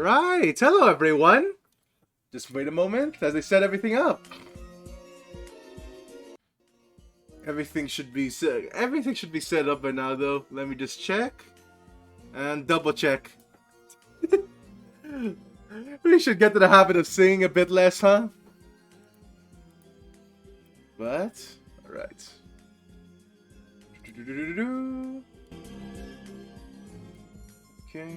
Alright, hello everyone! Just wait a moment as I set everything up. Everything should be set up by now though. Let me just check. And double check. We should get to the habit of singing a bit less, huh? But, alright. Okay.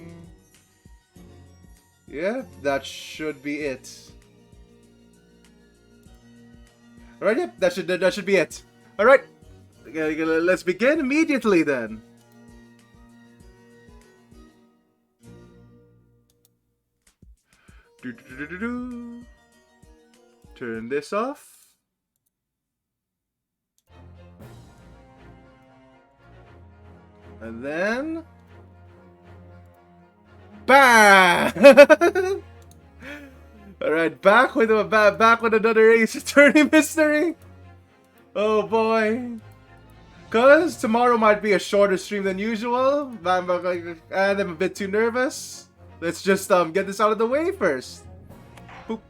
Yeah, that should be it. Alright, yep, that should be it. Alright. Let's begin immediately then. Turn this off. And then bam! Alright, back with another Ace Attorney mystery. Oh boy. Cause tomorrow might be a shorter stream than usual. And I'm a bit too nervous. Let's just get this out of the way first. Boop.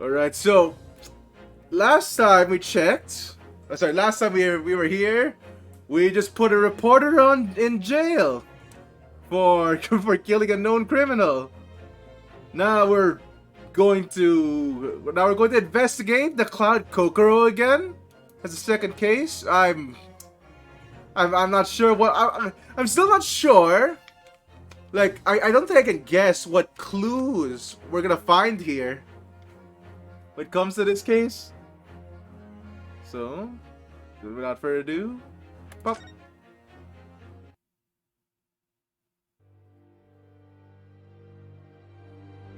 Alright, so last time we checked, last time we were here, we just put a reporter in jail for killing a known criminal. Now we're going to investigate the Cloud Kokoro again as a second case. I'm not sure what I'm still not sure. Like I don't think I can guess what clues we're gonna find here when it comes to this case. So, without further ado, pop.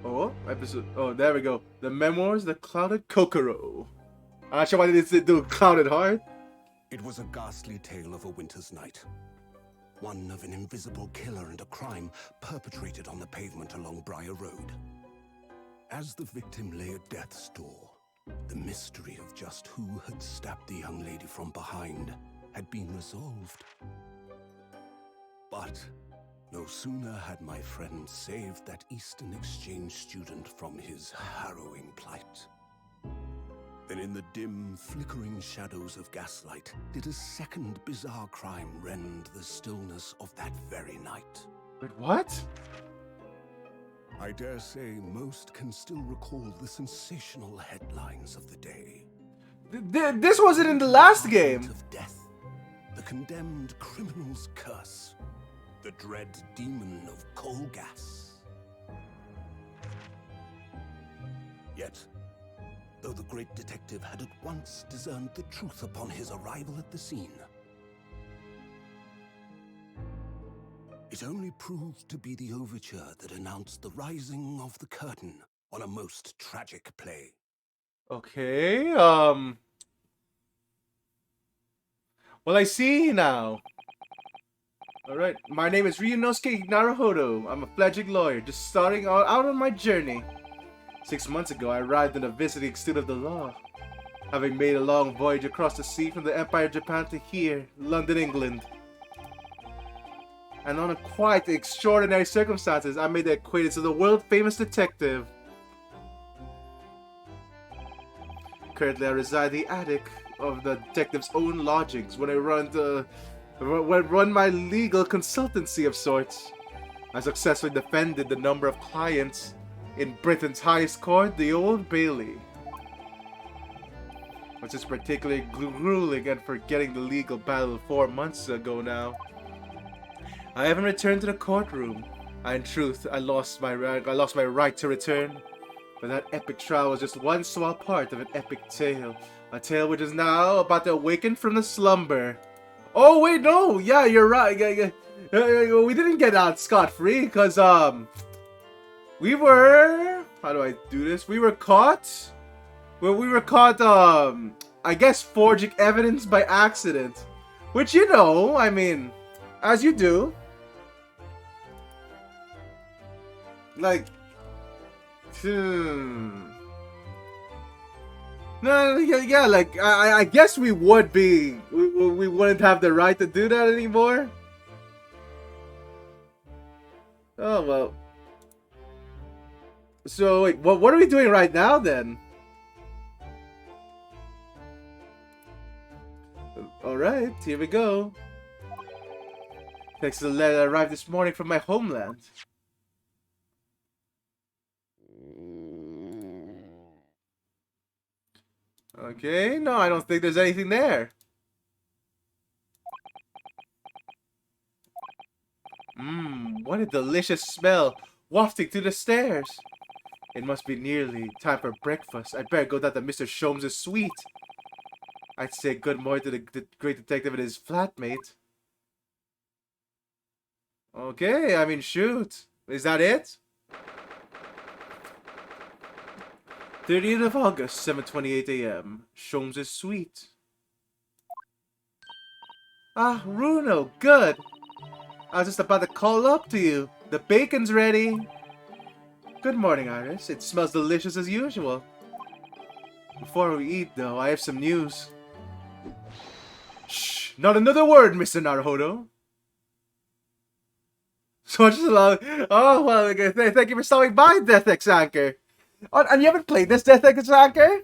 Oh, episode. Oh, there we go. The Memoirs, the Clouded Kokoro. I'm not sure why they did do Clouded Heart. It was a ghastly tale of a winter's night. One of an invisible killer and a crime perpetrated on the pavement along Briar Road. As the victim lay at death's door, the mystery of just who had stabbed the young lady from behind had been resolved. But no sooner had my friend saved that Eastern Exchange student from his harrowing plight than in the dim, flickering shadows of gaslight did a second bizarre crime rend the stillness of that very night. Wait, what? I dare say most can still recall the sensational headlines of the day. This wasn't in the last game. Of death, the condemned criminal's curse, the dread demon of coal gas. Yet, though the great detective had at once discerned the truth upon his arrival at the scene, it only proved to be the overture that announced the rising of the curtain on a most tragic play. Okay, well, I see now. Alright, my name is Ryunosuke Naruhodo. I'm a fledgling lawyer, just starting out on my journey. 6 months ago, I arrived in a visiting student of the law, having made a long voyage across the sea from the Empire of Japan to here, London, England. And under quite extraordinary circumstances, I made the acquaintance of the world-famous detective. Currently, I reside in the attic of the detective's own lodgings when I run my legal consultancy of sorts. I successfully defended the number of clients in Britain's highest court, the Old Bailey, which is particularly grueling and forgetting the legal battle 4 months ago now. I haven't returned to the courtroom. In truth, I lost my right to return. But that epic trial was just one small part of an epic tale. A tale which is now about to awaken from the slumber. Oh wait, no! Yeah, you're right. We didn't get out scot-free because we were... How do I do this? We were caught... Well, we were caught, I guess forging evidence by accident. Which, you know, I mean, as you do. Like, No, yeah, like I guess we would be. We wouldn't have the right to do that anymore. Oh well. So wait, what are we doing right now then? All right, here we go. Thanks to the letter that arrived this morning from my homeland. Okay, no, I don't think there's anything there. Mmm, what a delicious smell wafting through the stairs. It must be nearly time for breakfast. I'd better go down to Mr. Sholmes' suite. I'd say good morning to the great detective and his flatmate. Okay, I mean, shoot. Is that it? 30th of August, 7:28 a.m. Sholmes' suite. Ah, Bruno, good. I was just about to call up to you. The bacon's ready. Good morning, Iris. It smells delicious as usual. Before we eat, though, I have some news. Shh! Not another word, Mr. Naruhodo. So much long. Oh, well, okay, thank you for stopping by, Death X Anchor. Oh, and you haven't played this Death X Anchor?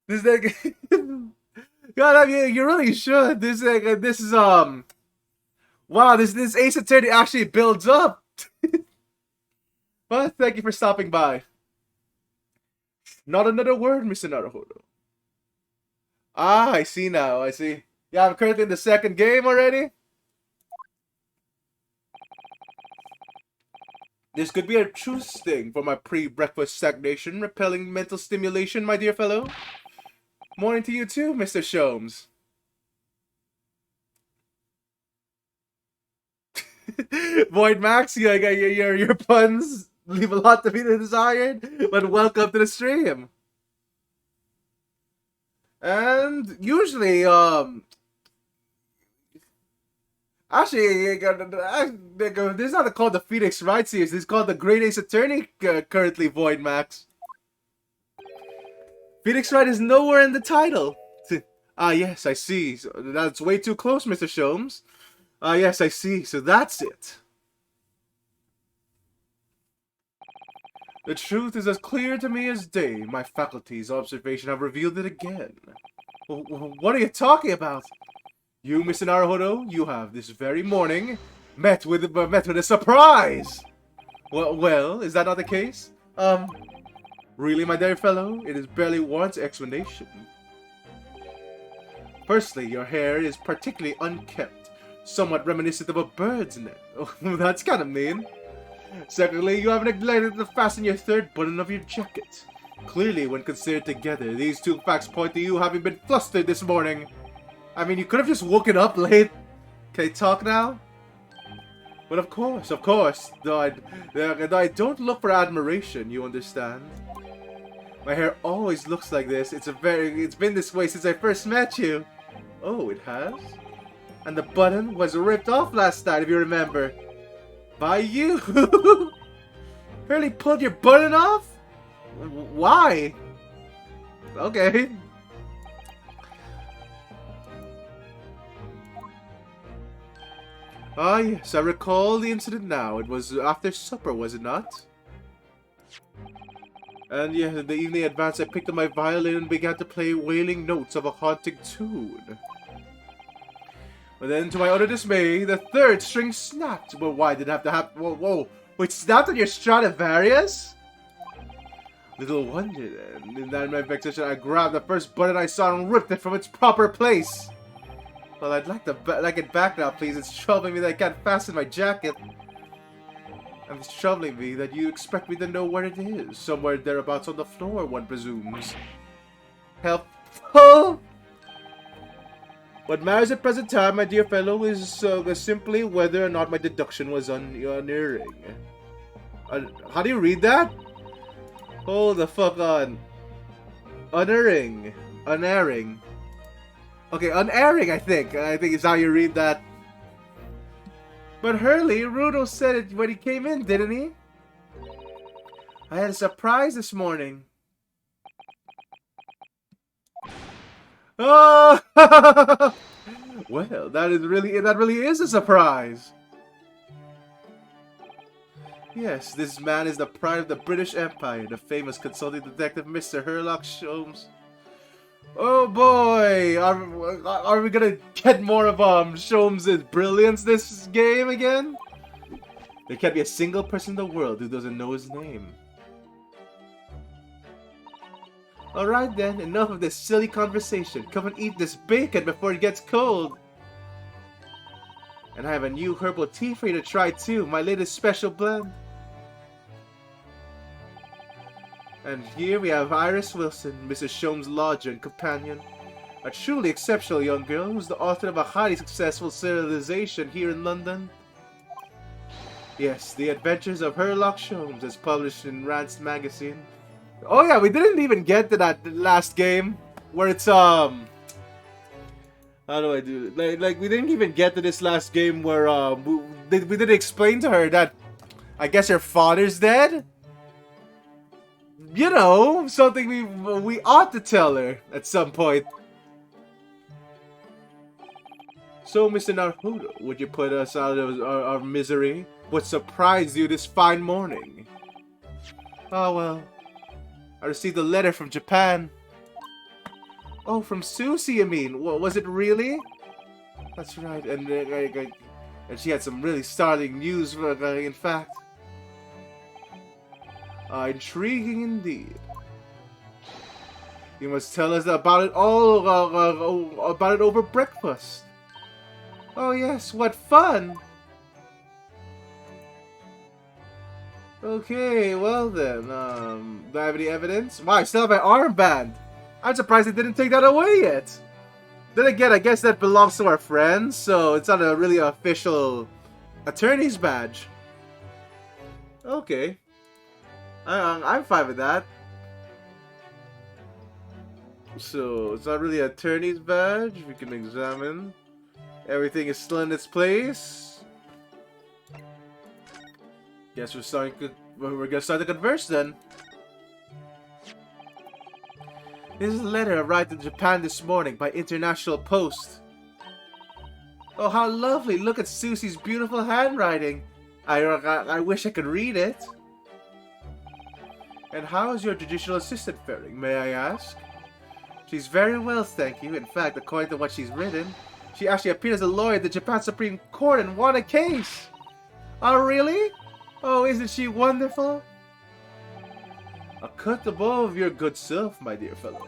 This God, I mean, you really should. This is wow, this Ace Attorney actually builds up. But thank you for stopping by. Not another word, Mr. Naruhodo. Ah, I see now. I see. Yeah, I'm currently in the second game already. This could be a truce thing for my pre-breakfast stagnation, repelling mental stimulation, my dear fellow. Morning to you too, Mr. Sholmes. Void Max, your puns leave a lot to be desired, but welcome to the stream. And usually, actually, this is not called the Phoenix Wright series. This is called the Great Ace Attorney, currently, Void Max. Phoenix Wright is nowhere in the title. Ah, yes, I see. So that's way too close, Mr. Sholmes. Ah, yes, I see. So that's it. The truth is as clear to me as day. My faculties' observation have revealed it again. What are you talking about? You, Mr. Naruhodo, you have this very morning met with a surprise. Well, is that not the case? Really, my dear fellow, it is barely warrants explanation. Firstly, your hair is particularly unkempt, somewhat reminiscent of a bird's nest. Oh, that's kind of mean. Secondly, you have neglected to fasten your third button of your jacket. Clearly, when considered together, these two facts point to you having been flustered this morning. I mean, you could have just woken up late. Can I talk now? But of course, though I don't look for admiration, you understand. My hair always looks like this. It's been this way since I first met you. Oh, it has? And the button was ripped off last night, if you remember. By you! Really pulled your button off? Why? Okay. Ah, yes, I recall the incident now. It was after supper, was it not? And yeah, in the evening advance, I picked up my violin and began to play wailing notes of a haunting tune. But then, to my utter dismay, the third string snapped. Well, why did it have to happen? Whoa. Wait, snapped on your Stradivarius? Little wonder then. In that my vexation, I grabbed the first button I saw and ripped it from its proper place. Well, I'd like it back now, please. It's troubling me that I can't fasten my jacket. And it's troubling me that you expect me to know where it is. Somewhere thereabouts on the floor, one presumes. Helpful? What matters at present time, my dear fellow, is simply whether or not my deduction was unerring. How do you read that? Hold the fuck on. Unerring. Unerring. Okay, unerring, I think. I think is how you read that. But Hurley, Rudo said it when he came in, didn't he? I had a surprise this morning. Oh! Well, that really is a surprise. Yes, this man is the pride of the British Empire, the famous consulting detective Mr. Sherlock Holmes. Oh boy, are we gonna get more of Sholmes' brilliance this game again? There can't be a single person in the world who doesn't know his name. Alright then, enough of this silly conversation. Come and eat this bacon before it gets cold. And I have a new herbal tea for you to try too, my latest special blend. And here we have Iris Wilson, Mrs. Sholmes' lodger and companion. A truly exceptional young girl who's the author of a highly successful serialization here in London. Yes, The Adventures of Sherlock Holmes is published in Rance magazine. Oh yeah, we didn't even get to that last game where it's how do I do it? Like we didn't even get to this last game where we didn't explain to her that I guess her father's dead. You know, something we ought to tell her at some point. So, Mr. Naruto, would you put us out of our misery? What surprised you this fine morning? Oh well, I received a letter from Japan. Oh, from Susie, you mean? Was it really? That's right, and she had some really startling news, in fact. Intriguing indeed. You must tell us about it all, about it over breakfast. Oh yes, what fun! Okay, well then, do I have any evidence? Wow, I still have my armband! I'm surprised they didn't take that away yet! Then again, I guess that belongs to our friends, so it's not a really official attorney's badge. Okay. I'm fine with that. So, it's not really an attorney's badge. We can examine. Everything is still in its place. Guess we're gonna start to converse then. This is a letter arrived in Japan this morning by international post. Oh, how lovely! Look at Susie's beautiful handwriting. I wish I could read it. And how is your judicial assistant faring, may I ask? She's very well, thank you. In fact, according to what she's written, she actually appeared as a lawyer at the Japan Supreme Court and won a case. Oh, really? Oh, isn't she wonderful? A cut above your good self, my dear fellow.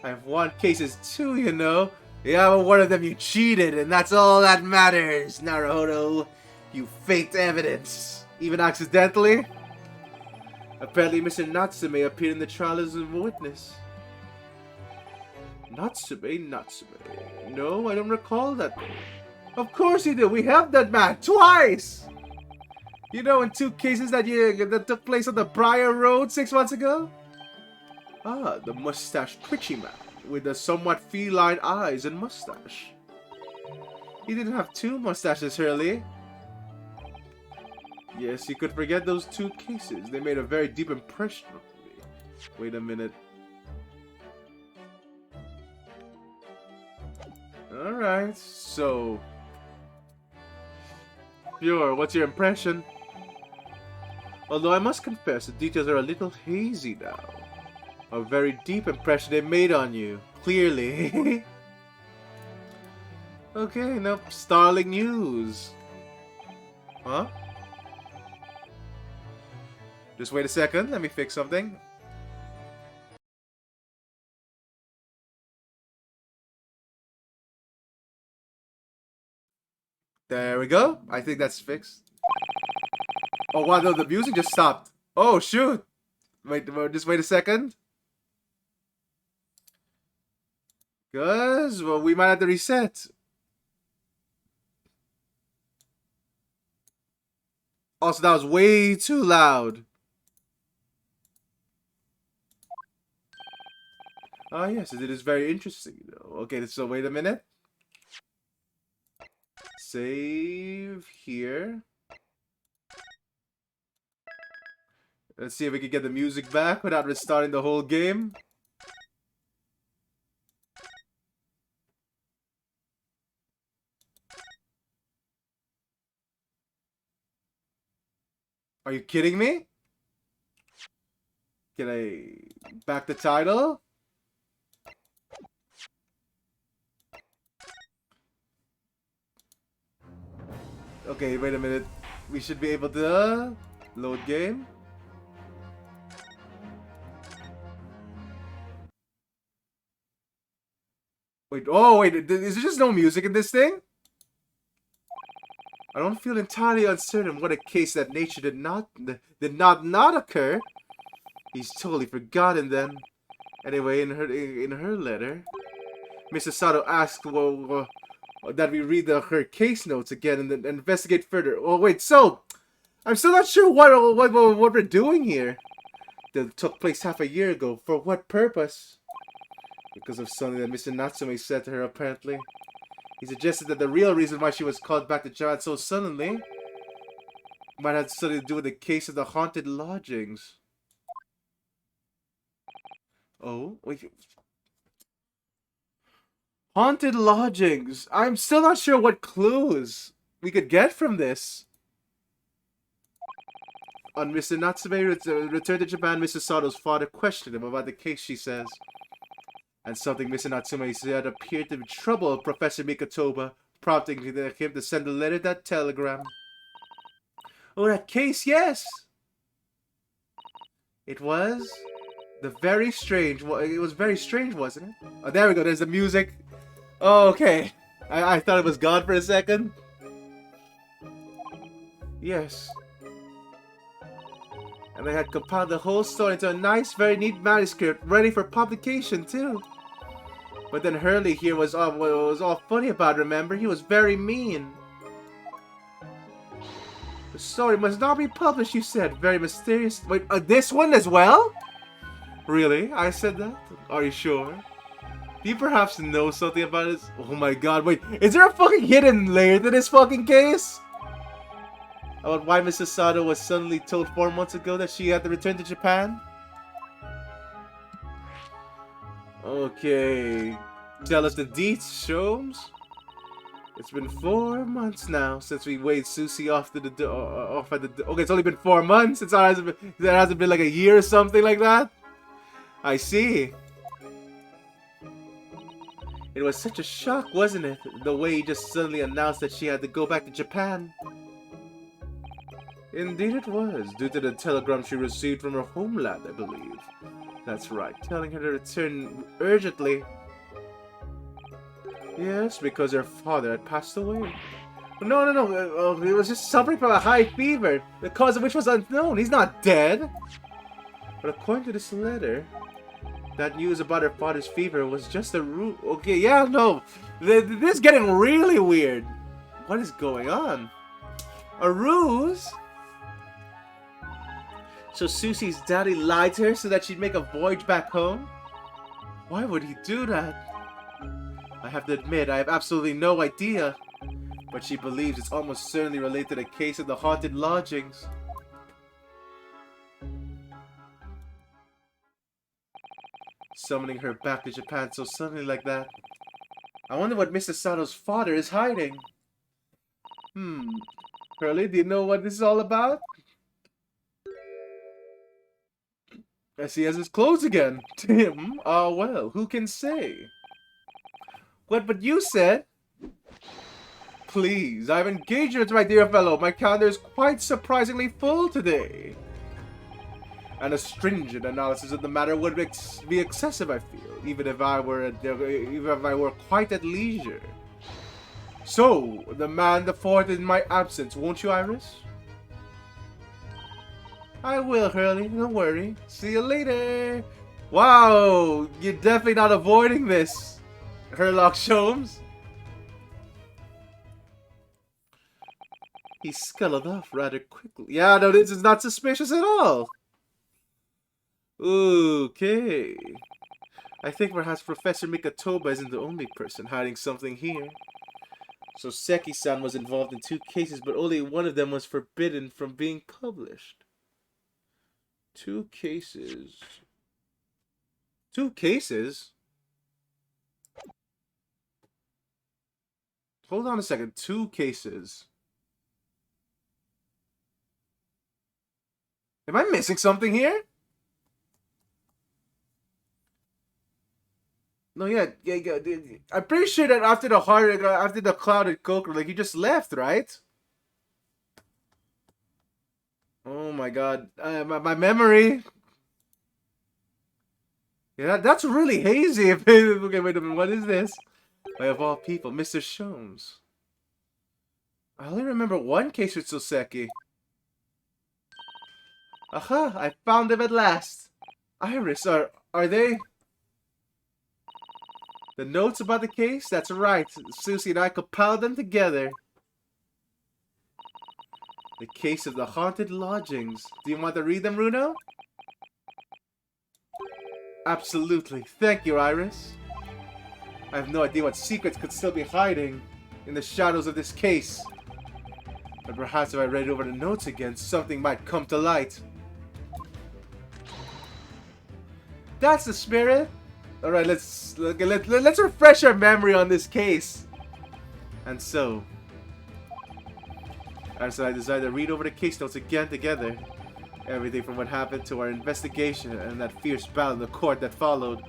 I've won cases too, you know. Yeah, but one of them you cheated, and that's all that matters, Naruto. You faked evidence. Even accidentally? Apparently, Mr. Natsume appeared in the trial as a witness. Natsume? No, I don't recall that. Of course you do. We have that man twice. You know, in 2 cases that took place on the Briar Road 6 months ago. Ah, the mustache twitchy man with the somewhat feline eyes and mustache. He didn't have 2 mustaches, Hurley. Yes, you could forget those 2 cases. They made a very deep impression on me. Wait a minute. Alright, so... Sure, what's your impression? Although I must confess, the details are a little hazy now. A very deep impression they made on you, clearly. Okay, now startling news. Huh? Just wait a second, let me fix something. There we go. I think that's fixed. Oh wow, no, the music just stopped. Oh shoot. Wait, just wait a second. Cause, well, we might have to reset. Also, that was way too loud. Ah, yes, it is very interesting, though. Okay, so wait a minute. Save here. Let's see if we can get the music back without restarting the whole game. Are you kidding me? Can I back the title? Okay, wait a minute. We should be able to load game. Wait, oh wait, is there just no music in this thing? I don't feel entirely uncertain what a case that nature did not occur. He's totally forgotten then. Anyway, in her letter, Mrs. Sato asked that we read her case notes again and then investigate further. Oh wait, so I'm still not sure what we're doing here. That took place half a year ago. For what purpose? Because of something that Mr. Natsume said to her, apparently. He suggested that the real reason why she was called back to Japan so suddenly might have something to do with the case of the haunted lodgings. Oh, wait. Haunted lodgings. I'm still not sure what clues we could get from this. On Mr. Natsume returned to Japan, Mrs. Sato's father questioned him about the case, she says. And something Mr. Natsume said appeared to trouble Professor Mikotoba, prompting him to send a letter, that telegram. Oh, that case, yes! It was very strange, wasn't it? Oh, there we go, there's the music. Oh, okay. I thought it was gone for a second. Yes. And they had compiled the whole story into a nice, very neat manuscript, ready for publication, too. But then Hurley here was all funny about, remember? He was very mean. The story must not be published, you said. Very mysterious. Wait, this one as well? Really? I said that? Are you sure? Do you perhaps know something about this? Oh my god, wait. Is there a fucking hidden layer to this fucking case? About why Mrs. Sato was suddenly told 4 months ago that she had to return to Japan? Okay. Tell us the deets, Sholmes. It's been 4 months now since we weighed Susie off to the off at the. Okay, it's only been 4 months. There hasn't been like a year or something like that. I see. It was such a shock, wasn't it? The way he just suddenly announced that she had to go back to Japan. Indeed it was, due to the telegram she received from her homeland, I believe. That's right, telling her to return urgently. Yes, because her father had passed away. No. He was just suffering from a high fever, the cause of which was unknown. He's not dead. But according to this letter, that news about her father's fever was just a ruse. Okay, yeah, no. This is getting really weird. What is going on? A ruse? So Susie's daddy lied to her so that she'd make a voyage back home? Why would he do that? I have to admit, I have absolutely no idea. But she believes it's almost certainly related to the case of the haunted lodgings. Summoning her back to Japan so suddenly like that. I wonder what Mr. Sato's father is hiding. Hurley, do you know what this is all about? As he has his clothes again. Tim? Ah, well, who can say? What, but you said? Please, I have engagements, my dear fellow. My calendar is quite surprisingly full today. An astringent analysis of the matter would be excessive, I feel, even if I were quite at leisure. So, demand the fourth in my absence, won't you, Iris? I will, Hurley. Don't worry. See you later. Wow, you're definitely not avoiding this, Herlock Sholmes. He scuttled off rather quickly. Yeah, no, this is not suspicious at all. Okay. I think perhaps Professor Mikotoba isn't the only person hiding something here. So Seki-san was involved in 2 cases, but only one of them was forbidden from being published. 2 cases. 2 cases? Hold on a second. 2 cases. Am I missing something here? No, yeah. I'm pretty sure that after the clouded coke, like he just left, right? Oh my god, my memory. Yeah, that's really hazy. Okay, wait a minute. What is this? By of all people, Mr. Sholmes. I only remember one case with Soseki. Aha! I found them at last. Iris, are they? The notes about the case? That's right. Susie and I compiled them together. The case of the haunted lodgings. Do you want to read them, Runo? Absolutely. Thank you, Iris. I have no idea what secrets could still be hiding in the shadows of this case. But perhaps if I read over the notes again, something might come to light. That's the spirit. All right, let's refresh our memory on this case. And so, as I decided to read over the case notes again together, everything from what happened to our investigation and that fierce battle in the court that followed,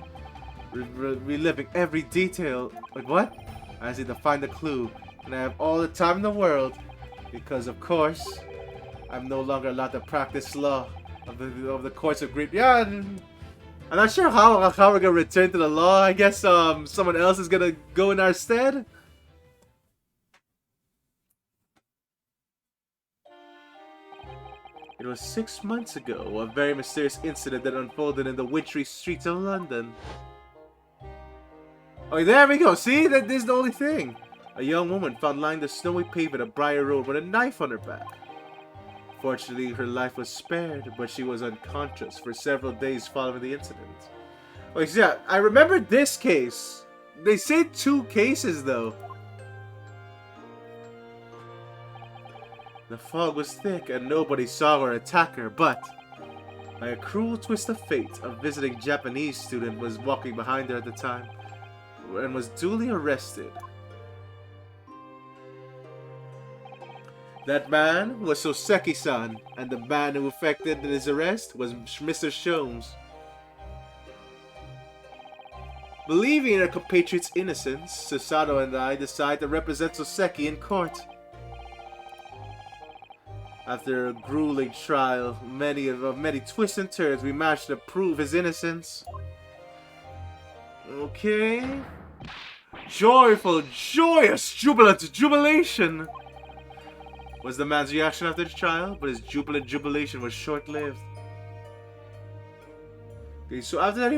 reliving every detail. Like what? I need to find a clue, and I have all the time in the world, because of course, I'm no longer allowed to practice law of the courts of Great. Yeah, I'm not sure how we're gonna return to the law. I guess someone else is gonna go in our stead. It was 6 months ago, a very mysterious incident that unfolded in the wintry streets of London. Oh, there we go. See, this is the only thing. A young woman found lying the snowy pavement of Briar Road with a knife on her back. Fortunately, her life was spared, but she was unconscious for several days following the incident. Wait, so yeah, I remember this case. They say 2 cases, though. The fog was thick and nobody saw her attacker, but by a cruel twist of fate, a visiting Japanese student was walking behind her at the time and was duly arrested. That man was Soseki-san, and the man who effected his arrest was Mr. Sholmes. Believing in her compatriot's innocence, Susato and I decided to represent Soseki in court. After a grueling trial, many twists and turns, we managed to prove his innocence. Okay. Joyful, joyous, jubilant jubilation was the man's reaction after the trial, but his jubilant jubilation was short-lived. Okay, so after that,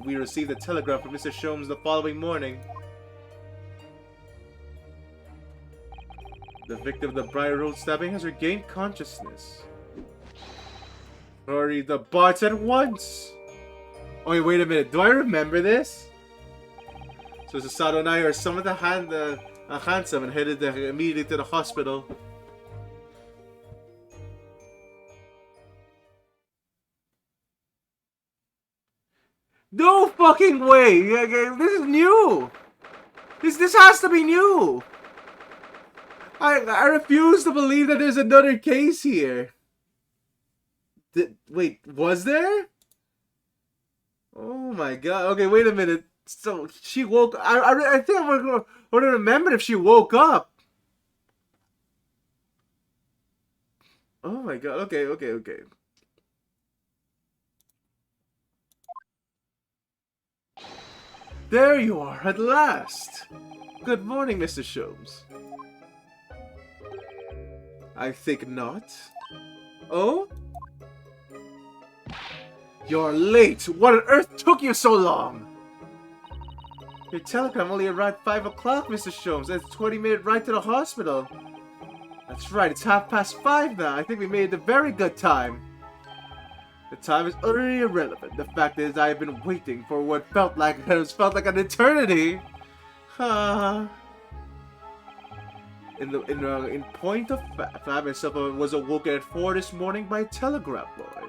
we received a telegram from Mr. Sholmes the following morning. The victim of the Briar Road stabbing has regained consciousness. Hurry the bots at once! Oh wait a minute, do I remember this? So Susato and I are summoned to handsome and headed immediately to the hospital. No fucking way! This is new! This has to be new! I refuse to believe that there's another case here. Wait, was there? Oh my god. Okay, wait a minute. So she woke. I think I'm gonna remember if she woke up. Oh my god. Okay. There you are at last. Good morning, Mr. Sholmes. I think not. Oh? You're late! What on earth took you so long? Your telegram only arrived 5 o'clock, Mr. Sholmes. That's a 20-minute ride to the hospital. That's right, it's 5:30 now. I think we made it a very good time. The time is utterly irrelevant. The fact is, I have been waiting for what felt like an eternity. In point of fact, I myself was awoken at 4 this morning by a telegraph boy,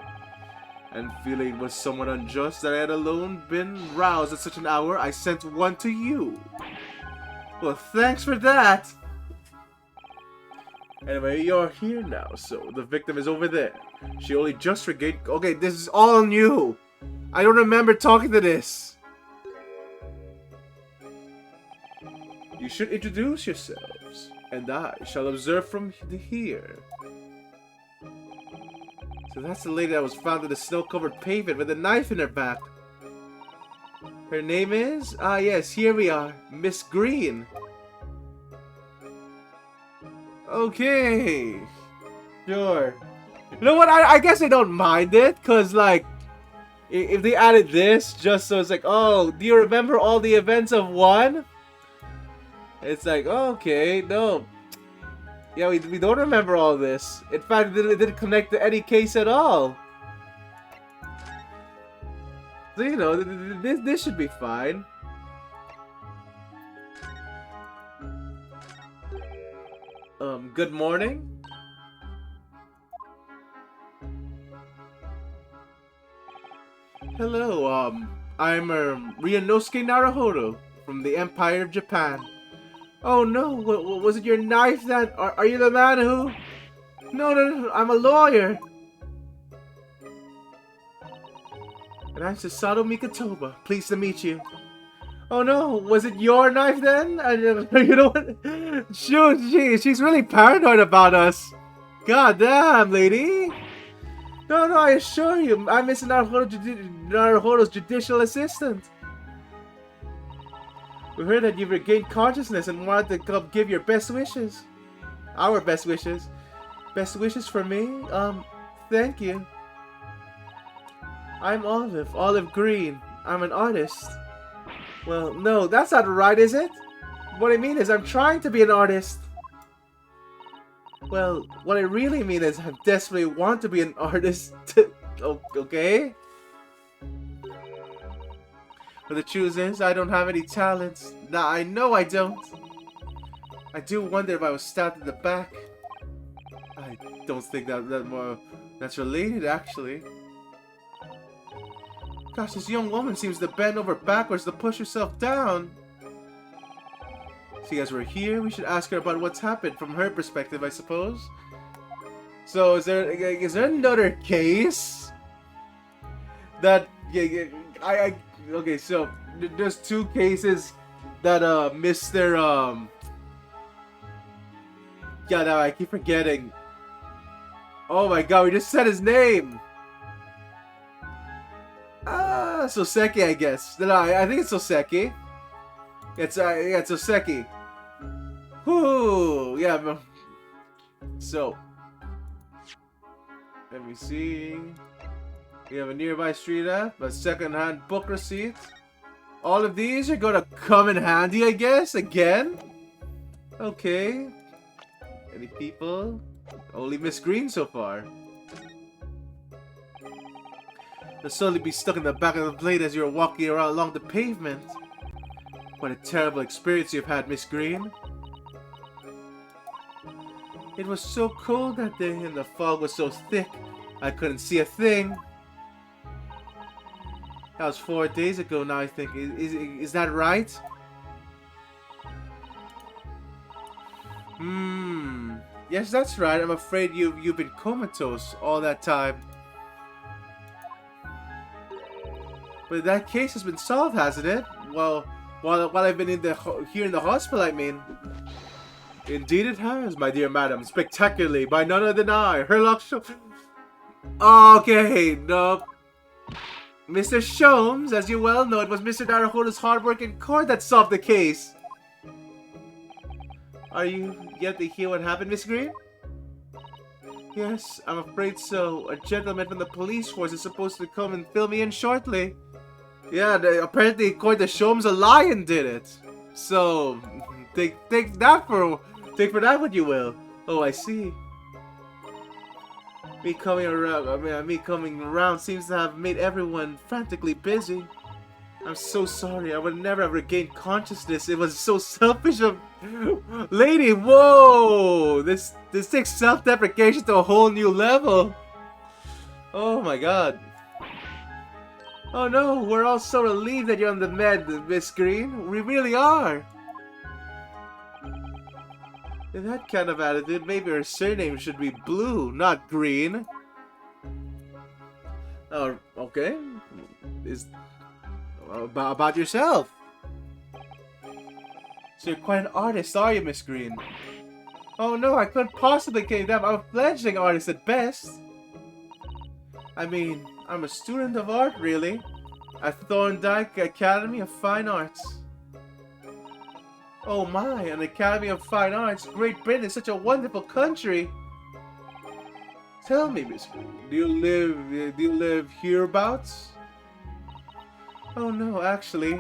and feeling it was somewhat unjust that I had alone been roused at such an hour, I sent one to you. Well, thanks for that. Anyway, you're here now, so the victim is over there. She only just regained... Okay, this is all new. I don't remember talking to this. You should introduce yourselves, and I shall observe from here. So that's the lady that was found in the snow-covered pavement with a knife in her back. Her name is? Ah, yes, here we are. Miss Green. Okay. Sure. You know what? I guess I don't mind it, because, like, if they added this just so it's like, oh, do you remember all the events of 1? It's like, okay, no. Yeah, we don't remember all this. In fact, it didn't connect to any case at all. So, you know, this should be fine. Good morning. Hello, I'm Ryunosuke Naruhodo from the Empire of Japan. Oh no, was it your knife that... Are you the man who... No, I'm a lawyer. And I'm Susato Mikatoba. Pleased to meet you. Oh no, was it your knife then? You know what? Shoot, she's really paranoid about us. God damn, lady. No, I assure you, I'm Mr. Naruhodo's judicial assistant. We heard that you've regained consciousness and wanted to come give your best wishes. Our best wishes. Best wishes for me? Thank you. I'm Olive Green. I'm an artist. Well, no, that's not right, is it? What I mean is I'm trying to be an artist. Well, what I really mean is I desperately want to be an artist. Okay? But the truth is, I don't have any talents. Nah, I know I don't. I do wonder if I was stabbed in the back. I don't think that's related, actually. Gosh, this young woman seems to bend over backwards to push herself down. See, as we're here, we should ask her about what's happened from her perspective, I suppose. So, is there another case that okay, so there's 2 cases that Mr. Yeah, now I keep forgetting. Oh my god, we just said his name. Soseki, I guess. No, I think it's Soseki. It's Soseki. Whoo, yeah. So, let me see. We have a nearby street app, a second-hand book receipt. All of these are gonna come in handy, I guess. Again. Okay. Any people? Only Miss Green so far. You'll slowly be stuck in the back of the blade as you're walking around along the pavement. What a terrible experience you've had, Miss Green. It was so cold that day and the fog was so thick I couldn't see a thing. That was 4 days ago now, I think. Is that right? Yes, that's right. I'm afraid you've been comatose all that time. But that case has been solved, hasn't it? Well, while I've been here in the hospital, I mean. Indeed it has, my dear madam. Spectacularly, by none other than I, Herlock Okay, no. Mr. Sholmes, as you well know, it was Mr. Naruhodo's hard work in court that solved the case. Are you yet to hear what happened, Miss Green? Yes, I'm afraid so. A gentleman from the police force is supposed to come and fill me in shortly. Yeah, apparently according to Sholmes, a lion did it. So, take for that what you will. Oh, I see. Me coming around seems to have made everyone frantically busy. I'm so sorry. I would never have regained consciousness. It was so selfish of... Lady, whoa! This takes self-deprecation to a whole new level. Oh my god. Oh no, we're all so relieved that you're on the med, Miss Green. We really are. In that kind of attitude, maybe her surname should be Blue, not Green. Oh, okay. Is about yourself. So you're quite an artist, are you, Miss Green? Oh no, I couldn't possibly claim that. I'm a fledgling artist at best. I mean, I'm a student of art, really. At Thorndike Academy of Fine Arts. Oh my, an Academy of Fine Arts? Great Britain is such a wonderful country. Tell me, Miss Green, do you live hereabouts? Oh no, actually,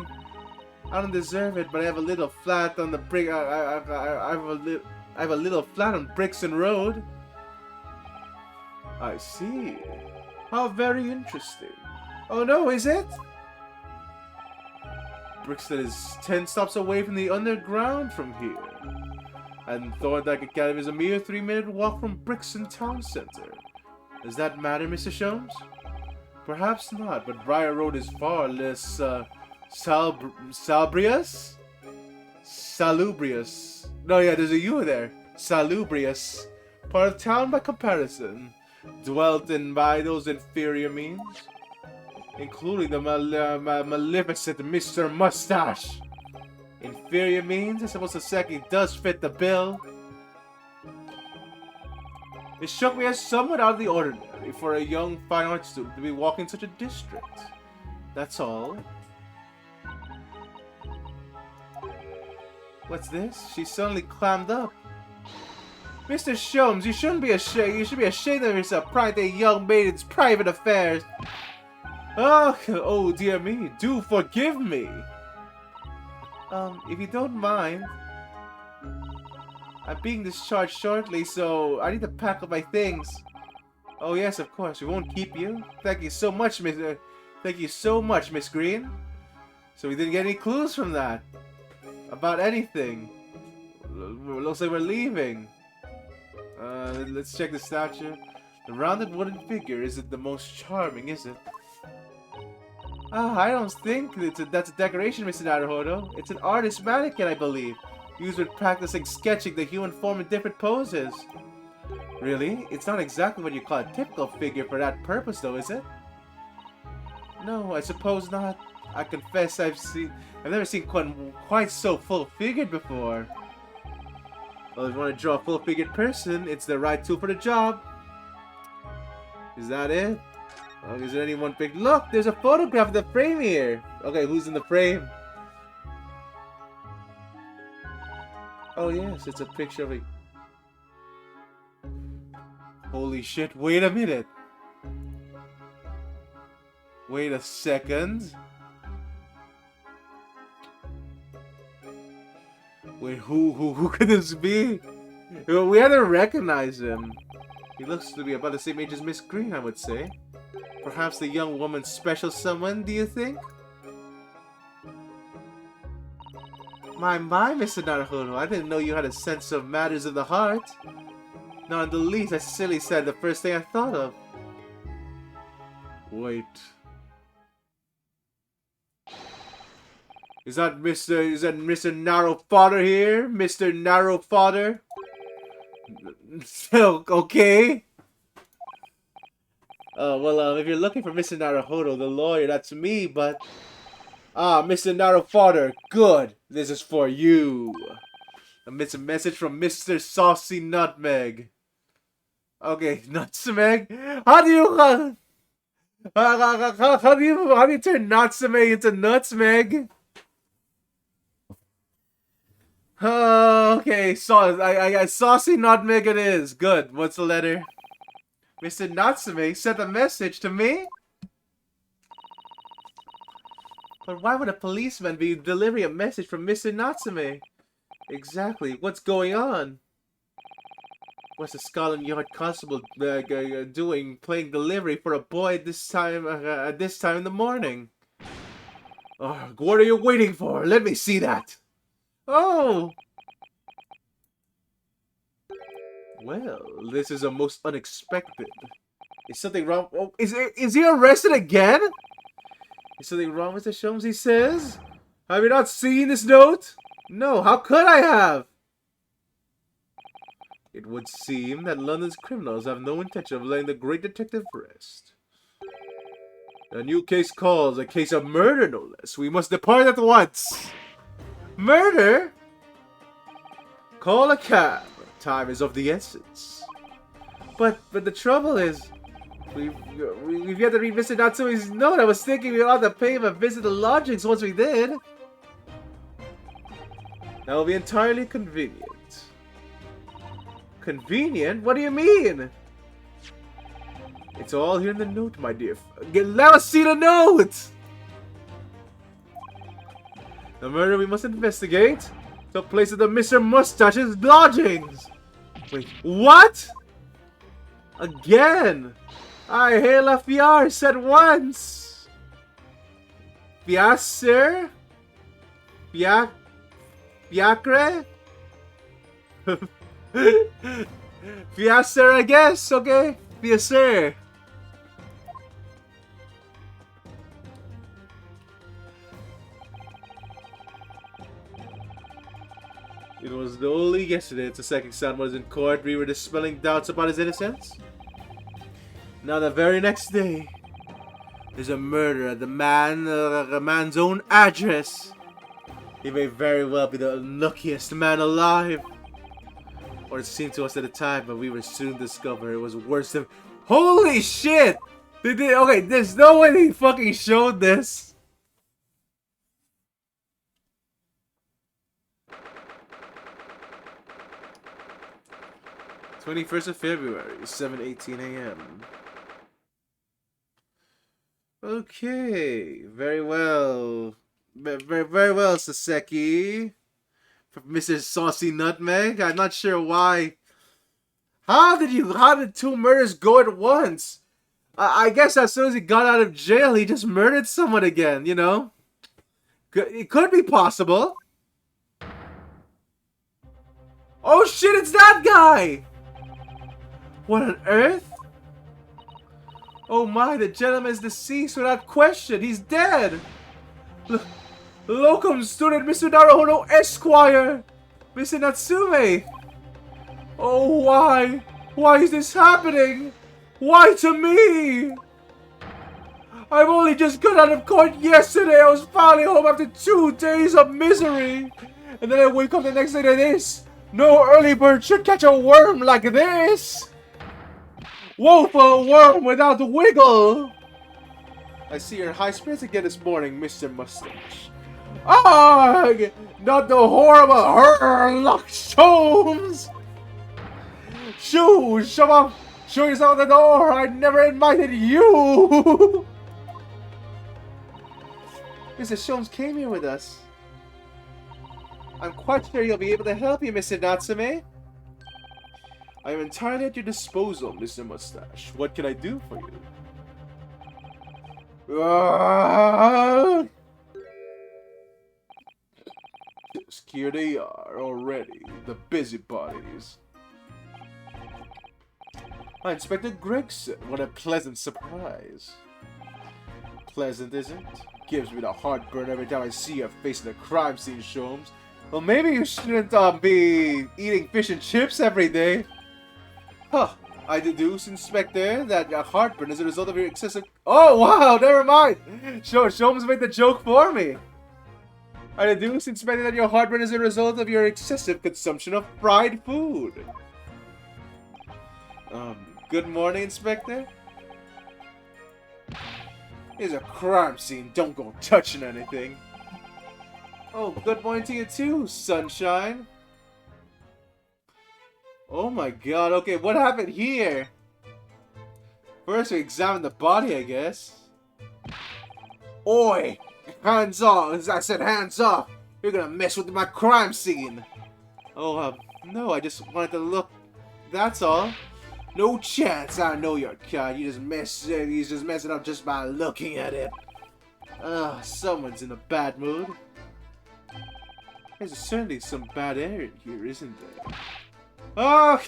I don't deserve it, but I have a little flat on the brick. I have a little flat on Brixton Road. I see. How very interesting. Oh no, is it? Brixton is 10 stops away from the underground from here. And Thorndike Academy is a mere 3-minute walk from Brixton Town Center. Does that matter, Mr. Sholmes? Perhaps not, but Briar Road is far less, salubrious? Salubrious. No, yeah, there's a U there. Salubrious. Part of town by comparison. Dwelt in by those inferior means. Including the maleficent Mr. Mustache. Inferior means? I suppose the second does fit the bill. It struck me as somewhat out of the ordinary for a young fine arts student to be walking such a district. That's all. What's this? She suddenly clammed up. Mr. Sholmes, you shouldn't be ashamed. You should be ashamed of yourself, prying into a young maiden's private affairs. Oh dear me, do forgive me. If you don't mind, I'm being discharged shortly, so I need to pack up my things. Oh yes, of course, we won't keep you. Thank you so much, Miss Green. So we didn't get any clues from that about anything. Looks like we're leaving. Let's check the statue. The rounded wooden figure isn't the most charming, is it? I don't think that's a decoration, Mr. Naruhodo. It's an artist's mannequin, I believe. Used when practicing sketching the human form in different poses. Really? It's not exactly what you call a typical figure for that purpose, though, is it? No, I suppose not. I confess I've never seen quite so full-figured before. Well, if you want to draw a full-figured person, it's the right tool for the job. Is that it? Oh, is there any one big... Look, there's a photograph of the frame here. Okay, who's in the frame? Oh yes, it's a picture of a... Holy shit, wait a minute. Wait a second. Wait, who could this be? We had to recognize him. He looks to be about the same age as Miss Green, I would say. Perhaps the young woman's special someone, do you think? My, Mr. Naruhodo, I didn't know you had a sense of matters of the heart. Not in the least, I silly said the first thing I thought of. Wait. Is that Mr. Narrow Fodder here? Mr. Narrow Fodder? Okay. Well, if you're looking for Mr. Naruhodo, the lawyer, that's me, but... Mr. Narrow Fodder, good. This is for you. It's a message from Mr. Saucy Nutmeg. Okay, Nutmeg? How do you turn Nutmeg into Nutmeg? Okay, Saucy Nutmeg it is. Good. What's the letter? Mr. Natsume sent a message to me? But why would a policeman be delivering a message from Mr. Natsume? Exactly. What's going on? What's the Scotland Yard constable doing, playing delivery for a boy at this time in the morning? Oh, what are you waiting for? Let me see that. Oh! Well, this is a most unexpected. Is something wrong? Oh, is he arrested again? Is something wrong with the Sholmes, he says? Have you not seen this note? No, how could I have? It would seem that London's criminals have no intention of letting the great detective rest. A new case calls, a case of murder, no less. We must depart at once. Murder? Call a cab. Time is of the essence. But the trouble is, we've yet to revisit Natsume's note. I was thinking we'd have to pay him a visit to lodgings once we did. That will be entirely convenient. Convenient? What do you mean? It's all here in the note, my dear. Let us see the note! The murder we must investigate took place at the Mr. Mustache's lodgings. Wait, what? Again? I hail a fiarce at once. Fiacer? Fiacre? Fiacer, I guess, okay? Fiacer. It was only yesterday that the second son was in court. We were dispelling doubts about his innocence. Now the very next day, there's a murder at the man's own address. He may very well be the unluckiest man alive. Or it seemed to us at the time, but we would soon discover it was worse than... Holy shit! Okay, there's no way they fucking showed this. 21st of February, 7:18 a.m. Okay, very well. Very well, Saseki. From Mr. Saucy Nutmeg. I'm not sure why. How did two murders go at once? I guess as soon as he got out of jail, he just murdered someone again, you know? It could be possible. Oh shit, it's that guy! What on earth? Oh my, the gentleman is deceased without question. He's dead. Locum student Mr. Naruhodo Esquire. Mr. Natsume. Oh, why? Why is this happening? Why to me? I've only just got out of court yesterday. I was finally home after 2 days of misery. And then I wake up the next day to this. No early bird should catch a worm like this. Woeful worm without wiggle. I see you're in high spirits again this morning, Mr. Mustache. Ah, not the horrible Herlock Sholmes. Shoo, shove off. Show yourself at the door. I never invited you. Mr. Sholmes came here with us. I'm quite sure he'll be able to help you, Mr. Natsume. I am entirely at your disposal, Mr. Mustache. What can I do for you? Just here they are already, the busybodies. Inspector Gregson, what a pleasant surprise. Pleasant, isn't it? Gives me the heartburn every time I see your face in the crime scene, Sholmes. Well, maybe you shouldn't be eating fish and chips every day. Huh. I deduce, Inspector, that your heartburn is a result of your excessive... Oh, wow, never mind. Sholmes made the joke for me. I deduce, Inspector, that your heartburn is a result of your excessive consumption of fried food. Good morning, Inspector. Here's a crime scene. Don't go touching anything. Oh, good morning to you too, sunshine. Oh my god, okay, what happened here? First we examine the body, I guess. Oi! Hands off! I said hands off! You're gonna mess with my crime scene! Oh, no, I just wanted to look. That's all. No chance, I know your kind. He's just messing up just by looking at it. Someone's in a bad mood. There's certainly some bad air in here, isn't there? Oh!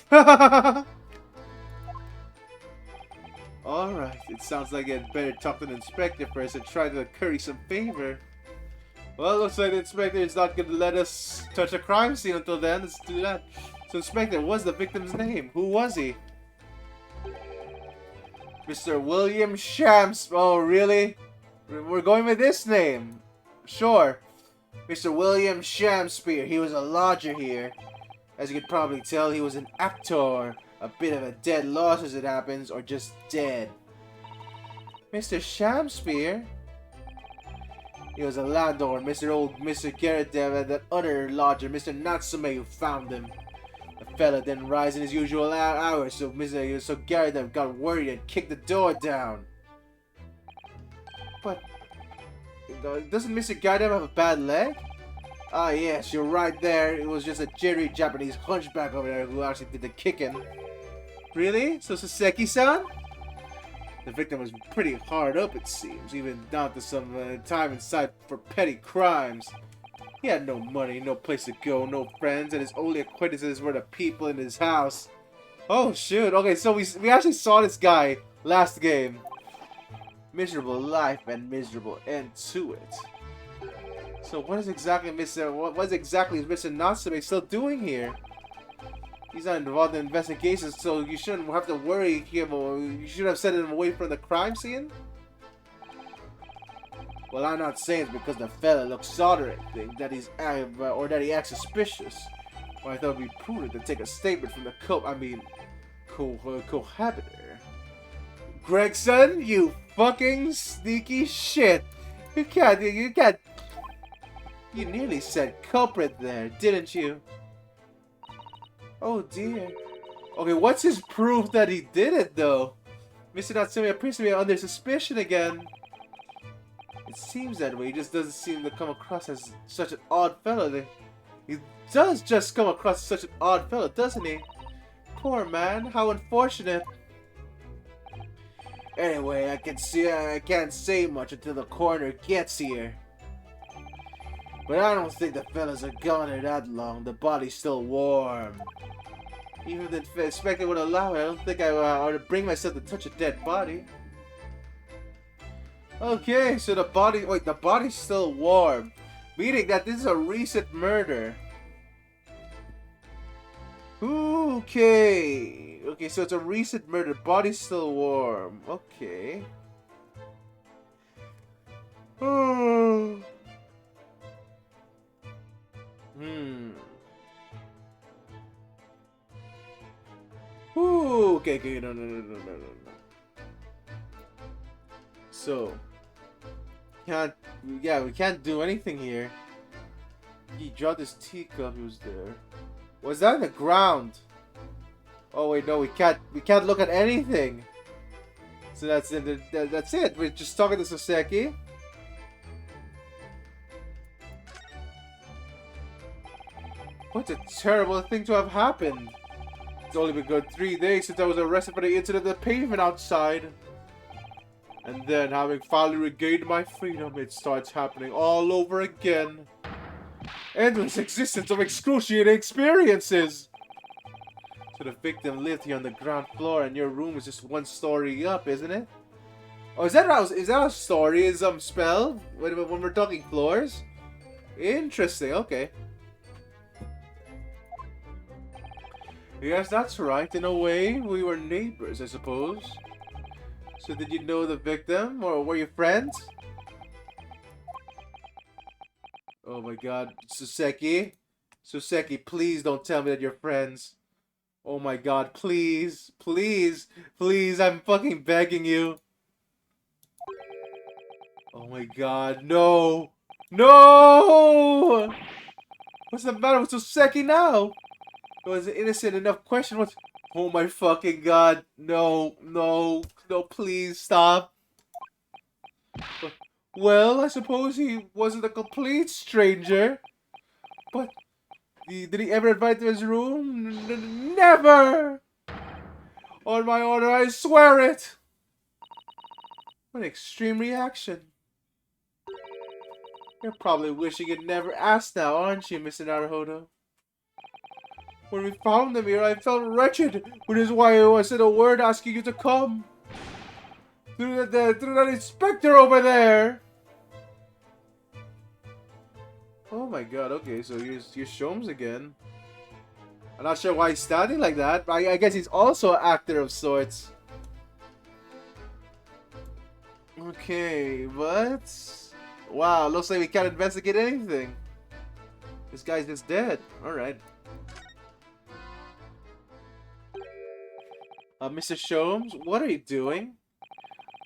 Alright, it sounds like I'd better talk to the inspector first and try to curry some favor. Well, looks like the inspector is not going to let us touch a crime scene until then. Let's do that. So, Inspector, what's the victim's name? Who was he? Mr. William Shams. Oh, really? We're going with this name. Sure. Mr. William Shamspeare. He was a lodger here. As you could probably tell, he was an actor. A bit of a dead loss as it happens, or just dead. Mr. Shamspeare? He was a landlord, Mr. Garrett and that other lodger, Mr. Natsume, who found him. The fella didn't rise in his usual hours, so Garrett got worried and kicked the door down. But doesn't Mr. Garrett have a bad leg? Ah yes, you're right there. It was just a jittery Japanese hunchback over there who actually did the kicking. Really? So Soseki-san? The victim was pretty hard up, it seems, even down to some time inside for petty crimes. He had no money, no place to go, no friends, and his only acquaintances were the people in his house. Oh shoot, okay, so we actually saw this guy last game. Miserable life and miserable end to it. So what is exactly Mr. Natsume still doing here? He's not involved in investigations, so you shouldn't have to worry him, or you should have sent him away from the crime scene? Well, I'm not saying it's because the fella looks soldering that he's or that he acts suspicious. But I thought it'd be prudent to take a statement from the cohabiter. Gregson, you fucking sneaky shit! You can't. You nearly said culprit there, didn't you? Oh dear. Okay, what's his proof that he did it though? Mr. Natsume appears to be under suspicion again. It seems that way. He just doesn't seem to come across as such an odd fellow. He does just come across as such an odd fellow, doesn't he? Poor man, how unfortunate. Anyway, I can't say much until the coroner gets here. But I don't think the fellas are gone there that long. The body's still warm. Even if the inspector would allow it, I don't think I would bring myself to touch a dead body. Okay, so the body's still warm. Meaning that this is a recent murder. Okay. Okay, so it's a recent murder. Body's still warm. Okay. Hmm. Ooh, okay, no. So, we can't do anything here. He dropped his teacup. He was there. Was that on the ground? Oh wait, no, we can't look at anything. So that's it. That's it. We're just talking to Soseki. What a terrible thing to have happened. It's only been good 3 days since I was arrested for the incident of the pavement outside. And then, having finally regained my freedom, it starts happening all over again. Endless existence of excruciating experiences. So the victim lived here on the ground floor, and your room is just 1 story up, isn't it? Oh, is that a story? Is spell when we're talking floors? Interesting. Okay. Yes, that's right. In a way, we were neighbors, I suppose. So did you know the victim, or were you friends? Oh my god. Soseki? Soseki, please don't tell me that you're friends. Oh my god, please. Please. Please, I'm fucking begging you. Oh my god, no. No! What's the matter with Soseki now? It was an innocent enough question. What's... Oh my fucking god. No, please stop. Well, I suppose he wasn't a complete stranger. But did he ever invite to his room? Never! On my honor, I swear it! What an extreme reaction. You're probably wishing you'd never asked now, aren't you, Mr. Naruhodo? When we found him here, I felt wretched, which is why I said a word asking you to come. Through that inspector over there. Oh my god, okay, so here's Sholmes again. I'm not sure why he's standing like that, but I guess he's also an actor of sorts. Okay, what? Wow, looks like we can't investigate anything. This guy's just dead. Alright. Mr. Sholmes, what are you doing?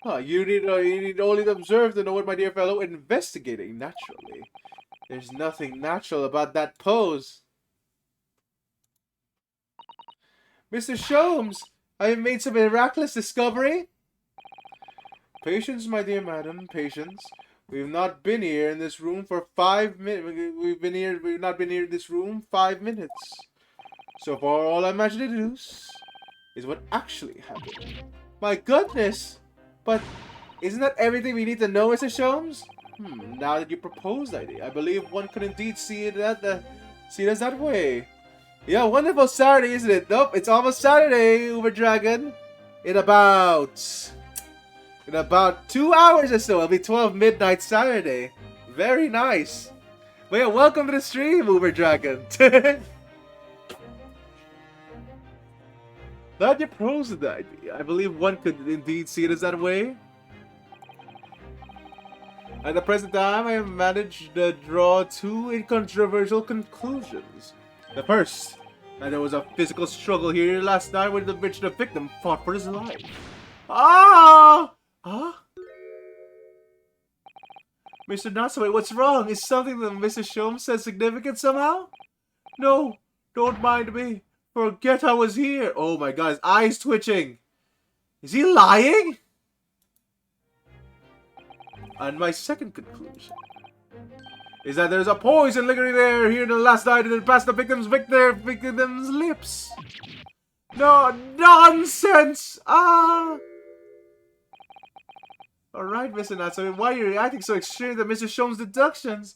You need only to observe to know what, my dear fellow. Investigating, naturally. There's nothing natural about that pose. Mr. Sholmes, I have made some miraculous discovery. Patience, my dear madam, patience. We've not been here in this room for 5 minutes. We've not been here in this room 5 minutes. So far, all I managed to deduce is what actually happened. My goodness! But isn't that everything we need to know, Mr. Sholmes? Now that you proposed that idea, I believe one could indeed see it as that way. Yeah, wonderful Saturday, isn't it? Nope, it's almost Saturday, Uber Dragon. In about 2 hours or so, it'll be 12 midnight Saturday. Very nice. But yeah, welcome to the stream, Uber Dragon. Glad you proposed the idea. I believe one could indeed see it as that way. At the present time, I have managed to draw 2 incontrovertible conclusions. The first, that there was a physical struggle here last night where the victim fought for his life. Ah! Huh? Mr. Natsue, what's wrong? Is something that Mr. Sholmes said significant somehow? No, don't mind me. Forget I was here. Oh my god, his eyes twitching. Is he lying? And my second conclusion is that there's a poison lingering there here in the last night and it passed the victim's lips. No, nonsense! Ah! Alright, Mr. Natsume, why are you reacting so extreme to Mr. Sholmes' deductions?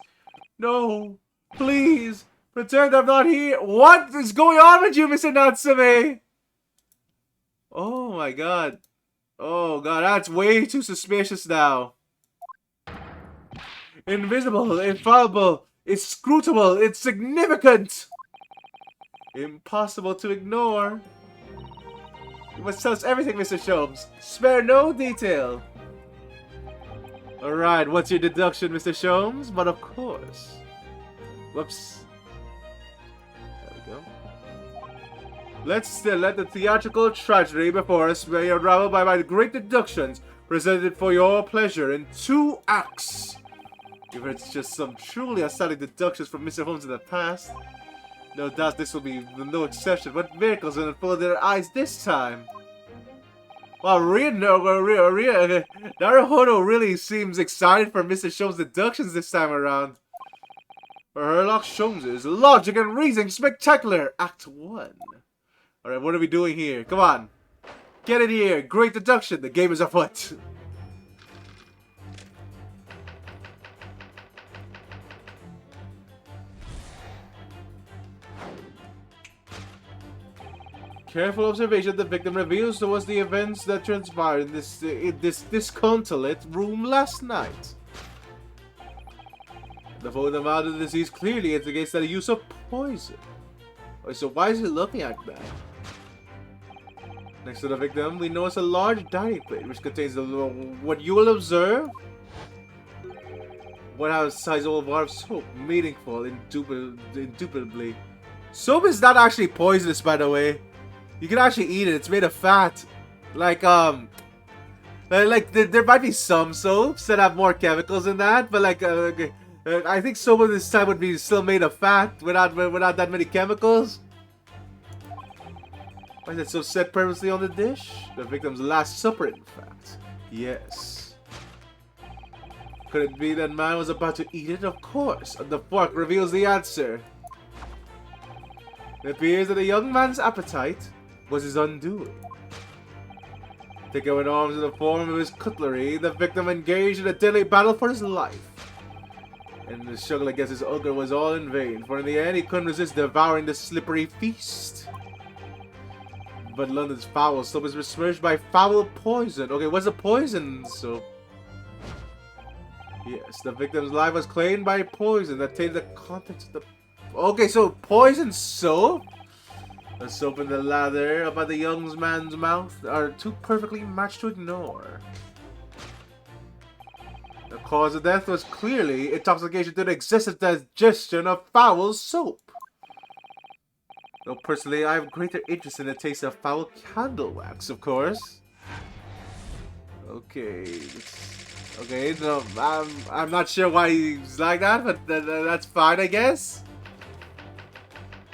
No, please, pretend I'm not here. What is going on with you, Mr. Natsume? Oh my god. Oh god, that's way too suspicious now. Invisible, infallible, inscrutable, insignificant. Impossible to ignore. You must tell us everything, Mr. Sholmes. Spare no detail. Alright, what's your deduction, Mr. Sholmes? But of course. Whoops. There we go. Let's still let the theatrical tragedy before us be unraveled by my great deductions presented for your pleasure in 2 acts. If it's just some truly astounding deductions from Mr. Holmes in the past, no doubt this will be no exception. What miracles will unfold their eyes this time? Wow, Naruhodo really seems excited for Mr. Sholmes' deductions this time around. For Sherlock Sholmes' Logic and Reasoning Spectacular, Act 1. Alright, what are we doing here? Come on. Get in here. Great deduction. The game is afoot. Careful observation of the victim reveals to us the events that transpired in this disconsolate room last night. The amount of the disease clearly indicates that the use of poison. Okay, so why is he looking at that? Next to the victim, we notice a large dining plate which contains what you will observe. What has a sizable bar of soap, meaningful, indubitably. Soap is not actually poisonous, by the way. You can actually eat it. It's made of fat. Like there might be some soaps that have more chemicals in that, but I think soap of this time would be still made of fat without that many chemicals. Why is it so set purposely on the dish? The victim's last supper, in fact. Yes. Could it be that man was about to eat it? Of course. And the fork reveals the answer. It appears that the young man's appetite was his undoing. Taking with arms in the form of his cutlery, the victim engaged in a deadly battle for his life. And the struggle against his ogre was all in vain, for in the end he couldn't resist devouring the slippery feast. But London's foul soap is besmirched by foul poison. Okay, what's the poison soap? Yes, the victim's life was claimed by poison that tainted the contents of the... Okay, so poison soap? The soap and the lather about the young man's mouth are too perfectly matched to ignore. The cause of death was clearly intoxication due to excessive digestion of foul soap. Though personally, I have greater interest in the taste of foul candle wax, of course. Okay. Okay, no, I'm not sure why he's like that, but that's fine, I guess.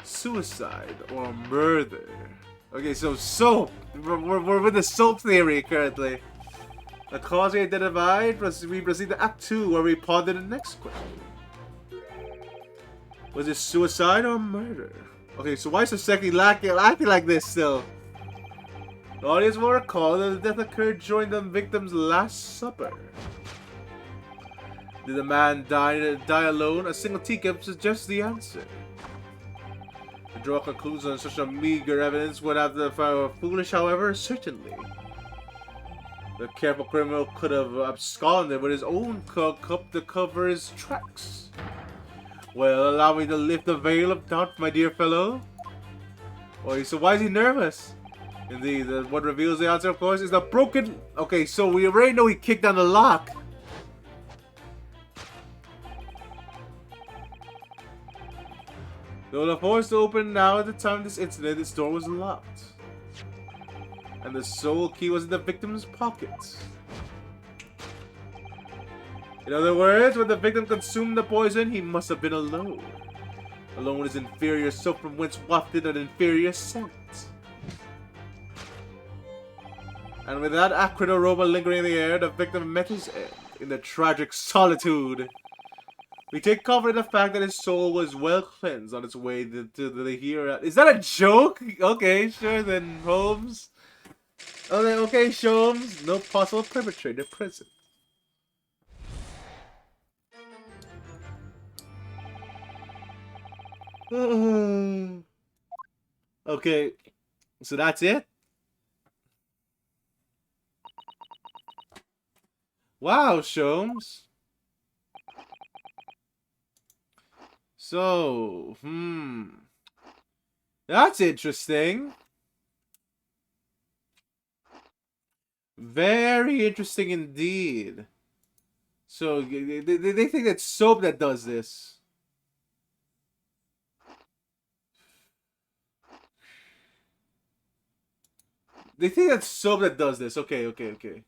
Suicide or murder. Okay, so soap. We're with the soap theory currently. The cause we identified, we proceed to Act 2, where we ponder the next question. Was it suicide or murder? Okay, so why is the second acting like this still? The audience will recall that the death occurred during the victim's last supper. Did the man die alone? A single teacup suggests the answer. To draw conclusions on such a meager evidence would have to be foolish, however, certainly. The careful criminal could have absconded with his own cup to cover his tracks. Well, allow me to lift the veil of doubt, my dear fellow. Oh, so why is he nervous? Indeed, what reveals the answer, of course, is the broken... Okay, so we already know he kicked down the lock. Though the forced to open now at the time of this incident, this door was locked. And the sole key was in the victim's pocket. In other words, when the victim consumed the poison, he must have been alone. Alone with his inferior soap from whence wafted an inferior scent. And with that acrid aroma lingering in the air, the victim met his end in the tragic solitude. We take comfort in the fact that his soul was well cleansed on its way to the here. Is that a joke? Okay, sure then, Holmes. Okay, Sholmes. No possible perpetrator present. Okay, so that's it? Wow, Sholmes. So, that's interesting. Very interesting indeed. So, they think it's soap that does this. They think that's soap that does this. Okay.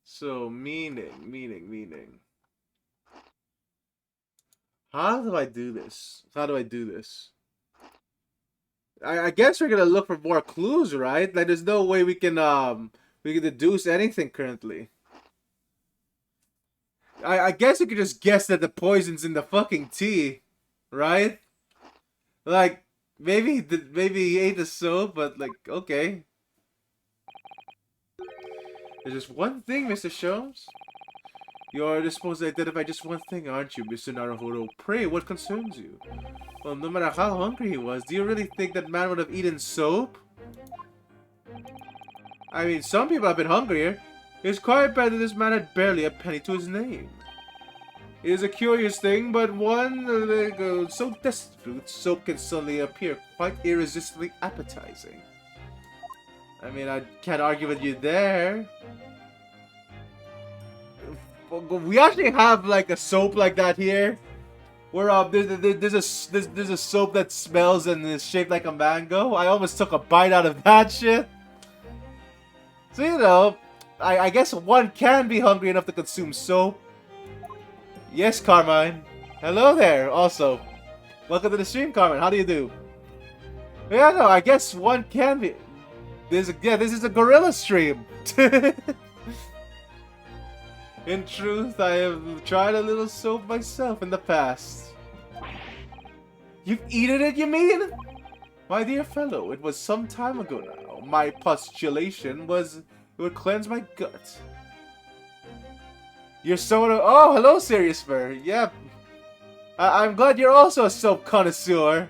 So, meaning. How do I do this? I guess we're gonna look for more clues, right? Like, there's no way we can deduce anything currently. I guess you could just guess that the poison's in the fucking tea, right? Like, maybe he ate the soap, but like, okay. There's just one thing, Mr. Sholmes. You're just supposed to identify just one thing, aren't you, Mr. Naruhodo? Pray, what concerns you? Well, no matter how hungry he was, do you really think that man would have eaten soap? I mean, some people have been hungrier. It's quite bad that this man had barely a penny to his name. It is a curious thing, but one so destitute, soap can suddenly appear quite irresistibly appetizing. I mean, I can't argue with you there. We actually have like a soap like that here, where there's a soap that smells and is shaped like a mango. I almost took a bite out of that shit. So you know, I guess one can be hungry enough to consume soap. Yes, Carmine. Hello there. Also, welcome to the stream, Carmine. How do you do? Yeah, no, I guess one can be. This is a gorilla stream. In truth, I have tried a little soap myself in the past. You've eaten it, you mean? My dear fellow, it was some time ago now. My postulation was it would cleanse my gut. You're soda. Oh, hello, Serious Spur. Yep. I'm glad you're also a soap connoisseur.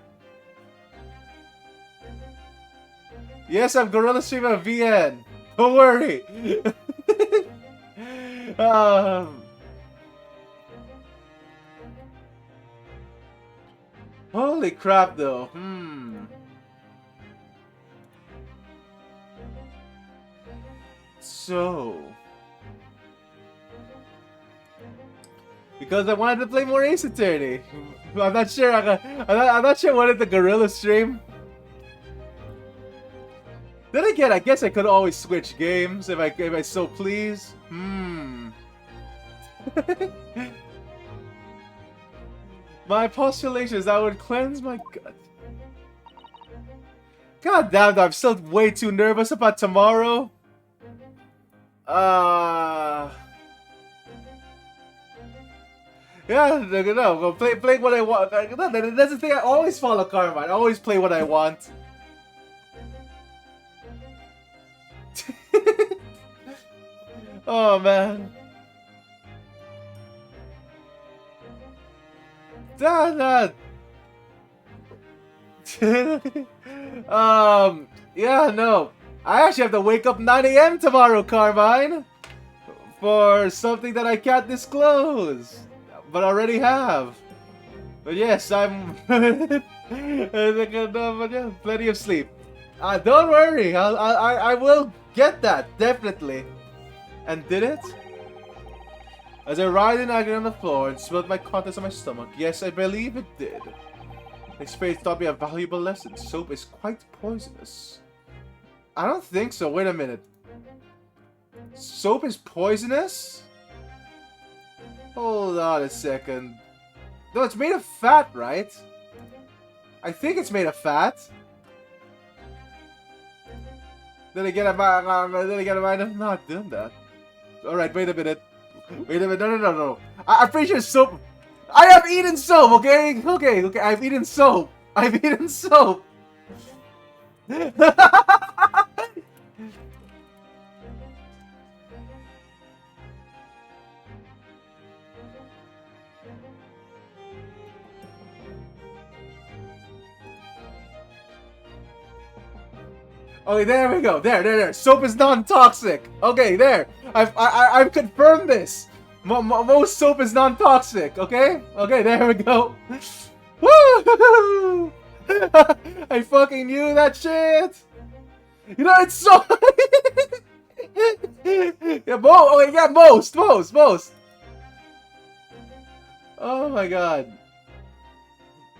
Yes, I'm Gorilla Streamer VN. Don't worry. Holy crap, though. so? Because I wanted to play more Ace Attorney. I'm not sure. I'm not sure I wanted the Gorilla stream. Then again, I guess I could always switch games if I so please. My postulation is that would cleanse my gut. God damn, I'm still way too nervous about tomorrow. Yeah, no, play what I want. No, that's the thing. I always follow Carmine. I always play what I want. Oh man. Yeah, no. I actually have to wake up 9 a.m. tomorrow, Carmine, for something that I can't disclose, but I already have. But yes, I'm. But yeah, plenty of sleep. Don't worry. I will get that definitely. And did it? As I writhed in agony on the floor and spilled my contents on my stomach, yes, I believe it did. The experience taught me a valuable lesson. Soap is quite poisonous. I don't think so. Wait a minute. Soap is poisonous? Hold on a second. No, it's made of fat, right? I think it's made of fat. Then again, I might have not done that. Alright, wait a minute. Wait a minute. No. I'm pretty sure soap. I have eaten soap, okay? Okay. I've eaten soap. I've eaten soap. Okay, there we go. There. Soap is non-toxic. Okay, there. I've confirmed this. Most soap is non-toxic. Okay. Okay, there we go. Woo! I fucking knew that shit. You know it's so. Yeah, most. Oh my god.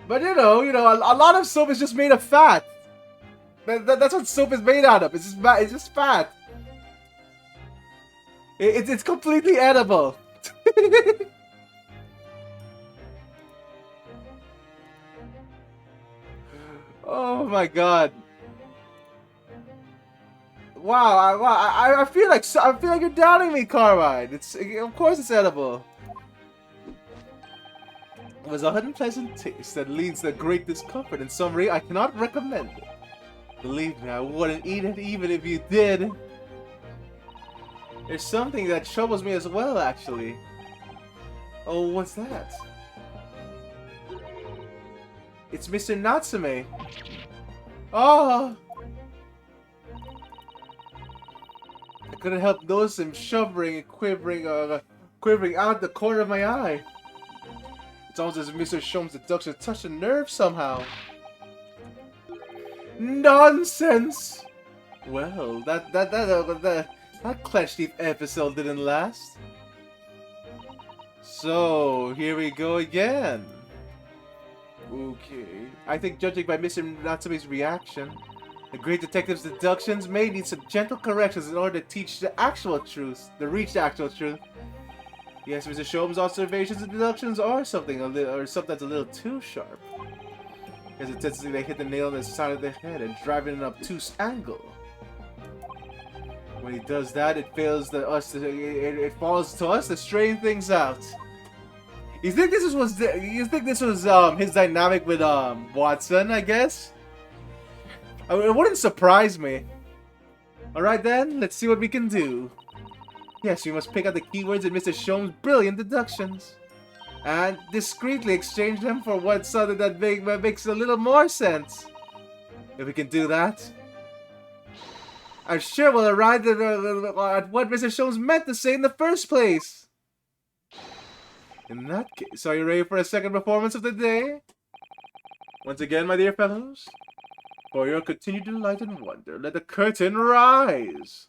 But you know, a lot of soap is just made of fat. That's what soap is made out of. It's just fat. It's completely edible. Oh my god. Wow, I feel like you're doubting me, Carmine. Of course it's edible. It was a unpleasant taste that leads to great discomfort. In summary, I cannot recommend it. Believe me, I wouldn't eat it even if you did. There's something that troubles me as well, actually. Oh, what's that? It's Mr. Natsume. Oh! I couldn't help notice him shivering and quivering out the corner of my eye. It's almost as if Mr. Shome's deduction touched a nerve somehow. Nonsense! Well, that clenched teeth episode didn't last. So, here we go again. Okay. I think judging by Mr. Natsume's reaction, the great detective's deductions may need some gentle corrections in order to reach the actual truth. Yes, Mr. Shome's observations and deductions are something sometimes a little too sharp. Because it tends to they hit the nail on the side of the head and drive it in an obtuse angle. When he does that, it falls to us to straighten things out. You think this was his dynamic with Watson? I guess. I mean, it wouldn't surprise me. All right then, let's see what we can do. Yes, we must pick out the keywords in Mr. Shome's brilliant deductions, and discreetly exchange them for something that makes a little more sense. If we can do that, I'm sure we'll arrive at what Mr. Shomes meant to say in the first place. In that case, are you ready for a second performance of the day? Once again, my dear fellows, for your continued delight and wonder, let the curtain rise.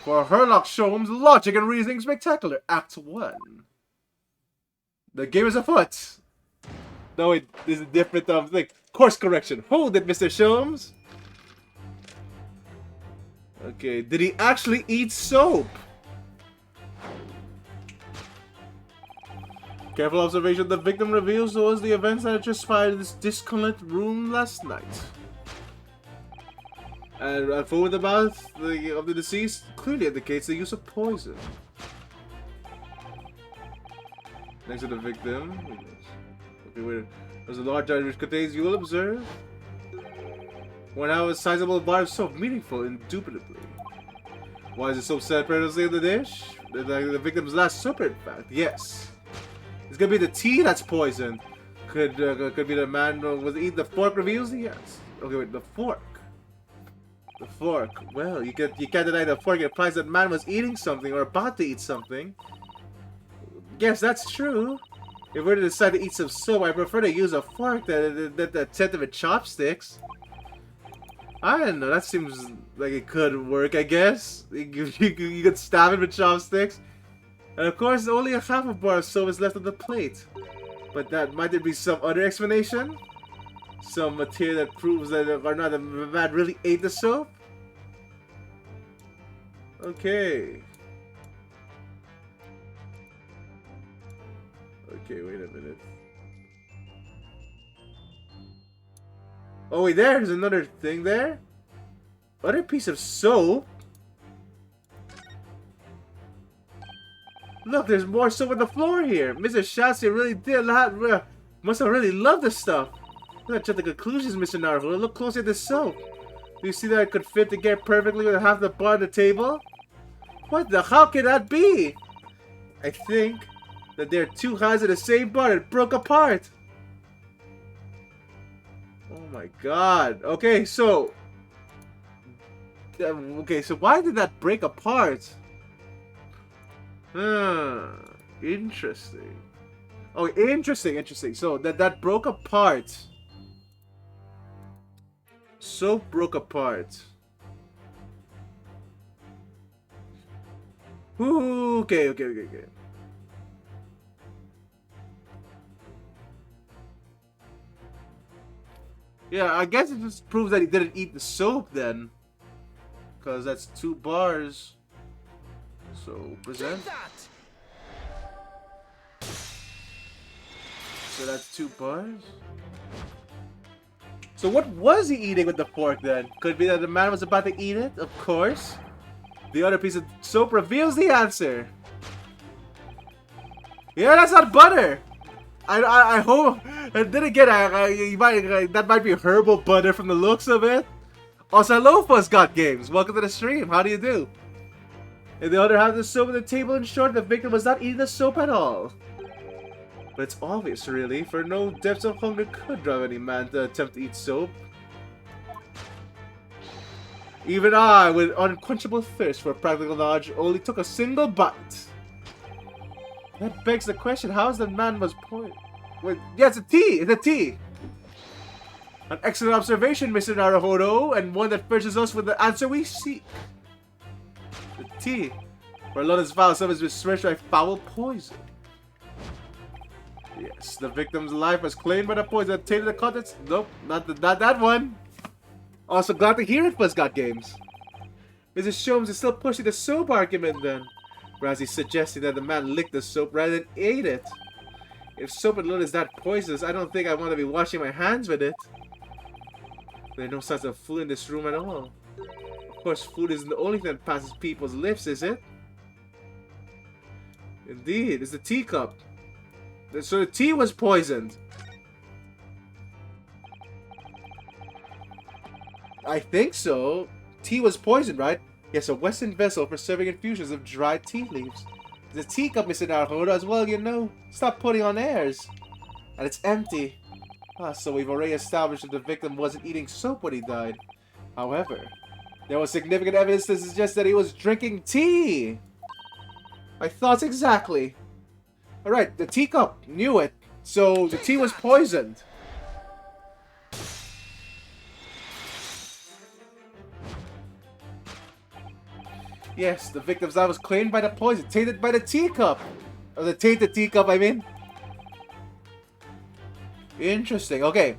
For Herlock Sholmes, Logic and Reasoning Spectacular, Act 1. The game is afoot. No, wait, this is a different thing. Course correction. Hold it, Mr. Sholmes. Okay, did he actually eat soap? Careful observation, the victim reveals those the events that transpired in this discolored room last night. And forward the mouth of the deceased clearly indicates the use of poison. Next to the victim. Okay, wait. There's a large jar which contains, you will observe. When I was sizable bar of soap, meaningful, indubitably. Why is the soap set previously in the dish? The victim's last soap, in fact. Yes. It's gonna be the tea that's poisoned. Could be the man who was eating the fork reveals the yes. Okay, wait, the fork. The fork. Well, you can't deny the fork. It implies that man was eating something or about to eat something. Yes, that's true. If we're to decide to eat some soap, I prefer to use a fork that set with chopsticks. I don't know. That seems like it could work. I guess you could stab it with chopsticks. And of course, only a half a bar of soap is left on the plate. But might there be some other explanation? Some material that proves that or not the man really ate the soap? Okay. Okay, wait a minute. Oh wait, there's another thing there. Other piece of soap. Look, there's more soap on the floor here. Mr. Shasty really must have really loved this stuff. Let's check the conclusions, Mr. Naruto. Look closely at the soap. Do you see that it could fit together perfectly with half the bar on the table? What the? How can that be? I think that there are two halves of the same bar that broke apart. Oh my god. Okay, so why did that break apart? Interesting. Oh, interesting. So that broke apart. Soap broke apart. Ooh, okay. Yeah, I guess it just proves that he didn't eat the soap then. Because that's 2 bars. So, present. So that's 2 bars? So what was he eating with the fork then? Could be that the man was about to eat it, of course. The other piece of soap reveals the answer. Yeah, that's not butter. I hope. And then again, that might be herbal butter from the looks of it. Also, hello, Fuzzgot Games. Welcome to the stream. How do you do? And the other half of the soap on the table ensured the victim was not eating the soap at all. But it's obvious, really, for no depths of hunger could drive any man to attempt to eat soap. Even I, with unquenchable thirst for practical knowledge, only took a single bite. That begs the question, how is the man was poisoned? Wait, yeah, it's a tea! It's a tea! An excellent observation, Mr. Naruhodo, and one that furnishes us with the answer we seek. The tea, where London's foul stuff has been smashed by foul poison. Yes, the victim's life was claimed by the poison that tainted the contents. Nope, not that one. Also, glad to hear it, Fuzzgot Games. Mrs. Sholmes is still pushing the soap argument then. Whereas he's suggesting that the man licked the soap rather than ate it. If soap alone is that poisonous, I don't think I want to be washing my hands with it. There are no signs of food in this room at all. Of course, food isn't the only thing that passes people's lips, is it? Indeed, it's the teacup. So the tea was poisoned. I think so. Tea was poisoned, right? Yes, a Western vessel for serving infusions of dried tea leaves. The teacup, Mr. Naruhodo, as well, you know. Stop putting on airs. And it's empty. So we've already established that the victim wasn't eating soap when he died. However, there was significant evidence to suggest that he was drinking tea. My thoughts exactly. Alright, the teacup knew it. So the tea was poisoned. Yes, the victim's life was claimed by the poison, tainted by the teacup. Or the tainted teacup, I mean. Interesting, okay.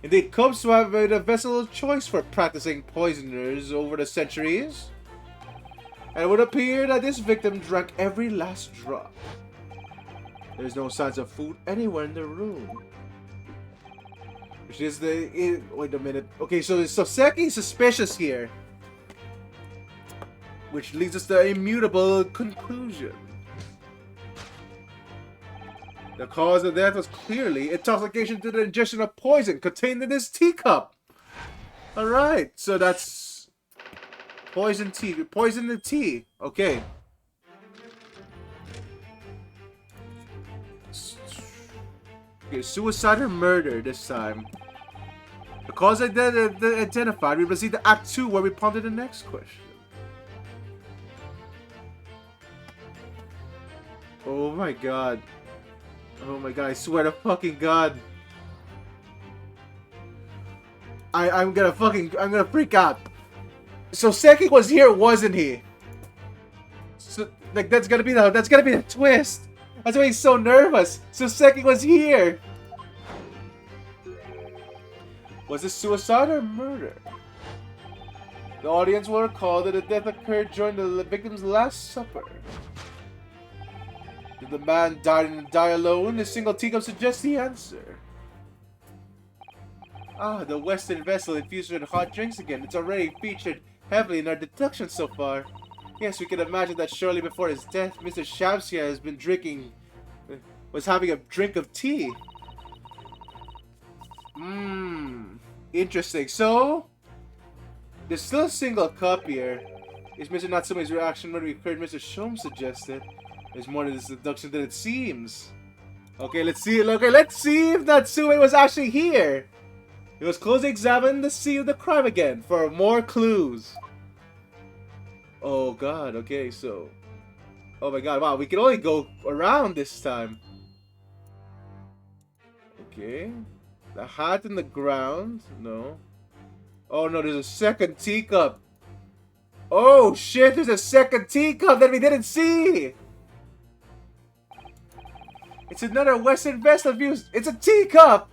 Indeed, cups have been a vessel of choice for practicing poisoners over the centuries. And it would appear that this victim drank every last drop. There's no signs of food anywhere in the room. Which is the... wait a minute. Okay, so Seki's suspicious here. Which leads us to an immutable conclusion. The cause of death was clearly intoxication due to the ingestion of poison contained in this teacup. Alright, so that's... poison tea. Poison the tea. Okay. Okay, suicide or murder this time. The cause identified, we proceed to Act 2 where we ponder the next question. Oh my god. Oh my god, I swear to fucking god. I'm gonna freak out. So Seki was here, wasn't he? So like that's gonna be the twist. That's why he's so nervous. So Seki was here. Was this suicide or murder? The audience will recall that the death occurred during the victim's last supper. Did the man die alone? A single teacup suggests the answer. Ah, the Western vessel infused with hot drinks again. It's already featured heavily in our deduction so far. Yes, we can imagine that shortly before his death, Mr. Shamsia has been was having a drink of tea. Interesting. So, there's still a single cup here. Is Mr. Natsume's reaction when we heard Mr. Shom suggested? There's more to this deduction than it seems. Okay, let's see. Okay, let's see if Natsume was actually here. He was closely examined the scene of the crime again for more clues. Oh god, okay, so... oh my god, wow, we can only go around this time. Okay. The hat in the ground? No. Oh no, there's a second teacup. Oh shit, there's a second teacup that we didn't see! It's another Western vessel views. It's a teacup!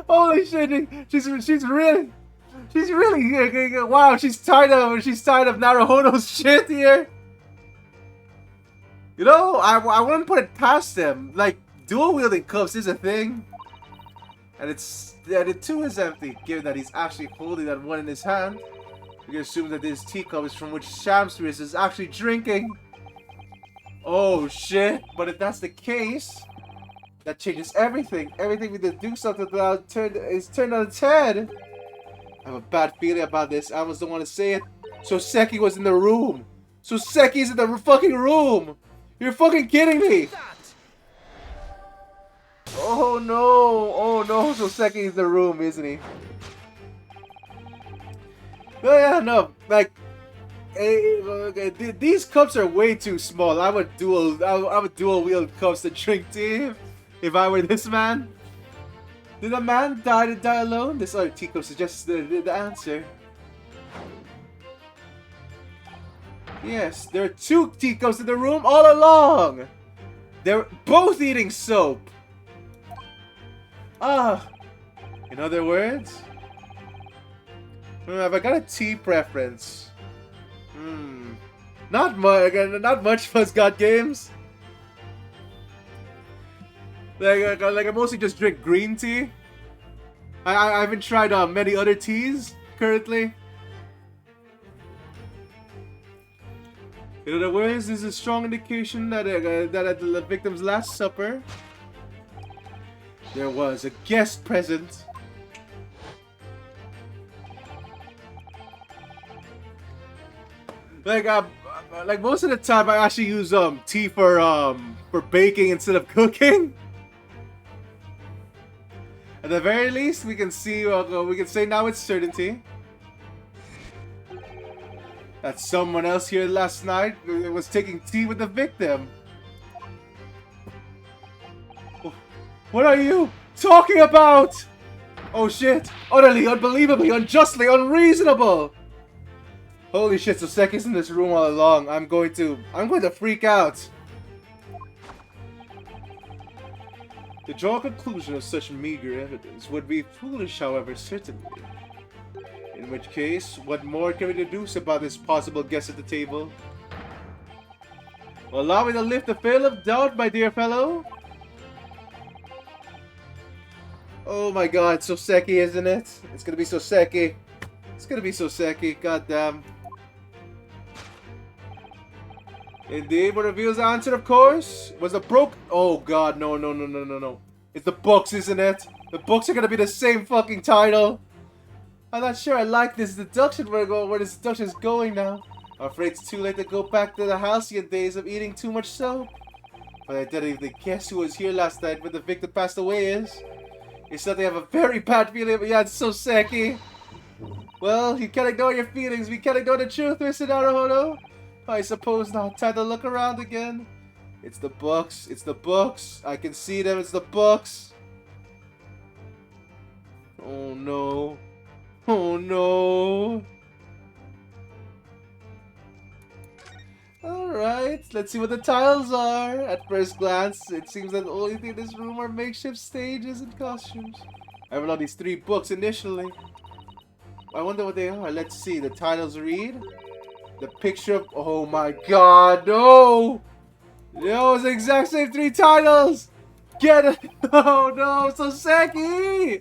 Holy shit, she's really wow, she's tired of Naruhodo's shit here. You know, I wouldn't put it past them. Like, dual wielding cups is a thing. And it too is empty, given that he's actually holding that one in his hand. We can assume that this teacup is from which Shamsris is actually drinking. Oh shit, but if that's the case, that changes everything. Everything we did do something about turned on its head. I have a bad feeling about this. I almost don't want to say it. So Seki was in the room. So Seki's in the fucking room. You're fucking kidding me. Oh no. Oh no. So Seki's in the room, isn't he? Oh yeah, no. Like, these cups are way too small. I would dual wield cups to drink tea if I were this man. Did the man die alone? This other teacup suggests the answer. Yes, there are two teacups in the room all along. They're both eating soap. Ah, in other words, have I got a tea preference? Not much Fuzz got games. Like I mostly just drink green tea. I haven't tried many other teas currently. In other words, this is a strong indication that at the victim's last supper, there was a guest present. Like most of the time, I actually use tea for baking instead of cooking. At the very least, we can see we can say now with certainty that someone else here last night was taking tea with the victim. What are you talking about? Oh shit! Utterly, unbelievably, unjustly, unreasonable! Holy shit, Soseki's in this room all along. I'm going to freak out. To draw a conclusion of such meager evidence would be foolish, however, certainly. In which case, what more can we deduce about this possible guest at the table? Well, allow me to lift the veil of doubt, my dear fellow. Oh my god, Soseki, isn't it? It's gonna be Soseki. It's gonna be Soseki, goddamn. Indeed, what reveals the answer, of course, was the broke. Oh god, no. It's the books, isn't it? The books are gonna be the same fucking title. I'm not sure I like this deduction where this deduction is going now. I'm afraid it's too late to go back to the halcyon days of eating too much soap. But I don't even guess who was here last night when the victim passed away is. It's something I have a very bad feeling, but yeah, it's Soseki. Well, you can't ignore your feelings. We can't ignore the truth, Mr. Naruhodo. I suppose now. Time to look around again. It's the books. It's the books. I can see them. It's the books. Oh no. Oh no. Alright, let's see what the tiles are. At first glance, it seems that the only thing in this room are makeshift stages and costumes. I have all these 3 books initially. I wonder what they are. Let's see. The titles read. The picture of... Oh my god, no! No, it's the exact same 3 titles! Get it! Oh no, Soseki!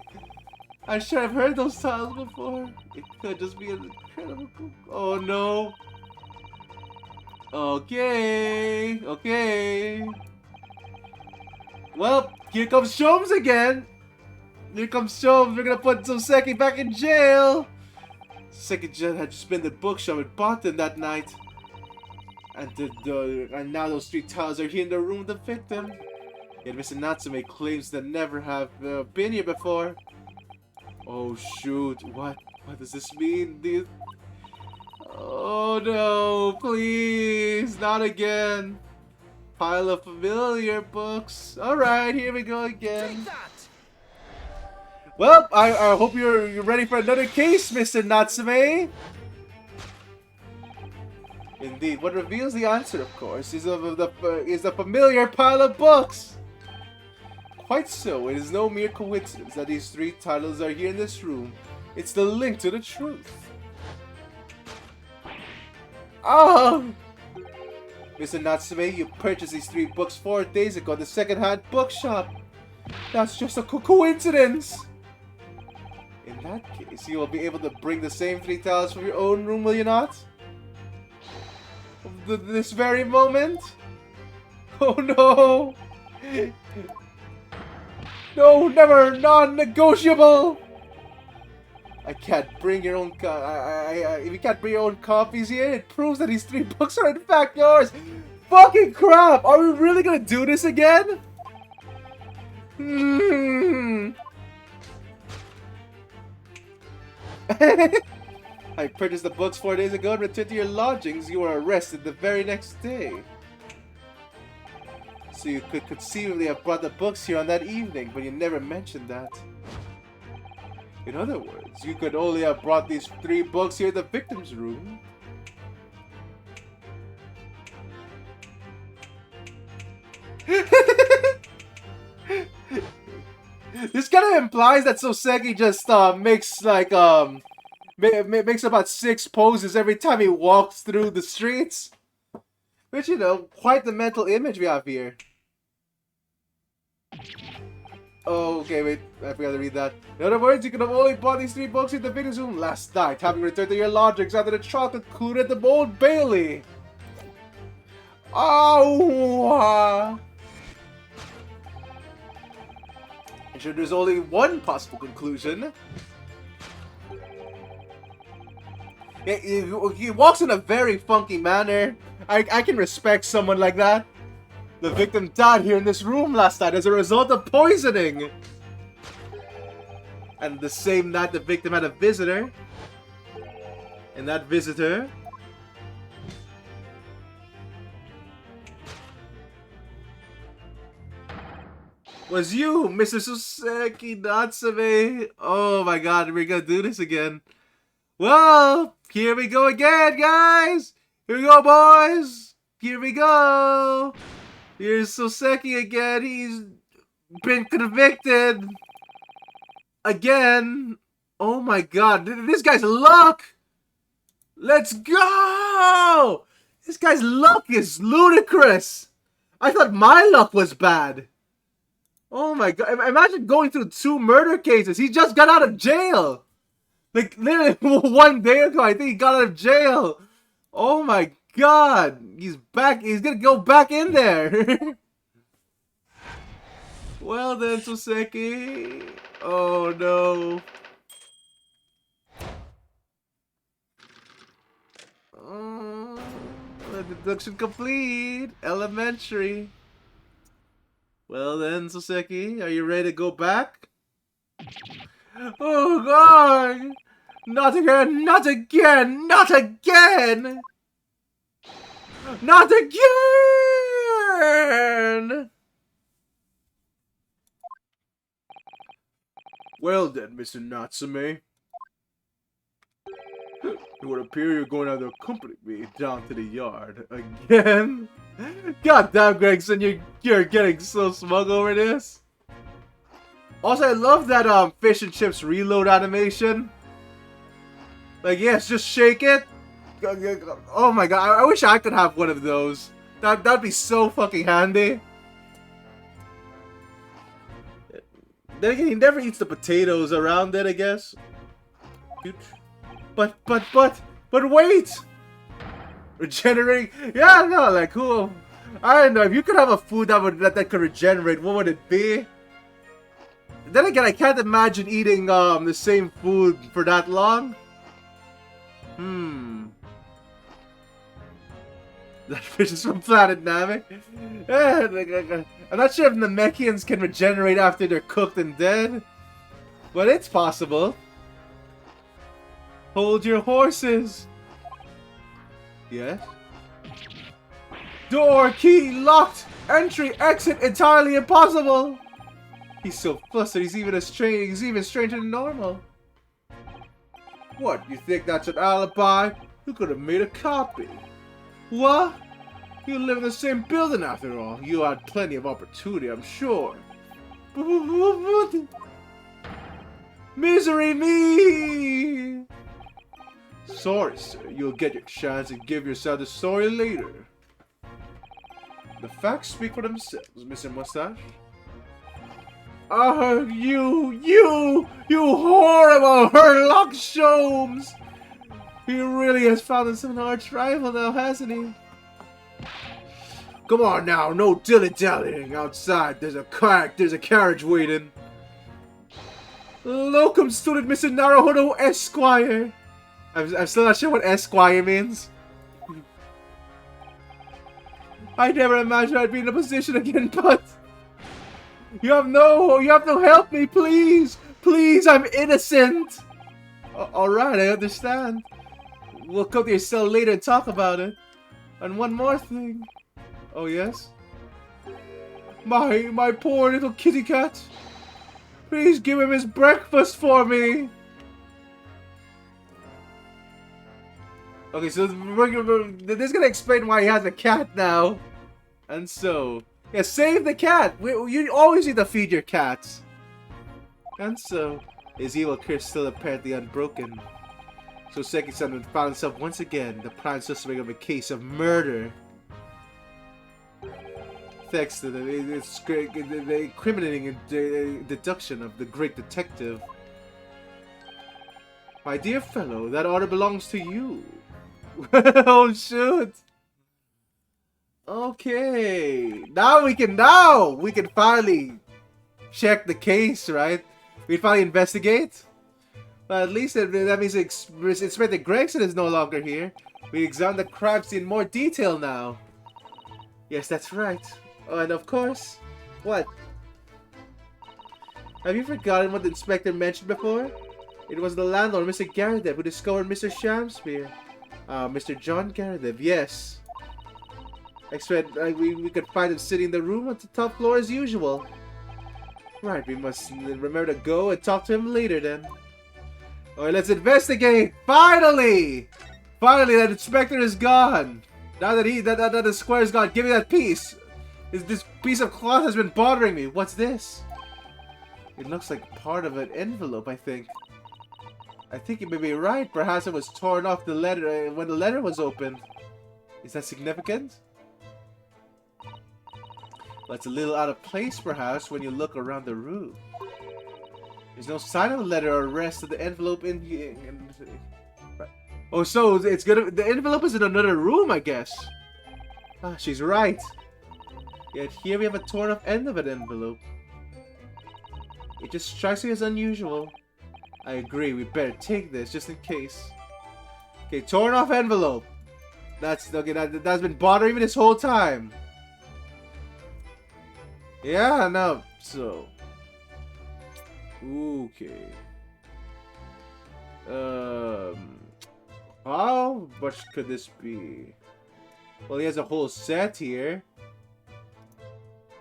I'm sure I've heard those titles before. It could just be an incredible... Oh no. Okay. Okay. Well, here comes Sholmes again. Here comes Sholmes. We're gonna put Soseki back in jail. Second Gen had just been the bookshop and bought them that night. And now those 3 tiles are here in the room with the victim. Yet Mr. Natsume claims to never have been here before. Oh shoot, what does this mean? Oh no, please, not again. Pile of familiar books. Alright, here we go again. Take that. Well, I hope you're ready for another case, Mr. Natsume. Indeed, what reveals the answer, of course, is the familiar pile of books. Quite so, it is no mere coincidence that these 3 titles are here in this room. It's the link to the truth. Oh! Mr. Natsume, you purchased these 3 books 4 days ago at the second-hand bookshop. That's just a coincidence. In that case, you will be able to bring the same 3 titles from your own room, will you not? This very moment? Oh no! No, never! Non-negotiable! I can't bring your own if you can't bring your own copies here, it proves that these 3 books are in fact yours! Fucking crap! Are we really gonna do this again? I purchased the books 4 days ago and returned to your lodgings. You were arrested the very next day. So you could conceivably have brought the books here on that evening, but you never mentioned that. In other words, you could only have brought these 3 books here in the victim's room. This kind of implies that Soseki just makes like makes about 6 poses every time he walks through the streets. Which, you know, quite the mental image we have here. Oh, okay, wait, I forgot to read that. In other words, you could have only bought these 3 books in the victim's room last night, having returned to your lodgings after the trial concluded at the Old Bailey. Oh! I'm sure there's only one possible conclusion. He walks in a very funky manner. I can respect someone like that. The victim died here in this room last night as a result of poisoning. And the same night the victim had a visitor. And that visitor was you, Mr. Soseki Natsume. Oh my god, we're gonna do this again. Well, here we go again, guys. Here we go, boys. Here we go. Here's Soseki again. He's been convicted again. Oh my god, this guy's luck. Let's go. This guy's luck is ludicrous. I thought my luck was bad. Oh my god, imagine going through 2 murder cases. He just got out of jail. Like, literally 1 day ago, I think he got out of jail. Oh my god. He's back. He's gonna go back in there. Well then, Soseki. Oh no. Oh, deduction complete. Elementary. Well then, Soseki, are you ready to go back? Oh god! Not again! Not again! Not again! Not again! Well then, Mr. Natsume. It would appear you're going out to accompany me down to the yard again. God damn, Gregson, you're getting so smug over this. Also, I love that fish and chips reload animation. Like, yes, just shake it. Oh my god, I wish I could have one of those. That'd be so fucking handy. Then again, he never eats the potatoes around it, I guess. But wait! Regenerating? Yeah, no, like, cool. I don't know, if you could have a food that could regenerate, what would it be? Then again, I can't imagine eating the same food for that long. That fish is from planet Namek. I'm not sure if Namekians can regenerate after they're cooked and dead, but it's possible. Hold your horses. Yes. Door key locked. Entry exit entirely impossible. He's so flustered. He's even stranger than normal. What? You think that's an alibi? You could have made a copy. What? You live in the same building after all. You had plenty of opportunity, I'm sure. Misery me! Sorry, sir. You'll get your chance and give yourself the story later. The facts speak for themselves, Mr. Mustache. You horrible Herlock Sholmes! He really has found us an arch rival now, hasn't he? Come on now, no dilly-dallying outside. There's a carriage waiting. Locum student Mr. Naruhodo Esquire. I'm still not sure what Esquire means. I never imagined I'd be in a position again, but you have to help me, please. Please, I'm innocent. Alright, I understand. We'll come to your cell later and talk about it. And one more thing. Oh, yes? My poor little kitty cat. Please give him his breakfast for me. Okay, so this is gonna explain why he has a cat now. And so, yeah, save the cat. You always need to feed your cats. And so, his evil curse still apparently unbroken. So Seki-san found himself once again the prime suspect of a case of murder. Thanks to the incriminating deduction of the great detective. My dear fellow, that order belongs to you. Oh shoot! Okay, now we can finally check the case, right? We finally investigate. But at least that means Inspector Gregson is no longer here. We examine the crime scene in more detail now. Yes, that's right. Oh, and of course, what? Have you forgotten what the inspector mentioned before? It was the landlord, Mr. Garadev, who discovered Mr. Shamspear. Mr. John Garadev, yes. Expect we could find him sitting in the room on the top floor as usual. Right, we must remember to go and talk to him later then. Alright, let's investigate! Finally! Finally, that inspector is gone! Now that that the square is gone, give me that piece! This piece of cloth has been bothering me. What's this? It looks like part of an envelope, I think. I think you may be right. Perhaps it was torn off the letter when the letter was opened. Is that significant? Well, it's a little out of place, perhaps, when you look around the room. There's no sign of the letter or rest of the envelope Oh, so it's gonna. The envelope is in another room, I guess. Ah, she's right. Yet here we have a torn off end of an envelope. It just strikes me as unusual. I agree, we better take this just in case. Okay, torn off envelope. That's okay, that's been bothering me this whole time. Yeah, no, so. Okay. How much could this be? Well, he has a whole set here.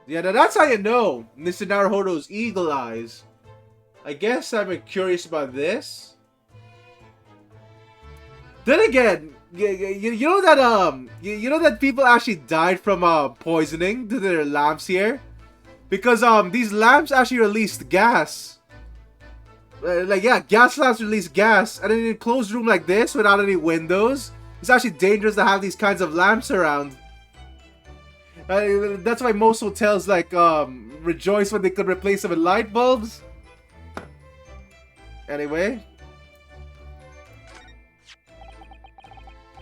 Yeah, now that's how you know Mr. Naruhodo's eagle eyes. I guess I'm curious about this. Then again, you know that you know that people actually died from poisoning to their lamps here, because these lamps actually released gas. Like, yeah, gas lamps release gas, and in a closed room like this without any windows, it's actually dangerous to have these kinds of lamps around. That's why most hotels like rejoice when they could replace them with light bulbs. Anyway,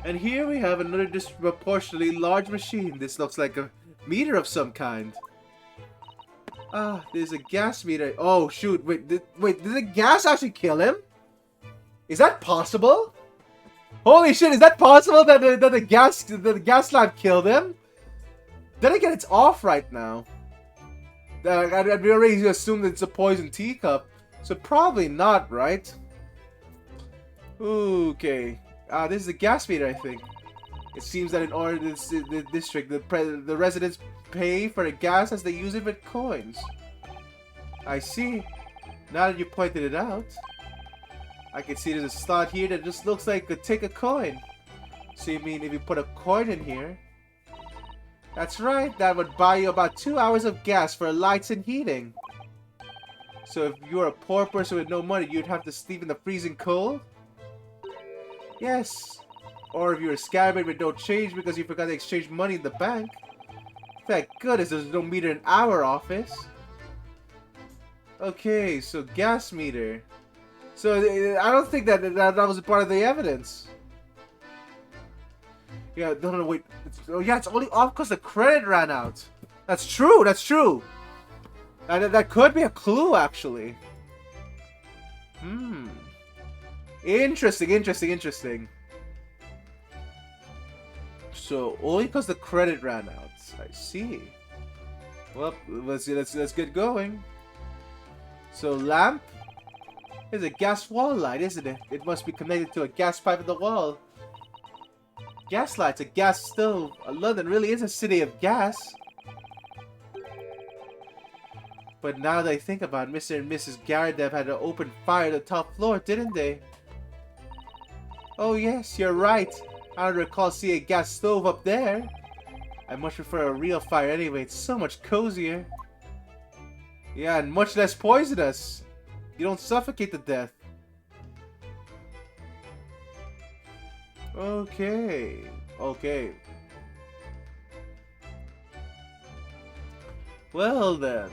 and here we have another disproportionately large machine. This looks like a meter of some kind. Ah, there's a gas meter. Oh shoot! Wait, did the gas actually kill him? Is that possible? Holy shit! Is that possible that the gas lamp killed him? Then again, it's off right now. I'd already assumed that it's a poison teacup, so probably not, right? Okay. This is a gas meter, I think. It seems that in order the district, the residents pay for the gas as they use it with coins. I see. Now that you pointed it out, I can see there's a slot here that just looks like take a coin. So you mean if you put a coin in here? That's right, that would buy you about 2 hours of gas for lights and heating. So if you're a poor person with no money, you'd have to sleep in the freezing cold? Yes. Or if you're a scabbard with no change because you forgot to exchange money in the bank. Thank goodness there's no meter in our office. Okay, so gas meter. So I don't think that was a part of the evidence. Yeah, no, wait. Oh yeah, it's only off because the credit ran out. That's true, that's true. That could be a clue, actually. Interesting, interesting, interesting. So, only because the credit ran out. I see. Well, let's get going. So, lamp is a gas wall light, isn't it? It must be connected to a gas pipe in the wall. Gas lights, a gas stove. London really is a city of gas. But now that I think about it, Mr. and Mrs. Garadev had an open fire on the top floor, didn't they? Oh yes, you're right. I don't recall seeing a gas stove up there. I much prefer a real fire anyway, it's so much cozier. Yeah, and much less poisonous. You don't suffocate to death. Okay. Okay. Well then.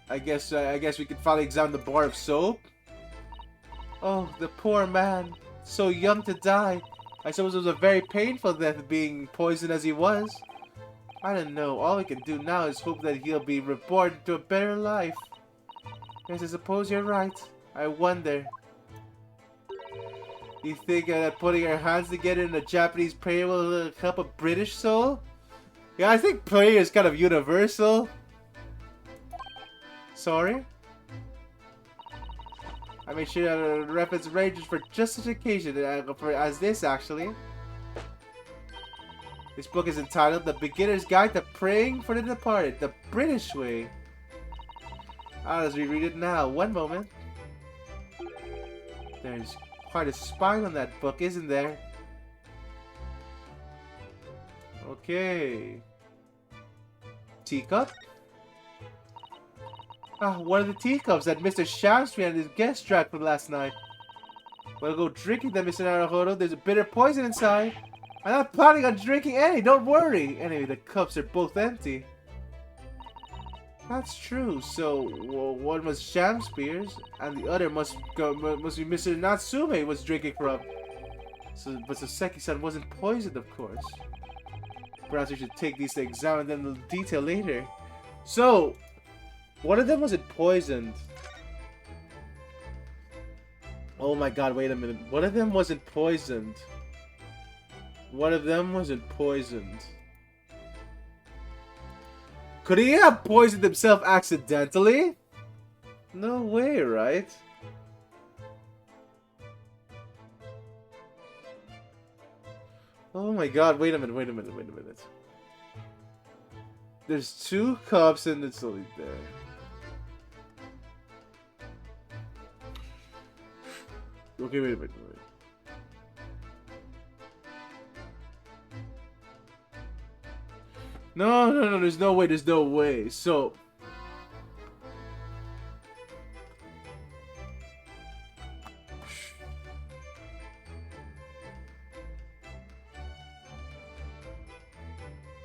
I guess we could finally examine the bar of soap. Oh, the poor man. So young to die. I suppose it was a very painful death being poisoned as he was. I don't know. All we can do now is hope that he'll be reborn to a better life. Yes, I suppose you're right. I wonder. You think that putting our hands together in a Japanese prayer will help a British soul? Yeah, I think prayer is kind of universal. Sorry? I made sure that the reference ranges for just such occasion as this, actually. This book is entitled The Beginner's Guide to Praying for the Departed, the British Way. I'll just reread it now. One moment. There's quite a spine on that book, isn't there? Okay. Teacup? Ah, one of the teacups that Mr. Shamsby and his guests drank from last night. Wanna go drinking them, Mr. Naruhodo? There's a bitter poison inside. I'm not planning on drinking any, don't worry. Anyway, the cups are both empty. That's true. So, one was Shamspears, and the other must be Mr. Natsume was drinking from. So, but Soseki-san wasn't poisoned, of course. Perhaps we should take these to examine them in detail later. So, one of them wasn't poisoned. Oh my god, wait a minute. One of them wasn't poisoned. One of them wasn't poisoned. Could he have poisoned himself accidentally? No way, right? Oh my god, wait a minute. There's 2 cups and it's only there. Okay, wait a minute. No, there's no way. So...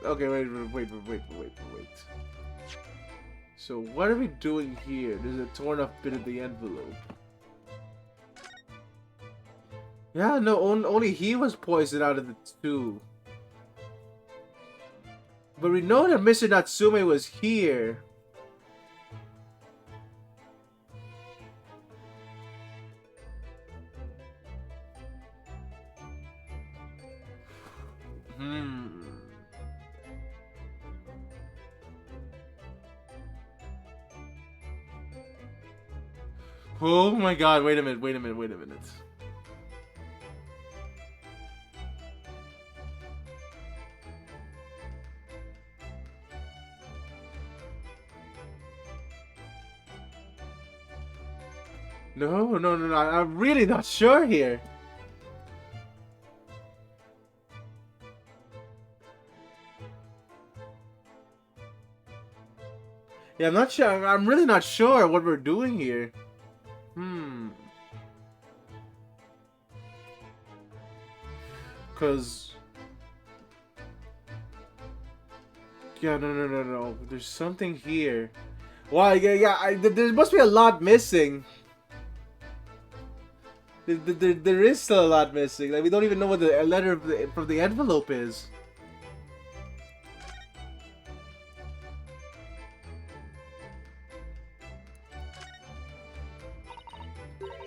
Okay, wait. So, what are we doing here? There's a torn off bit of the envelope. Yeah, no, only he was poisoned out of the 2. But we know that Mr. Natsume was here. Oh my god, wait a minute. No, I'm really not sure here. Yeah, I'm not sure. I'm really not sure what we're doing here. Cause... Yeah, no. There's something here. Wow, there must be a lot missing. There is still a lot missing. Like, we don't even know what the letter from the envelope is.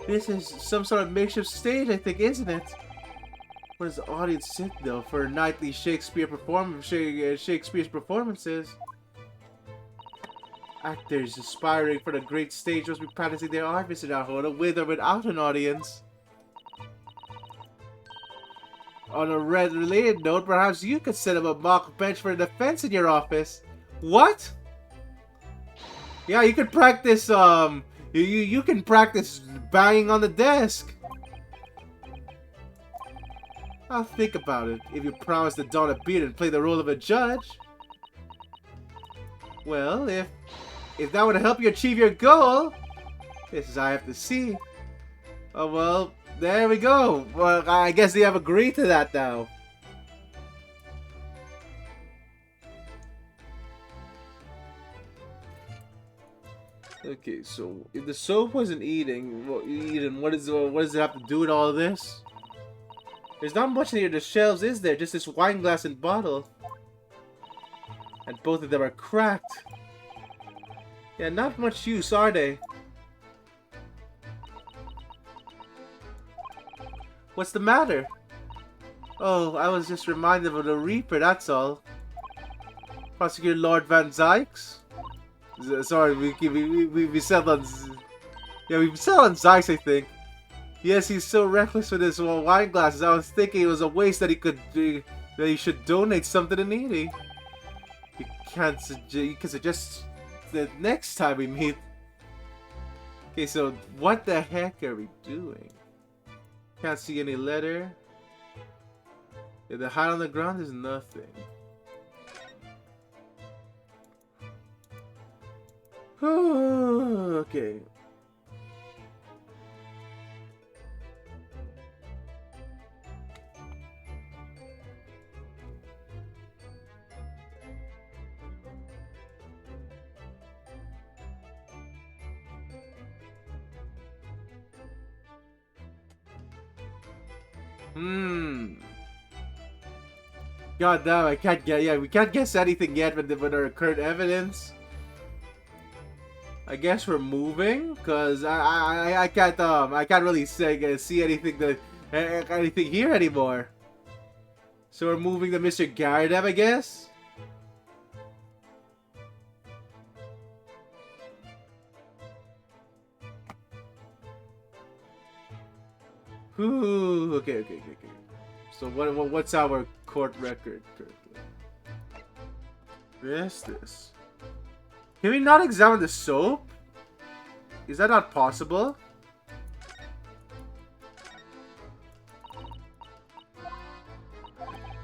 This is some sort of makeshift stage, I think, isn't it? Where does the audience sit, though, for nightly Shakespeare's performances? Actors aspiring for the great stage must be practicing their art, Mr. Naruhodo, with or without an audience. On a related note, perhaps you could set up a mock bench for defense in your office. What? Yeah, you could practice, you can practice banging on the desk. I'll think about it, if you promise to don a beard and play the role of a judge. Well, if that would help you achieve your goal, this is I have to see. Oh well, there we go. Well, I guess they have agreed to that now. Okay, so if the soap wasn't eaten, what does it have to do with all of this? There's not much near the shelves, is there? Just this wine glass and bottle. And both of them are cracked. Yeah, not much use, are they? What's the matter? Oh, I was just reminded of the Reaper, that's all. Prosecutor Lord Van Zykes? Sorry, we settled on... Yeah, we settled on Zykes, I think. Yes, he's so reckless with his wine glasses. I was thinking it was a waste that he should donate something to needy. You can suggest the next time we meet. Okay, so what the heck are we doing? Can't see any letter. Yeah, the hide on the ground is nothing. Okay. God damn, I can't get. Yeah, we can't guess anything yet with our current evidence. I guess we're moving, cause I can't really say see anything anything here anymore. So we're moving to Mr. Gardev, I guess. Ooh, okay. So what's our court record currently? Yes, this. Can we not examine the soap? Is that not possible?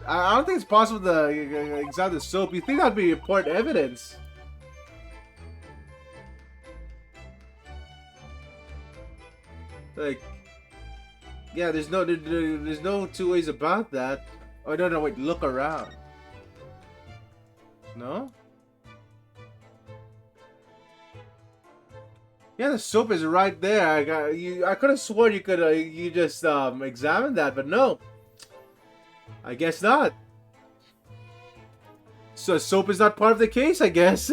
I don't think it's possible to examine the soap. You think that'd be important evidence? Like, yeah, there's no two ways about that. Oh no, wait, look around. No? Yeah, the soap is right there. I could have sworn you could you just examine that, but no. I guess not. So soap is not part of the case, I guess.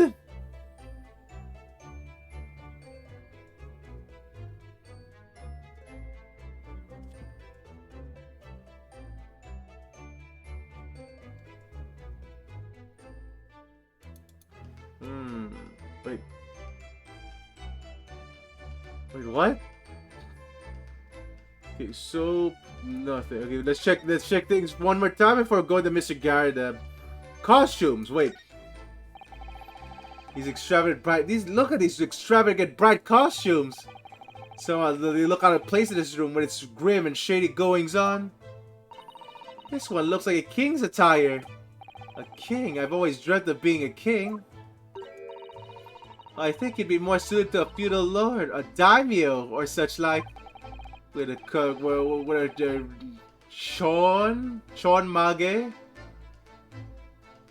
Wait. Wait, what? Okay, soap, nothing. Okay, let's check things one more time before going to Mr. Gardev. Costumes, wait. These extravagant bright look at these extravagant bright costumes. So they look out of place in this room when it's grim and shady goings on. This one looks like a king's attire. A king? I've always dreamt of being a king. I think he'd be more suited to a feudal lord, a daimyo, or such like. With a Chon Mage.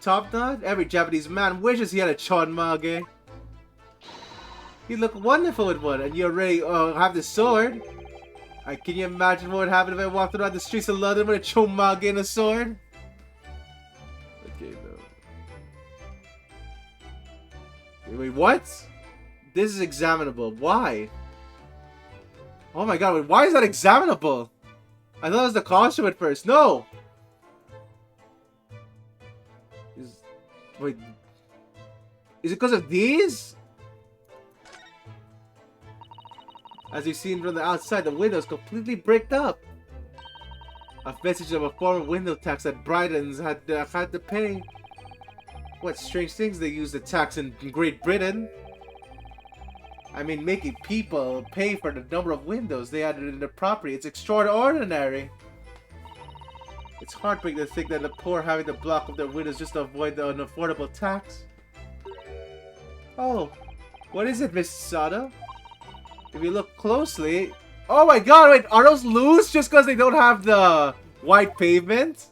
Top knot? Every Japanese man wishes he had a Chon Mage. You look wonderful with one, and you already have the sword. Can you imagine what would happen if I walked around the streets of London with a Chon Mage and a sword? Okay, no. Wait, what? This is examinable. Why? Oh my god, wait, why is that examinable? I thought it was the costume at first. No! Wait. Is it because of these? As you've seen from the outside, the window is completely bricked up. A vestige of a former window tax that Brightons had to pay. What strange things they use the tax in Great Britain. I mean, making people pay for the number of windows they added in their property. It's extraordinary. It's heartbreaking to think that the poor having to block up their windows just to avoid the unaffordable tax. Oh, what is it, Miss Sato? If you look closely... Oh my god, wait, are those loose just because they don't have the white pavement?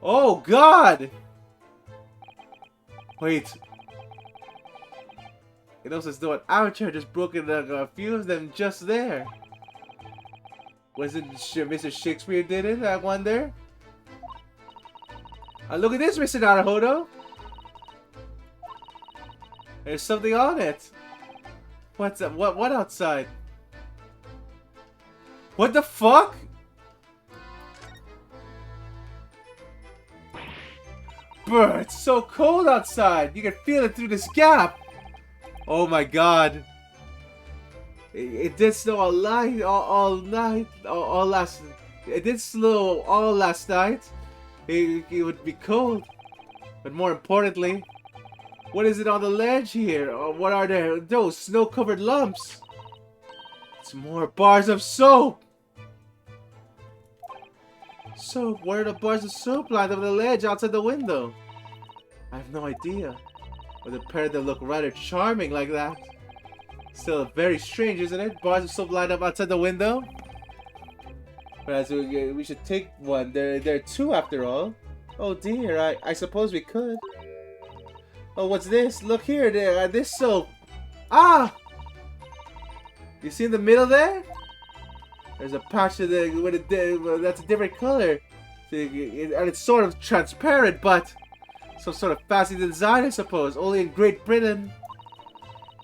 Oh god! Wait. It also says though an archer just broken a few of them just there. Was it Mr. Shakespeare did it, I wonder? Look at this, Mr. Naruhodo. There's something on it. What's that? What outside? What the fuck? Brr, it's so cold outside. You can feel it through this gap. Oh my god. It did snow all night, all night, all last. It did snow all last night. It would be cold, but more importantly, what is it on the ledge here? Or what are those snow-covered lumps? It's It's more bars of soap! Soap? Where are the bars of soap lined up on the ledge outside the window? I have no idea. But the pair of them look rather charming like that. Still very strange, isn't it? Bars of soap lined up outside the window? Perhaps we should take one. There are two after all. Oh dear, I suppose we could. Oh, what's this? Look here, this soap. Ah! You see in the middle there? There's a patch of that's a different color. And it's sort of transparent, but some sort of fancy design, I suppose. Only in Great Britain.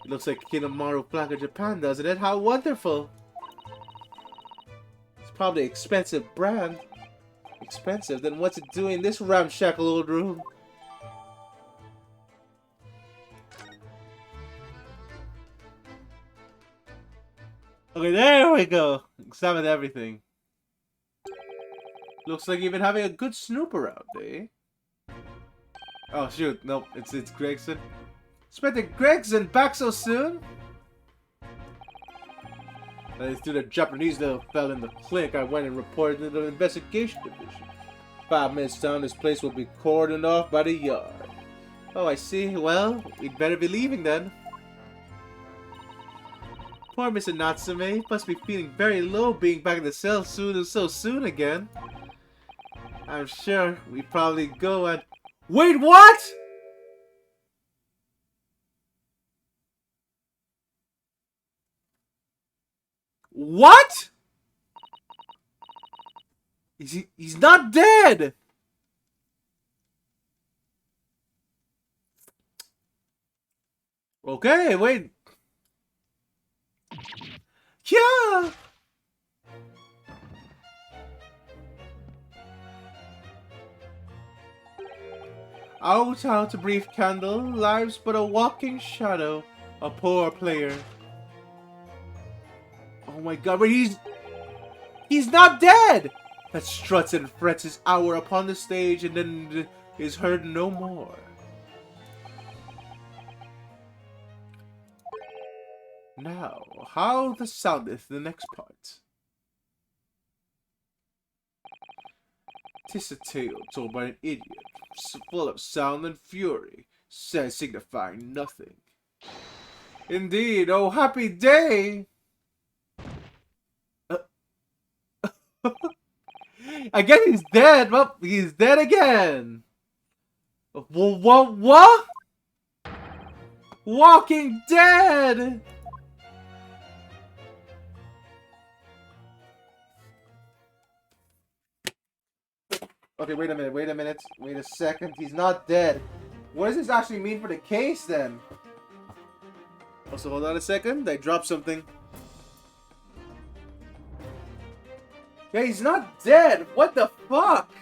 It looks like Kinamaru flag of Japan, doesn't it? How wonderful! It's probably an expensive brand. Expensive? Then what's it doing in this ramshackle old room? Okay, there we go. Examine everything. Looks like you've been having a good snoop around, eh? Oh shoot, nope, it's Gregson. Inspector Gregson, back so soon? Thanks to the Japanese little fell in the clique, I went and reported to the investigation division. 5 minutes down, this place will be cordoned off by the yard. Oh, I see. Well, we'd better be leaving then. Poor Mr. Natsume must be feeling very low being back in the cell so soon again. I'm sure we probably go and... Wait, what?! What?! He's not dead! Okay, wait. Yeah! Out, a brief candle, life's but a walking shadow, a poor player. Oh my god, but he's not dead! That struts and frets his hour upon the stage and then is heard no more. Now, how the soundeth the next part? 'Tis a tale told by an idiot, full of sound and fury, signifying nothing. Indeed, oh happy day! I guess he's dead. Well, he's dead again. What? Walking Dead! Okay, wait a minute, wait a second. He's not dead. What does this actually mean for the case then? Also, hold on a second. I dropped something. Yeah, he's not dead. What the fuck?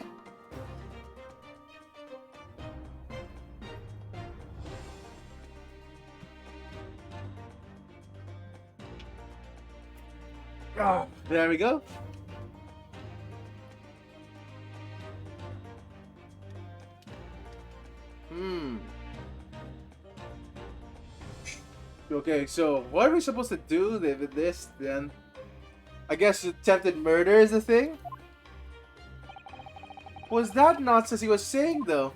Oh, there we go. Okay, so what are we supposed to do with this then? I guess attempted murder is the thing? Was that nonsense he was saying though?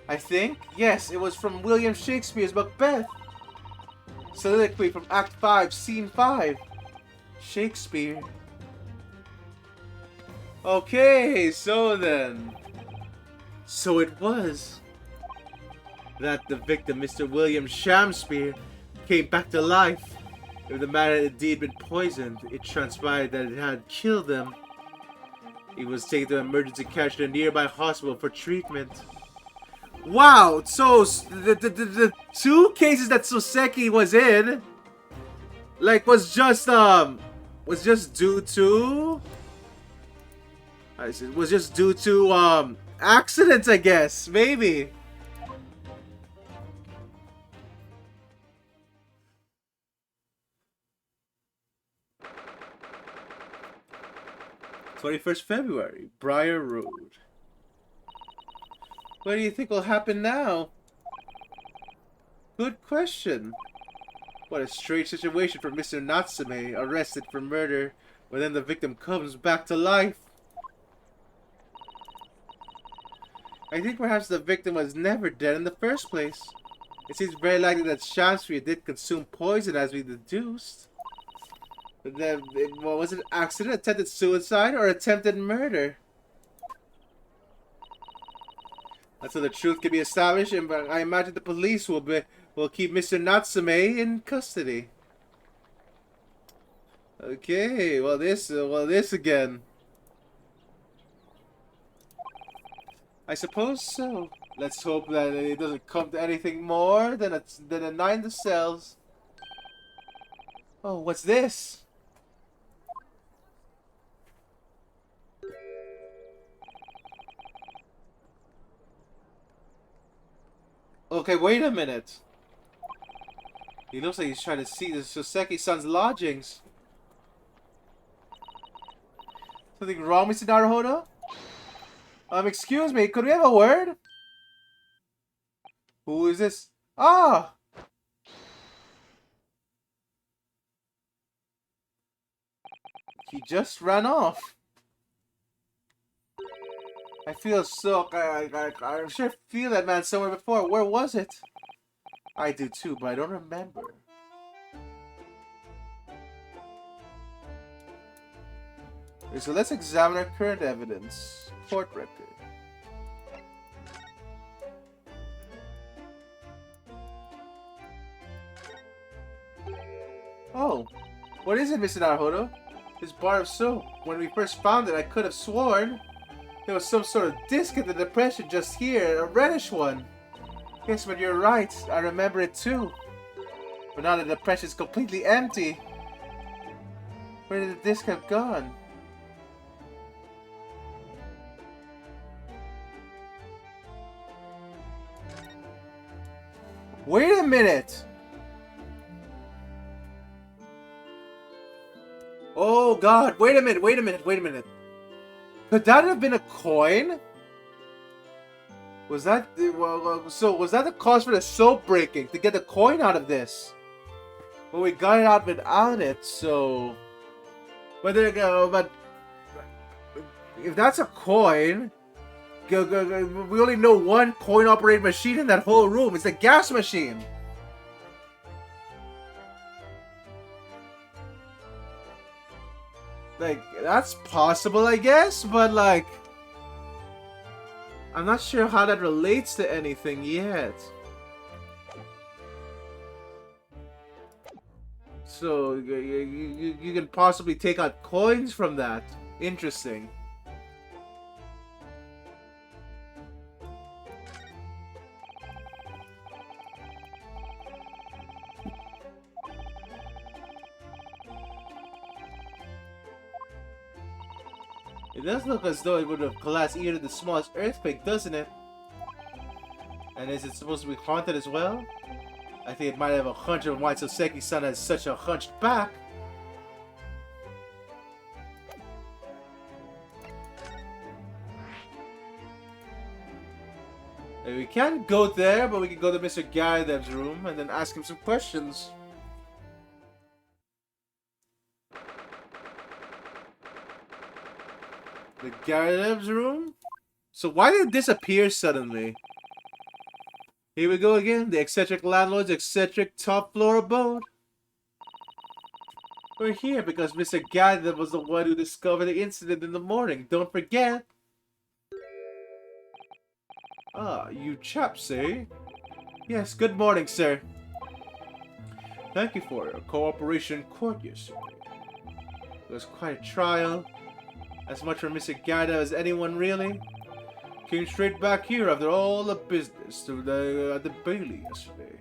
I think? Yes, it was from William Shakespeare's Macbeth. Soliloquy from Act 5, Scene 5. Shakespeare. Okay, so then. So it was that the victim, Mr. William Shakespeare, came back to life. If the man had indeed been poisoned, it transpired that it had killed him. He was taken to emergency care to a nearby hospital for treatment. Wow, so the two cases that Soseki was in, like, was just due to accidents, I guess, maybe. 21st February, Briar Road. What do you think will happen now? Good question. What a strange situation for Mr. Natsume, arrested for murder, when then the victim comes back to life. I think perhaps the victim was never dead in the first place. It seems very likely that Shamsri did consume poison as we deduced. But then, what was it? Accident, attempted suicide, or attempted murder? Until the truth can be established, and I imagine the police will keep Mr. Natsume in custody. Okay, well this again. I suppose so. Let's hope that it doesn't come to anything more than a night in the cells. Oh, what's this? Okay, wait a minute. He looks like he's trying to see the Soseki-san's lodgings. Something wrong, Mr. Naruhodo? Excuse me, could we have a word? Who is this? Ah! He just ran off. I feel so... I'm sure I feel that man somewhere before. Where was it? I do too, but I don't remember. Okay, so let's examine our current evidence. Court record. Oh, what is it, Mr. Naruhodo? This bar of soap. When we first found it, I could have sworn there was some sort of disc in the depression just here, a reddish one. Yes, but you're right. I remember it too. But now the depression is completely empty. Where did the disc have gone? Wait a minute! Oh god, wait a minute. Could that have been a coin? Was that was that the cause for the soap breaking, to get the coin out of this? Well, we got it out without it, so but if that's a coin, we only know one coin operated machine in that whole room. It's the gas machine. Like, that's possible, I guess, but like, I'm not sure how that relates to anything yet. So, you can possibly take out coins from that. Interesting. It does look as though it would have collapsed even in the smallest earthquake, doesn't it? And is it supposed to be haunted as well? I think it might have a hunch of why Soseki-san has such a hunched back. And we can't go there, but we can go to Mr. Garadev's room and then ask him some questions. The Garadev's room? So why did it disappear suddenly? Here we go again. The eccentric landlord's eccentric top floor abode. We're here because Mr. Garadev was the one who discovered the incident in the morning. Don't forget. Ah, you chaps, eh? Yes, good morning, sir. Thank you for your cooperation in court yesterday. It was quite a trial. As much for Mr. Garadev as anyone, really. Came straight back here after all the business to the Bailey yesterday.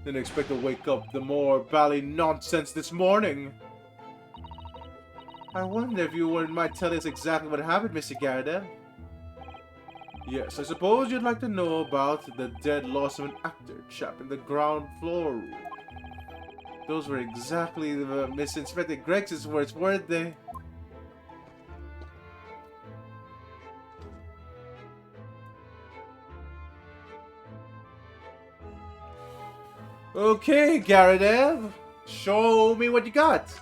Didn't expect to wake up the more bally nonsense this morning. I wonder if you wouldn't mind telling us exactly what happened, Mr. Garadev. Yes, I suppose you'd like to know about the dead loss of an actor chap in the ground floor room. Those were exactly the Miss Inspector Greg's words, weren't they? Okay, Garadev. Show me what you got.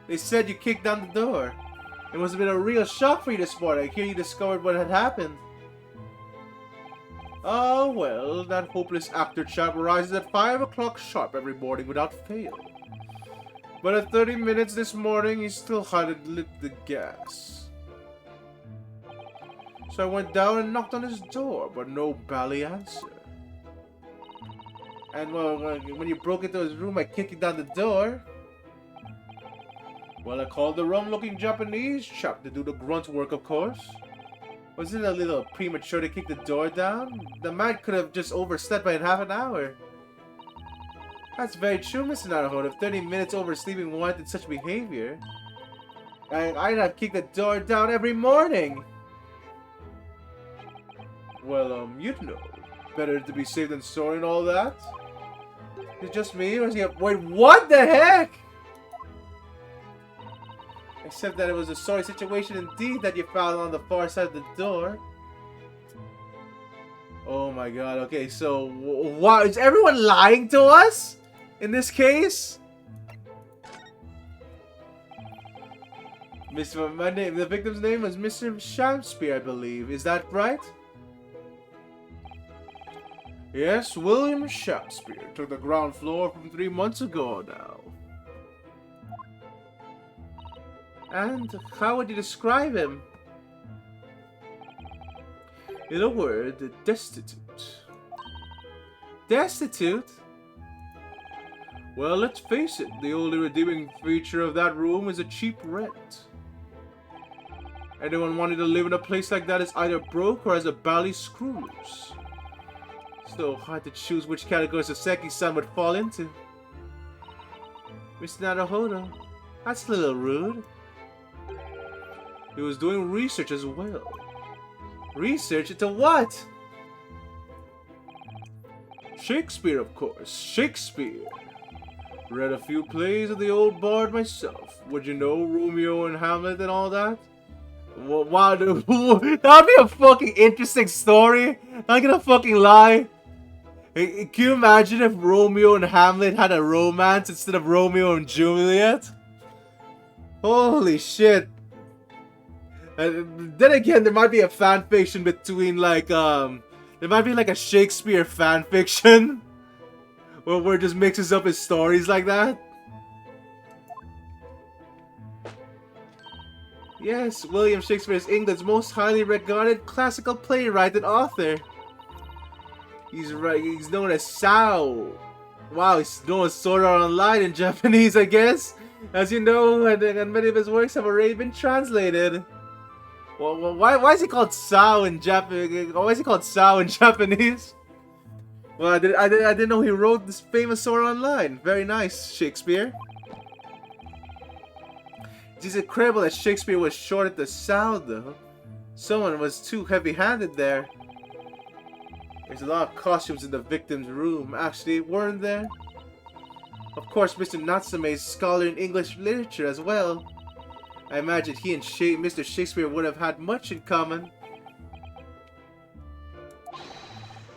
They said you kicked down the door. It must have been a real shock for you this morning. I hear you discovered what had happened. Oh, well, that hopeless actor chap rises at 5 o'clock sharp every morning without fail. But at 30 minutes this morning, he still hadn't lit the gas. So I went down and knocked on his door, but no bally answer. And well, when you broke into his room, I kicked you down the door. Well, I called the rum-looking Japanese chap to do the grunt work, of course. Wasn't it a little premature to kick the door down? The man could have just overslept by half an hour. That's very true, Mr. Naruhodo. If 30 minutes oversleeping warranted such behavior, I'd have kicked the door down every morning. Well, you'd know. Better to be safe than sorry and all that. Is it just me, or is he wait, what the heck? Except that it was a sorry situation indeed that you found on the far side of the door. Oh my god, okay, so what? Is everyone lying to us? In this case? The victim's name was Mr. Shakespeare, I believe. Is that right? Yes, William Shakespeare took the ground floor from 3 months ago now. And how would you describe him? In a word, destitute. Destitute? Well, let's face it, the only redeeming feature of that room is a cheap rent. Anyone wanting to live in a place like that is either broke or has a bally screw loose. So hard to choose which category Saseki-san would fall into. Mr. Naruhodo, that's a little rude. He was doing research as well. Research into what? Shakespeare, of course. Shakespeare. Read a few plays of the old bard myself. Would you know Romeo and Hamlet and all that? Wow, dude. That'd be a fucking interesting story. I'm gonna fucking lie. Can you imagine if Romeo and Hamlet had a romance instead of Romeo and Juliet? Holy shit. Then again, there might be a fan fiction between like, there might be like a Shakespeare fan fiction where it just mixes up his stories like that. Yes, William Shakespeare is England's most highly regarded classical playwright and author. He's known as Sao. Wow, he's known as Sword Art Online in Japanese, I guess. As you know, and many of his works have already been translated. Well, why is he called Sao in Japanese? Why is he called Sao in Japanese? Well, I didn't know he wrote this famous Sword Art Online. Very nice, Shakespeare. It's incredible that Shakespeare was short at the Sao, though. Someone was too heavy-handed there. There's a lot of costumes in the victim's room. Actually, weren't there? Of course, Mr. Natsume is a scholar in English literature as well. I imagine he and Mr. Shakespeare would have had much in common.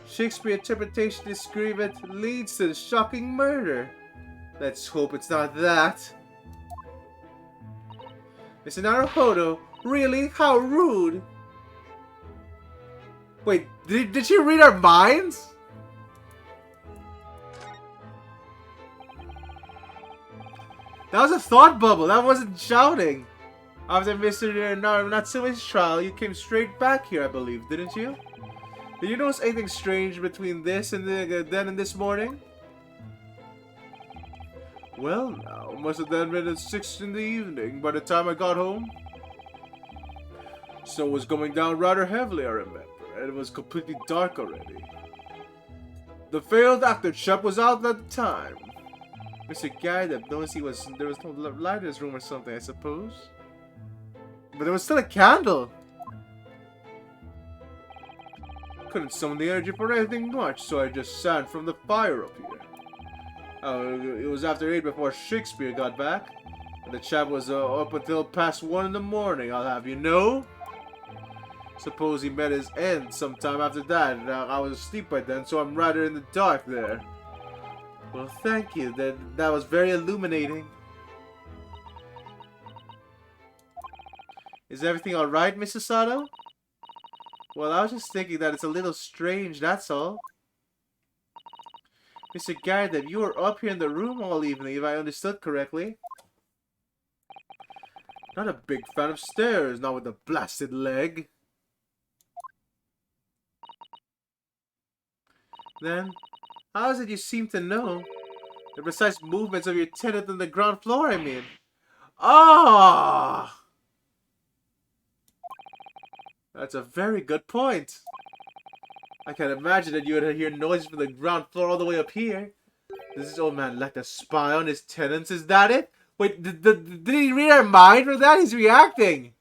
Shakespeare's interpretation disagreement leads to the shocking murder. Let's hope it's not that. Mr. Naruhodo, really? How rude! Wait, did she read our minds? That was a thought bubble, that wasn't shouting. After Mr. Natsume's trial, you came straight back here, I believe, didn't you? Did you notice anything strange between this and then and this morning? Well, now, must have then been at 6 in the evening by the time I got home. Snow was going down rather heavily, I remember, and it was completely dark already. The failed actor chap was out at the time. Mr. Gardner noticed there was no light in his room or something, I suppose. But there was still a candle. Couldn't summon the energy for anything much, so I just sat from the fire up here. It was after 8 before Shakespeare got back. And the chap was up until past 1 in the morning, I'll have you know. Suppose he met his end sometime after that. I was asleep by then, so I'm rather in the dark there. Well, thank you. That was very illuminating. Is everything alright, Mrs. Sato? Well, I was just thinking that it's a little strange, that's all. Mr. Garden, you were up here in the room all evening, if I understood correctly. Not a big fan of stairs, not with the blasted leg. Then, how is it you seem to know the precise movements of your tenant on the ground floor, I mean? Ah! That's a very good point. I can imagine that you would hear noises from the ground floor all the way up here. Does this old man like to spy on his tenants? Is that it? Wait, did he read our mind for that? He's reacting.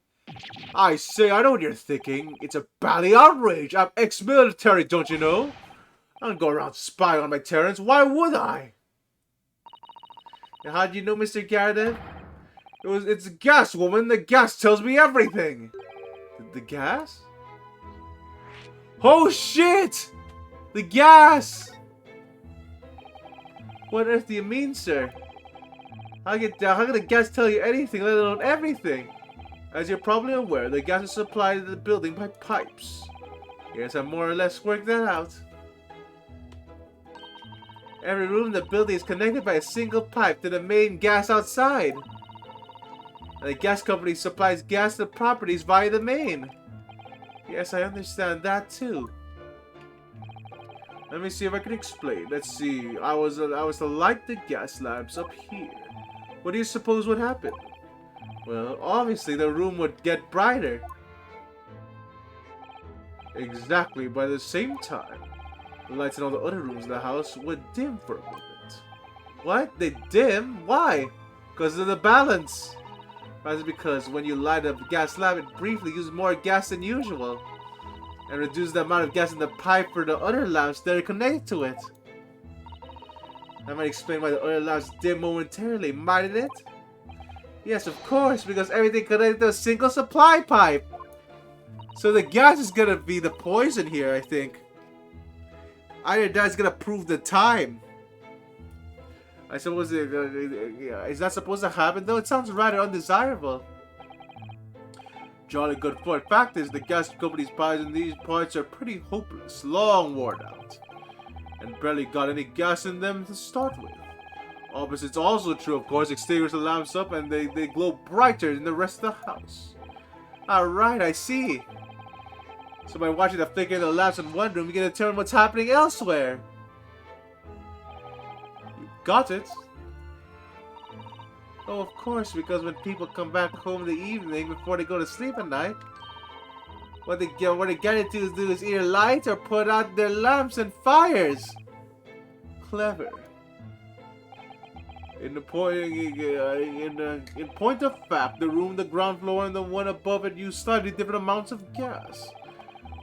I say, I know what you're thinking. It's a bally outrage. I'm ex-military, don't you know? I don't go around spying on my tenants. Why would I? Now, how do you know, Mr. Garden? It's a gas, woman. The gas tells me everything. The gas? Oh, shit! The gas! What on earth do you mean, sir? How can the gas tell you anything, let alone everything? As you're probably aware, the gas is supplied to the building by pipes. Yes, I more or less worked that out. Every room in the building is connected by a single pipe to the main gas outside. And the gas company supplies gas to the properties via the main. Yes, I understand that too. Let me see if I can explain. Let's see. I was to light the gas lamps up here. What do you suppose would happen? Well, obviously the room would get brighter. Exactly. By the same time, the lights in all the other rooms in the house would dim for a moment. What? They dim? Why? Because of the balance. That's because when you light up the gas lamp, it briefly uses more gas than usual. And reduce the amount of gas in the pipe for the other lamps that are connected to it. That might explain why the other lamps dim momentarily, mightn't it? Yes, of course, because everything connected to a single supply pipe. So the gas is gonna be the poison here, I think. Either that's gonna prove the time. I suppose is that supposed to happen though? It sounds rather undesirable. Jolly good point. Fact is, the gas company's pipes in these parts are pretty hopeless, long worn out, and barely got any gas in them to start with. Opposite's also true, of course. Extinguish the lamps up and they glow brighter than the rest of the house. Alright, I see. So by watching the flicker of the lamps in one room, you can determine what's happening elsewhere. You got it. Oh, of course, because when people come back home in the evening before they go to sleep at night, what they get to do is either light or put out their lamps and fires. Clever. In point of fact, the room on the ground floor and the one above it use slightly different amounts of gas.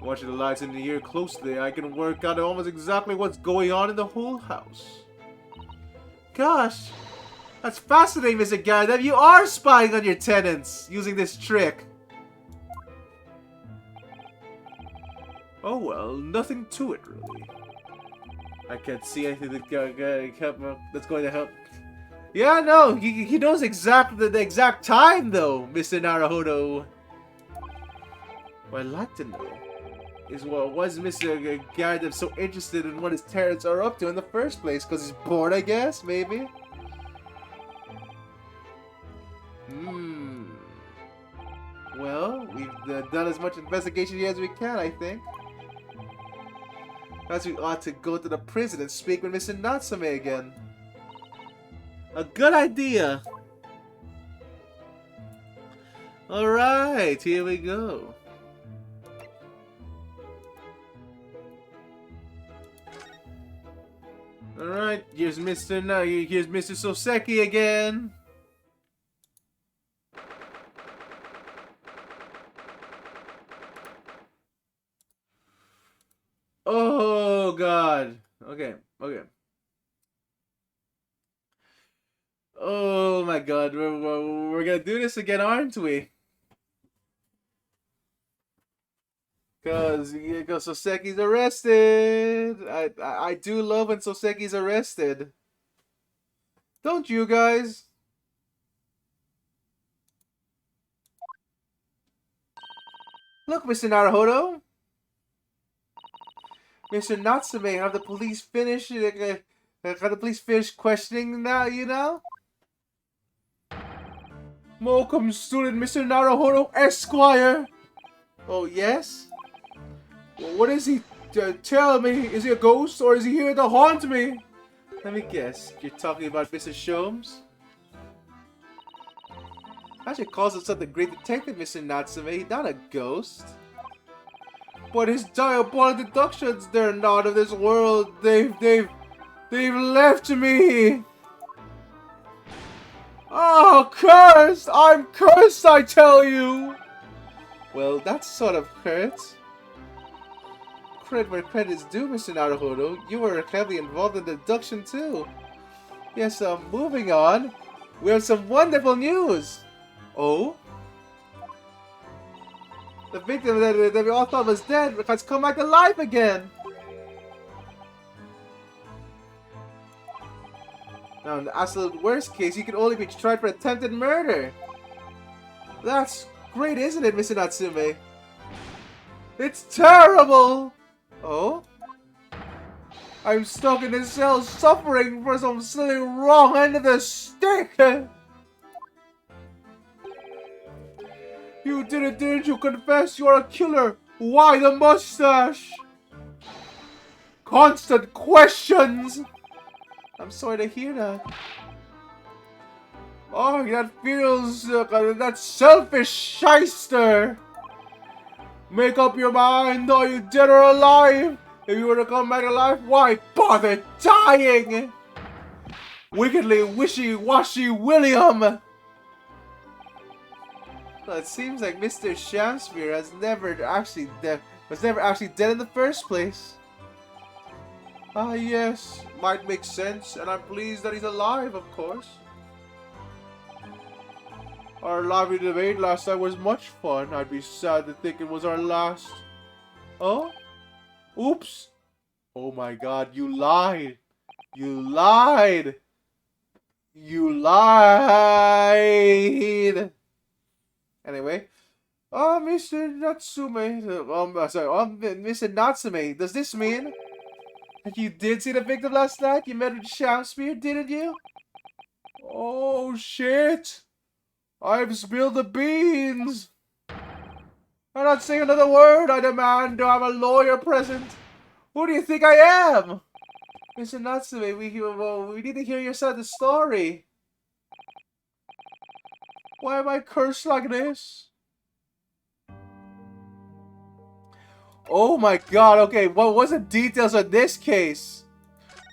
Watching the lights in the air closely, I can work out almost exactly what's going on in the whole house. Gosh! That's fascinating, Mr. Garden. You are spying on your tenants using this trick. Oh well, nothing to it really. I can't see anything that's going to help. Yeah, no, he knows exactly the exact time though, Mr. Naruhodo. What I'd like to know is what was Mr. Garden so interested in what his tenants are up to in the first place? Because he's bored, I guess, maybe? Well, we've done as much investigation here as we can, I think. Perhaps we ought to go to the prison and speak with Mr. Natsume again. A good idea! Alright, here we go. Alright, here's Mr. Soseki again. Oh god. Okay. Oh my god, we're gonna do this again, aren't we? Cause Soseki's arrested. I do love when Soseki's arrested. Don't you guys? Look, Mr. Naruhodo. Mr. Natsume, have the police finished? Have the police finished questioning now, you know? Welcome, student Mr. Naruhodo Esquire. Oh, yes? Well, what is he tell me? Is he a ghost or is he here to haunt me? Let me guess. You're talking about Mr. Sholmes? I should call himself the great detective, Mr. Natsume. He's not a ghost. But his diabolical deductions, they're not of this world. They've left me. Oh, cursed! I'm cursed, I tell you! Well, that's sort of hurts. Credit where credit is due, Mr. Naruhodo. You were heavily involved in the abduction, too. Yes, moving on. We have some wonderful news. Oh? The victim that we all thought was dead has come back to life again. Now, in the absolute worst case, you can only be tried for attempted murder. That's great, isn't it, Mr. Natsume? It's terrible! Oh? I'm stuck in this cell suffering for some silly wrong end of the stick! You didn't you confess you're a killer? Why the mustache? Constant questions! I'm sorry to hear that. Oh, that feels that selfish shyster. Make up your mind, are you dead or alive? If you were to come back alive, why bother dying? Wickedly wishy-washy William. Well, it seems like Mr. Shamspear was never actually dead in the first place. Ah, yes, might make sense, and I'm pleased that he's alive, of course. Our lively debate last night was much fun. I'd be sad to think it was our last. Oh? Oops. Oh my god, you lied. You lied. You lied. Anyway. Oh, Mr. Natsume. Mr. Natsume, does this mean that you did see the victim last night? You met with Shamspear, didn't you? Oh, shit. I've spilled the beans. I'm not saying another word. I demand to have a lawyer present. Who do you think I am? Mr. Natsume, we need to hear your side of the story. Why am I cursed like this? Oh my god, okay, what was the details of this case?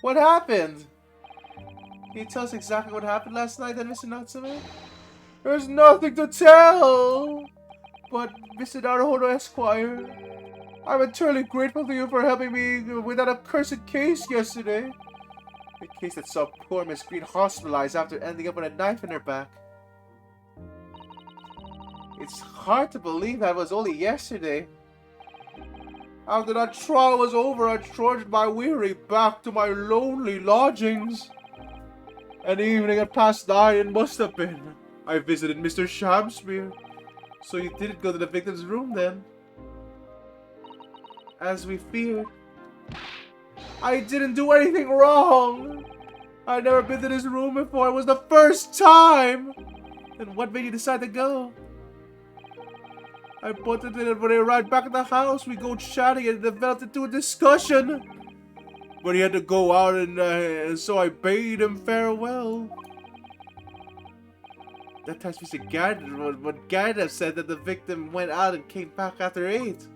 What happened? Can you tell us exactly what happened last night then, Mr. Natsume? There's nothing to tell! But, Mr. Naruhodo Esquire, I'm eternally grateful to you for helping me with that accursed case yesterday. The case that saw poor Miss Green hospitalized after ending up with a knife in her back. It's hard to believe that was only yesterday. After that trial was over, I trudged my weary back to my lonely lodgings. An evening at past 9 it must have been. I visited Mr. Shamspear. So you didn't go to the victim's room then? As we feared. I didn't do anything wrong. I'd never been to this room before. It was the first time. Then what made you decide to go? I butted in when they arrived back at the house. We go chatting and developed into a discussion. But he had to go out and so I bade him farewell. That time Mr. Gardner said that the victim went out and came back after 8.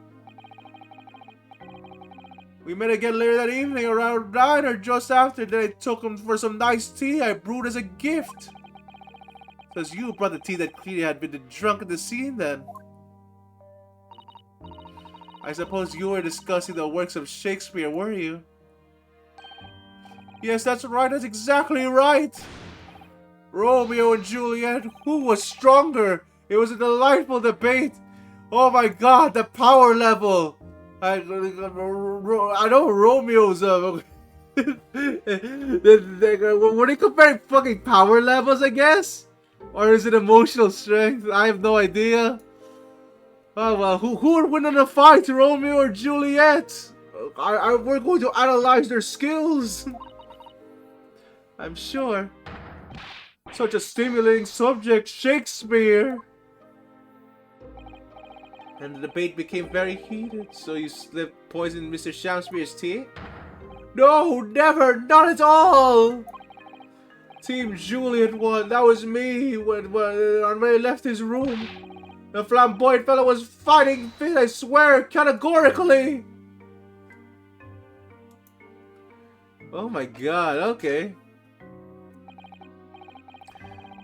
We met again later that evening around 9 or just after. Then I took him for some nice tea I brewed as a gift. Because you brought the tea that clearly had been drunk at the scene then. I suppose you were discussing the works of Shakespeare, were you? Yes, that's right. That's exactly right. Romeo and Juliet, who was stronger? It was a delightful debate. Oh my god, the power level. I know Romeo's Were they comparing fucking power levels, I guess? Or is it emotional strength? I have no idea. Oh well, who would win in a fight, Romeo or Juliet? We're going to analyze their skills. I'm sure. Such a stimulating subject, Shakespeare. And the debate became very heated, so you slipped poison in Mr. Shakespeare's tea? No, never, not at all! Team Juliet won, that was me when I left his room. The flamboyant fellow was fighting fit, I swear, categorically! Oh my god, okay.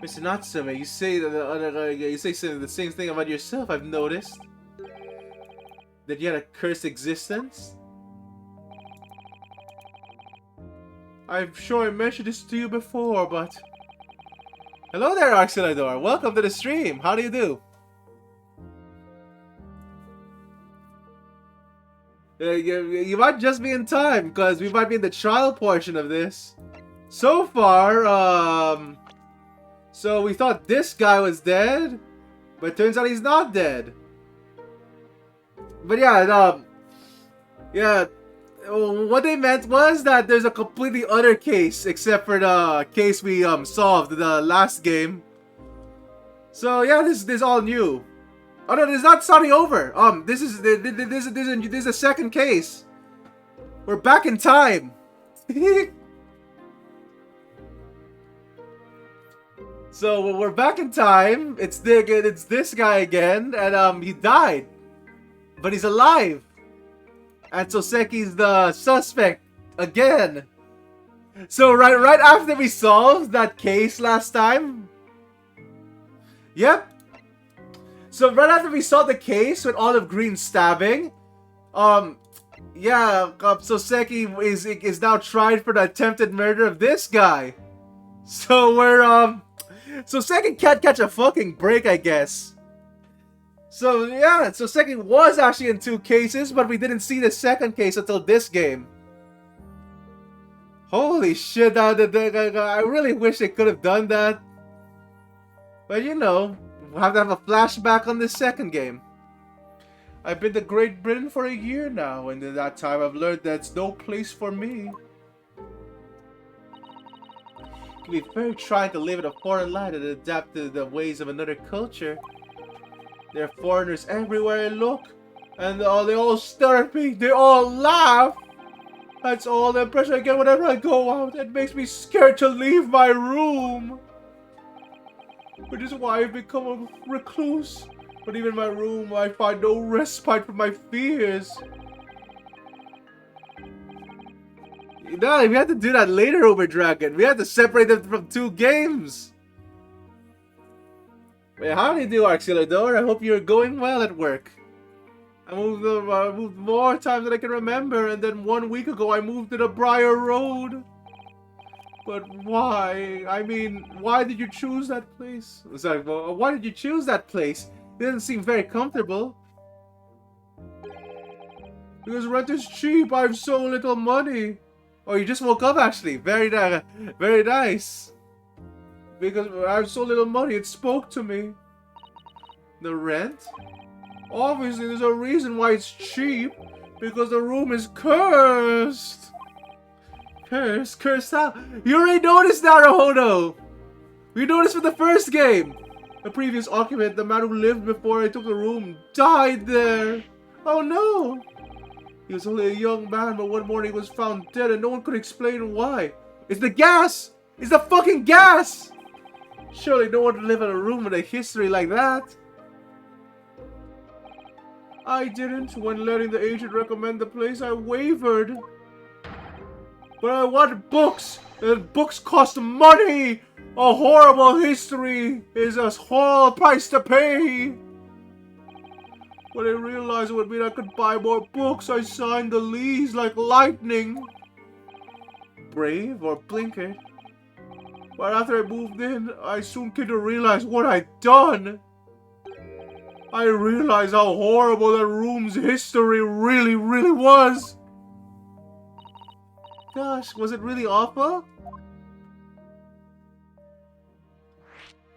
Mr. Natsume, you say the same thing about yourself, I've noticed. That you had a cursed existence? I'm sure I mentioned this to you before, but... Hello there, Arxelador. Welcome to the stream. How do you do? You might just be in time, because we might be in the trial portion of this. So far, so we thought this guy was dead, but it turns out he's not dead. But yeah, yeah, what they meant was that there's a completely other case, except for the case we solved the last game. So yeah, this is all new. Oh no, this is not starting over. This is a second case. We're back in time. So we're back in time. It's this guy again, and he died. But he's alive. And Soseki's the suspect again. So right after we solved that case last time. Yep. So right after we solved the case with Olive Green stabbing, yeah, Soseki is now tried for the attempted murder of this guy. So Soseki can't catch a fucking break, I guess. So yeah, Soseki was actually in 2 cases, but we didn't see the second case until this game. Holy shit, I really wish they could have done that. But you know, we'll have to have a flashback on this second game. I've been to Great Britain for a year now, and in that time I've learned that it's no place for me. It can be very trying to live in a foreign land and adapt to the ways of another culture. There are foreigners everywhere I look, and they all stare at me, they all laugh! That's all the impression I get whenever I go out. It makes me scared to leave my room! Which is why I've become a recluse. But even in my room, I find no respite from my fears. No, we had to do that later over Dragon. We had to separate them from 2 games. Wait, how do you do, Arxelador? I hope you're going well at work. I moved more times than I can remember, and then 1 week ago I moved to the Briar Road. But why? I mean, why did you choose that place? Sorry, why did you choose that place? It doesn't seem very comfortable. Because rent is cheap, I have so little money. Oh, you just woke up actually. Very nice. Because I have so little money, it spoke to me. The rent? Obviously, there's a reason why it's cheap. Because the room is cursed. Cursed how? You already noticed, Naruhodo! We noticed for the first game. The previous occupant, the man who lived before I took the room, died there. Oh no! He was only a young man, but one morning he was found dead and no one could explain why. It's the gas! It's the fucking gas! Surely no one would live in a room with a history like that. I didn't. When letting the agent recommend the place, I wavered. But I want books! And books cost money! A horrible history is a horrible price to pay! When I realized it would mean I could buy more books, I signed the lease like lightning. Brave or blinkered? But after I moved in, I soon came to realize what I'd done. I realized how horrible that room's history really was. gosh, was it really awful?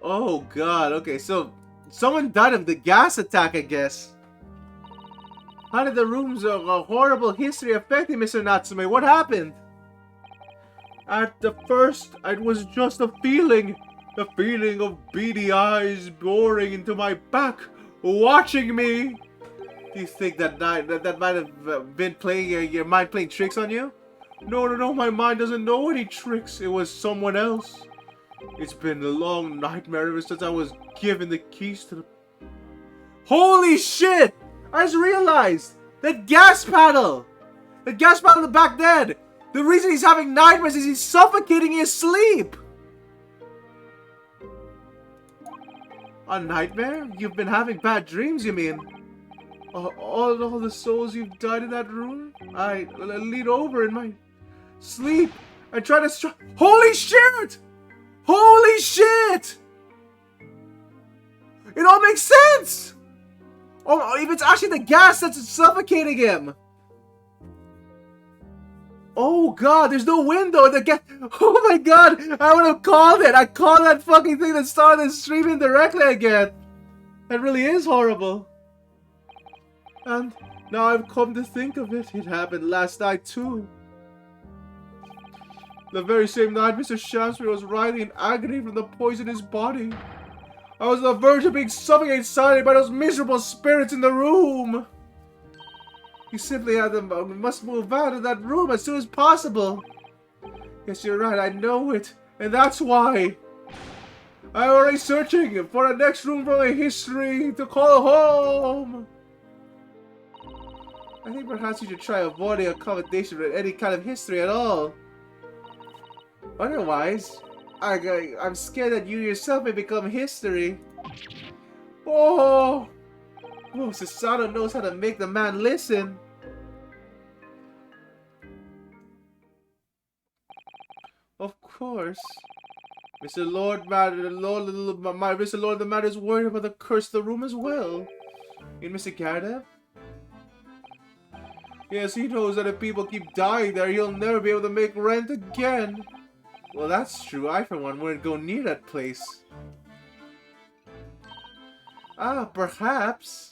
Oh god, okay, so someone died of the gas attack, I guess. How did the room's horrible history affect you, Mr. Natsume? What happened? At the first, it was just a feeling. The feeling of beady eyes boring into my back, watching me. Do you think that might have been playing your mind playing tricks on you? No, my mind doesn't know any tricks. It was someone else. It's been a long nightmare ever since I was given the keys to the... Holy shit! I just realized! That gas paddle! The gas paddle in the back dead! The reason he's having nightmares is he's suffocating in his sleep! A nightmare? You've been having bad dreams, you mean? All the souls you've died in that room? I lean over in my sleep and try to Holy shit! Holy shit! It all makes sense! Oh, if it's actually the gas that's suffocating him! Oh god, there's no window! The gas. Oh my god! I would have called it! I called that fucking thing that started streaming directly again! That really is horrible. And now I've come to think of it, it happened last night too. The very same night Mr. Shaftesbury was writhing in agony from the poison in his body. I was on the verge of being suffocated silently by those miserable spirits in the room. You simply must move out of that room as soon as possible. Yes, you're right, I know it. And that's why. I'm already searching for the next room from the history to call home. I think perhaps you should try avoiding accommodation with any kind of history at all. Otherwise, I'm scared that you yourself may become history. Oh, Susanoo knows how to make the man listen. Of course. Mr. Lord, the matter is worried about the curse of the room as well. And Mr. Gardev? Yes, he knows that if people keep dying there, he'll never be able to make rent again. Well, that's true. I, for one, wouldn't go near that place. Ah, perhaps.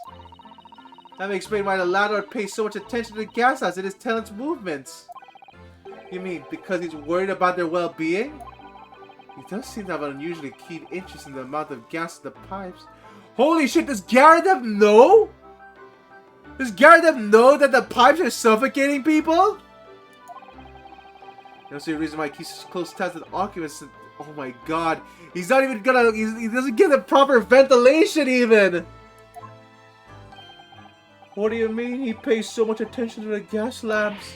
That may explain why the landlord pays so much attention to the gas house and his tenants' movements. You mean because he's worried about their well-being? He does seem to have an unusually keen interest in the amount of gas in the pipes. Holy shit, does Gardev know? Does Gardev know that the pipes are suffocating people? You don't see a reason why he keeps close tabs with occupants. Oh my god. He's not even gonna... He doesn't get the proper ventilation even. What do you mean he pays so much attention to the gas lamps?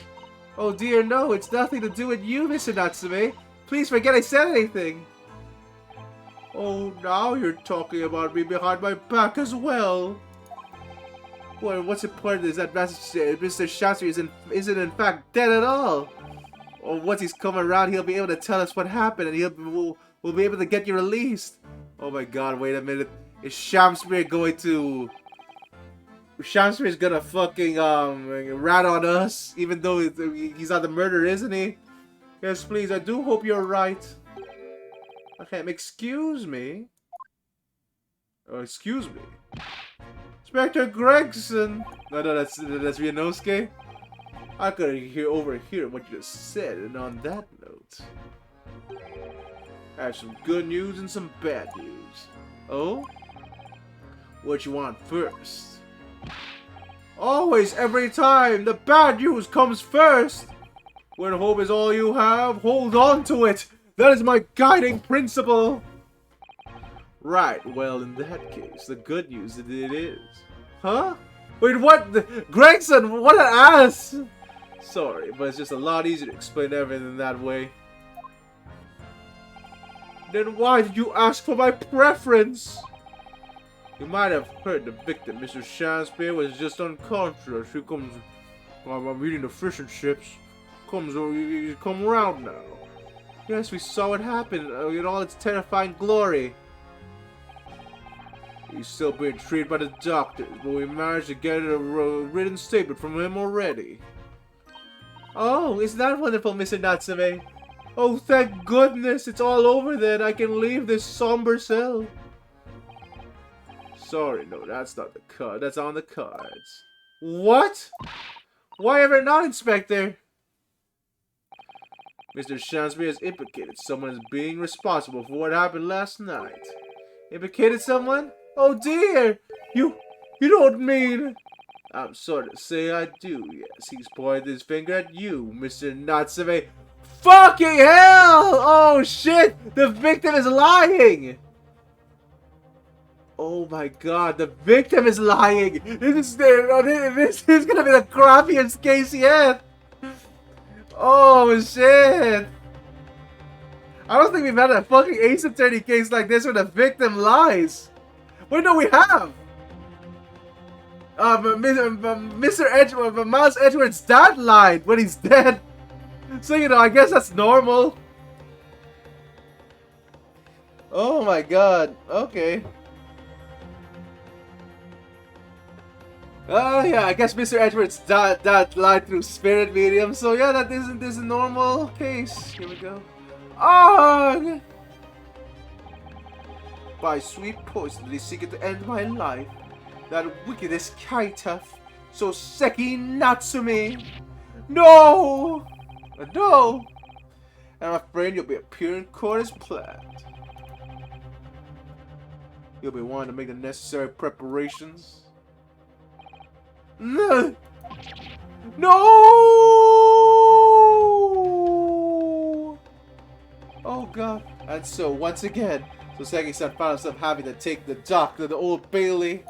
Oh dear, no. It's nothing to do with you, Mr. Natsume. Please forget I said anything. Oh, now you're talking about me behind my back as well. Well, what's important is that Mr. Shaftesbury isn't in fact dead at all. Or once he's come around, he'll be able to tell us what happened, and we'll be able to get you released. Oh my god, wait a minute. Is Shaftesbury going to... Shaftesbury's gonna fucking rat on us, even though he's not the murderer, isn't he? Yes, please, I do hope you're right. Okay, excuse me. Oh, excuse me. Inspector Gregson! No, that's Ryunosuke. I could overhear what you just said, and on that note, I have some good news and some bad news. Oh? What you want first? Always, every time, the bad news comes first! When hope is all you have, hold on to it! That is my guiding principle! Right, well, in that case, the good news it is. Huh? Wait, what? Gregson, what an ass! Sorry, but it's just a lot easier to explain everything that way. Then why did you ask for my preference? You might have heard the victim, Mr. Shaftesbury, was just unconscious. He comes... I'm eating the fish and chips. You come around now. Yes, we saw it happen in all its terrifying glory. He's still being treated by the doctors, but we managed to get a written statement from him already. Oh, isn't that wonderful, Mr. Natsume? Oh, thank goodness, it's all over then. I can leave this somber cell. Sorry, no, that's not the card. That's on the cards. What? Why ever not, Inspector? Mr. Shansbury has implicated someone as being responsible for what happened last night. Implicated someone? Oh dear! You don't mean... I'm sorry to say I do, yes. He's pointed his finger at you, Mr. Natsume. Fucking hell! Oh shit! The victim is lying! Oh my god, the victim is lying! This is gonna be the crappiest case yet! Oh shit! I don't think we've had a fucking Ace Attorney case like this where the victim lies! Wait, no, we have! Mr. Edgeworth, Miles Edgeworth's dad lied when he's dead! So, you know, I guess that's normal. Oh my god, okay. Oh yeah, I guess Mr. Edgeworth's dad lied through spirit medium, so yeah, that isn't this a normal case. Here we go. Oh! By sweet poison, they seek to end my life. That wickedest Kaita, so Seki Natsume. No! No! And I'm afraid you'll be appearing in court as planned. You'll be wanting to make the necessary preparations. No! No! Oh god. And so, once again, Soseki-san found himself having to take the dock to the Old Bailey.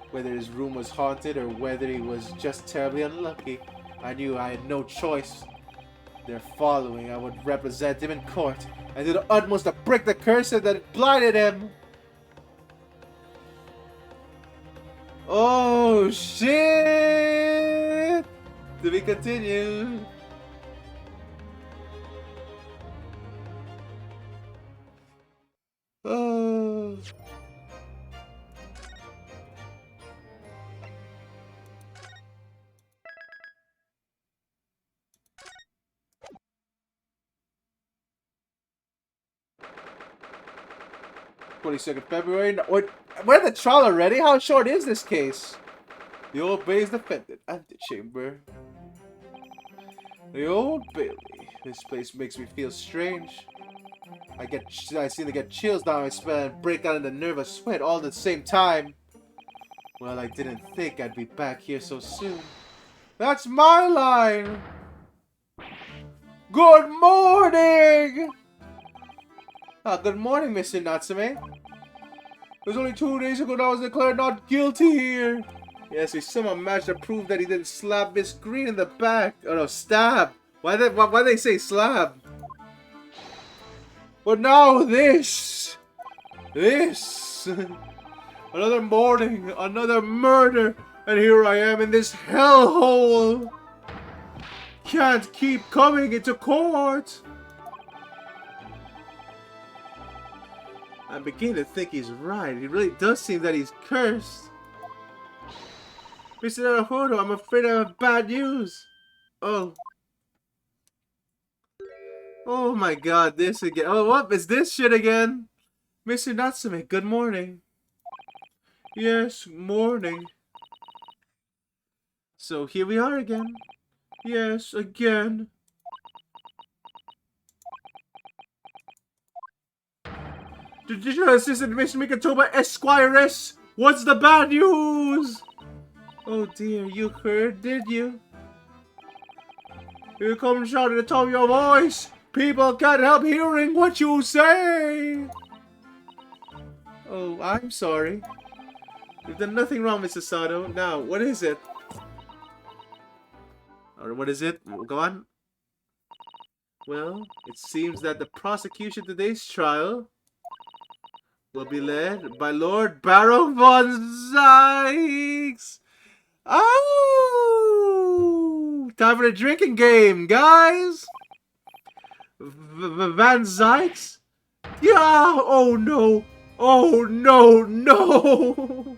Whether his room was haunted or whether he was just terribly unlucky, I knew I had no choice. Their following, I would represent him in court and do the utmost to break the curse that blinded him. Oh shit! To be continued. Oh. February 22nd. Wait, we're at the trial already? How short is this case? The Old Bailey's defendant, antechamber. The Old Bailey. This place makes me feel strange. I seem to get chills down my spine and break out into nervous sweat all at the same time. Well, I didn't think I'd be back here so soon. That's my line! Good morning! Good morning, Mr. Natsume. It was only 2 days ago that I was declared not guilty here. Yes, we somehow managed to prove that he didn't slap Miss Green in the back. Oh no, stab. Why they say slap? But now this. Another morning, another murder, and here I am in this hellhole. Can't keep coming into court. I'm beginning to think he's right. It really does seem that he's cursed. Mr. Naruhodo, I'm afraid I have bad news. Oh. Oh my god, this again. Oh, what is this shit again? Mr. Natsume, good morning. Yes, morning. So here we are again. Yes, again. Judicial Assistant Mr. Mikatoba Esquires, what's the bad news? Oh dear, you heard, did you? You come shout at the top of your voice. People can't help hearing what you say. Oh, I'm sorry. You've done nothing wrong, Mr. Sato. Now, what is it? Or what is it? Go on. Well, it seems that the prosecution today's trial will be led by Lord Baron von Zykes. Oh! Time for the drinking game, guys! Van Zykes? Yeah! Oh no! Oh no, no!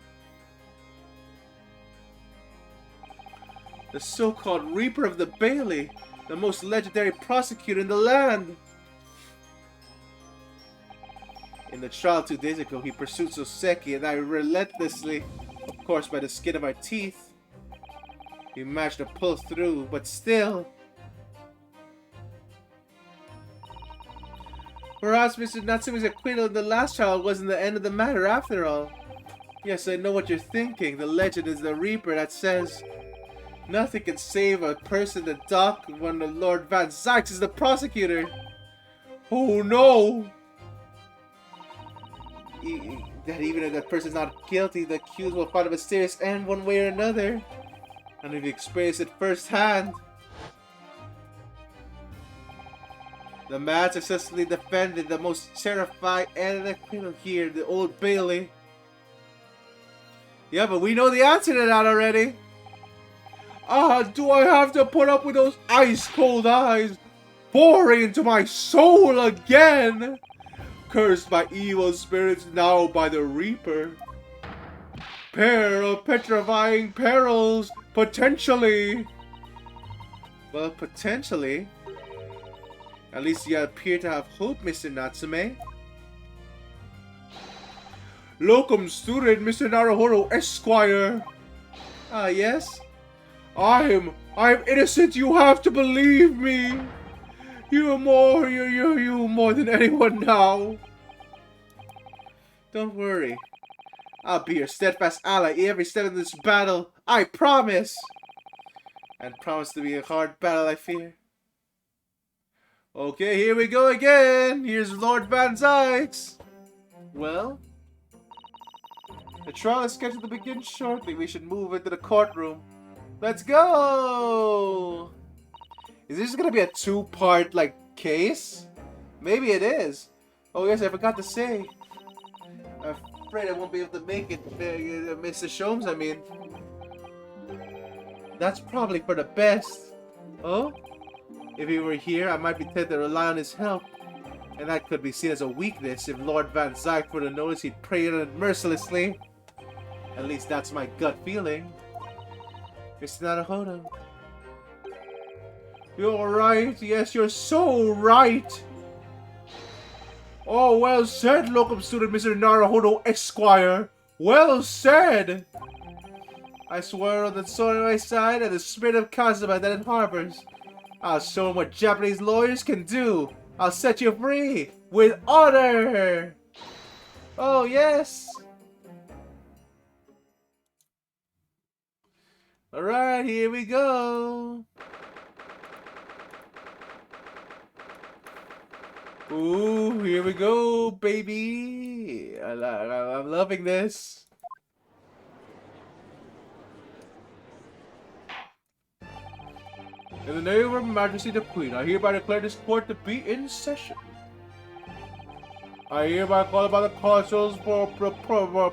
The The so-called Reaper of the Bailey, the most legendary prosecutor in the land. In the trial 2 days ago, he pursued Soseki and I relentlessly, of course by the skin of my teeth. We managed to pull through, but still. Perhaps Mr. Natsume's acquittal in the last trial wasn't the end of the matter after all. Yes, I know what you're thinking. The legend is the Reaper that says nothing can save a person in the dock when the Lord Van Zykes is the prosecutor. Oh no! That even if that person's not guilty, the accused will find a mysterious end one way or another. And we've experienced it firsthand. The man successfully defended the most terrifying enemy here, the Old Bailey. Yeah, but we know the answer to that already. Do I have to put up with those ice-cold eyes boring into my soul again? Cursed by evil spirits, now by the Reaper. Pair of petrifying perils, potentially. Well, potentially. At least you appear to have hope, Mr. Natsume. Locum student, Mr. Naruhodo, Esquire. Yes? I'm innocent, you have to believe me. You're more than anyone now. Don't worry. I'll be your steadfast ally every step of this battle. I promise. And promise to be a hard battle, I fear. Okay, here we go again. Here's Lord Van Zykes. Well, the trial is scheduled to begin shortly. We should move into the courtroom. Let's go! Is this gonna be a two-part, like, case? Maybe it is. Oh yes, I forgot to say. I'm afraid I won't be able to make it, Mr. Sholmes, I mean. That's probably for the best. Oh? If he were here, I might be tempted to rely on his help. And that could be seen as a weakness if Lord Van Zykes were to notice he'd prey on it mercilessly. At least that's my gut feeling. Mr. Naruhodo. You're right. Yes, you're so right. Oh, well said, locum student Mr. Naruhodo, Esquire. Well said. I swear on the sword on my side and the spirit of Kazuma that it harbors. I'll show him what Japanese lawyers can do. I'll set you free with honor. Oh, yes. Alright, here we go. Ooh, here we go, baby. I'm loving this. In the name of Her Majesty the Queen, I hereby declare this court to be in session. I hereby call upon the counsels for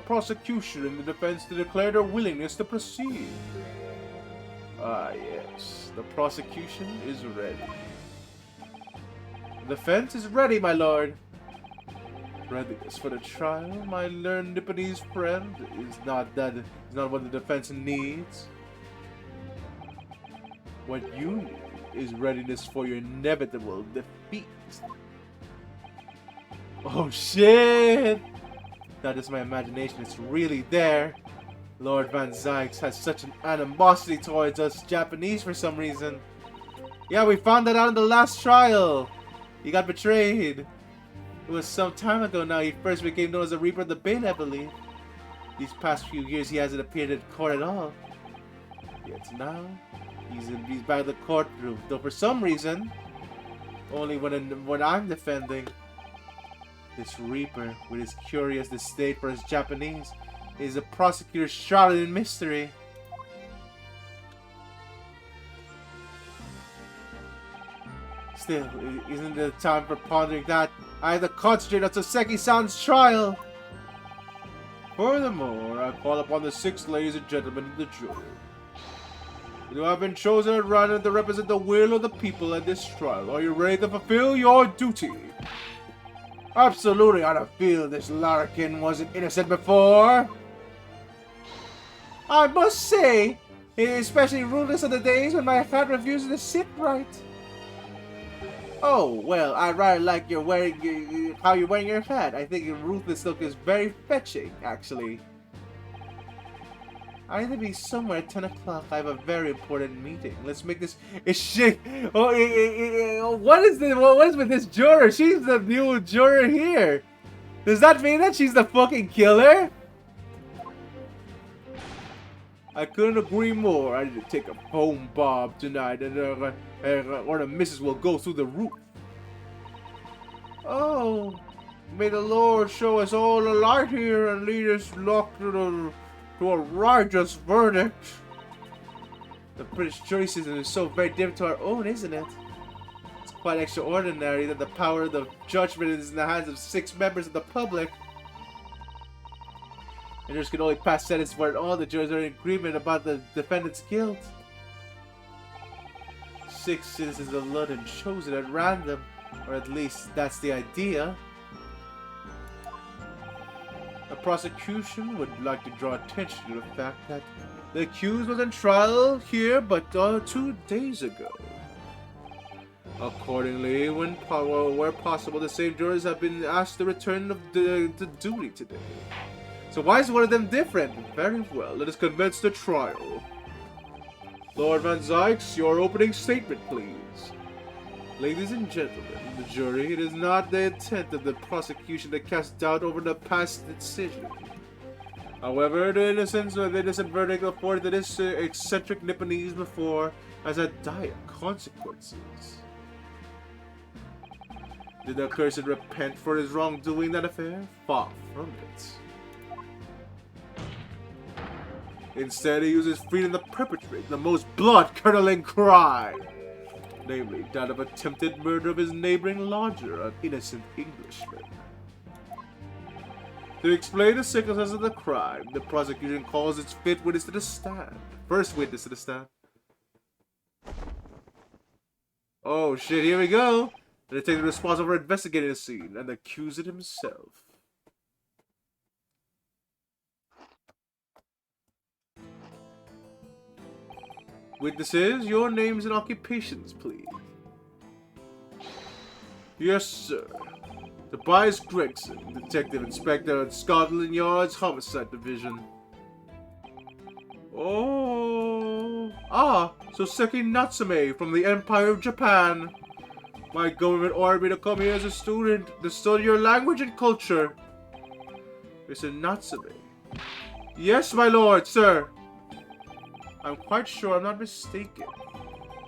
prosecution and the defense to declare their willingness to proceed. Ah, yes. The prosecution is ready. The defense is ready, my lord. Readiness for the trial, my learned Nipponese friend, is not what the defense needs. What you need is readiness for your inevitable defeat. Oh shit! That is my imagination, it's really there. Lord Van Zykes has such an animosity towards us Japanese for some reason. Yeah, we found that out in the last trial. He got betrayed. It was some time ago now he first became known as the Reaper of the Bailey, I believe. These past few years he hasn't appeared in court at all. Yet now, he's back in the courtroom. Though for some reason, only when I'm defending. This Reaper, with his curious disdain for his Japanese, is a prosecutor shrouded in mystery. Still, isn't it time for pondering that? I have to concentrate on Soseki-san's trial. Furthermore, I call upon the 6 ladies and gentlemen of the jury. You have been chosen at random to represent the will of the people at this trial. Are you ready to fulfill your duty? Absolutely, I don't feel this larrikin wasn't innocent before. I must say, Especially ruthless on the days when my hat refuses to sit right. Oh, well, I rather like you're wearing how you're wearing your hat. I think your ruthless look is very fetching, actually. I need to be somewhere at 10 o'clock. I have a very important meeting. Let's make this... Shit! What is this? What is with this juror? She's the new juror here. Does that mean that she's the fucking killer? I couldn't agree more. I need to take a home bomb tonight, and or the missus will go through the roof. Oh, may the Lord show us all a light here and lead us to a righteous verdict. The British jury system is so very different to our own, isn't it? It's quite extraordinary that the power of the judgment is in the hands of 6 members of the public. And jurors can only pass sentence where all the jurors are in agreement about the defendant's guilt. 6 citizens of London chosen at random, or at least that's the idea. The prosecution would like to draw attention to the fact that the accused was on trial here but 2 days ago. Accordingly, where possible, the same jurors have been asked to return to duty today. So why is one of them different? Very well, let us commence the trial. Lord Van Zykes, your opening statement, please. Ladies and gentlemen, the jury, it is not the intent of the prosecution to cast doubt over the past decision. However, the innocent verdict afforded to this eccentric Nipponese before has had dire consequences. Did the accursed repent for his wrongdoing in that affair? Far from it. Instead, he uses freedom to perpetrate the most blood-curdling crime, namely that of attempted murder of his neighboring lodger, an innocent Englishman. To explain the circumstances of the crime, the prosecution calls its first witness to the stand. Oh shit, here we go! The detective responsible for investigating the scene, and the accuser himself. Witnesses, your names and occupations, please. Yes, sir. Tobias Gregson, Detective Inspector at Scotland Yard's Homicide Division. Oh. So Seki Natsume from the Empire of Japan. My government ordered me to come here as a student to study your language and culture. Mr. Natsume. Yes, my lord, sir. I'm quite sure I'm not mistaken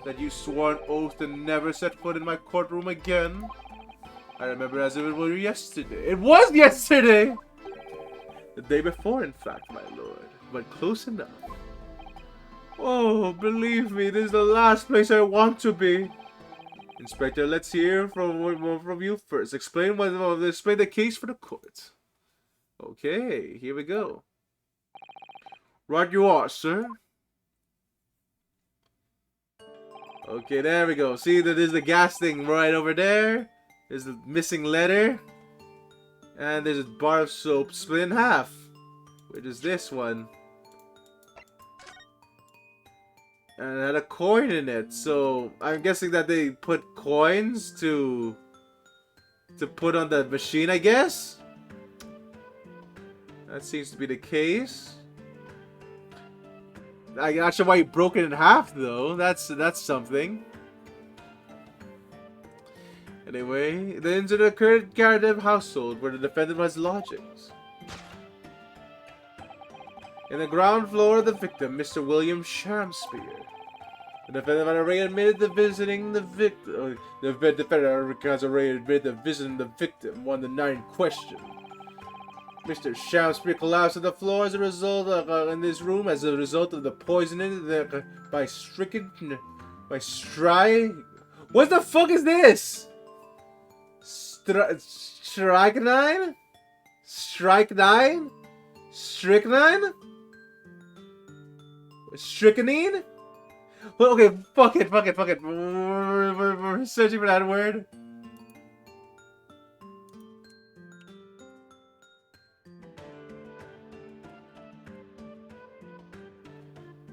that you swore an oath to never set foot in my courtroom again. I remember as if it were yesterday. It was yesterday! The day before, in fact, my lord. But close enough. Oh, believe me, this is the last place I want to be. Inspector, let's hear from you first. Explain the case for the court. Okay, here we go. Right you are, sir. Okay, there we go. See, there's the gas thing right over there. There's the missing letter. And there's a bar of soap split in half. Which is this one. And it had a coin in it. So, I'm guessing that they put coins to put on the machine, I guess? That seems to be the case. I'm not sure why you broke it in half, though. That's something. Anyway, the incident occurred in Gardev household, where the defendant has lodgings. In the ground floor of the victim, Mr. William Shamspeare. The defendant had already admitted to visiting the victim. The defendant has already admitted to visiting the victim on the night in question. Mr. Shamspeare collapsed on the floor as a result in this room as a result of the poisoning by What the fuck is this? Strychnine? Strychnine? Strychnine? Strychnine? Well, okay, fuck it. We're searching for that word.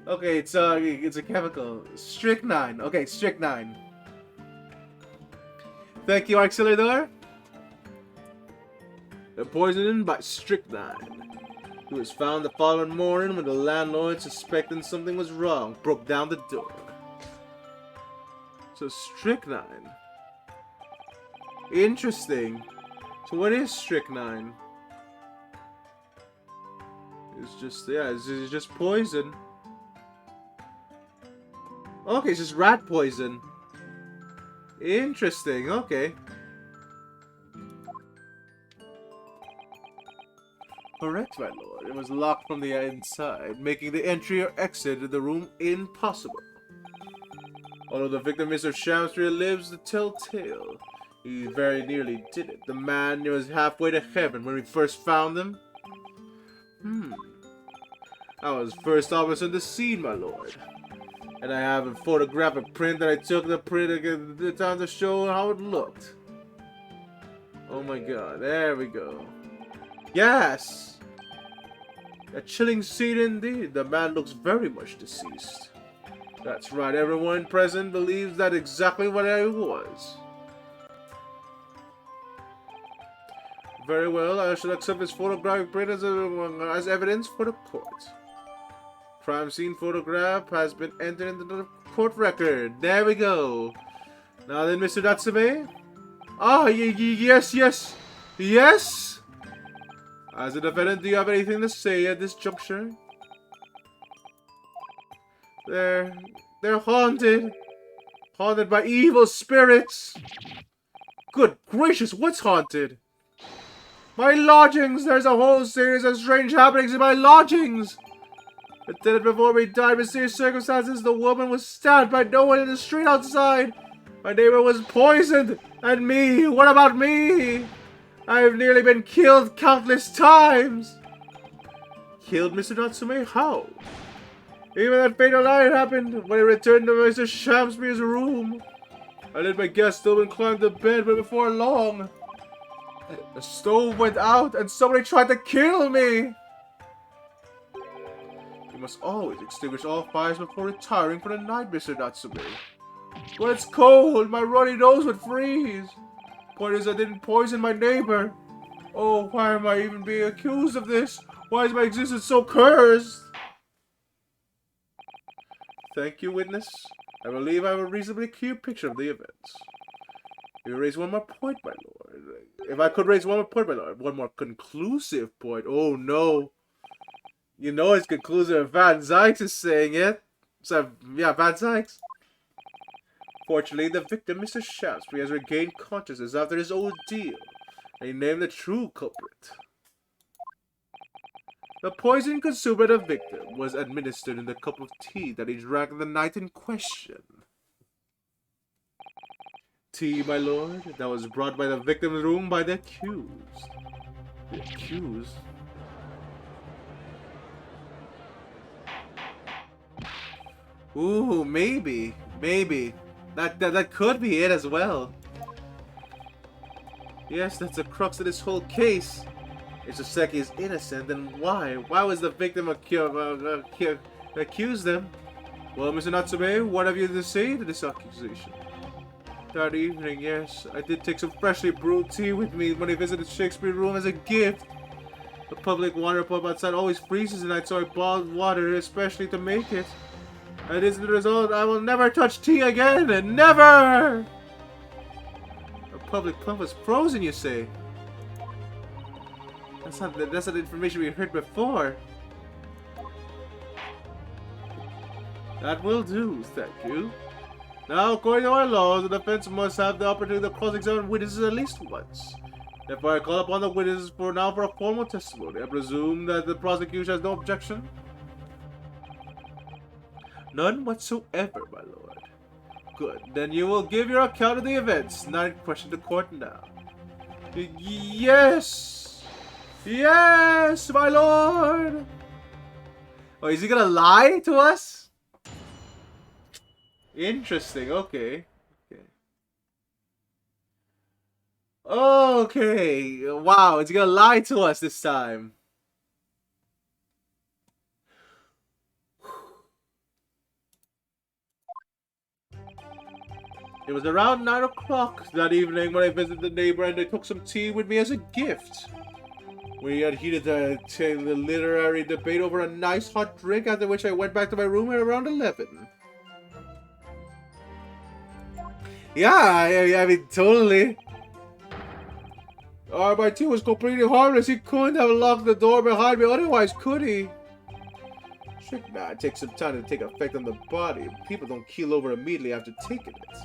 Okay, it's a chemical. Strychnine. Okay, strychnine. Thank you, Auxiliador. They're poisoned by strychnine. It was found the following morning when the landlord, suspecting something was wrong, broke down the door. So strychnine. Interesting. So what is strychnine? It's just, yeah, it's just poison. Okay, it's just rat poison. Interesting, okay. Correct, my lord. It was locked from the inside, making the entry or exit of the room impossible. Although the victim, Mr. Shamsbury, lives to tell tale, he very nearly did it. The man was halfway to heaven when we first found him. I was first officer on the scene, my lord. And I have a photographic print that I took the time to show how it looked. Oh my god, there we go. Yes! A chilling scene indeed. The man looks very much deceased. That's right, everyone present believes that exactly what I was. Very well, I shall accept this photographic print as evidence for the court. Crime scene photograph has been entered into the court record. There we go. Now then, Mr. Natsume. Ah, yes. Yes! As a defendant, do you have anything to say at this juncture? They're haunted. Haunted by evil spirits. Good gracious, what's haunted? My lodgings! There's a whole series of strange happenings in my lodgings! The tenant before me died in mysterious circumstances. The woman was stabbed by no one in the street outside. My neighbor was poisoned. And me, what about me? I've nearly been killed countless times. Killed, Mr. Natsume? How? Even that fatal night happened when I returned to Mr. Shamsbury's room. I let my guest still and climbed the bed, but before long, the stove went out and somebody tried to kill me. You must always extinguish all fires before retiring for the night, Mr. Natsume. When it's cold, my runny nose would freeze. Point is, I didn't poison my neighbor. Oh, why am I even being accused of this? Why is my existence so cursed? Thank you, witness. I believe I have a reasonably clear picture of the events. If you raise one more point, my lord. If I could raise one more point, my lord. One more conclusive point. Oh, no. You know it's conclusive if Van Zykes is saying it. So, yeah, Van Zykes. Fortunately, the victim, Mr. Shaftesbury, has regained consciousness after his ordeal, and he named the true culprit. The poison consumed by the victim was administered in the cup of tea that he drank the night in question. Tea, my lord, that was brought by the victim's room by the accused. The accused? Ooh, maybe. That could be it as well. Yes, that's the crux of this whole case. If Soseki is innocent, then why? Why was the victim accused them? Well, Mr. Natsume, what have you to say to this accusation? That evening, yes, I did take some freshly brewed tea with me when I visited Shakespeare's room as a gift. The public water pump outside always freezes tonight, so I boiled water especially to make it. And as a result, I will never touch tea again, and never! The public pump was frozen, you say? That's not the information we heard before. That will do, thank you. Now, according to our laws, the defense must have the opportunity to cross-examine witnesses at least once. Therefore, I call upon the witnesses for a formal testimony. I presume that the prosecution has no objection? None whatsoever, my lord. Good. Then you will give your account of the events. Not in question to court now. Yes! Yes, my lord! Oh, is he gonna lie to us? Interesting, okay. Okay. Wow, is he gonna lie to us this time? It was around 9 o'clock that evening when I visited the neighbor and they took some tea with me as a gift. We had heated the literary debate over a nice hot drink, after which I went back to my room at around 11. Yeah, I mean, totally. My tea was completely harmless. He couldn't have locked the door behind me otherwise, could he? Strychnine takes some time to take effect on the body. People don't keel over immediately after taking it.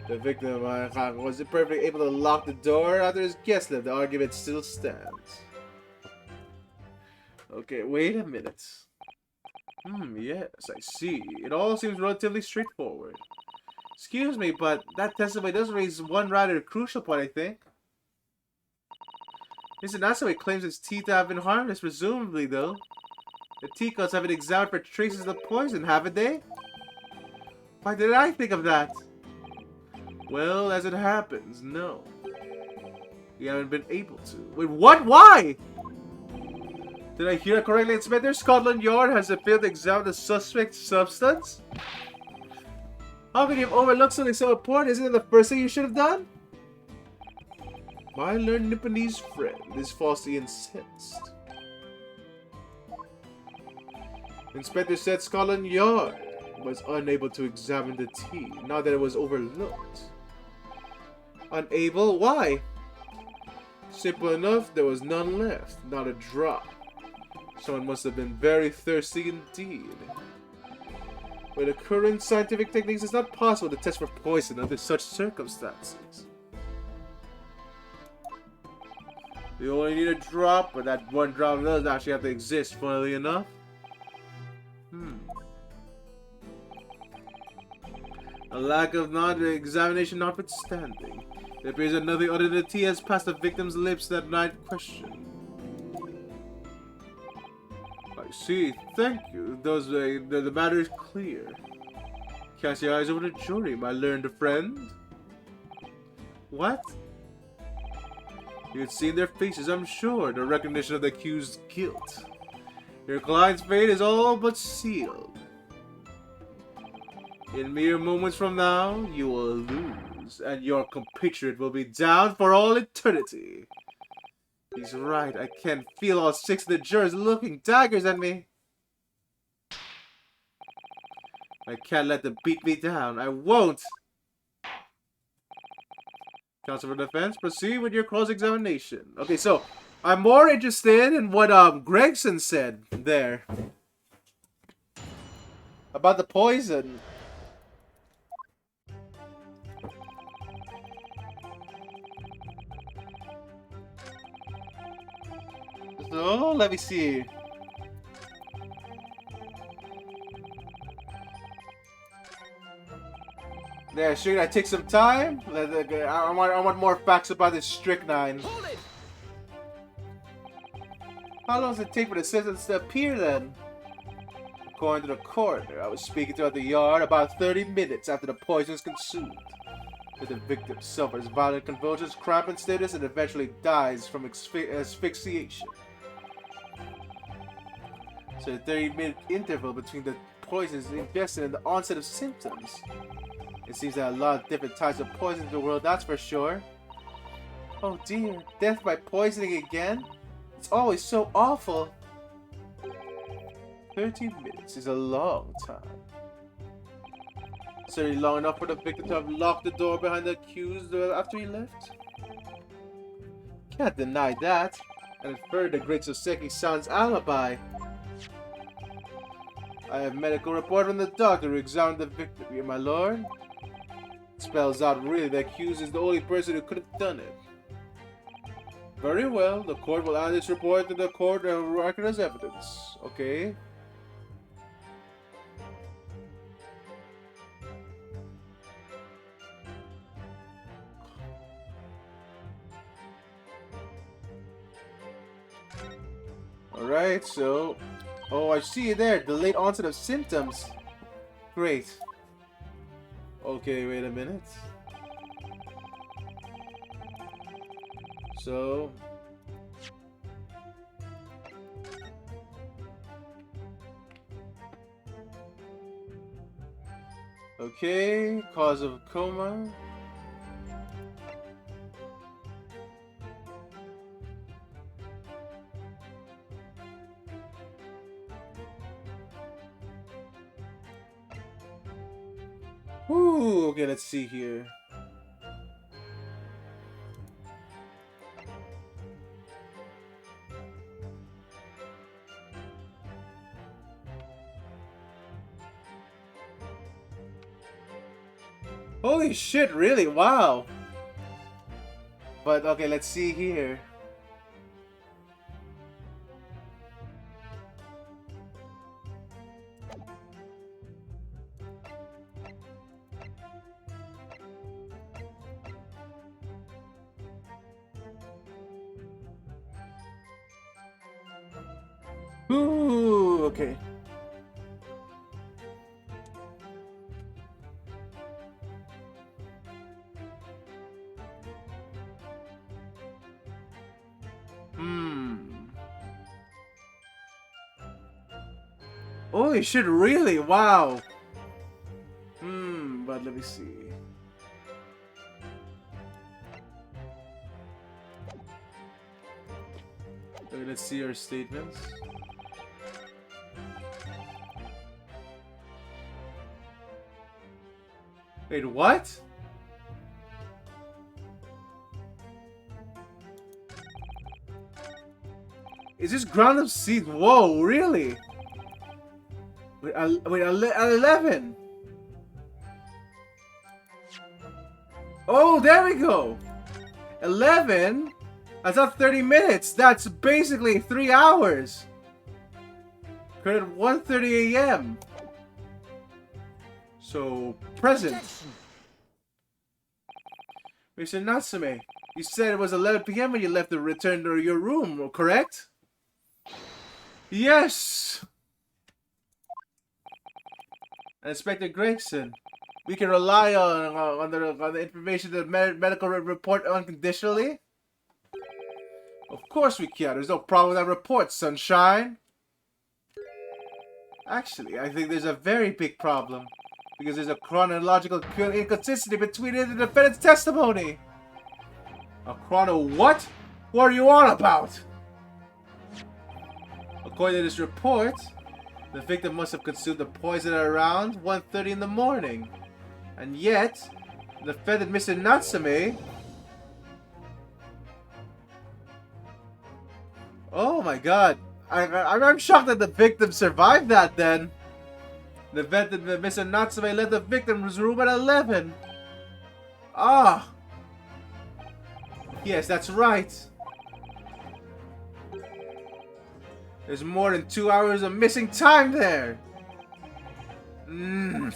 The victim was perfectly able to lock the door after his guest left. The argument still stands. Okay, wait a minute. Yes, I see. It all seems relatively straightforward. Excuse me, but that testimony does raise one rather crucial point, I think. Mr. Nasawe claims his teeth have been harmless, presumably, though. The teacups have been examined for traces of the poison, haven't they? Why did I think of that? Well, as it happens, no. We haven't been able to. Wait, what? Why? Did I hear correctly, Inspector? Scotland Yard has failed to examine the suspect's substance? How could you have overlooked something so important? Isn't it the first thing you should have done? My learned Nipponese friend is falsely incensed. Inspector said Scotland Yard was unable to examine the tea, not that it was overlooked. Unable? Why? Simple enough, there was none left, not a drop. Someone must have been very thirsty indeed. With the current scientific techniques, it's not possible to test for poison under such circumstances. You only need a drop, but that one drop does actually have to exist, funnily enough. A lack of examination notwithstanding, it appears that nothing other than the tea has passed the victim's lips that night question. I see. Thank you. The matter is clear. Cast your eyes over the jury, my learned friend. What? You had seen their faces, I'm sure, the recognition of the accused's guilt. Your client's fate is all but sealed. In mere moments from now, you will lose, and your compatriot will be down for all eternity. He's right, I can feel all 6 of the jurors looking daggers at me. I can't let them beat me down. I won't! Counsel for defense, proceed with your cross-examination. Okay, so, I'm more interested in what Gregson said there. About the poison. So, let me see. There, should I take some time? I want more facts about this strychnine. How long does it take for the symptoms to appear then? According to the coroner, I was speaking throughout the yard about 30 minutes after the poison is consumed. The victim suffers violent convulsions, cramping stiffness, and eventually dies from asphyxiation. So the 30-minute interval between the poison's ingestion and the onset of symptoms. It seems that a lot of different types of poison in the world, that's for sure. Oh dear, death by poisoning again? It's always so awful. 30 minutes is a long time. Certainly long enough for the victim to have locked the door behind the accused after he left. Can't deny that. And infer the great Soseki-san's alibi. I have medical report from the doctor who examined the victim here, my lord. It spells out really the accused is the only person who could have done it. Very well, the court will add this report to the court record as evidence. Okay. Alright, so... Oh, I see you there. The late onset of symptoms. Great. Okay, wait a minute. So... Okay, cause of coma. Ooh, okay, let's see here. Holy shit, really? Wow. But okay, let's see here. Ooh, okay. Holy shit, really? Wow. But let me see. Okay, let's see our statements. Wait, what? Is this ground of seed? Whoa, really? Wait, 11. Oh, there we go. 11? That's not 30 minutes. That's basically 3 hours. Occurred at 1:30 a.m. So, present. Mr. Natsume, you said it was 11 p.m. when you left to return to your room, correct? Yes! Inspector Gregson, we can rely on the information the medical report unconditionally? Of course we can. There's no problem with that report, Sunshine. Actually, I think there's a very big problem. Because there's a chronological inconsistency between it and the defendant's testimony. A chrono what? What are you on about? According to this report, the victim must have consumed the poison at around 1:30 in the morning. And yet, the defendant, Mr. Natsume... Oh my god. I'm shocked that the victim survived that then. The defendant, Mr. Natsume, left the victim's room at 11. Ah. Yes, that's right. There's more than 2 hours of missing time there. In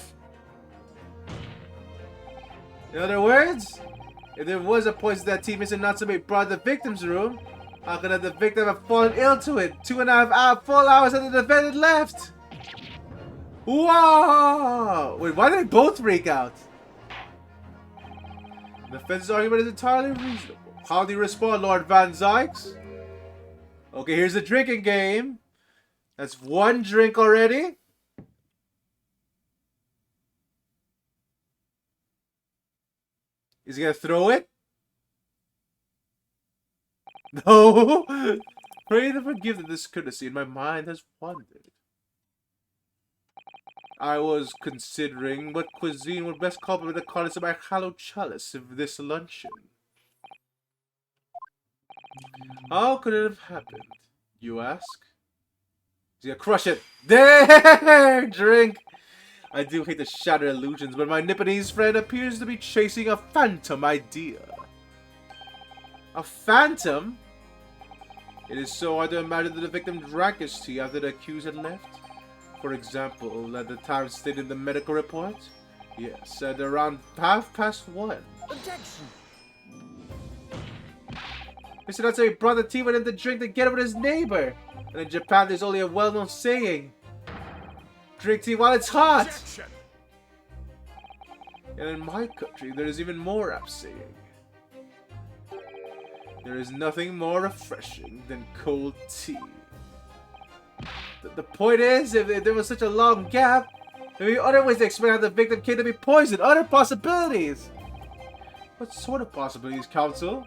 other words, if there was a poison that Mr. Natsume brought the victim's room, how could the victim have fallen ill to it 2.5 full hours after the defendant left? Whoa! Wait, why did they both freak out? The defense's argument is entirely reasonable. How do you respond, Lord Van Zykes? Okay, here's the drinking game. That's 1 drink already. Is he gonna throw it? No. Pray to forgive the discourtesy, and my mind has wandered. I was considering what cuisine would best complement the contents of my hallowed chalice of this luncheon. How could it have happened, you ask? He's gonna crush it. There! Drink! I do hate to shatter illusions, but my Nipponese friend appears to be chasing a phantom idea. A phantom? It is so hard to imagine that the victim drank his tea after the accused had left. For example, at the time stated in the medical report? Yes, at around 1:30. Objection! Mr. Natsume brought the tea with him to drink together with his neighbor. And in Japan, there's only a well-known saying. Drink tea while it's hot! Objection! And in my country, there is even more apt saying. There is nothing more refreshing than cold tea. The point is, if there was such a long gap, Maybe other ways to explain how the victim came to be poisoned. Other possibilities. What sort of possibilities, Counsel?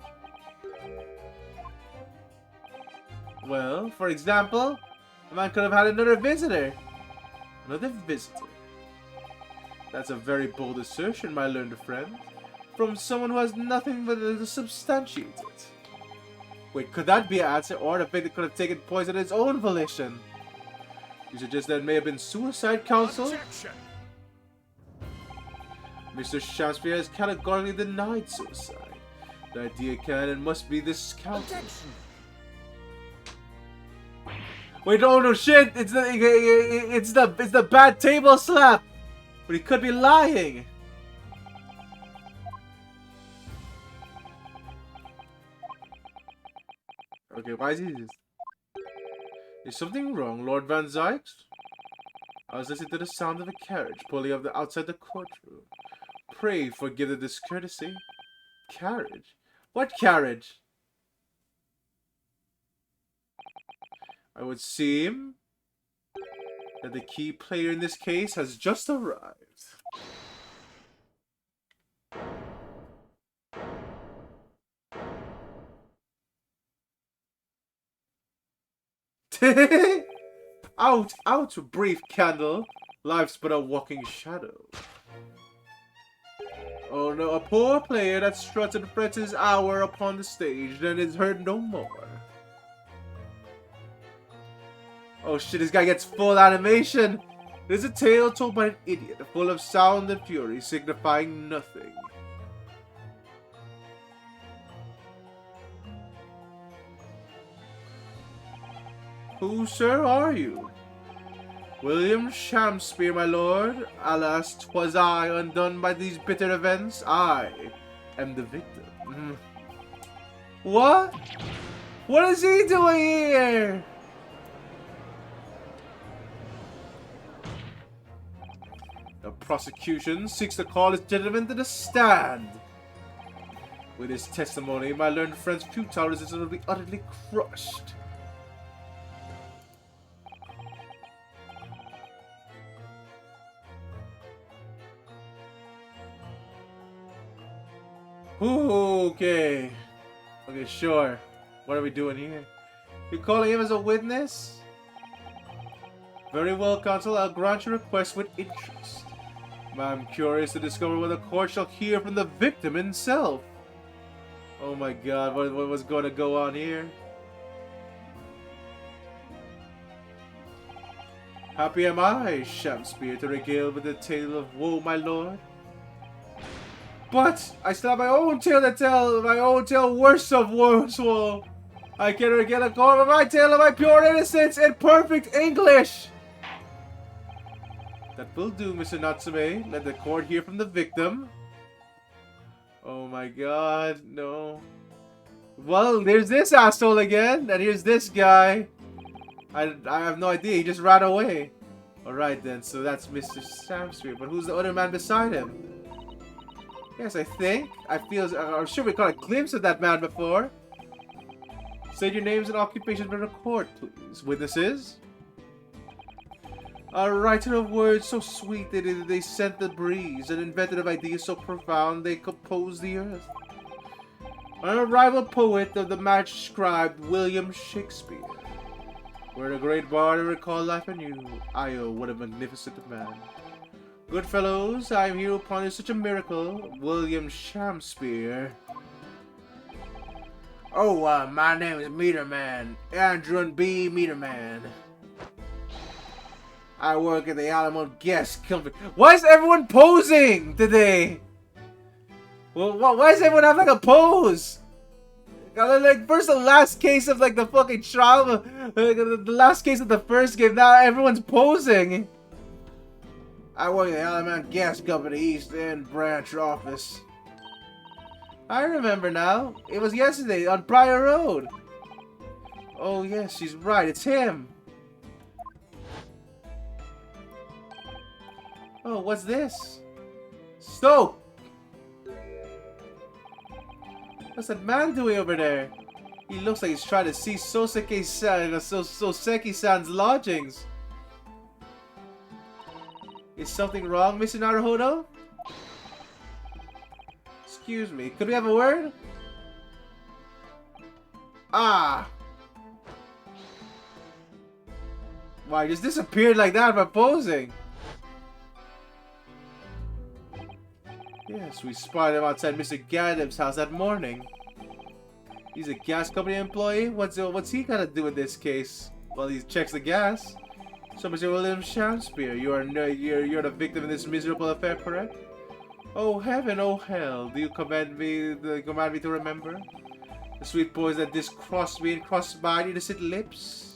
Well, for example, a man could have had another visitor. Another visitor. That's a very bold assertion, my learned friend. From someone who has nothing but to substantiate it. Wait, could that be an answer? Or the victim could have taken poison at his own volition? You suggest that it may have been suicide, Counsel? Objection! Mr. Shamspeare has categorically denied suicide. The idea can and must be this Counsel. Wait, no, shit! It's the bad table slap! But he could be lying! Okay, why is he this? Is something wrong, Lord Van Zyke? I was listening to the sound of a carriage pulling up outside the courtroom. Pray forgive the discourtesy. Carriage? What carriage? I would seem that the key player in this case has just arrived. Out, brief candle. Life's but a walking shadow. Oh no, a poor player that struts and frets his hour upon the stage, then is heard no more. Oh shit, this guy gets full animation. It is a tale told by an idiot, full of sound and fury, signifying nothing. Who, sir, are you? William Shamspeare, my lord. Alas, 'twas I, undone by these bitter events. I am the victim. What? What is he doing here? The prosecution seeks to call this gentleman to the stand. With his testimony, my learned friend's futile resistance will be utterly crushed. Okay. Okay, sure. What are we doing here? You're calling him as a witness? Very well, Counsel. I'll grant your request with interest. I'm curious to discover what the court shall hear from the victim himself. Oh my god, what was going to go on here? Happy am I, Shamspeare, to regale with the tale of woe, my lord. But I still have my own tale to tell, my own tale worse of woe. I can regale a court with my tale of my pure innocence in perfect English. That will do, Mr. Natsume. Let the court hear from the victim. Oh my god, no. Well, there's this asshole again, and here's this guy. I have no idea, he just ran away. Alright then, so that's Mr. Shamspeare, but who's the other man beside him? Yes, I think. I'm sure we caught a glimpse of that man before. State your names and occupations for the court, please. Witnesses? A writer of words so sweet that they sent the breeze, an inventor of ideas so profound they composed the earth. An unrivaled poet of the match scribe William Shakespeare. We're a great bard and recall life anew. Io, what a magnificent man. Good fellows, I am here upon such a miracle. William Shamspeare. Oh, my name is Meterman. Andrew B. Meterman. I work at the Alamo Guest Company. Why is everyone posing today? Well, why does everyone have like a pose? Like first the last case of like the fucking trial, the last case of the first game. Now everyone's posing. I work at the Alamo Gas Company East End branch office. I remember now. It was yesterday on Briar Road. Oh yes, she's right. It's him. Oh, what's this? Stop! What's that man doing over there? He looks like he's trying to see Soseki-san's lodgings. Is something wrong, Mr. Naruhodo? Excuse me, could we have a word? Ah! Why, just disappeared like that by posing? Yes, we spotted him outside Mr. Gadam's house that morning. He's a gas company employee? What's he gotta do with this case? Well, he checks the gas. So, Mr. William Shakespeare, you're the victim in this miserable affair, correct? Oh heaven, oh hell! Do you command me to remember the sweet boys that discrossed me and crossed my innocent lips?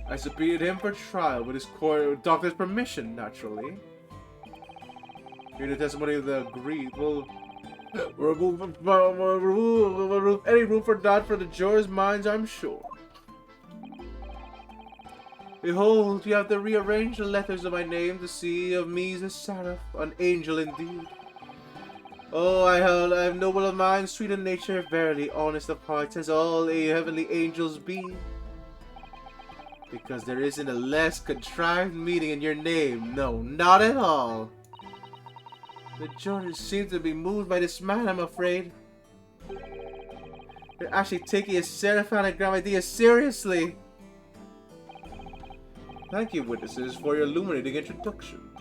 I subpoenaed him for trial with his doctor's permission, naturally. Hear the testimony of the aggrieved. We'll remove any room for doubt for the jurors' minds, I'm sure. Behold, you have to rearrange the letters of my name to see of me as a seraph, an angel indeed. Oh, I am noble of mind, sweet in nature, verily honest of heart, as all heavenly angels be. Because there isn't a less contrived meaning in your name, no, not at all. The jurors seem to be moved by this man, I'm afraid. They're actually taking his seraphanagram idea seriously. Thank you, witnesses, for your illuminating introductions.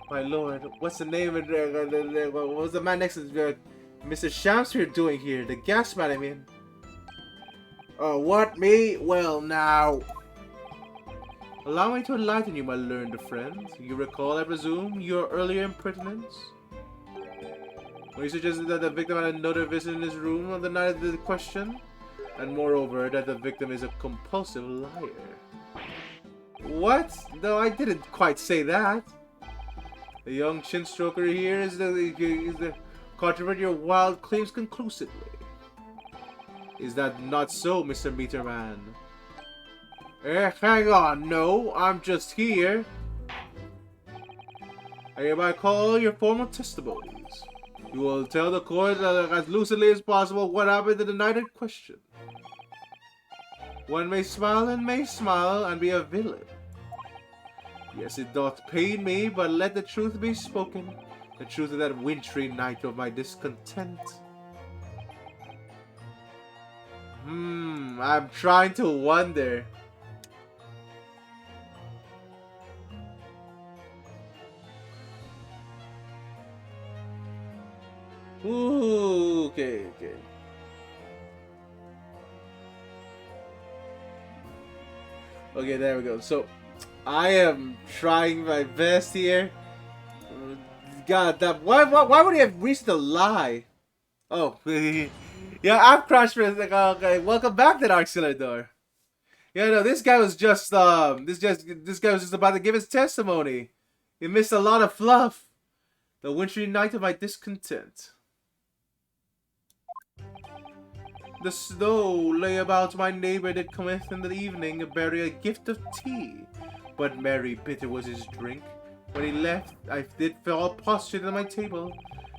My lord, what's the name of what was the man next to Mr. Shakespeare doing here? The gas man, I mean. Oh, what, me? Well, now. Allow me to enlighten you, my learned friend. You recall, I presume, your earlier impertinence? When you suggested that the victim had another visit in his room on the night of the question? And moreover, that the victim is a compulsive liar. What? No, I didn't quite say that. The young chin stroker here is the controverted your wild claims conclusively. Is that not so, Mr. Meterman? Hang on, no, I'm just here. I hereby call your formal testimonies. You will tell the court as lucidly as possible what happened in the night in question. One may smile and be a villain. Yes, it doth pain me, but let the truth be spoken. The truth of that wintry night of my discontent. I'm trying to wonder. Ooh, okay. Okay, there we go. So, I am trying my best here. God, why would he have reached the lie? Oh, yeah, I'm crashed for okay. Welcome back to Dark Door. Yeah, no, this guy was just this guy was just about to give his testimony. He missed a lot of fluff. The wintry night of my discontent. The snow lay about my neighbor that cometh in the evening, bearing a gift of tea. But merry bitter was his drink. When he left, I did fall prostrate on my table.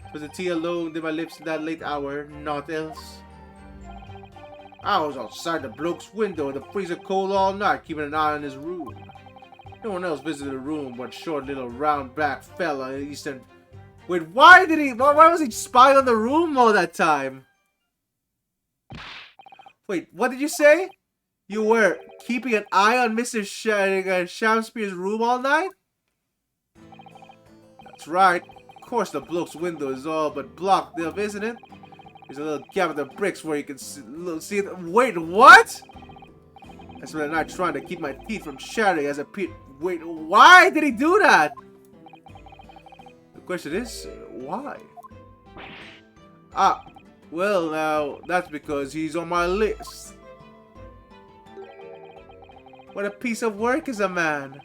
'Twas the tea alone did my lips in that late hour, naught else. I was outside the bloke's window in the freezer cold all night, keeping an eye on his room. No one else visited the room but short little round back fella Eastern. Wait, why was he spying on the room all that time? Wait, what did you say? You were keeping an eye on Mr. Shakespeare's room all night? That's right. Of course the bloke's window is all but blocked up, isn't it? There's a little gap in the bricks where you can see it. Wait, what? I spent the night trying to keep my teeth from shattering as I peeped. Wait, why did he do that? The question is, why? Ah, well now, that's because he's on my list. What a piece of work is a man.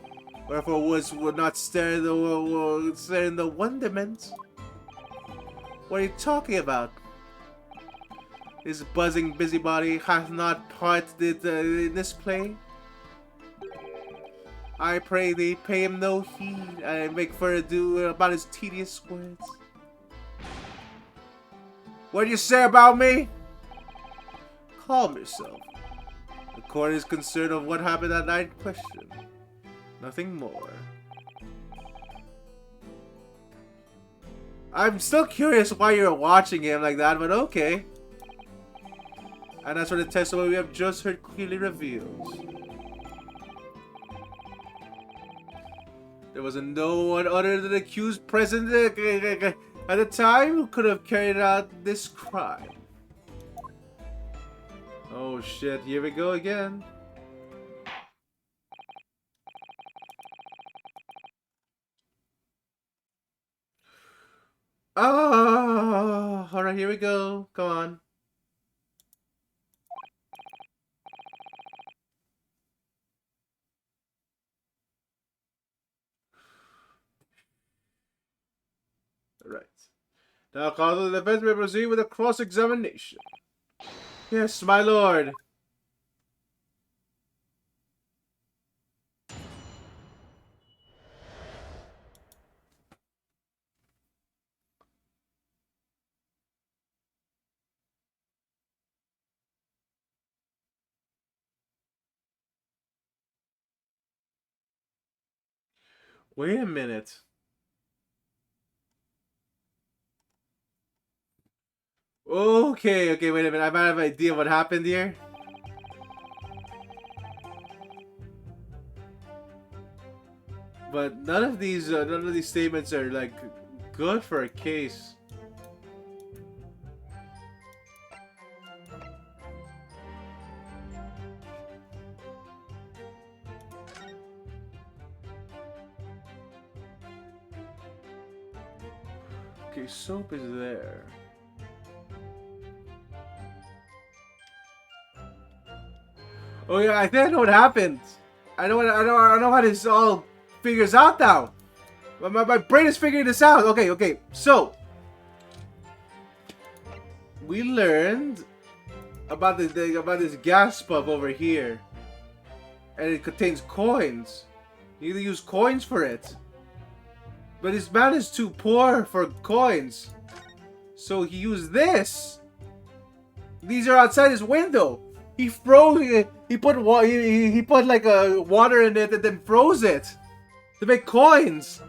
Wherefore woods would not stare in the wonderment. What are you talking about? This buzzing busybody hath not part in this play. I pray thee, pay him no heed, and make further ado about his tedious words. What do you say about me? Calm yourself. The court is concerned of what happened that night in question. Nothing more. I'm still curious why you're watching him like that, but okay. And that's what the testimony we have just heard clearly reveals. There was no one other than the accused present at the time who could have carried out this crime. Oh shit, here we go again. Oh, alright, here we go. Come on. Right. Now, counsel, the defense may proceed with a cross-examination. Yes, my lord. Wait a minute. Okay, wait a minute. I might have an idea what happened here. But none of these statements are like good for a case. Okay, soap is there. Oh yeah, I think I know what happened. I know how this all figures out now. My brain is figuring this out. Okay. So we learned about this gas pump over here, and it contains coins. You need to use coins for it. But this man is too poor for coins, so he used this. These are outside his window. He froze. He put like a water in it and then froze it to make coins,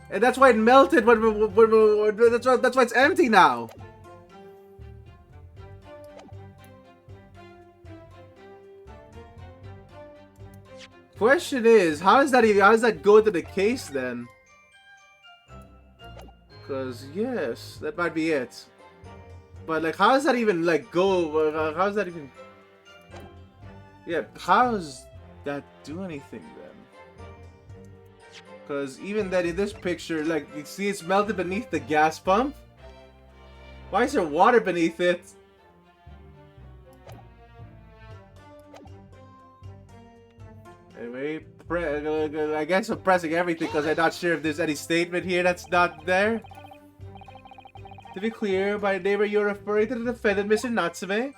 and that's why it melted. That's why it's empty now. Question is, how does that go into the case then? Because yes, that might be it. But like, how does that even like go? How does that even? Yeah, how does that do anything then? Because even then in this picture, like, you see it's melted beneath the gas pump? Why is there water beneath it? Anyway, I guess I'm pressing everything because I'm not sure if there's any statement here that's not there. To be clear, by neighbor, you're referring to the defendant, Mr. Natsume?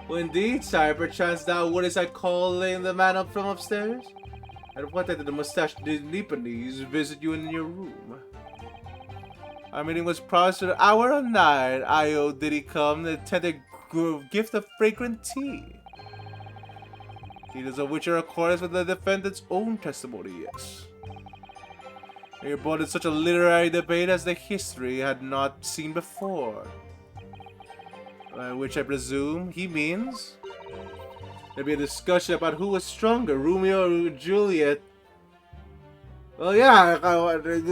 Well, indeed, sire. Perchance thou wouldst I calling the man up from upstairs? And what did the mustache Nipponese visit you in your room? Our meeting was promised for an hour or night. Io did he come, the tender gift of fragrant tea. Details of which are accordance with the defendant's own testimony, yes. And you're brought in such a literary debate as the history had not seen before. Which I presume he means there'll be a discussion about who was stronger, Romeo or Juliet. Well, yeah,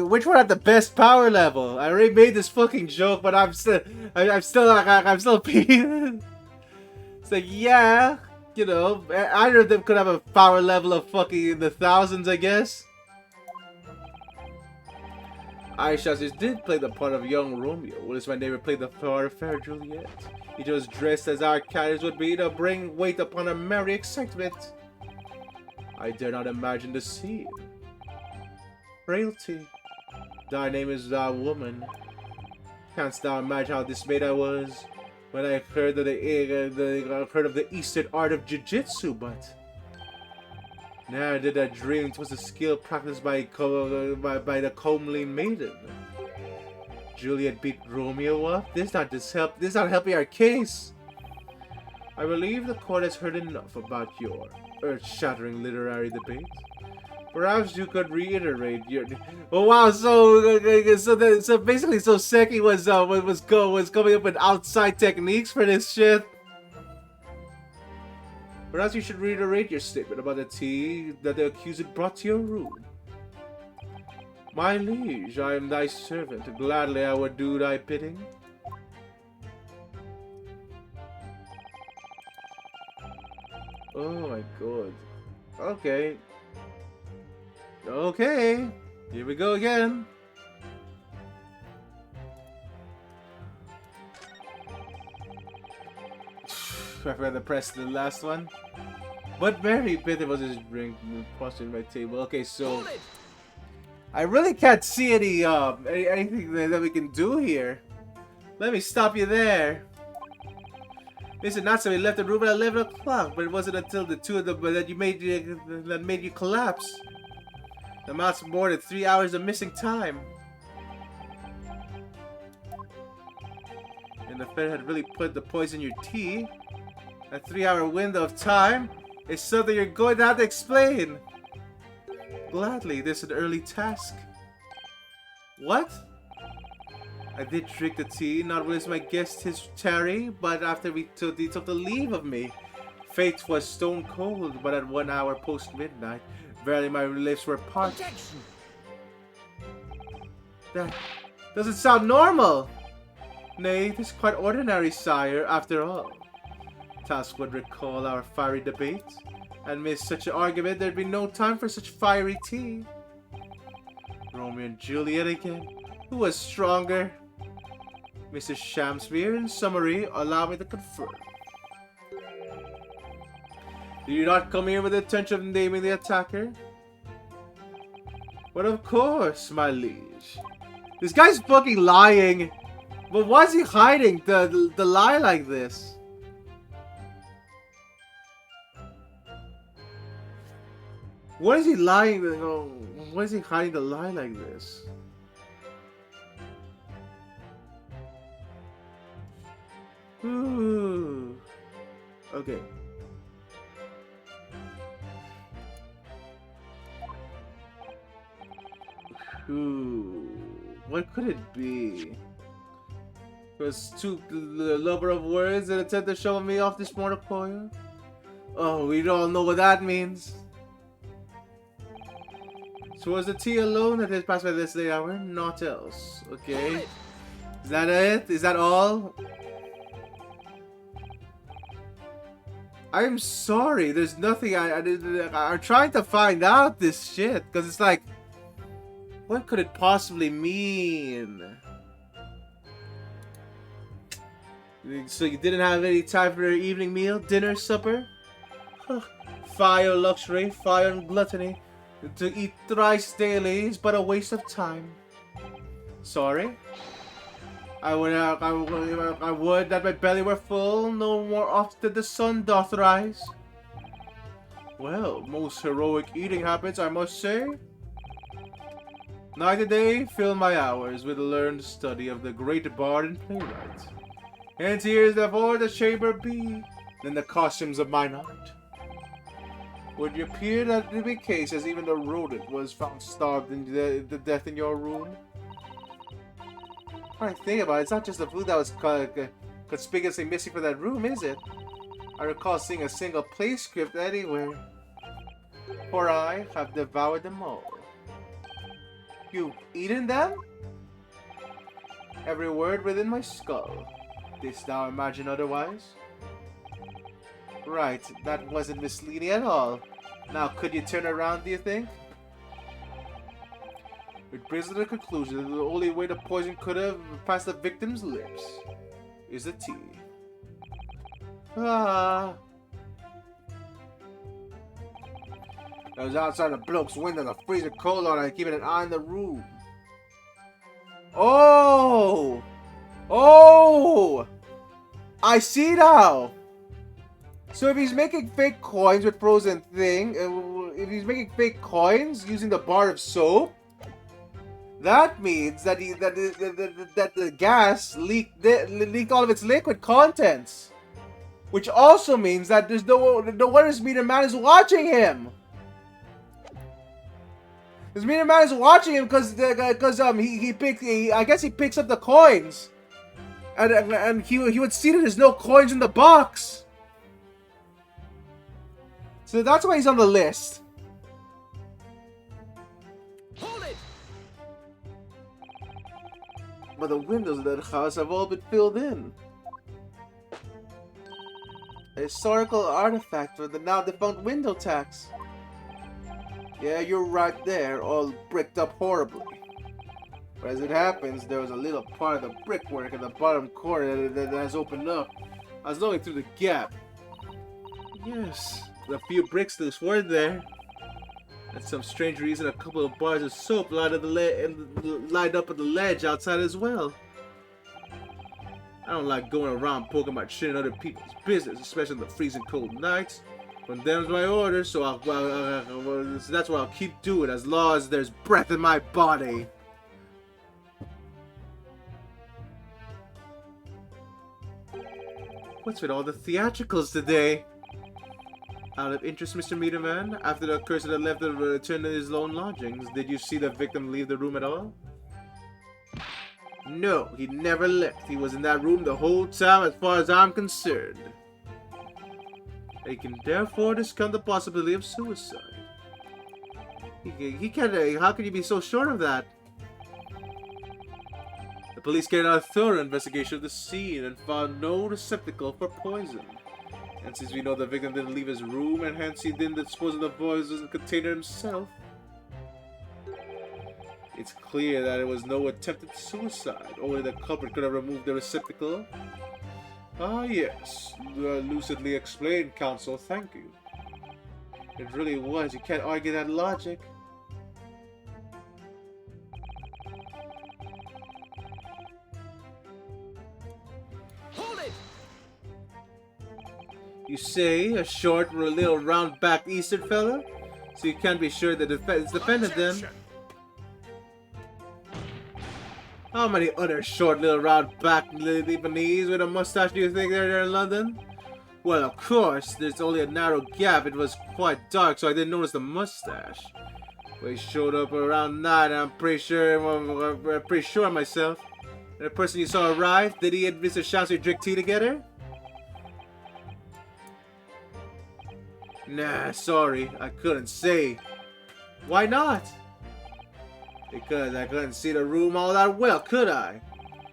which one had the best power level? I already made this fucking joke, but I'm still peeing. It's like, yeah, you know, either of them could have a power level of fucking in the thousands, I guess. Aisha did play the part of young Romeo, whereas my neighbor played the part of fair Juliet. Each was dressed as our characters would be to bring weight upon a merry excitement. I dare not imagine the scene. Frailty, thy name is thou woman. Canst thou imagine how dismayed I was when I heard of the Eastern art of Jiu-Jitsu, but ne'er did I dream 'twas a skill practiced by the comely maiden. Juliet beat Romeo up? This not helping our case. I believe the court has heard enough about your earth-shattering literary debate. Perhaps you could reiterate your. Oh wow! So basically, so Seki was coming up with outside techniques for this shit. Perhaps you should reiterate your statement about the tea that the accused brought to your room. My liege, I am thy servant. Gladly I would do thy bidding. Oh my god. Okay. Okay. Here we go again. I forgot to press the last one. But very bitter was his drink posted in my table. Okay, so I really can't see anything that we can do here. Let me stop you there. Mr. Natsumi left the room at 11 o'clock, but it wasn't until the two of them that made you collapse. The amounts more than 3 hours of missing time. And the Fed had really put the poison in your tea. A 3-hour window of time is something you're going to have to explain. Gladly, this is an early task. What? I did drink the tea, not with my guest his tarry, but after he took the leave of me. Fate was stone cold, but at 1 hour post midnight, verily my lips were parched. That doesn't sound normal. Nay, it is quite ordinary, sire, after all. Task would recall our fiery debate, and miss such an argument there'd be no time for such fiery tea. Romeo and Juliet again. Who was stronger? Mrs. Shamspeare, in summary, allow me to confirm. Do you not come here with the intention of naming the attacker? But of course, my liege. This guy's fucking lying. But why is he hiding the lie like this? What is he lying? Why is he hiding the lie like this? Ooh. Okay. Ooh. What could it be? Was too lover of words that attempt to show me off this mortal coil? Oh, we don't know what that means. So was the tea alone that has passed by this late hour? Not else. Okay. Is that it? Is that all? I'm sorry. There's nothing. I'm trying to find out this shit because it's like, what could it possibly mean? So you didn't have any time for your evening meal, dinner, supper? Fire luxury, fire and gluttony. To eat thrice daily is but a waste of time. Sorry? I would that my belly were full, no more oft did the sun doth rise. Well, most heroic eating habits, I must say. Night and day fill my hours with learned study of the great bard and playwright. Hence here's therefore the chamber be, than the costumes of mine art. Would you appear that to be case as even the rodent was found starved in the death in your room? When I think about it, it's not just the food that was conspicuously missing from that room, is it? I recall seeing a single play script anywhere. For I have devoured them all. You've eaten them? Every word within my skull. Didst thou imagine otherwise? Right, that wasn't misleading at all. Now, could you turn around, do you think? It brings to the conclusion that the only way the poison could have passed the victim's lips is the tea. Ah. I was outside the bloke's window, the freezing cold on and keeping an eye on the room. Oh! Oh! I see now! So if he's making fake coins with frozen thing, if he's making fake coins using the bar of soap, that means that that the gas leaked all of its liquid contents, which also means that there's no wonder Meter Man is watching him. This meter man is watching him because I guess he picks up the coins, and he would see that there's no coins in the box, so that's why he's on the list. Hold it! But the windows of that house have all been filled in. A historical artifact for the now defunct window tax. Yeah, you're right there, all bricked up horribly. But as it happens, there was a little part of the brickwork in the bottom corner that has opened up. I was looking through the gap. Yes, a few bricks loose were there. And some strange reason, a couple of bars of soap lined up at the ledge outside as well. I don't like going around poking my chin in other people's business, especially in the freezing cold nights. Condemns my orders, so that's what I'll keep doing as long as there's breath in my body. What's with all the theatricals today? Out of interest, Mr. Meterman, after the cursor had left to return to his lone lodgings, did you see the victim leave the room at all? No, he never left. He was in that room the whole time as far as I'm concerned. He can therefore discount the possibility of suicide. He can't. How can you be so sure of that? The police carried out a thorough investigation of the scene and found no receptacle for poison. And since we know the victim didn't leave his room and hence he didn't dispose of the poison container himself, it's clear that it was no attempted suicide. Only the culprit could have removed the receptacle. Ah, yes. Lucidly explained, counsel. Thank you. It really was. You can't argue that logic. Hold it! You say a short, little, round-backed Eastern fella? So you can't be sure that it's defendant then. How many other short, little, round-backed Lebanese with a mustache do you think are there in London? Well, of course, there's only a narrow gap. It was quite dark, so I didn't notice the mustache. But he showed up around 9, and I'm pretty sure myself. And the person you saw arrive, did he and Mr. Shamsi drink tea together? Nah, sorry, I couldn't say. Why not? Because I couldn't see the room all that well, could I?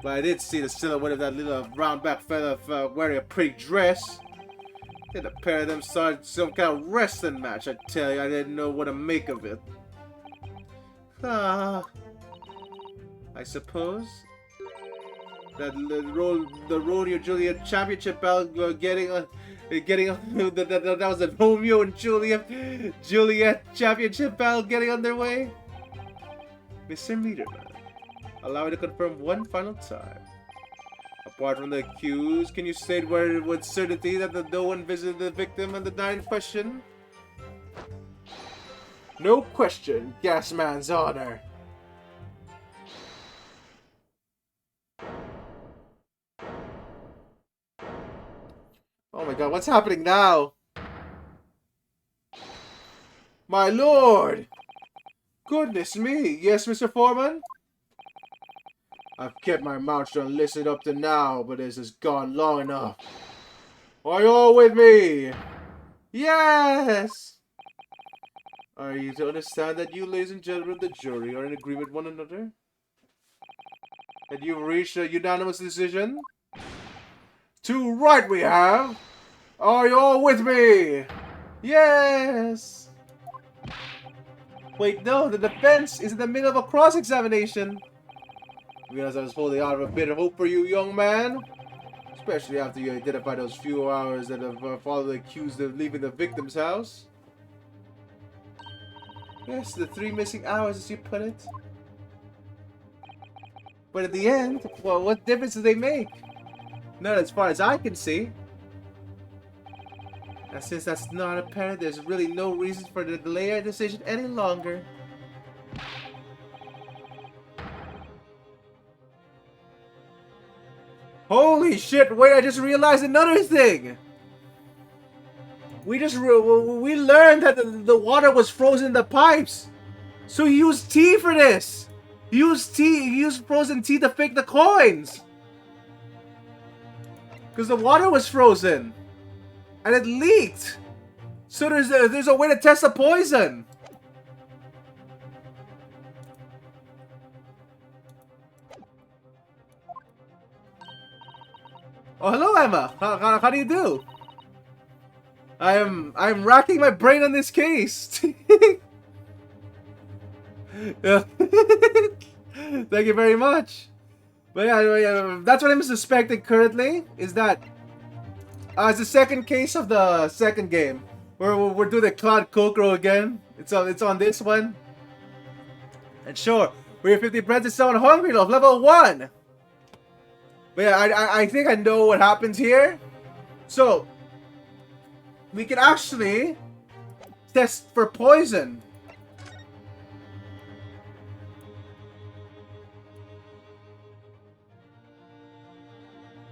But I did see the silhouette of that little round-back fella wearing a pretty dress. Did a pair of them start some kind of wrestling match, I tell you. I didn't know what to make of it. I suppose that the Romeo Juliet championship bout that was a Romeo and Juliet championship battle getting underway. Mr. Meterman, allow me to confirm one final time. Apart from the accused, can you state with certainty that no one visited the victim on the night in question? No question, Gasman's honor. Oh my god, what's happening now? My lord! Goodness me! Yes, Mr. Foreman? I've kept my mouth shut and listened up to now, but this has gone long enough. Are you all with me? Yes! Are you to understand that you, ladies and gentlemen of the jury, are in agreement with one another? That you've reached a unanimous decision? To right we have! Are you all with me? Yes! Wait, no, the defense is in the middle of a cross-examination. Because I was holding out of a bit of hope for you, young man. Especially after you identify those few hours that have followed the accused of leaving the victim's house. Yes, the 3 missing hours, as you put it. But at the end, well, what difference do they make? Not as far as I can see. And since that's not apparent, there's really no reason for the delay our decision any longer. Holy shit, wait, I just realized another thing! We learned that the water was frozen in the pipes! So he used tea for this! He used frozen tea to fake the coins! Because the water was frozen! And it leaked! So there's a way to test the poison! Oh, hello, Emma. How do you do? I'm racking my brain on this case. Yeah. Thank you very much. But yeah, that's what I'm suspecting currently. Is that it's the second case of the second game. We're doing the Cloud Kokoro again. It's on this one. And sure, we're 50 presents on Hungry Love level 1. But yeah, I think I know what happens here. So, we can actually test for poison.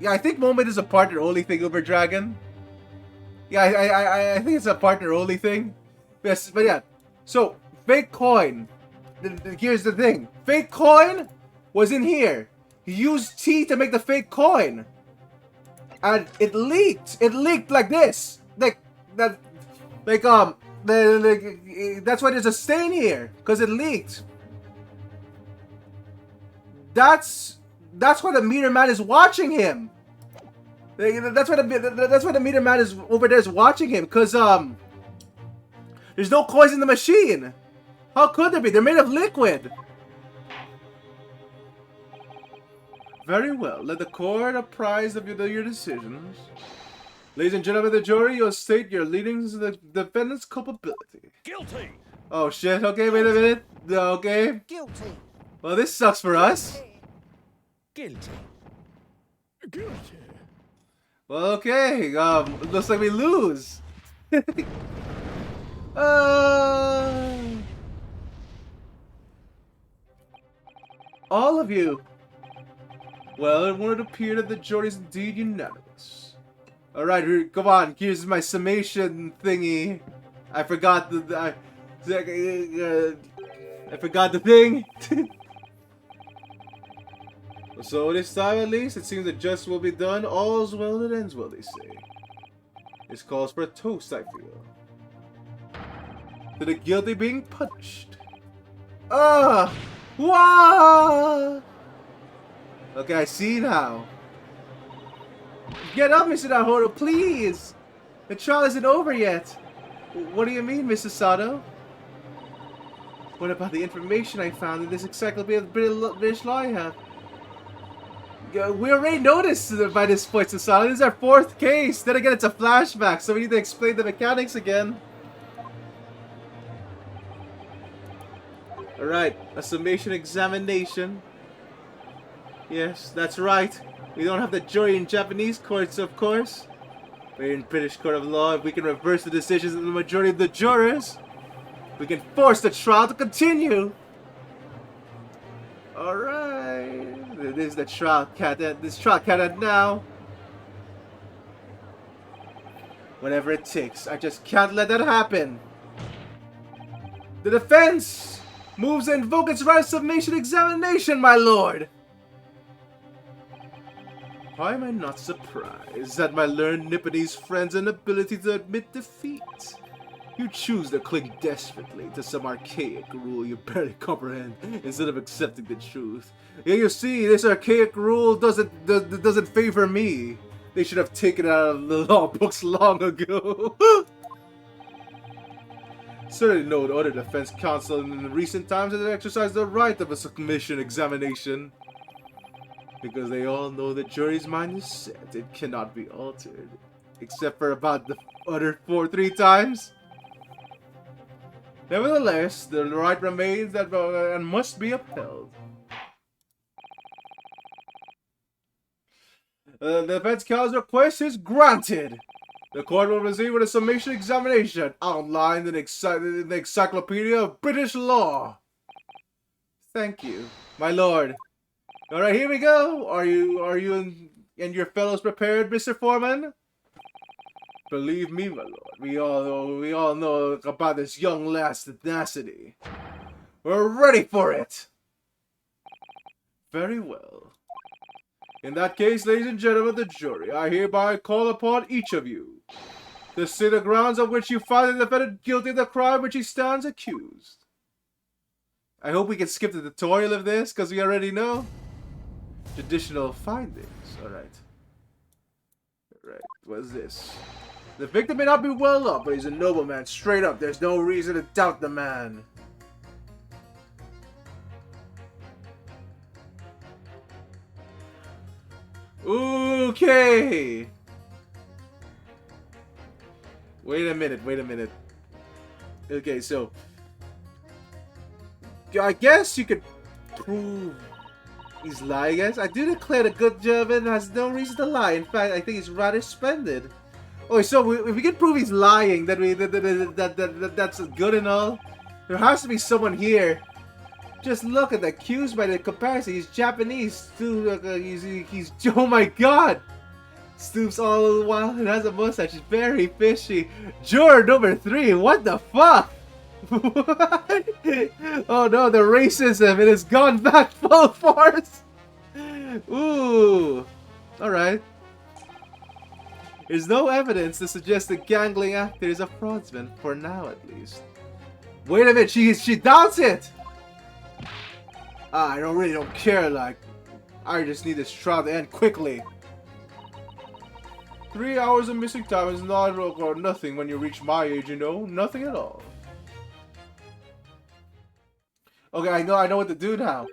Yeah, I think Moment is a partner only thing over Dragon. Yeah, I think it's a partner only thing. Yes, but yeah. So, fake coin. Here's the thing. Fake coin was in here. He used tea to make the fake coin. And it leaked. It leaked like this. Like that. Like that's why there's a stain here, because it leaked. That's why the meter man is watching him. That's why the meter man is over there is watching him, because there's no coins in the machine. How could there be? They're made of liquid. Very well. Let the court apprise of your decisions. Ladies and gentlemen of the jury, you'll state your leadings of the defendant's culpability. Guilty! Oh shit, okay, wait a minute. Okay. Guilty. Well, this sucks for us. Guilty. Guilty. Well, okay, looks like we lose. All of you. Well, it would appear that the jury is indeed unanimous. Alright, come on, here's my summation thingy. I forgot I forgot the thing. So this time at least, it seems that justice will be done. All's well that ends well, they say. This calls for a toast, I feel. To the guilty being punished. Wow! Okay, I see now. Get up, Mr. Nahoto, please! The trial isn't over yet. What do you mean, Mr. Sato? What about the information I found in this encyclopedia of British law I have? We already noticed by this point, Sato. This is our 4th case. Then again, it's a flashback, so we need to explain the mechanics again. Alright, a summation examination. Yes, that's right. We don't have the jury in Japanese courts, of course. We're in British court of law. If we can reverse the decisions of the majority of the jurors, we can force the trial to continue. Alright. This is the trial cadet. This trial cadet now. Whatever it takes. I just can't let that happen. The defense moves to invoke its right of summation examination, my lord. Why am I not surprised at my learned Nipponese friend's inability to admit defeat? You choose to cling desperately to some archaic rule you barely comprehend instead of accepting the truth. Yeah, you see, this archaic rule doesn't favor me. They should have taken it out of the law books long ago. Certainly no other defense counsel in recent times has exercised the right of a submission examination. Because they all know the jury's mind is set. It cannot be altered. Except for about the other 3 times. Nevertheless, the right remains that and must be upheld. The defense counsel's request is granted. The court will proceed with a summation examination outlined in the Encyclopedia of British Law. Thank you, my lord. All right, here we go. Are you and your fellows prepared, Mr. Foreman? Believe me, my lord, we all know about this young lad's tenacity. We're ready for it! Very well. In that case, ladies and gentlemen of the jury, I hereby call upon each of you to see the grounds on which you find the defendant guilty of the crime which he stands accused. I hope we can skip the tutorial of this, because we already know. Traditional findings. Alright. Alright, what's this? The victim may not be well up, but he's a nobleman. Straight up, there's no reason to doubt the man. Okay. Wait a minute. Okay, so I guess you could prove he's lying. I do declare a good job and has no reason to lie. In fact, I think he's rather splendid. Oh, so if we can prove he's lying, then that's good and all. There has to be someone here. Just look at the accused by the comparison. He's Japanese. He's oh my god. Stoops all the while and has a mustache. He's very fishy. Juror number 3. What the fuck? What? Oh no, the racism. It has gone back full force. Ooh. Alright. There's no evidence to suggest the gangling actor is a fraudsman, for now at least. Wait a minute, she doubts it! I really don't care, like, I just need this trial to end quickly. 3 hours of missing time is not or nothing when you reach my age, you know? Nothing at all. Okay, I know what to do now.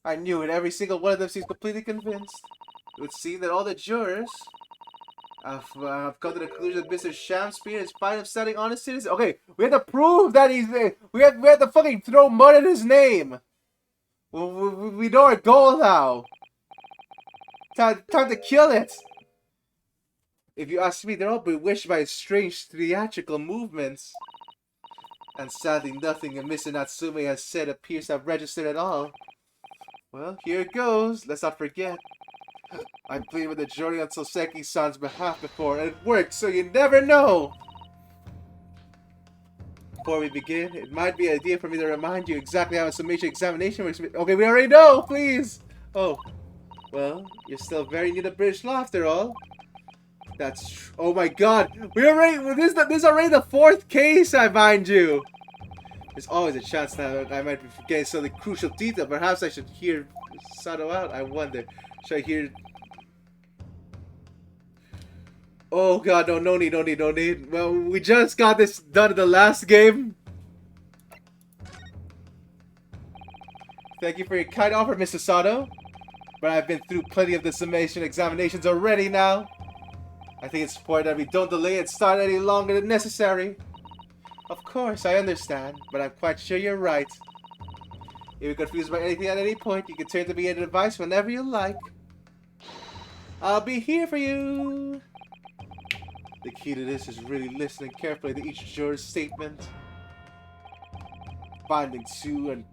I knew it. Every single one of them seems completely convinced. It would seem that all the jurors have come to the conclusion that Mr. Shamspear is fine of standing honest citizen. Okay, we have to prove that he's there. We have to fucking throw mud at his name. We know our goal now. Time to kill it. If you ask me, they're all bewitched by his strange theatrical movements. And sadly, nothing Mr. Natsume has said appears to have registered at all. Well, here it goes. Let's not forget. I played with the jury on Soseki-san's behalf before, and it worked, so you never know! Before we begin, it might be an idea for me to remind you exactly how a summation examination works. Okay, we already know, please! Oh, well, you're still very new to British law after all. That's true. Oh my god! This is already the 4th case, I mind you! There's always a chance that I might be forgetting some of the crucial detail. Perhaps I should hear Sato out. I wonder. Should I hear... Oh god, no need. Well, we just got this done in the last game. Thank you for your kind offer, Mr. Sato. But I've been through plenty of the summation examinations already now. I think it's important that we don't delay and start any longer than necessary. Of course, I understand, but I'm quite sure you're right. If you're confused by anything at any point, you can turn to me and advice whenever you like. I'll be here for you. The key to this is really listening carefully to each juror's statement. Finding two and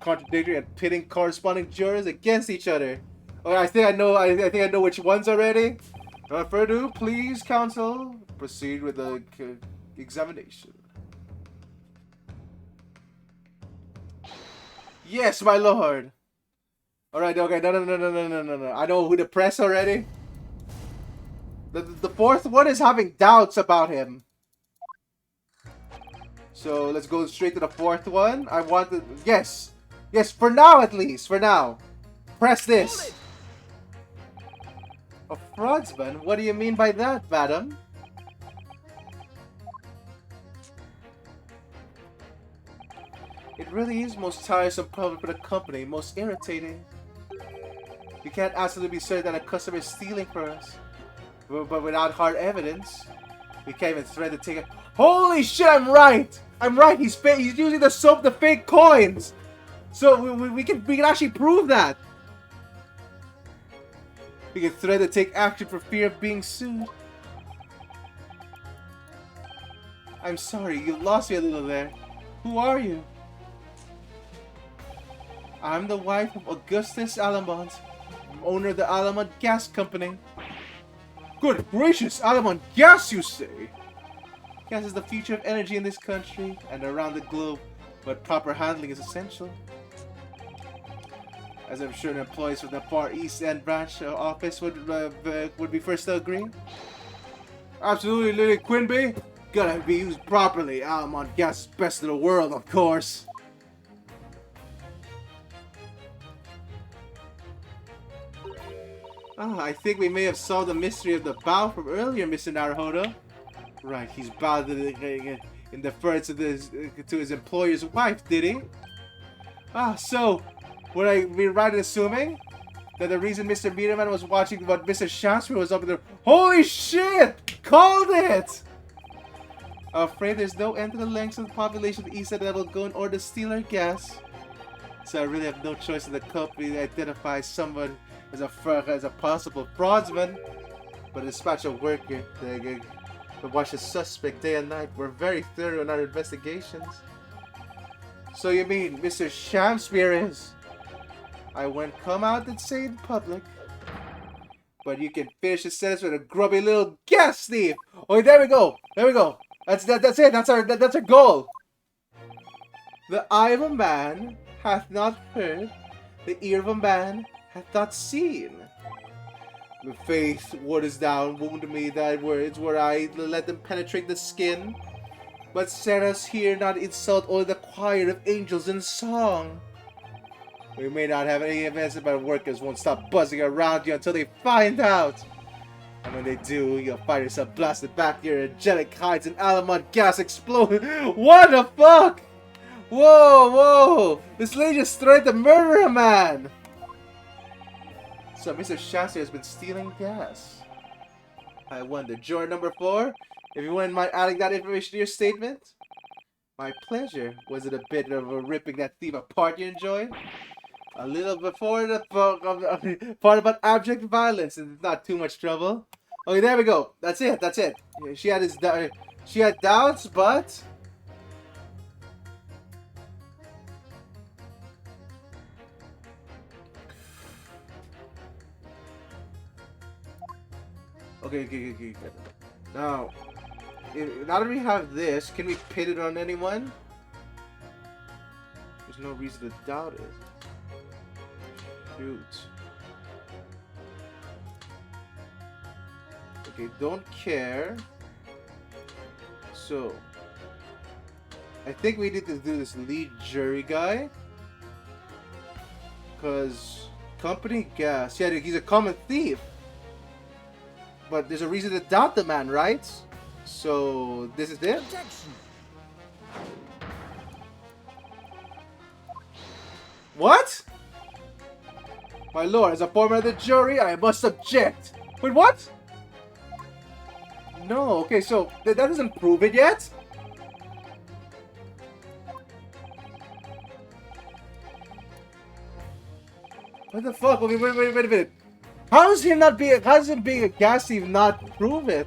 contradictory and pitting corresponding jurors against each other. Oh, I think I know which ones already. Without further ado, please, counsel, proceed with the examination. Yes, my lord. Alright, okay, no. I know who to press already. The 4th one is having doubts about him. So, let's go straight to the 4th one. I want to... Yes, for now at least, for now. Press this. A fraudsman? What do you mean by that, madam? It really is most tiresome problem for the company, most irritating. We can't absolutely be certain that a customer is stealing from us. But without hard evidence, we can't even threaten to take it. Holy shit, I'm right! He's using the fake coins! So we can actually prove that! We can threaten to take action for fear of being sued. I'm sorry, you lost me a little there. Who are you? I'm the wife of Augustus Alamont, owner of the Alamont Gas Company. Good gracious, Alamont Gas, you say? Gas is the future of energy in this country and around the globe, but proper handling is essential. As I'm sure the employees from the Far East End branch office would be first to agree. Absolutely, Lily Quinby. Gotta be used properly. Almond gas is best in the world, of course. I think we may have solved the mystery of the bow from earlier, Mr. Naruhodo. Right, he's bowed in deference to his employer's wife, did he? So, would I be right in assuming that the reason Mr. Meterman was watching what Mr. Shasper was up there? Holy shit! Called it! I'm afraid there's no end to the lengths of the population of the East Side that will go in order to steal our gas. So I really have no choice in the company to identify someone as a possible fraudsman. But dispatch a worker to watch a suspect day and night. We're very thorough in our investigations. So you mean Mr. Shamspear is? I won't come out and say in public. But you can finish the sentence with a grubby little gas thief. Oh, there we go. There we go. That's it. That's our goal. The eye of a man hath not heard, the ear of a man hath not seen. The faith, wouldest thou wound me thy words, were I to let them penetrate the skin. But set us here not insult only the choir of angels in song. We may not have any evidence, but workers won't stop buzzing around you until they find out. And when they do, you'll find yourself blasted back to your angelic hides and Alamont gas explode. What the fuck? Whoa, whoa! This lady just threatened to murder a man! So Mr. Shasta has been stealing gas. I wonder. Juror number 4, if you wouldn't mind adding that information to your statement? My pleasure. Was it a bit of a ripping that thief apart you enjoyed? A little before the part about abject violence, and it's not too much trouble. Okay, there we go. That's it. That's it. She had doubts, but okay. Now that we have this, can we pin it on anyone? There's no reason to doubt it. Shoot. Okay, don't care. So, I think we need to do this lead jury guy. Because company gas. Yeah, he's a common thief. But there's a reason to doubt the man, right? So, this is it? Objection. What? My lord, as a former of the jury, I must object. Wait, what? No, okay, so that doesn't prove it yet? What the fuck? Okay, wait a minute. How does him being a gas thief not prove it?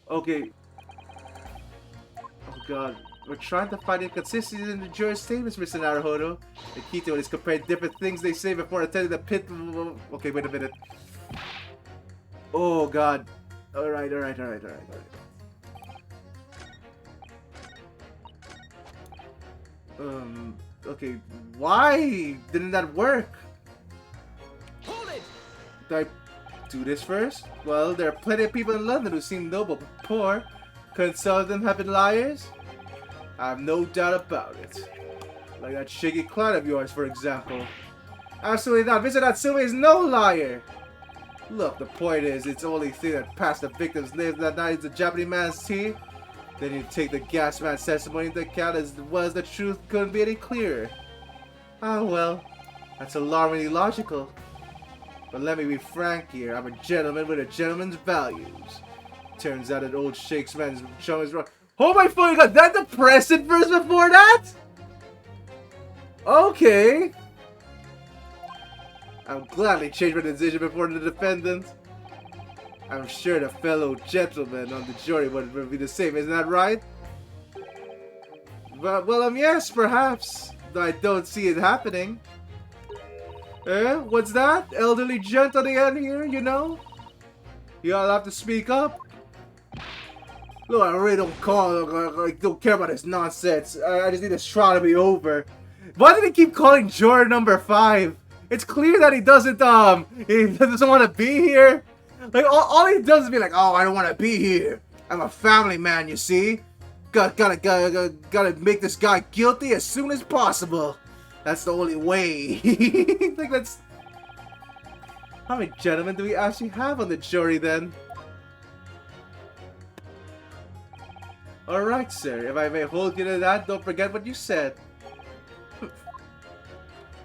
Okay. Oh god. We're trying to find inconsistencies in the jury's statements, Mr. Naruhodo. The key to it is comparing different things they say before attending the pit. Okay, wait a minute. Oh god. Alright. Okay. Why didn't that work? Hold it! Did I do this first? Well, there are plenty of people in London who seem noble but poor. Couldn't some of them have been liars? I have no doubt about it. Like that shaky client of yours, for example. Absolutely not. Mr. Natsumi is no liar. Look, the point is, it's the only thing that passed the victim's lips that night is the Japanese man's tea. Then you take the gas man's testimony into account as well as the truth couldn't be any clearer. Ah, well, that's alarmingly logical. But let me be frank here. I'm a gentleman with a gentleman's values. Turns out that old Shakespeare's show is wrong. Oh my fucking god, that depressing verse before that? Okay. I'll gladly change my decision before the defendant. I'm sure the fellow gentleman on the jury would be the same, isn't that right? Well, yes, perhaps. Though I don't see it happening. What's that? Elderly gent on the end here, you know? You all have to speak up. Look, I really don't care about this nonsense. I just need this trial to be over. Why did he keep calling juror number 5? It's clear that he doesn't want to be here. Like, all he does is be like, oh, I don't want to be here. I'm a family man, you see. Gotta make this guy guilty as soon as possible. That's the only way. Like, that's... How many gentlemen do we actually have on the jury, then? Alright, sir. If I may hold you to that, don't forget what you said.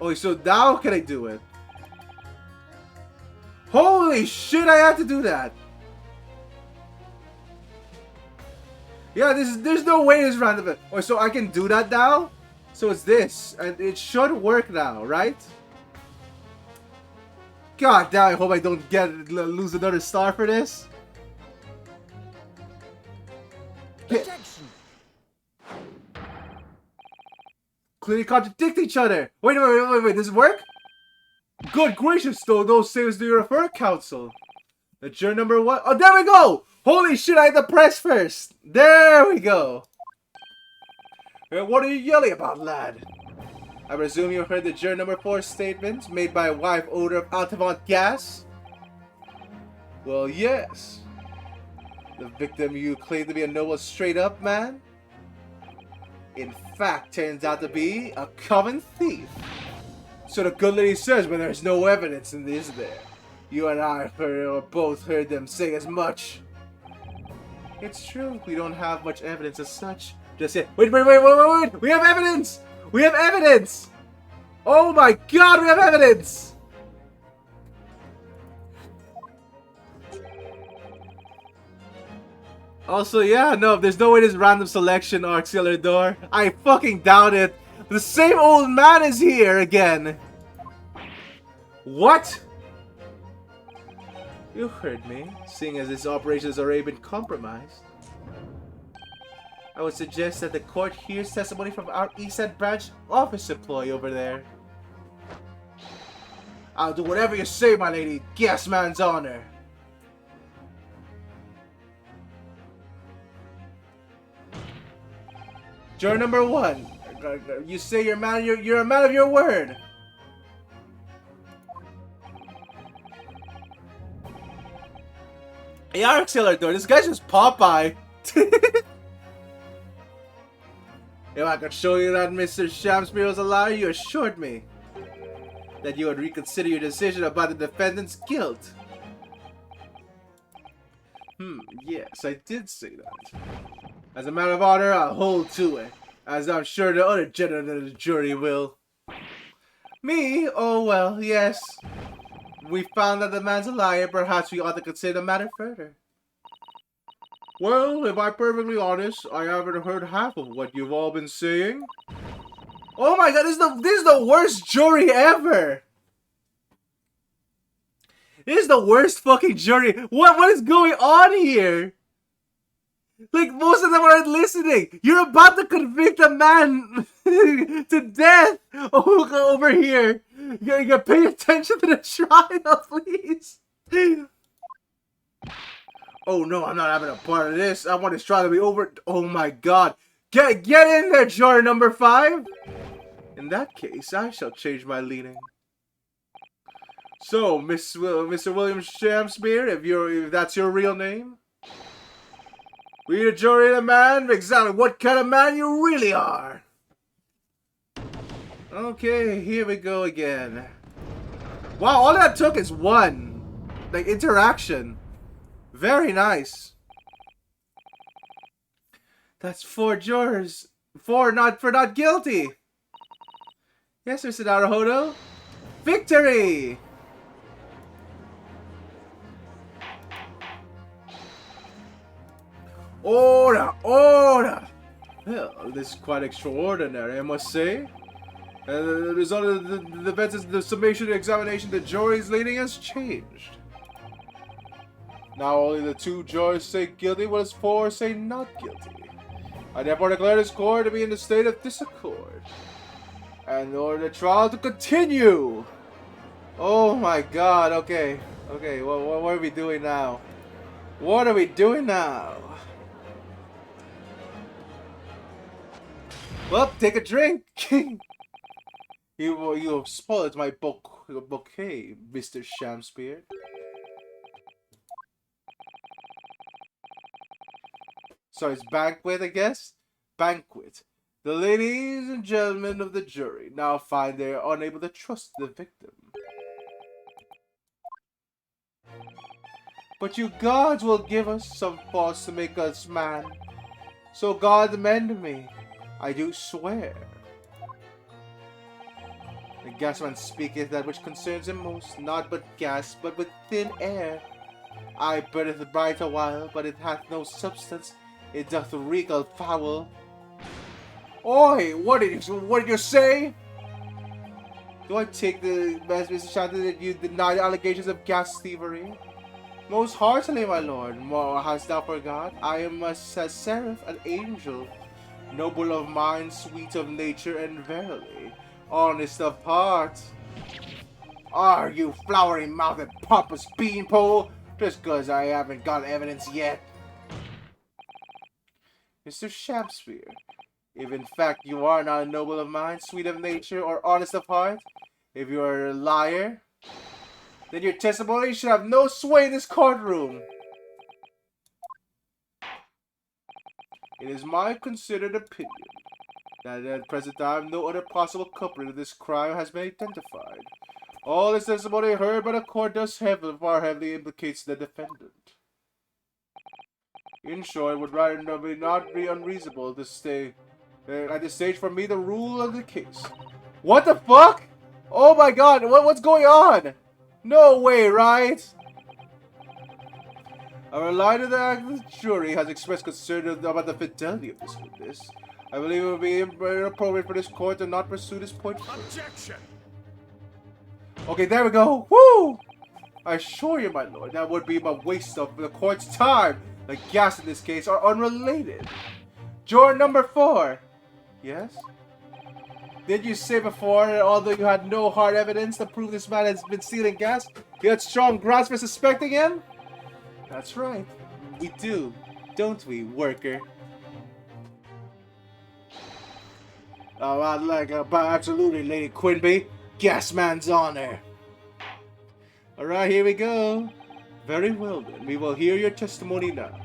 Oh, so now can I do it? Holy shit, I have to do that! Yeah, there's no way this random. Oh, so I can do that now? So it's this, and it should work now, right? God damn, I hope I don't lose another star for this. Objection. Clearly contradict each other. Wait, does it work? Good gracious, though, those saves do you refer, counsel? The juror number 1. Oh, there we go! Holy shit, I had to press first. There we go. What are you yelling about, lad? I presume you heard the juror number 4 statement made by wife odor of Altamont gas? Well, yes. The victim you claim to be a noble straight-up man? In fact, turns out to be a common thief. So the good lady says, but there's no evidence in this there. You and I both heard them say as much. It's true, we don't have much evidence as such. Just yet. Wait! We have evidence! We have evidence! Oh my god, we have evidence! Also, yeah, no, there's no way this random selection or auxiliary door. I fucking doubt it. The same old man is here again. What? You heard me, seeing as this operation has already been compromised. I would suggest that the court hears testimony from our East End branch office employee over there. I'll do whatever you say, my lady. Gas man's honor. Juror number 1. You say you're a man of your word. Hey, auxiliary door. This guy's just Popeye. If I could show you that Mr. Shamspeare was a liar, you assured me that you would reconsider your decision about the defendant's guilt. Yes, I did say that. As a matter of honor, I'll hold to it, as I'm sure the other gentlemen of the jury will. Me? Oh well, yes. We found that the man's a liar, perhaps we ought to consider the matter further. Well, if I'm perfectly honest, I haven't heard half of what you've all been saying. Oh my god, this is the worst jury ever! This is the worst fucking jury. What is going on here? Like, most of them aren't listening. You're about to convict a man to death over here. You gotta pay attention to the trial, please. Oh no, I'm not having a part of this. I want this trial to be over. Oh my god. Get in there, juror number 5. In that case, I shall change my leaning. So, Mr. William Shamspeare, if that's your real name, we the jury of the man, exactly what kind of man you really are. Okay, here we go again. Wow, all that took is 1. Like, interaction. Very nice. That's 4 jurors. 4 not guilty. Yes, Mr. Naruhodo. Victory! Order! Order! Well, this is quite extraordinary, I must say. The result of the events is the summation of the examination the jury's leading has changed. Now only the 2 jurors say guilty, while 4 say not guilty. I therefore declare this court to be in a state of disaccord, and order the trial to continue. Oh my god, okay. Okay, what are we doing now? What are we doing now? Well, take a drink. You spoiled my bouquet, Mr. Shamspear. So it's banquet, I guess? Banquet. The ladies and gentlemen of the jury now find they are unable to trust the victim. But you gods will give us some faults to make us man. So God amend me. I do swear. The gasman speaketh that which concerns him most, not but gas, but with thin air. I burneth bright a while, but it hath no substance. It doth reek of foul. Oi, what did you say? Do I take the Mr. Shanty that you deny the allegations of gas thievery? Most heartily, my lord. More hast thou forgot? I am a seraph, an angel, noble of mind, sweet of nature, and verily, honest of heart. Are you flowery-mouthed pompous beanpole? Just 'cause I haven't got evidence yet. Mr. Shakespeare, if in fact you are not a noble of mind, sweet of nature, or honest of heart, if you are a liar, then your testimony should have no sway in this courtroom. It is my considered opinion that at present time no other possible culprit of this crime has been identified. All this testimony heard by the court does far heavily implicates the defendant. In short, it would rather not be unreasonable to stay at this stage for me the rule of the case. What the fuck? Oh my god, what's going on? No way, right? I rely to the jury has expressed concern about the fidelity of this witness. I believe it would be inappropriate for this court to not pursue this point further. Objection! Okay, there we go. Woo! I assure you, my lord, that would be a waste of the court's time. The gas in this case are unrelated. Juror number 4. Yes? Did you say before that although you had no hard evidence to prove this man has been stealing gas, you had strong grounds for suspecting him? That's right. We do. Don't we, worker? Oh, I'd like absolutely, Lady Quinby. Gasman's honor. Alright, here we go. Very well then, we will hear your testimony now.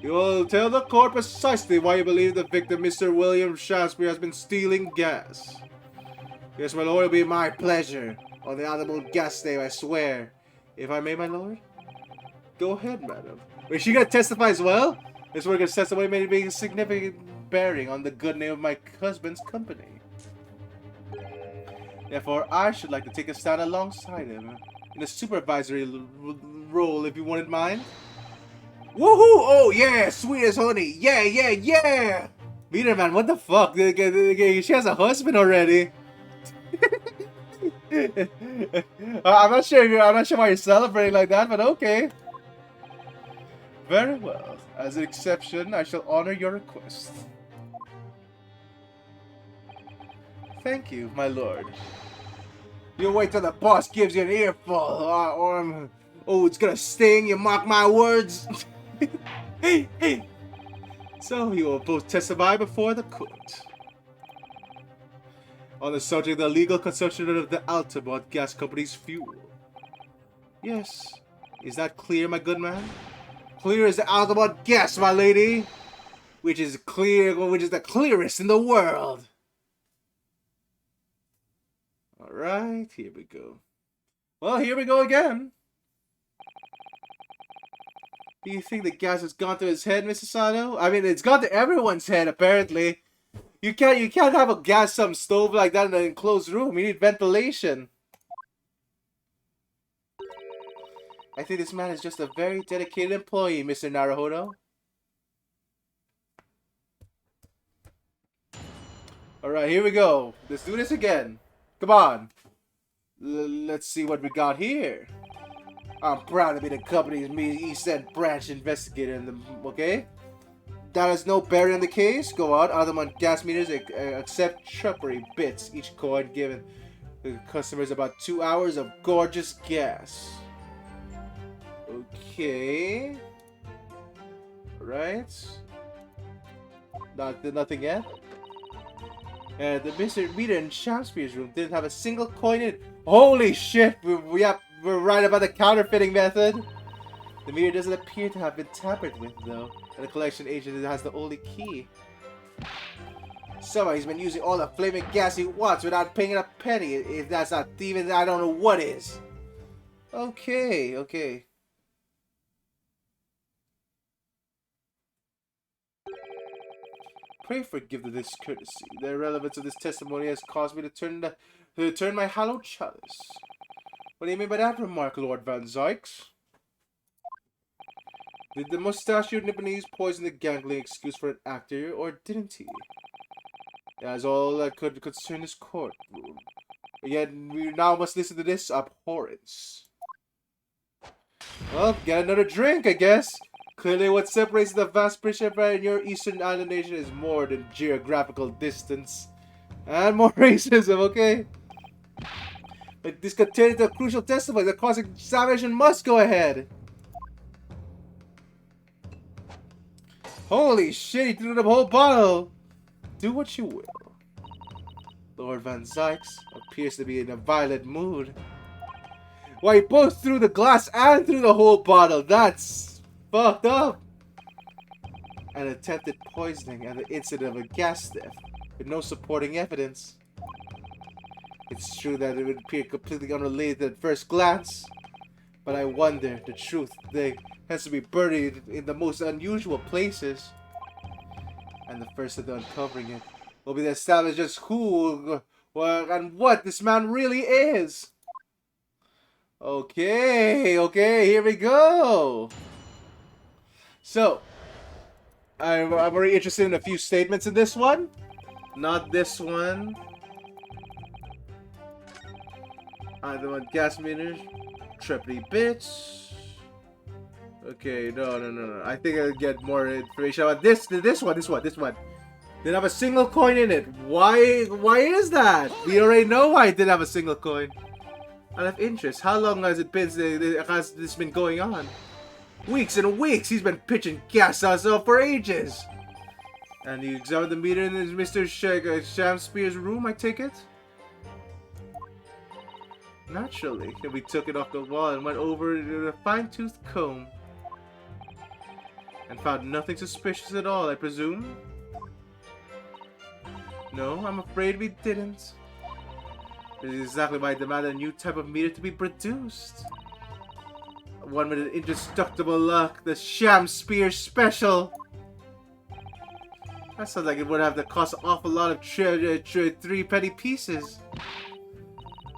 You will tell the court precisely why you believe the victim, Mr. William Shakespeare, has been stealing gas. Yes, my lord, it will be my pleasure. On the honorable gas name, I swear. If I may, my lord? Go ahead, madam. Is she gonna testify as well? This worker's testimony may be a significant bearing on the good name of my husband's company. Therefore, I should like to take a stand alongside him in a supervisory role, if you wouldn't mind. Woohoo! Oh yeah, sweet as honey. Yeah, yeah, yeah. Meter man, what the fuck? She has a husband already. I'm not sure. I'm not sure why you're celebrating like that, but okay. Very well. As an exception, I shall honor your request. Thank you, my lord. You wait till the boss gives you an earful, or oh, it's gonna sting. You mark my words. So you will both testify before the court on the subject of the legal consumption of the Altamont Gas Company's fuel. Yes, is that clear, my good man? Clear as the Altamont gas, my lady, which is the clearest in the world. All right, here we go. Well, here we go again. Do you think the gas has gone to his head, Mr. Sato? I mean, it's gone to everyone's head, apparently. You can't have a gas stove like that in an enclosed room. You need ventilation. I think this man is just a very dedicated employee, Mr. Naruhodo. Alright, here we go. Let's do this again. Come on. Let's see what we got here. I'm proud to be the company's East End branch investigator, okay? That has no bearing on the case. Go on. Altamont gas meters accept trumpery bits. Each coin given the customers about 2 hours of gorgeous gas. Okay. Right. Nothing yet. The Mr. Meter in Shakespeare's room didn't have a single coin in it. Holy shit! We're right about the counterfeiting method. The meter doesn't appear to have been tampered with, though. And the collection agent has the only key. Somebody's been using all the flaming gas he wants without paying a penny. If that's not thieving, I don't know what is. Okay, okay. Pray forgive the discourtesy. The irrelevance of this testimony has caused me to turn my hallowed chalice. What do you mean by that remark, Lord Van Zykes? Did the mustachioed Nipponese poison the gangling excuse for an actor, or didn't he? That's all that could concern this courtroom. Yet we now must listen to this abhorrence. Well, get another drink, I guess. Clearly what separates the vast British Empire and your Eastern Island nation is more than geographical distance. And more racism, okay? But this could turn into a crucial testimony. The cross-examination must go ahead. Holy shit, he threw the whole bottle. Do what you will. Lord Van Zykes appears to be in a violent mood. Why, he both threw the glass and threw the whole bottle. That's fucked up. An attempted poisoning and the incident of a gas theft with no supporting evidence. It's true that it would appear completely unrelated at first glance, but I wonder, the truth has to be buried in the most unusual places. And the first of uncovering it will be to establish just who and what this man really is. Okay, here we go. So, I'm very interested in a few statements in this one. Not this one. The one gas meters. Trippity bits. Okay, no. I think I'll get more information about this one. Didn't have a single coin in it. Why is that? We already know why it didn't have a single coin. Out of interest, how long has this been going on? Weeks and weeks. He's been pitching gas us off for ages. And you examined the meter in Mr. Shakespeare's room, I take it? Naturally. We took it off the wall and went over it with a fine-toothed comb. And found nothing suspicious at all, I presume? No, I'm afraid we didn't. This is exactly why I demanded a new type of meter to be produced. One with an indestructible luck, the Shakespeare Special. That sounds like it would have to cost an awful lot of 3 penny pieces.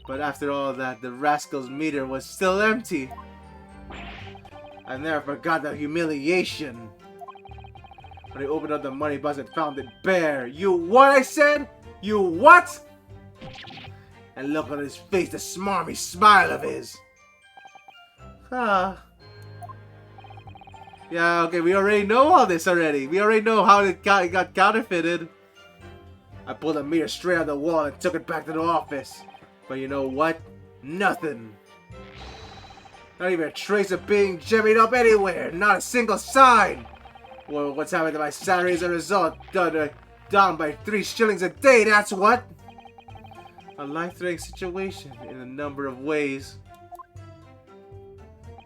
But after all that, the rascal's meter was still empty. I never forgot the humiliation. When I opened up the money box and found it bare. You what, I said? You what? And look on his face, the smarmy smile of his. Ah. Yeah, okay, we already know all this already. We already know how it got counterfeited. I pulled the meter straight out of the wall and took it back to the office. But you know what? Nothing. Not even a trace of being jimmied up anywhere. Not a single sign. Well, what's happened to my salary as a result? Down by 3 shillings a day, that's what. A life-threatening situation in a number of ways.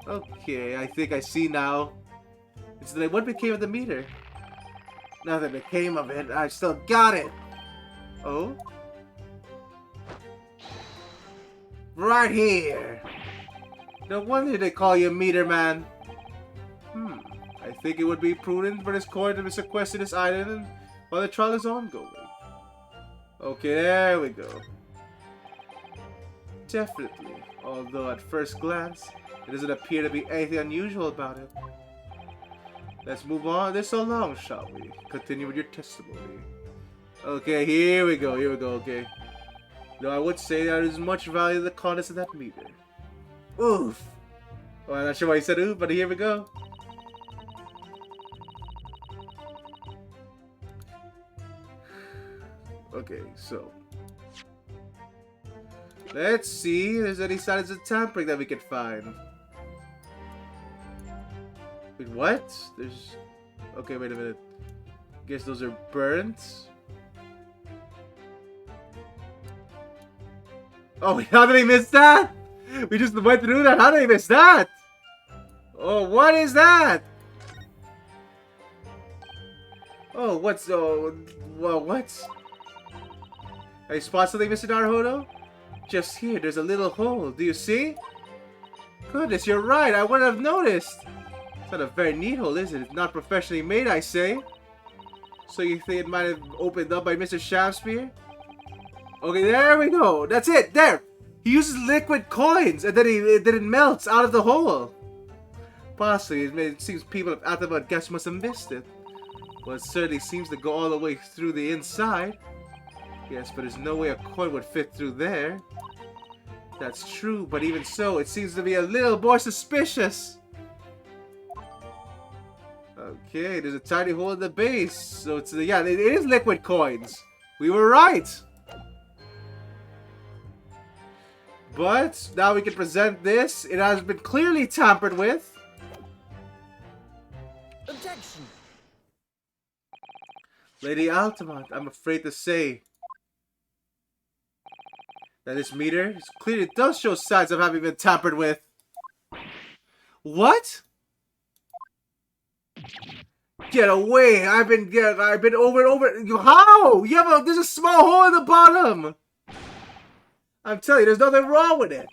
Okay, I think I see now. It's like, what became of the meter? Nothing became of it. I still got it. Oh? Right here. No wonder they call you Meter Man. I think it would be prudent for this court to sequester this island while the trial is ongoing. Okay, there we go. Definitely. Although at first glance, it doesn't appear to be anything unusual about it. Let's move on this so long, shall we? Continue with your testimony. Okay, here we go, okay. Though I would say there is much value to the contents of that meter. Oof! Well, I'm not sure why he said oof, but here we go. Okay, so let's see if there's any signs of tampering that we can find. Wait, what? There's... Okay, wait a minute. Guess those are burnt. Oh, how did I miss that? We just went through that. How did I miss that? Oh, what is that? Oh, what's well, what? Are you spot something, Mr. Naruhodo? Just here, there's a little hole. Do you see? Goodness, you're right. I wouldn't have noticed. It's not a very neat hole, is it? It's not professionally made, I say. So you think it might have opened up by Mr. Shaftspeare? Okay, there we go. That's it. There. He uses liquid coins, and then it melts out of the hole. Possibly, it seems people at Atabat Guess must have missed it. Well, it certainly seems to go all the way through the inside. Yes, but there's no way a coin would fit through there. That's true, but even so, it seems to be a little more suspicious. Okay, there's a tiny hole in the base. So it's yeah, it is liquid coins. We were right. But now we can present this. It has been clearly tampered with. Objection. Lady Altamont, I'm afraid to say that this meter clearly does show signs of having been tampered with. What? Get away! I've been over and over. How? There's a small hole in the bottom. I'm telling you, there's nothing wrong with it.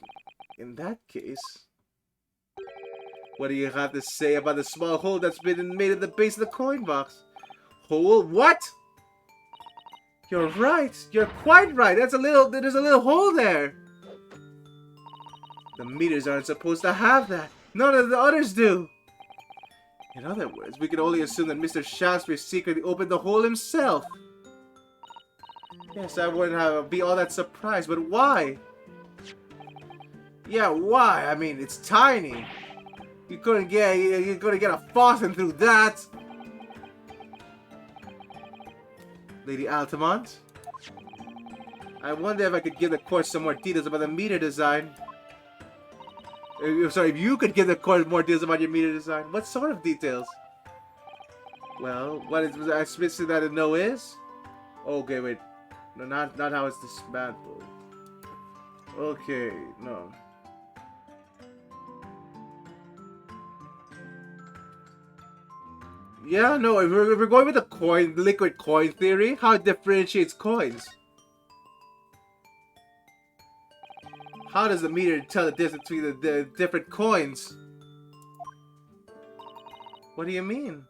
In that case, what do you have to say about the small hole that's been made at the base of the coin box? Hole? What? You're right. You're quite right. There's a little hole there. The meters aren't supposed to have that. None of the others do. In other words, we can only assume that Mr. Shaftspeare secretly opened the hole himself. Yes, I wouldn't be all that surprised, but why? Yeah, why? I mean, it's tiny. You're gonna get a faucet through that. Lady Altamont, I wonder if I could give the court some more details about the meter design. Sorry, if you could give the court more details about your meter design. What sort of details? Well, what is I supposed that a no is? Okay, wait. No, not how it's dismantled. Okay, no. Yeah, no, if we're going with the liquid coin theory, how it differentiates coins. How does the meter tell the difference between the different coins? What do you mean?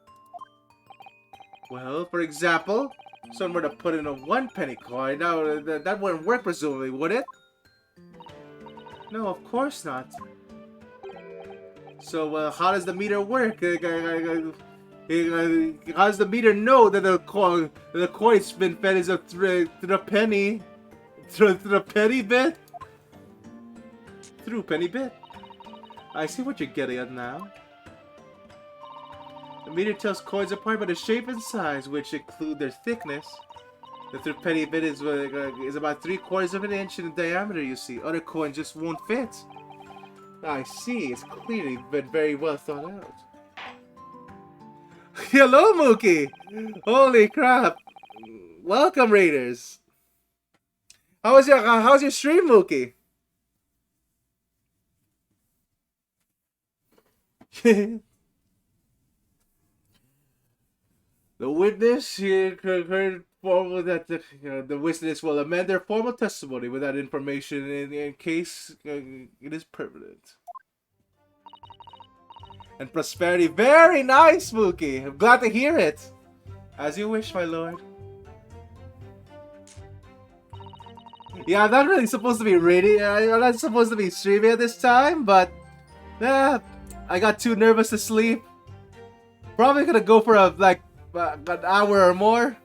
Well, for example, someone were to put in a 1 penny coin, now that wouldn't work presumably, would it? No, of course not. So, how does the meter work? How does the meter know that the coin's been fed is through the penny? Through the penny bit? Through penny bit. I see what you're getting at now. The meter tells coins apart by the shape and size, which include their thickness. The through penny bit is about 3/4 of an inch in diameter, you see. Other coins just won't fit. I see. It's clearly been very well thought out. Hello, Mookie! Holy crap! Welcome, Raiders! How's your stream, Mookie? The witness here heard formal that the witness will amend their formal testimony with that information in case it is permanent. And prosperity. Very nice, Mookie. I'm glad to hear it. As you wish, my lord. Yeah, I'm not really supposed to be reading. I'm not supposed to be streaming at this time, but I got too nervous to sleep. Probably gonna go for an hour or more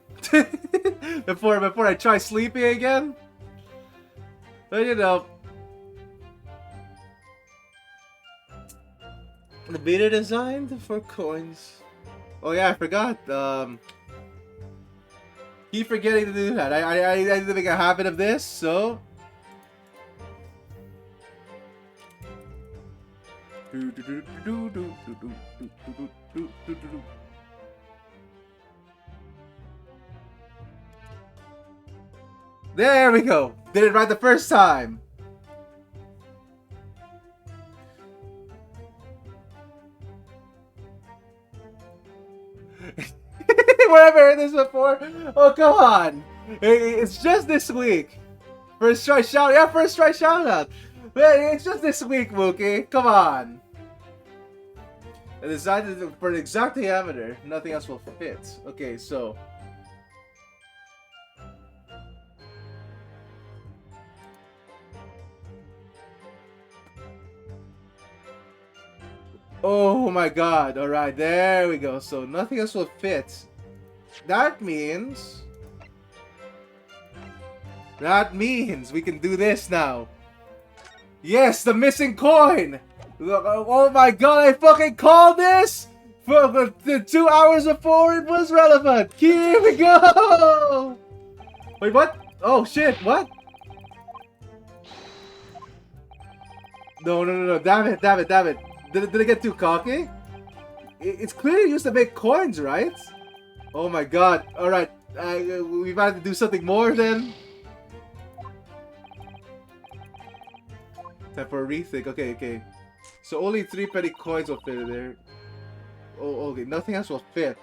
before I try sleeping again. But you know. The meter designed for coins. Oh yeah, I forgot. Keep forgetting to do that. I need to make a habit of this, so. There we go. Did it right the first time. Where have I heard this before? Oh, come on. It's just this week. First try shout. Yeah, first try shout out. Man, it's just this week, Mookie. Come on. I decided for an exact diameter, nothing else will fit. Okay, so. Oh my god. Alright, there we go. So nothing else will fit. That means we can do this now. Yes, the missing coin! Oh my god, I fucking called this! For the 2 hours before it was relevant! Here we go! Wait, what? Oh shit, what? No, damn it. Did I get too cocky? It's clearly used to make coins, right? Oh my god, alright. We've had to do something more then. Time for a rethink. Okay. So only 3 penny coins will fit in there. Oh, okay. Nothing else will fit.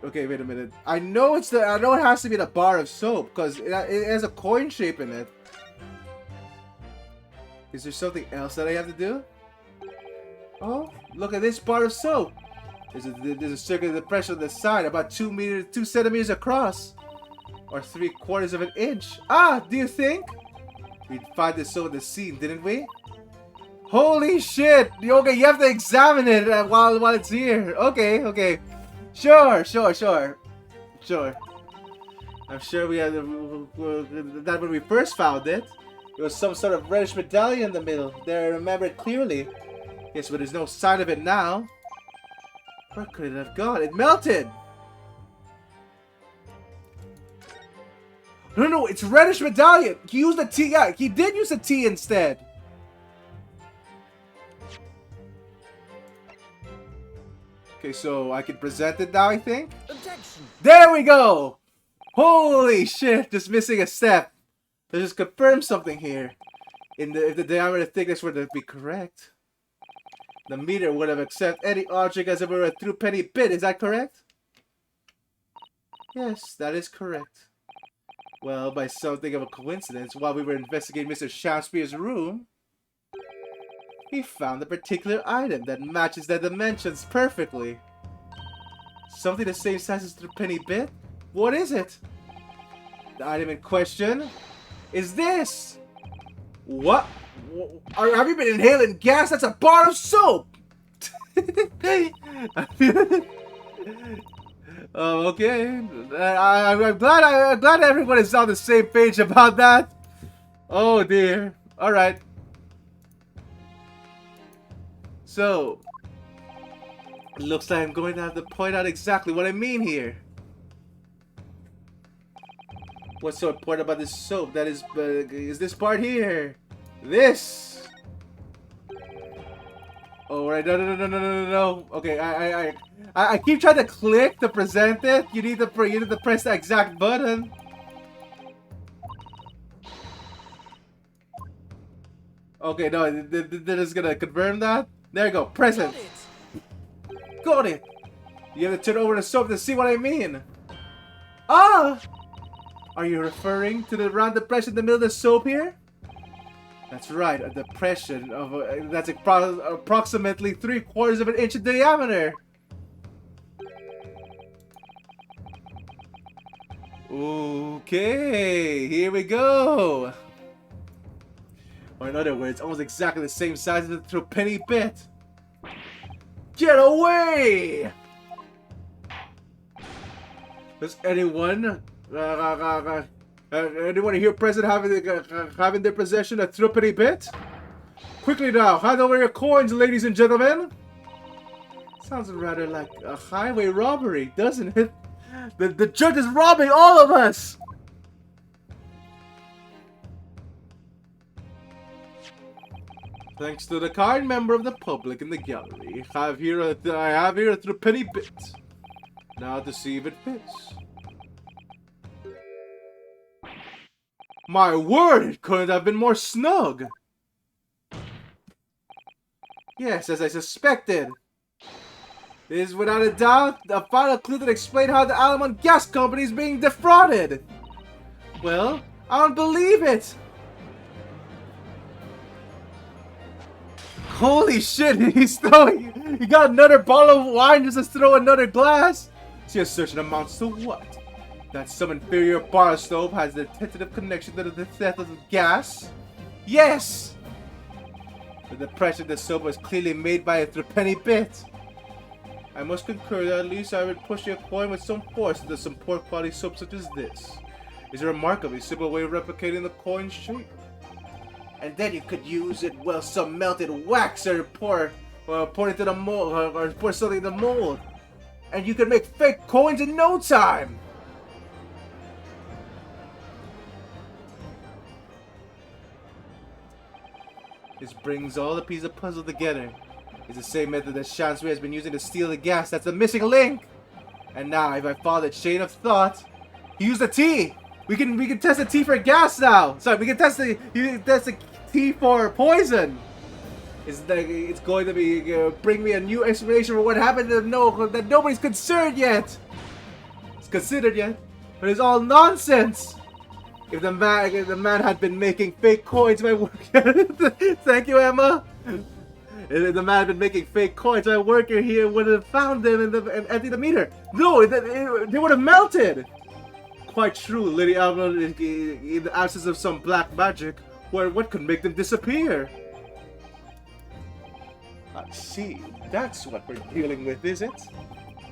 Okay, wait a minute. I know it has to be the bar of soap because it has a coin shape in it. Is there something else that I have to do? Oh, look at this bar of soap. There's a circular depression on the side, about 2 centimeters across, or 3/4 of an inch. Ah, do you think? We'd find this soap in the scene, didn't we? Holy shit! Okay, you have to examine it while it's here. Okay. Sure. I'm sure we had that when we first found it. There was some sort of reddish medallion in the middle. There, I remember it clearly. Yes, but there's no sign of it now. Where could it have gone? It melted! No, it's reddish medallion! He used a T, yeah, he did use a T instead! Okay, so I can present it now, I think? Objection. There we go! Holy shit, just missing a step. Let's just confirm something here. If the diameter thickness were to be correct, the meter would have accepted any object as if it were a true penny bit. Is that correct? Yes, that is correct. Well, by something of a coincidence, while we were investigating Mr. Shakespeare's room, he found a particular item that matches the dimensions perfectly. Something the same size as the penny bit? What is it? The item in question is this! What? Have you been inhaling gas? That's a bar of soap! Oh, okay. I'm glad everyone is on the same page about that. Oh dear. Alright. So, it looks like I'm going to have to point out exactly what I mean here. What's so important about this soap? That is this part here. This. Oh, right. No. Okay, I keep trying to click to present it. You need to press the exact button. Okay, no, they're just gonna confirm that. There you go. Present. Got it. You have to turn over the soap to see what I mean. Ah! Are you referring to the round depression in the middle of the soap here? That's right, a depression of that's approximately 3/4 of an inch in diameter. Okay, here we go. Or in other words, almost exactly the same size as the penny bit. Get away! Does anyone here present having their possession a threepenny bit? Quickly now, hand over your coins, ladies and gentlemen. Sounds rather like a highway robbery, doesn't it? The judge is robbing all of us. Thanks to the kind member of the public in the gallery, I have here a threepenny bit. Now to see if it fits. My word, it couldn't have been more snug. Yes, as I suspected. This is without a doubt a final clue that explains how the Alamon Gas Company is being defrauded. Well, I don't believe it. Holy shit, he's throwing. He got another bottle of wine just to throw another glass. See, a certain amounts to what? That some inferior bar stove has a tentative connection to the theft of the gas? Yes! The depression of the stove was clearly made by a threepenny bit. I must concur that at least I would push a coin with some force into some poor quality soap such as this. It's a remarkably simple way of replicating the coin shape. And then you could use it, well, some melted wax or pour it into the mold, or pour something in the mold. And you could make fake coins in no time! This brings all the pieces of the puzzle together. It's the same method that Shansui has been using to steal the gas. That's the missing link! And now, if I follow the chain of thought, he used the T! We can test the T for gas now! Sorry, we can test the T for poison! It's going to be bring me a new explanation for what happened that nobody's concerned yet! It's considered yet, but it's all nonsense! If the man had been making fake coins, my worker. Thank you, Emma. If the man had been making fake coins, my worker here would have found them and emptied the meter. No, they would have melted. Quite true, Lady Alma. In the absence of some black magic, what could make them disappear? I see. That's what we're dealing with, is it?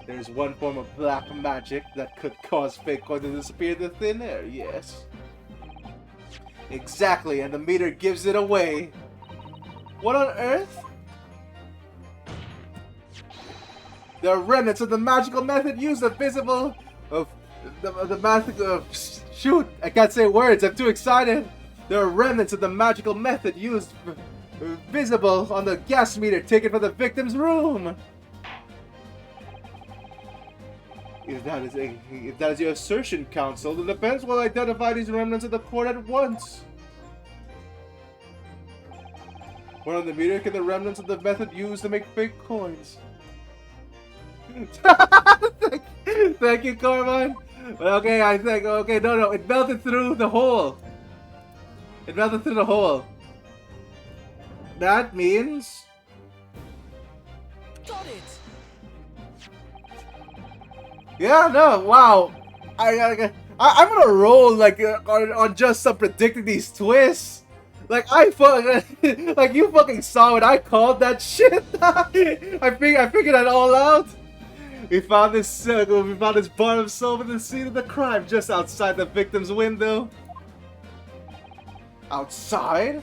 There's one form of black magic that could cause fake coins to disappear into thin air. Yes. Exactly, and the meter gives it away. What on earth? There are remnants of the magical method used of visible of the magical shoot, I can't say words, I'm too excited. There are remnants of the magical method used visible on the gas meter taken from the victim's room. If that is your assertion, Counsel, the defense will identify these remnants of the court at once. Where on the meter can the remnants of the method used to make fake coins? Thank you, Carmine. Okay, I think. Okay, no, it melted through the hole. It melted through the hole. That means. Got it. Yeah, no, wow. I'm gonna roll like on just some predicting these twists. Like like you fucking saw it. I called that shit. I figured that all out. We found this bar of soap in the scene of the crime just outside the victim's window. Outside?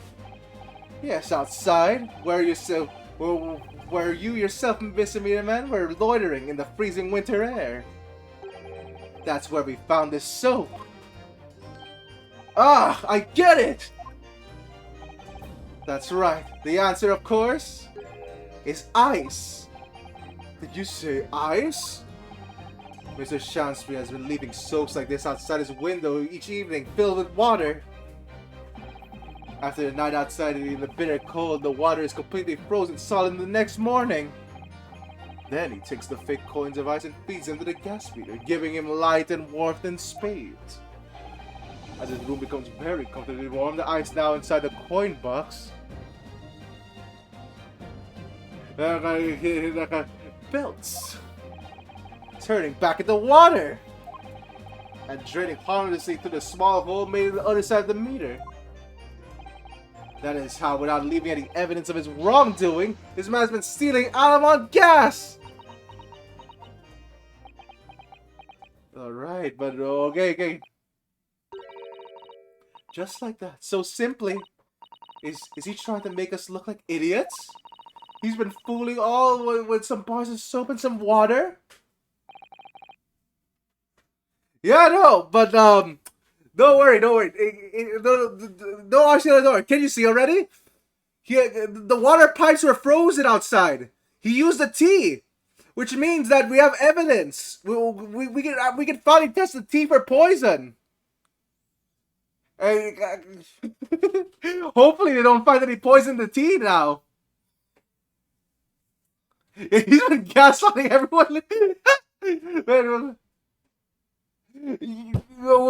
Yes, outside. Where you yourself and Viscimir Man were loitering in the freezing winter air. That's where we found this soap. Ah, I get it! That's right. The answer, of course, is ice. Did you say ice? Mr. Shansbury has been leaving soaps like this outside his window each evening, filled with water. After the night outside in the bitter cold, the water is completely frozen solid the next morning. Then he takes the fake coins of ice and feeds them to the gas meter, giving him light and warmth in spades. As his room becomes very comfortably warm, the ice now inside the coin box melts, turning back into water and draining harmlessly through the small hole made on the other side of the meter. That is how, without leaving any evidence of his wrongdoing, this man has been stealing Alamon gas! Alright, but okay. Just like that, so simply. Is he trying to make us look like idiots? He's been fooling all with some bars of soap and some water? Yeah, no, but don't worry. No, actually, don't worry. Can you see already? The water pipes were frozen outside. He used a T, which means that we have evidence. We can finally test the T for poison. Hopefully they don't find any poison in the tea now. He's been gaslighting everyone. Wait,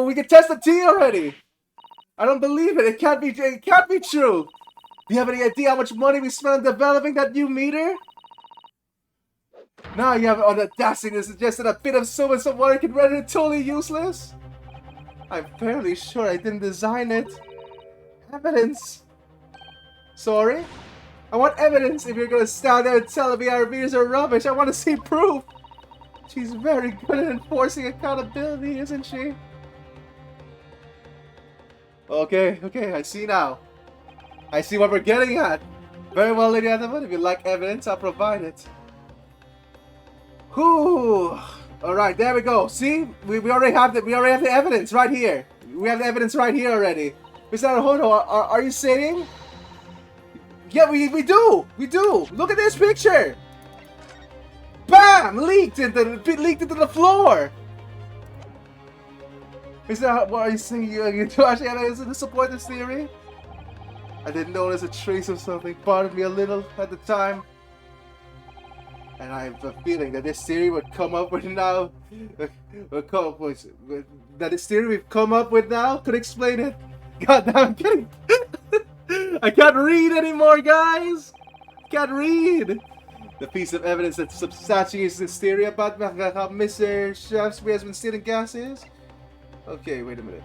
we can test the tea already. I don't believe it. It can't be. It can't be true. Do you have any idea how much money we spent on developing that new meter? Now you have on the audacity to suggest that a bit of soap and some water can render it totally useless? I'm fairly sure I didn't design it. Evidence. Sorry? I want evidence. If you're gonna stand there and tell me our meters are rubbish, I want to see proof. She's very good at enforcing accountability, isn't she? Okay, I see now. I see what we're getting at. Very well, Lady Annabelle. If you like evidence, I'll provide it. Whew. Alright, there we go. See? We already have the evidence right here. We have the evidence right here already. Mr. Naruhodo, are you saying? Yeah, we do! We do! Look at this picture! Bam! Leaked into the floor! Mr. What are you saying? You do actually have evidence to support this theory? I didn't notice a trace of something. Bothered me a little at the time. And I have a feeling that this theory would come up with now. That this theory we've come up with now could explain it. God damn, I'm kidding. I can't read anymore, guys. Can't read. The piece of evidence that substantiates this theory about how Mr. Shaftsbury has been stealing gases. Okay, wait a minute.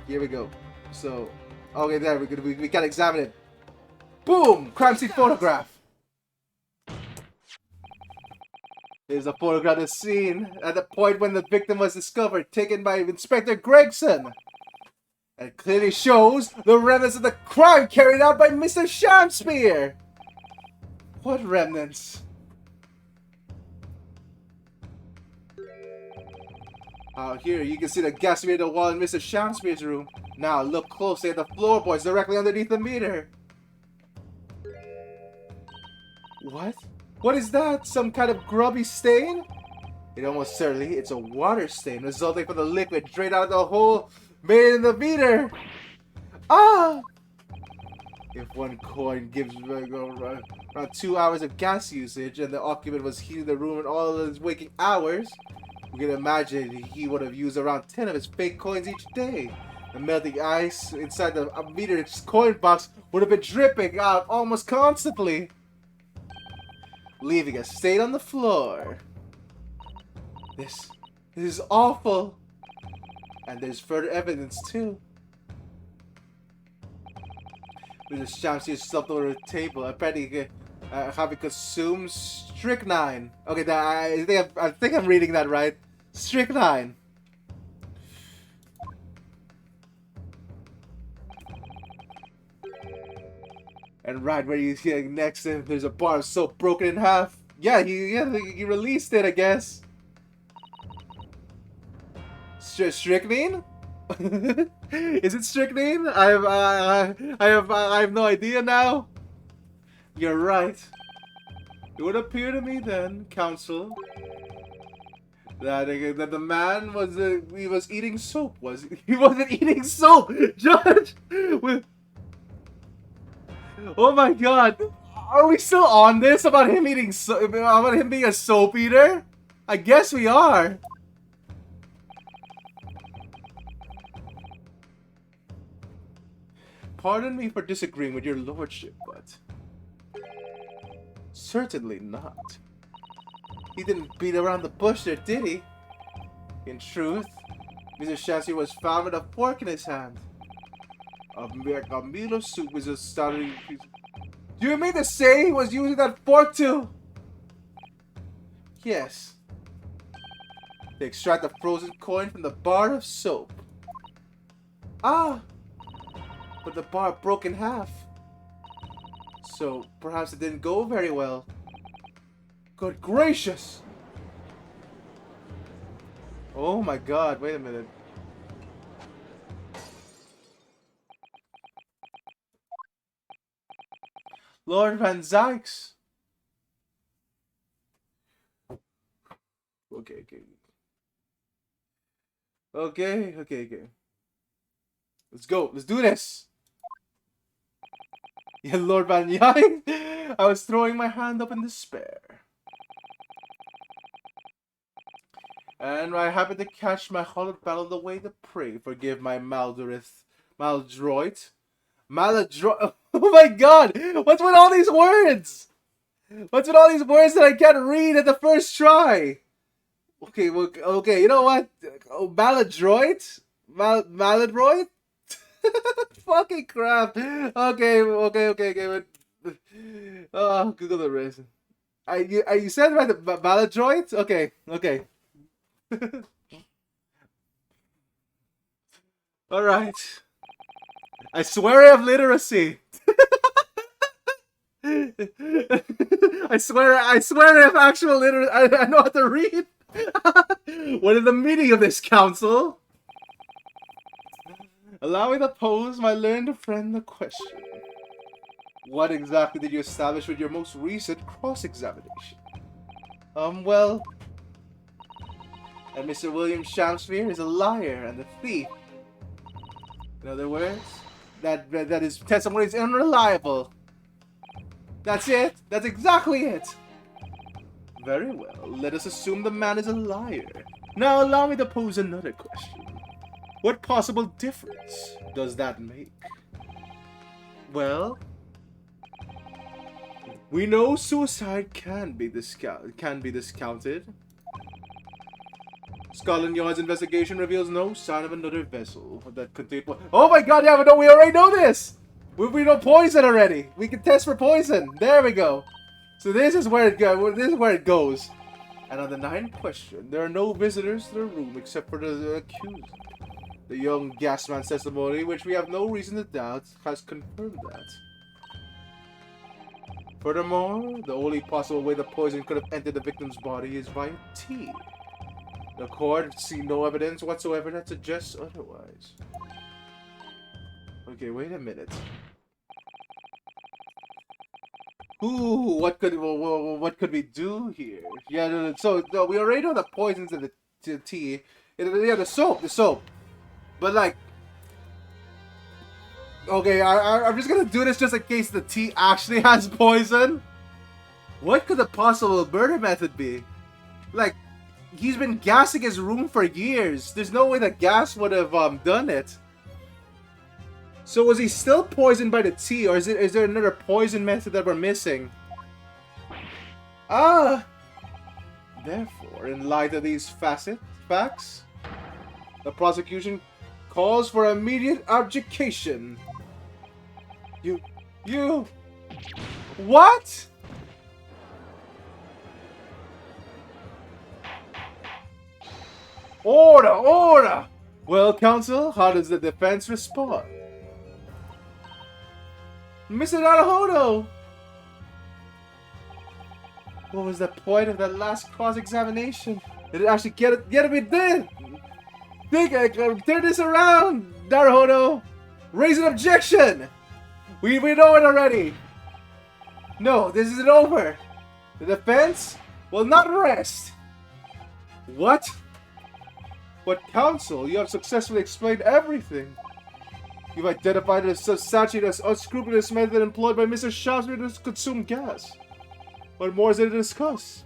Here we go. So, okay, there we gotta examine it. Boom! Crime scene photograph. Here's a photograph of the scene at the point when the victim was discovered, taken by Inspector Gregson. It clearly shows the remnants of the crime carried out by Mr. Shakespeare. What remnants? Here you can see the gas meter wall in Mr. Shakespeare's room. Now look closely at the floorboards directly underneath the meter. What? What is that? Some kind of grubby stain? It almost certainly it's a water stain resulting from the liquid drained out of the hole made in the meter. Ah! If one coin gives around 2 hours of gas usage and the occupant was heating the room in all of his waking hours, we can imagine he would have used around 10 of his fake coins each day. The melting ice inside the meter's coin box would have been dripping out almost constantly, leaving a stain on the floor. This is awful. And there's further evidence too. Mr. Shamsi slumped over the table, apparently having consumed strychnine. Okay, I think I'm reading that right. Strychnine. And right where you see next to him, there's a bar of soap broken in half. Yeah, he released it, I guess. Strychnine? Is it strychnine? I have no idea now. You're right. It would appear to me then, Counsel, that the man was eating soap. He wasn't eating soap, Judge. Oh my God, are we still on this about him eating about him being a soap eater? I guess we are. Pardon me for disagreeing with your lordship, but certainly not. He didn't beat around the bush there, did he? In truth, Mr. Shassi was found with a fork in his hand. A meal of soup was just starting. Do you mean to say he was using that fork to? Yes. To extract a frozen coin from the bar of soap. Ah! But the bar broke in half. So perhaps it didn't go very well. Good gracious! Oh my God, wait a minute. Lord Van Zykes. Okay. Let's go. Let's do this. Yeah, Lord Van Yang. I was throwing my hand up in despair. And I happened to catch my hollowed battle the way to pray. Forgive my maladroit. Maladroit. Oh my god! What's with all these words? What's with all these words that I can't read at the first try? Okay, well, okay, you know what? Oh, maladroit? Maladroit? Fucking crap. Okay. Oh, Google the reason. You said right, the maladroit? Okay. Alright. I swear I have literacy. I swear I have actual literacy. I know how to read. What is the meaning of this, council? Allow me to pose my learned friend the question. What exactly did you establish with your most recent cross-examination? Well... And Mr. William Shamsphere is a liar and a thief. In other words, that his testimony is unreliable. That's it. That's exactly it. Very well. Let us assume the man is a liar. Now allow me to pose another question. What possible difference does that make? Well, we know suicide can be discounted. Scotland Yard's investigation reveals no sign of another vessel that contained... Oh my god, yeah, but no, we already know this! We know poison already! We can test for poison! There we go! So this is where it goes. And on the 9th question, there are no visitors to the room except for the accused. The young gasman's testimony, which we have no reason to doubt, has confirmed that. Furthermore, the only possible way the poison could have entered the victim's body is via tea. The court see no evidence whatsoever that suggests otherwise. Okay, wait a minute. Ooh, what could we do here? Yeah, so we already know the poisons in the tea. Yeah, the soap. But like, okay, I'm just gonna do this just in case the tea actually has poison. What could the possible murder method be? Like, he's been gassing his room for years. There's no way the gas would have done it. So was he still poisoned by the tea, or is there another poison method that we're missing? Ah! Therefore, in light of these facts, the prosecution calls for immediate abjuration. You... What? Order! Well, counsel, how does the defense respond? Mr. Naruhodo! What was the point of that last cross-examination? Did it actually get it did? Turn this around, Naruhodo! Raise an objection! We know it already! No, this isn't over! The defense will not rest! What? But counsel, you have successfully explained everything. You've identified a substantiated, unscrupulous method employed by Mr. Shamsphere to consume gas. What more is there to discuss?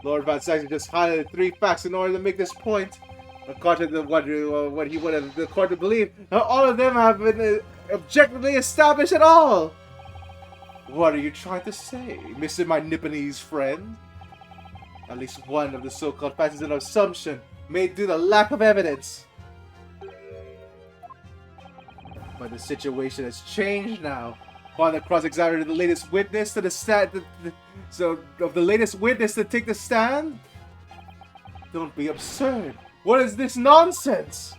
Lord Van Saxon just highlighted 3 facts in order to make this point. According to what he wanted the court to believe, not all of them have been objectively established at all. What are you trying to say, Mr. My Nipponese friend? At least one of the so-called facts is an assumption made due to lack of evidence. But the situation has changed now. Upon the cross-examining the latest witness to the stand, the latest witness to take the stand. Don't be absurd. What is this nonsense?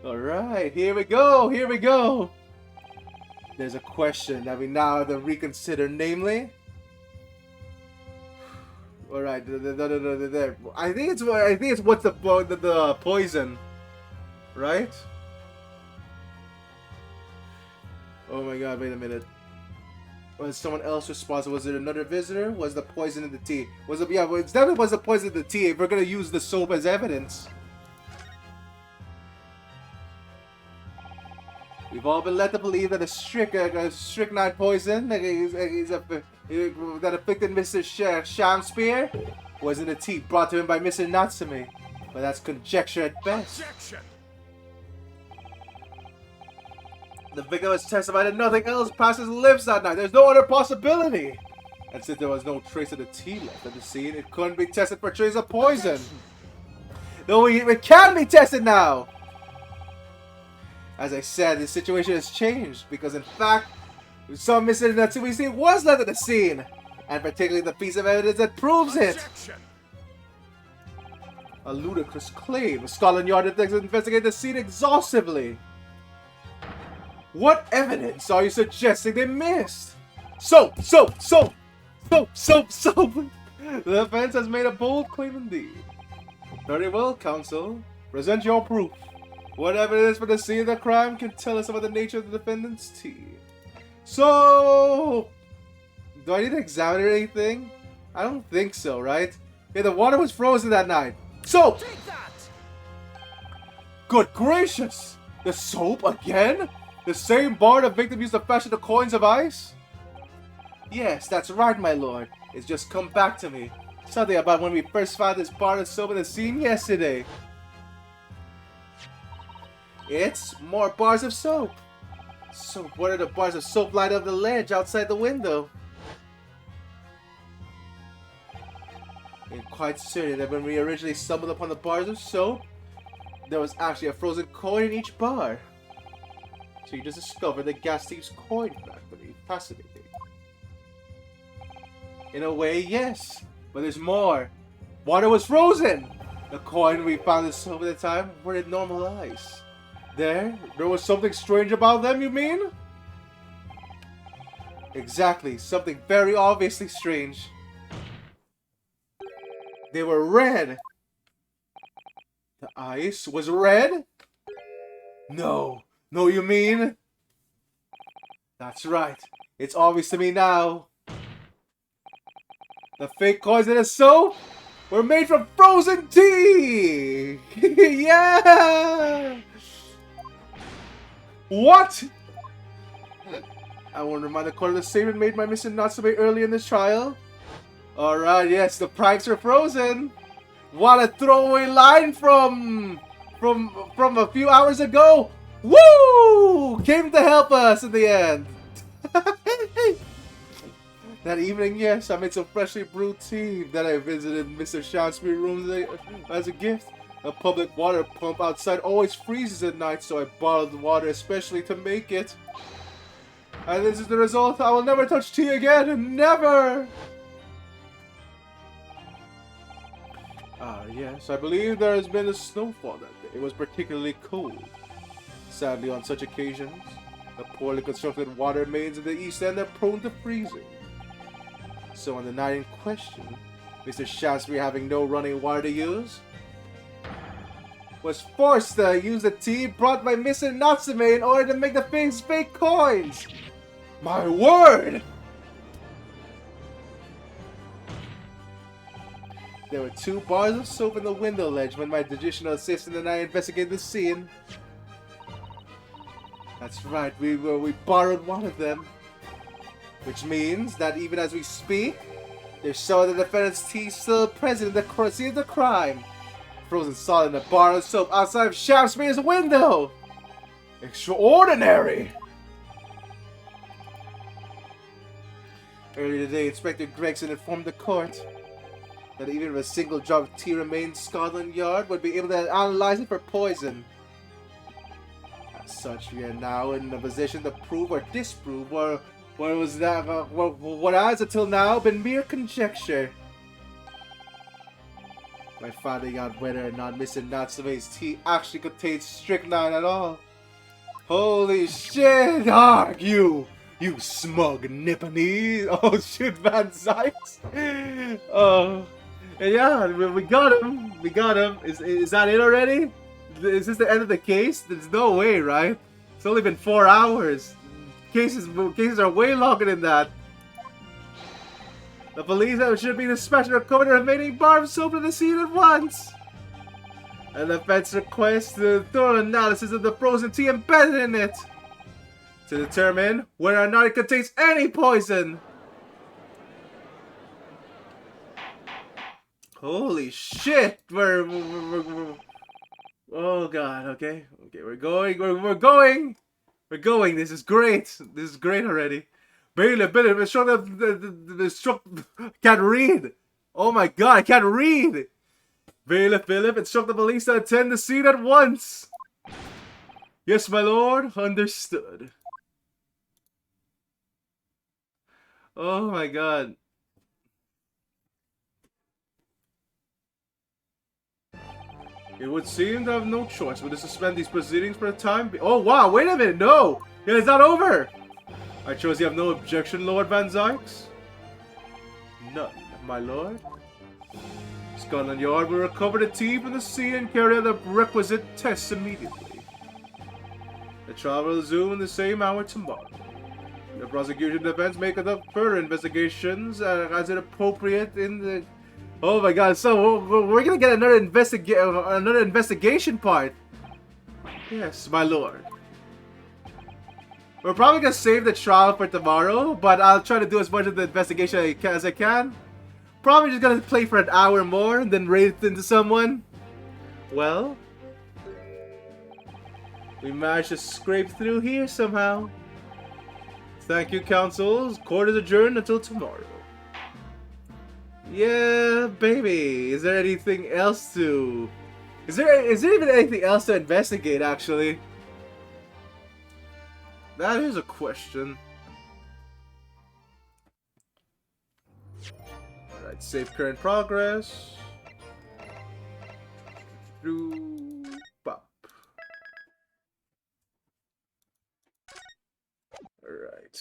All right, here we go. There's a question that we now have to reconsider, namely. All right, there. I think it's what's the poison, right? Oh my God! Wait a minute. Was someone else responsible? Was it another visitor? Was the poison in the tea? Was it? Yeah, well, it definitely was the poison in the tea. If we're gonna use the soap as evidence, we've all been led to believe that a strychnine poison is that afflicted Mr. Shamspear was in the tea brought to him by Mr. Natsume, but that's conjecture at best. Objection! The victim was testified that nothing else passed his lips that night. There's no other possibility. And since there was no trace of the tea left at the scene, it couldn't be tested for trace of poison. No, it can be tested now. As I said, the situation has changed because, in fact, some Mr. Natsume's tea was left at the scene, and particularly the piece of evidence that proves it. Objection! A ludicrous claim. Scotland Yard detectives investigate the scene exhaustively. What evidence are you suggesting they missed? Soap! The defense has made a bold claim indeed. Very well, counsel. Present your proof. What evidence for the scene of the crime can tell us about the nature of the defendant's tea? So, do I need to examine anything? I don't think so, right? Yeah, the water was frozen that night. Soap! Take that! Good gracious! The soap again? The same bar the victim used to fashion the coins of ice? Yes, that's right, my lord. It's just come back to me. Something about when we first found this bar of soap in the scene yesterday. It's more bars of soap. So what are the bars of soap light up the ledge outside the window? I'm quite certain that when we originally stumbled upon the bars of soap, there was actually a frozen coin in each bar. So you just discovered the gas thief's coin factory. Fascinating. In a way, yes. But there's more. Water was frozen! The coin we found in soap at the time were in normal ice. There was something strange about them, you mean? Exactly, something very obviously strange. They were red. The ice was red? No, you mean? That's right, it's obvious to me now. The fake coins in the soap were made from frozen tea! Yeah! What? I want to remind the court of the statement made by Mr. Natsume early in this trial. Alright, yes, the pranks are frozen. What a throwaway line from a few hours ago. Woo! Came to help us in the end. That evening, yes, I made some freshly brewed tea that I visited Mr. Shamspear's room as a gift. A public water pump outside always freezes at night, so I bottled the water especially to make it. And this is the result. I will never touch tea again. Never! Yes, I believe there has been a snowfall that day. It was particularly cold. Sadly, on such occasions, the poorly constructed water mains in the East End are prone to freezing. So on the night in question, Mr. Shamspear, having no running water to use, was forced to use the tea brought by Mr. Natsume in order to make the fake coins! My word! There were 2 bars of soap in the window ledge when my additional assistant and I investigated the scene. That's right, we borrowed one of them. Which means that even as we speak, there's some of the defendant's tea still present in the scene of the crime. Frozen solid in a bar of soap outside of Shamspear's window! Extraordinary! Earlier today, Inspector Gregson informed the court that even if a single drop of tea remained in Scotland Yard, would be able to analyze it for poison. As such, we are now in a position to prove or disprove what has until now been mere conjecture. By finding out whether or not Mr. Natsume's tea actually contains strychnine at all. Holy shit! You smug Nipponese! Oh shit, Van Zykes! Oh, yeah, we got him. We got him. Is that it already? Is this the end of the case? There's no way, right? It's only been 4 hours. Cases are way longer than that. The police should be dispatched to recover the remaining bar of soap in the scene at once. And the defense requests the thorough analysis of the frozen tea embedded in it to determine whether or not it contains any poison. Holy shit! Oh god, okay. Okay, we're going. We're going! We're going! This is great! This is great already. Bailiff, can't read! Oh my god, I can't read! Bailiff, instruct the police to attend the scene at once! Yes, my lord, understood. Oh my god. It would seem to have no choice but to suspend these proceedings for a time. Oh wow, wait a minute, no! Yeah, it's not over! I chose you have no objection, Lord Van Zykes? None, my lord. Scotland Yard will recover the tea from the sea and carry out the requisite tests immediately. The trial will resume in the same hour tomorrow. The prosecution and defense may conduct further investigations as it appropriate in the... Oh my god, so we're gonna get another investigation part. Yes, my lord. We're probably gonna save the trial for tomorrow, but I'll try to do as much of the investigation as I can. Probably just gonna play for an hour more and then raid it into someone. Well, we managed to scrape through here somehow. Thank you, counsels. Court is adjourned until tomorrow. Yeah, baby. Is there anything else to... Is there even anything else to investigate, actually? That is a question. Alright, save current progress. Bop. Alright.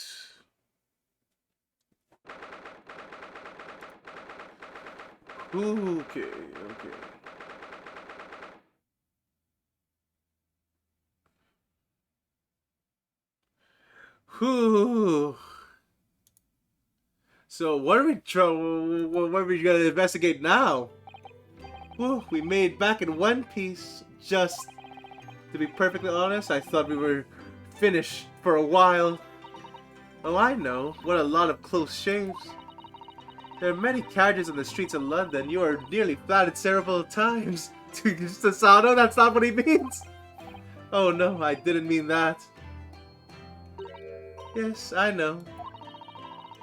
Okay, okay. Whew. So what are we gonna investigate now? Whew, we made back in one piece. Just to be perfectly honest, I thought we were finished for a while. Oh, I know. What a lot of close shaves. There are many carriages on the streets of London. You are nearly flattered several times. Sasano, that's not what he means. Oh no, I didn't mean that. Yes, I know.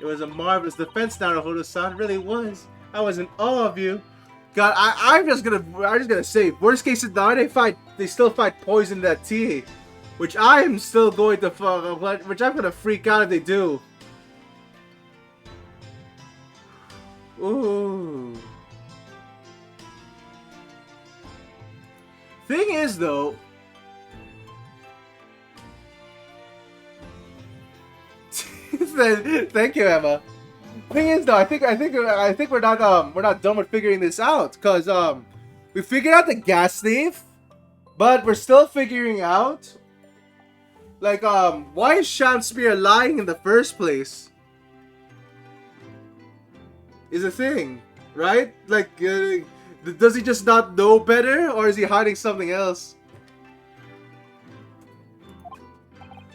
It was a marvelous defense, Naruhodo-san. It really was. I was in awe of you. God, I'm just gonna say, worst case scenario, they still find poison in that tea, which I am still going to which I'm gonna freak out if they do. Ooh. Thing is, though. Thank you, Emma. Thing is, though, I think we're not done with figuring this out, cause we figured out the gas thief, but we're still figuring out, like, why is Shakespeare lying in the first place? Is a thing, right? Like, does he just not know better, or is he hiding something else?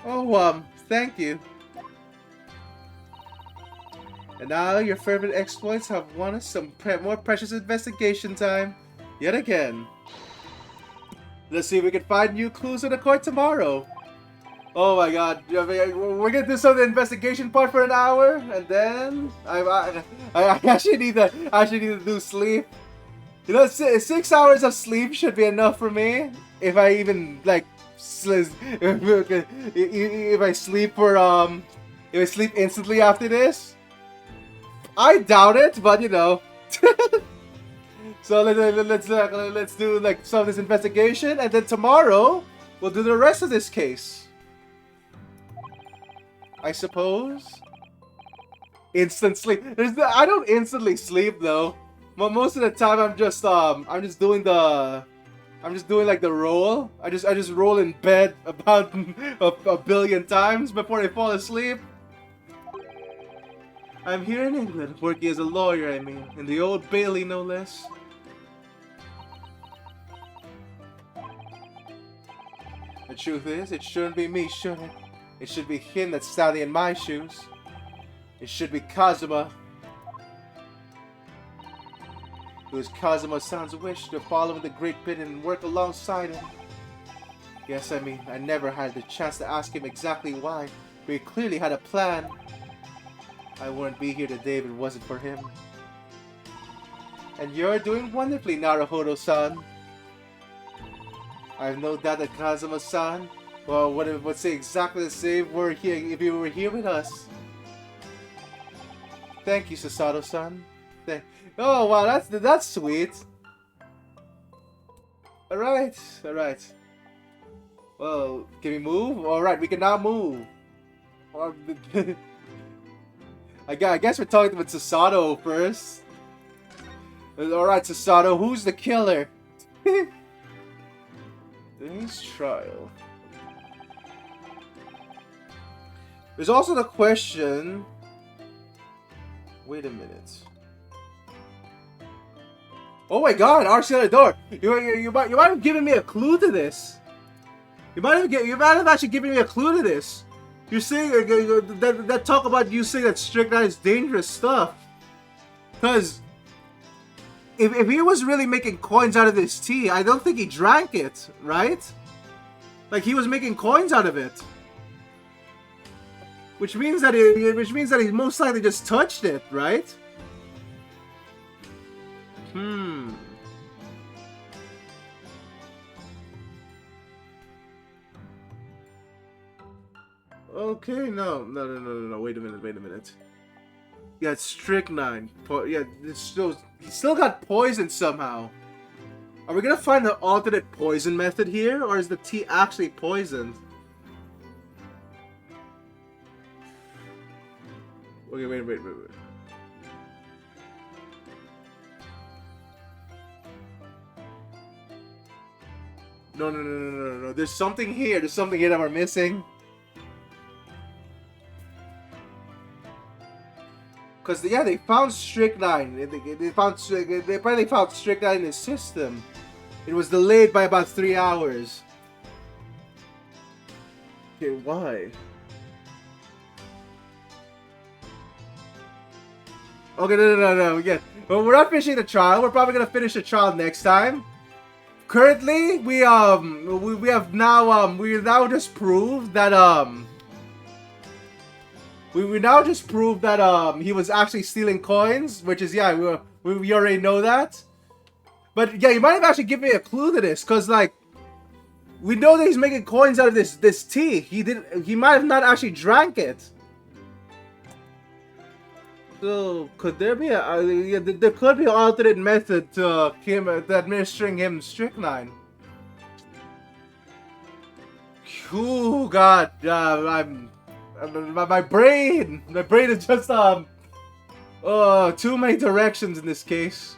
Oh, thank you. And now your fervent exploits have won us some more precious investigation time, yet again. Let's see if we can find new clues in the court tomorrow. Oh my god, we're gonna do some of the investigation part for an hour, and then I actually need to do sleep. You know, 6 hours of sleep should be enough for me. If I even like, if I sleep instantly after this, I doubt it, but you know. So let's do like some of this investigation, and then tomorrow we'll do the rest of this case. I suppose. Instant sleep. I don't instantly sleep though. Most of the time I'm just doing like the roll. I just roll in bed about a billion times before I fall asleep. I'm here in England, working as a lawyer, I mean, in the Old Bailey no less. The truth is, it shouldn't be me, should it? It should be him that's standing in my shoes. It should be Kazuma. It was Kazuma-san's wish to follow in the Great Pit and work alongside him. Yes, I mean, I never had the chance to ask him exactly why, but he clearly had a plan. I wouldn't be here today if it wasn't for him. And you're doing wonderfully, Naruhodo-san. I have no doubt that Kazuma-san, well, would say exactly the same if you were here with us. Thank you, Susato-san. Oh, wow, that's sweet. Alright. Well, can we move? Alright, we can now move. I guess we're talking about Susato first. Alright, Susato, who's the killer? Today's trial. There's also the question... Wait a minute. Oh my god, RC on the door! You might have given me a clue to this. You might have actually given me a clue to this. You're saying that talk about you saying that strychnine is dangerous stuff. Cause if he was really making coins out of this tea, I don't think he drank it, right? Like he was making coins out of it. Which means that he most likely just touched it, right? Okay, no. Wait a minute. Yeah, it's strychnine. Yeah, he still got poisoned somehow. Are we gonna find the alternate poison method here, or is the tea actually poisoned? Okay, wait. No. There's something here. There's something here that we're missing. Cause yeah, they found strychnine. They apparently found strychnine in his system. It was delayed by about 3 hours. Okay, why? Okay, no. Yeah, but we're not finishing the trial. We're probably gonna finish the trial next time. Currently, we have now just proved that we now just proved that he was actually stealing coins, which is yeah, we already know that. But yeah, you might have actually given me a clue to this, cause like we know that he's making coins out of this tea. He might have not actually drank it. So could there be there could be an alternate method to administering him strychnine? Oh God, my brain is just too many directions in this case.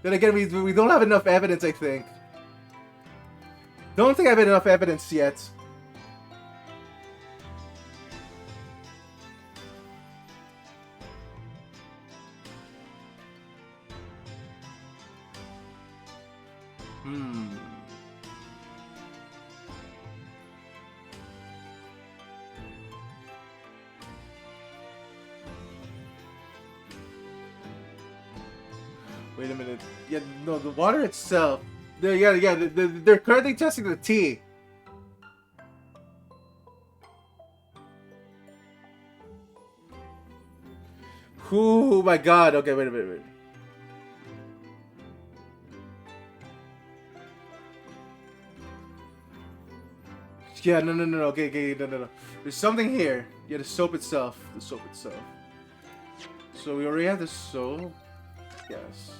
Then again, we don't have enough evidence. I think. Don't think I have enough evidence yet. Wait a minute. Yeah, no, the water itself. They're currently testing the tea. Oh my God. Okay, wait a minute. Yeah, no. Okay, no. There's something here. Yeah, the soap itself. So we already have the soap. Yes.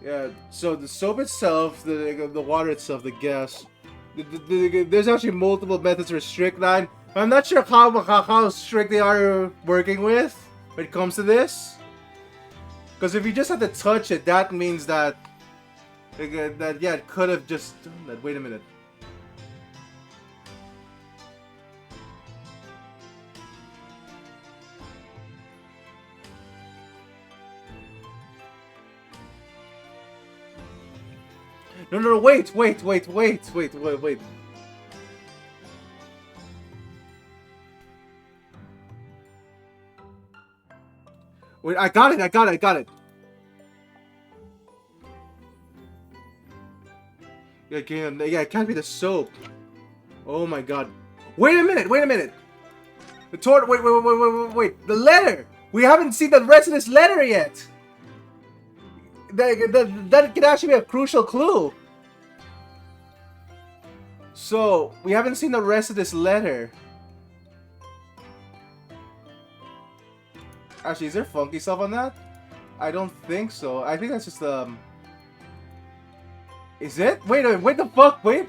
Yeah, so the soap itself, the water itself, the gas. There's actually multiple methods for strychnine. I'm not sure how strict they are working with when it comes to this. Because if you just have to touch it, that means that yeah, it could have just done that. Wait a minute. No, wait. Wait, I got it. Again, yeah, it can't be the soap. Oh my god. Wait a minute, wait a minute. The wait. The letter! We haven't seen the rest of this letter yet. That could actually be a crucial clue. So, we haven't seen the rest of this letter. Actually, is there funky stuff on that? I don't think so. I think that's just, Is it? Wait a minute, wait the fuck, wait!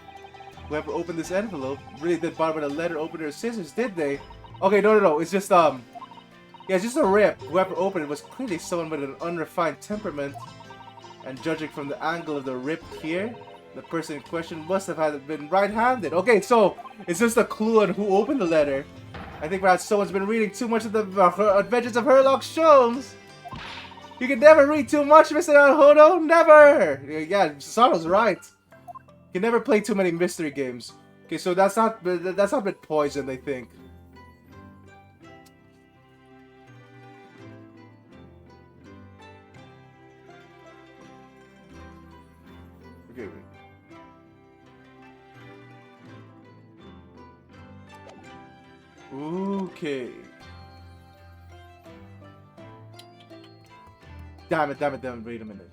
Whoever opened this envelope really did bother with a letter open their scissors, did they? Okay, no, it's just, yeah, it's just a rip. Whoever opened it was clearly someone with an unrefined temperament. And judging from the angle of the rip here, the person in question must have been right-handed. Okay, so, it's just a clue on who opened the letter. I think perhaps someone's been reading too much of the Adventures of Sherlock Holmes. You can never read too much, Mr. Hodo. Never! Yeah, Sasato's right. You can never play too many mystery games. Okay, so that's not been poisoned, I think. Okay, wait. Okay. Damn it, wait a minute.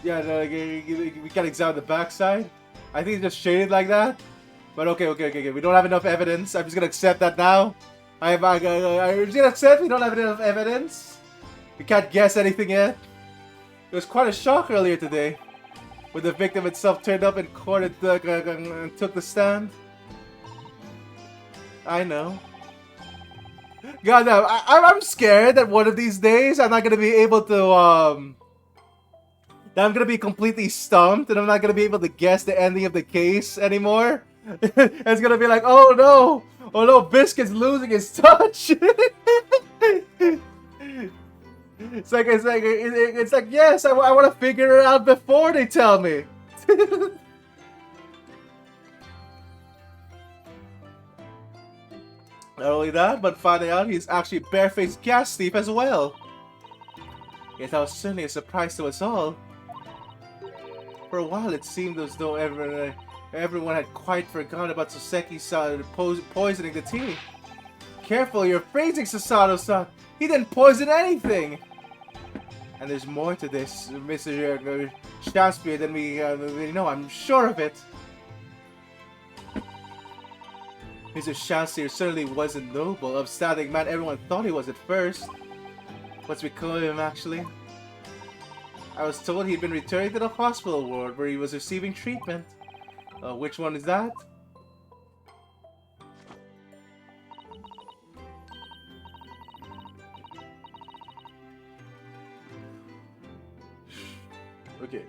Yeah, no, we can't examine the backside. I think it's just shaded like that. But okay. We don't have enough evidence. I'm just gonna accept that now. I'm just gonna accept we don't have enough evidence. We can't guess anything yet. It was quite a shock earlier today, when the victim itself turned up in court and took the stand. I know. God, no, I'm scared that one of these days I'm not gonna be able to that I'm gonna be completely stumped and I'm not gonna be able to guess the ending of the case anymore. It's gonna be like, oh no, Biscuit's losing his touch. It's like, yes, I want to figure it out before they tell me. Not only that, but finding out he's actually a barefaced gas thief as well. Yet that was certainly a surprise to us all. For a while, it seemed as though everyone had quite forgotten about Soseki-san poisoning the tea. Careful, you're phrasing, Sasato-san. He didn't poison anything. And there's more to this, Mr. Shakespeare, than we know. I'm sure of it. Mr. Shakespeare certainly wasn't noble, upstanding man everyone thought he was at first. What's become of him, actually? I was told he'd been returned to the hospital ward where he was receiving treatment. Which one is that? Okay.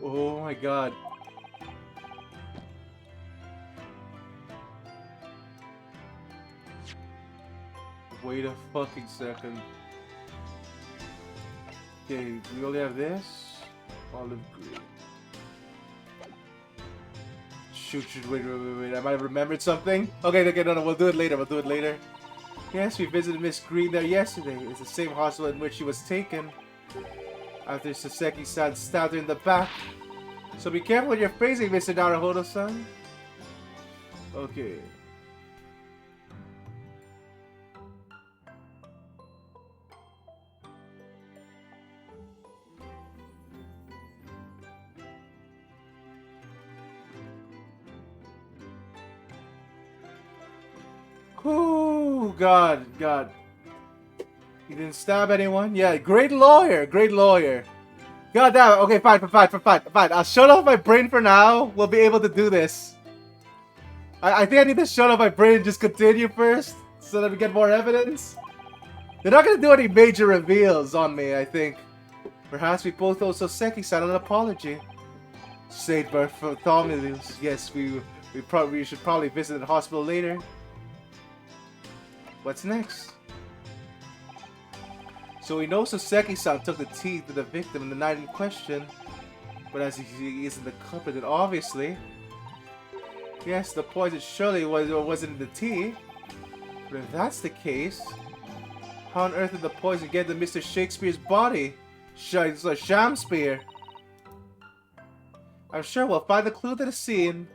Oh my god. Wait a fucking second. Okay, we only have this. Olive green. Shoot, wait. I might have remembered something. Okay, no, we'll do it later. Yes, we visited Miss Green there yesterday. It's the same hospital in which she was taken. After Soseki-san stabbed her in the back. So be careful when you're phrasing, Mr. Naruhodo-san. Okay. Oh, God. He didn't stab anyone? Yeah, great lawyer. God damn it. Okay, fine. I'll shut off my brain for now. We'll be able to do this. I think I need to shut off my brain and just continue first, so that we get more evidence. They're not going to do any major reveals on me, I think. Perhaps we both owe Soseki-san an apology. Saint Bartholomew, yes, we We should probably visit the hospital later. What's next? So we know Soseki-san took the teeth of the victim in the night in question, but as he isn't the culprit, then obviously, yes, the poison surely wasn't in the tea. But if that's the case, how on earth did the poison get to Mr. Shakespeare's body? Shamspeare. I'm sure we'll find the clue to the scene.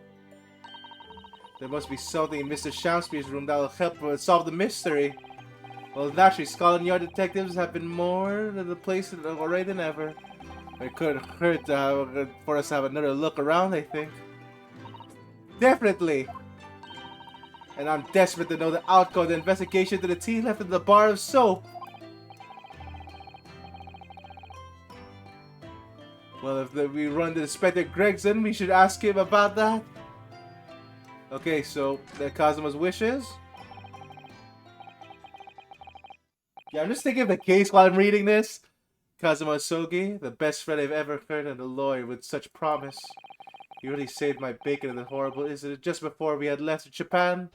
There must be something in Mr. Shamspeare's room that will help solve the mystery. Well, naturally, Scotland Yard detectives have been more to the place already than ever. It couldn't hurt for us to have another look around, I think. Definitely! And I'm desperate to know the outcome of the investigation to the tea left in the bar of soap. Well, if we run to Inspector Gregson, we should ask him about that. Okay, so the Kazuma's wishes. Yeah, I'm just thinking of the case while I'm reading this. Kazuma Sogi, the best friend I've ever heard, and a lawyer with such promise. He really saved my bacon in the horrible incident just before we had left Japan.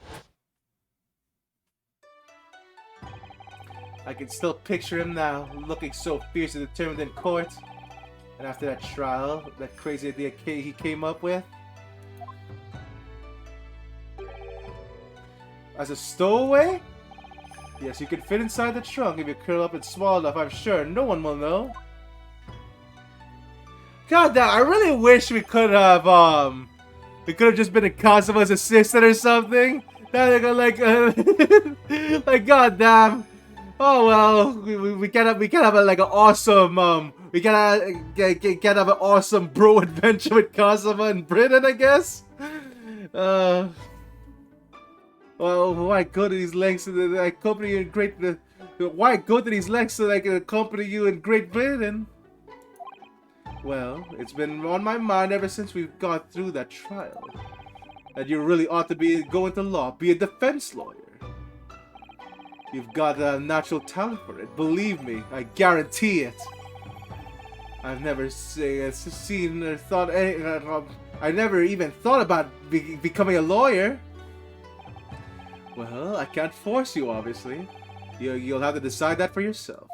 I can still picture him now, looking so fierce and determined in court. And after that trial, that crazy idea he came up with. As a stowaway? Yes, you can fit inside the trunk if you curl up and small enough, I'm sure. No one will know. God damn, I really wish we could have just been a Kazuma's assistant or something. That like god damn. Oh well, we can have like an awesome we can have an awesome bro adventure with Kazuma in Britain, I guess. Well, why go to these lengths to accompany you in why go to these lengths so I can accompany you in Great Britain? Well, it's been on my mind ever since we've got through that trial. That you really ought to go into law, be a defense lawyer. You've got a natural talent for it, believe me, I guarantee it. I've never seen or thought I never even thought about becoming a lawyer. Well, I can't force you, obviously. You'll have to decide that for yourself.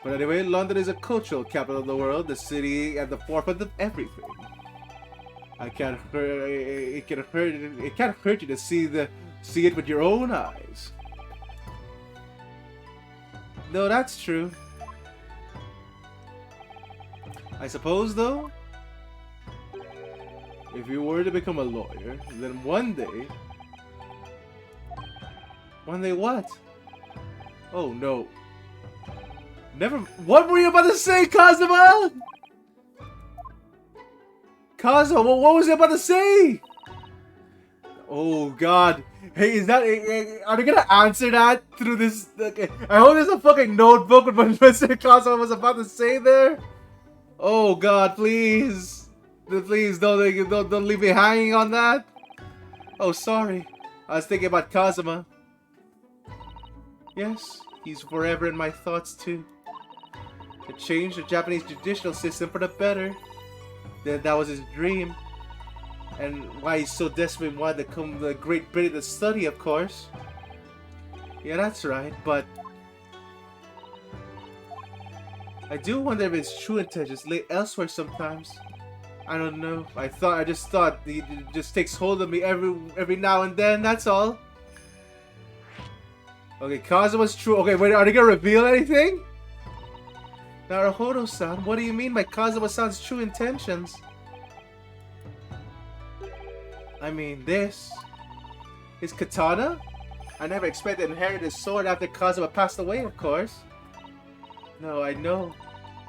But anyway, London is a cultural capital of the world, the city at the forefront of everything. It can't hurt you to see it with your own eyes. No, that's true. I suppose, though, if you were to become a lawyer, then one day what? Oh no. Never. What were you about to say, Kazuma? Kazuma, what was you about to say? Oh god. Hey, are they gonna answer that through this? Okay. I hope there's a fucking notebook with what Mr. Kazuma was about to say there. Oh god, please. Please don't leave me hanging on that. Oh, sorry. I was thinking about Kazuma. Yes, he's forever in my thoughts too. To change the Japanese judicial system for the better. That was his dream. And why he's so desperate wanted to come to Great Britain to study, of course. Yeah, that's right, but I do wonder if his true intentions lay elsewhere sometimes. I don't know. I just thought he just takes hold of me every now and then, that's all. Okay, Kazuma's true. Okay, wait, are they gonna reveal anything? Naruhodo-san, what do you mean by Kazuma-san's true intentions? I mean, this. His katana? I never expected to inherit his sword after Kazuma passed away, of course. No, I know.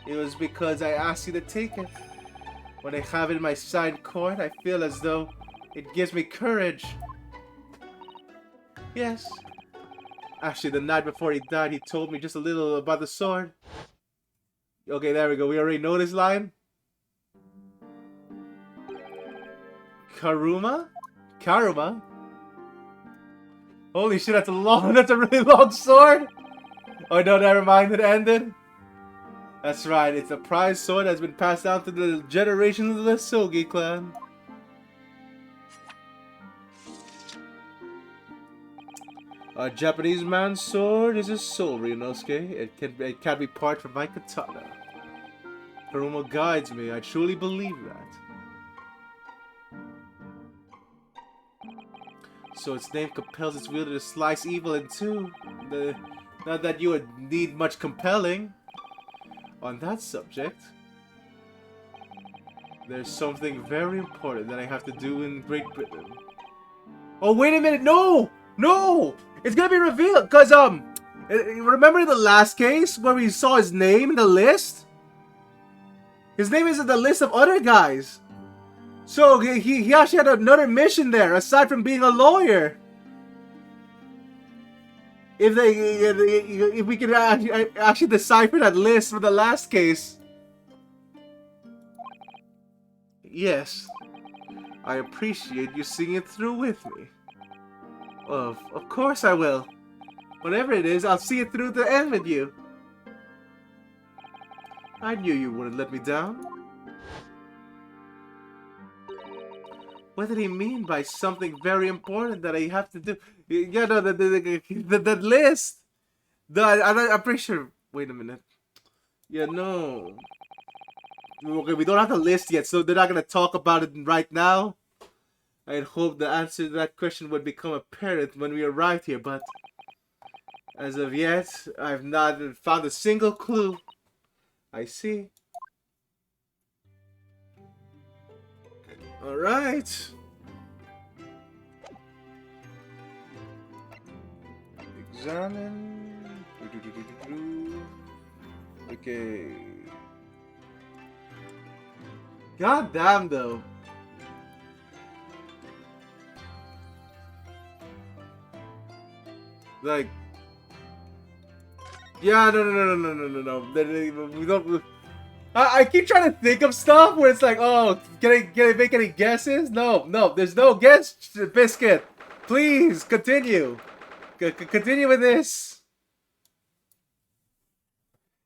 It was because I asked you to take it. When I have it in my side court, I feel as though it gives me courage. Yes. Actually, the night before he died, he told me just a little about the sword. Okay, there we go. We already know this line. Karuma? Holy shit, that's a really long sword! Oh no, never mind, it ended. That's right, it's a prized sword that's been passed down to the generations of the Sogi clan. A Japanese man's sword is his soul, Ryunosuke. It can be part from my katana. Kuruma guides me. I truly believe that. So its name compels its wielder to slice evil in two. Not that you would need much compelling. On that subject, there's something very important that I have to do in Great Britain. Oh, wait a minute! No! No! It's gonna be revealed! Because, remember the last case where we saw his name in the list? His name is in the list of other guys. So, he actually had another mission there, aside from being a lawyer. If we could actually decipher that list for the last case. Yes. I appreciate you seeing it through with me. Of course I will. Whatever it is, I'll see it through the end with you. I knew you wouldn't let me down. What did he mean by something very important that I have to do? Yeah, no, the list. I'm pretty sure. Wait a minute. Yeah, no. Okay, we don't have the list yet, so they're not gonna talk about it right now. I'd hoped the answer to that question would become apparent when we arrived here, but as of yet, I've not found a single clue. I see. Alright. Examine. Okay. God damn, though. Like, yeah, no. We don't. I keep trying to think of stuff where it's like, oh, can I make any guesses? No, there's no guess, Biscuit. Please continue. Continue with this.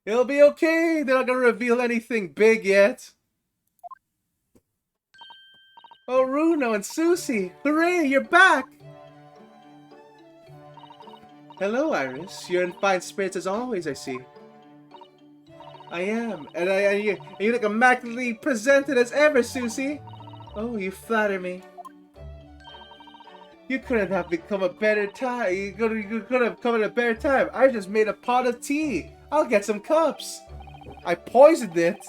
It'll be okay. They're not gonna reveal anything big yet. Oh, Runo and Susie! Hooray, you're back! Hello, Iris. You're in fine spirits as always, I see. I am, and you look immaculately presented as ever, Susie. Oh, you flatter me. You couldn't have become a better time. You could have come at a better time. I just made a pot of tea. I'll get some cups. I poisoned it.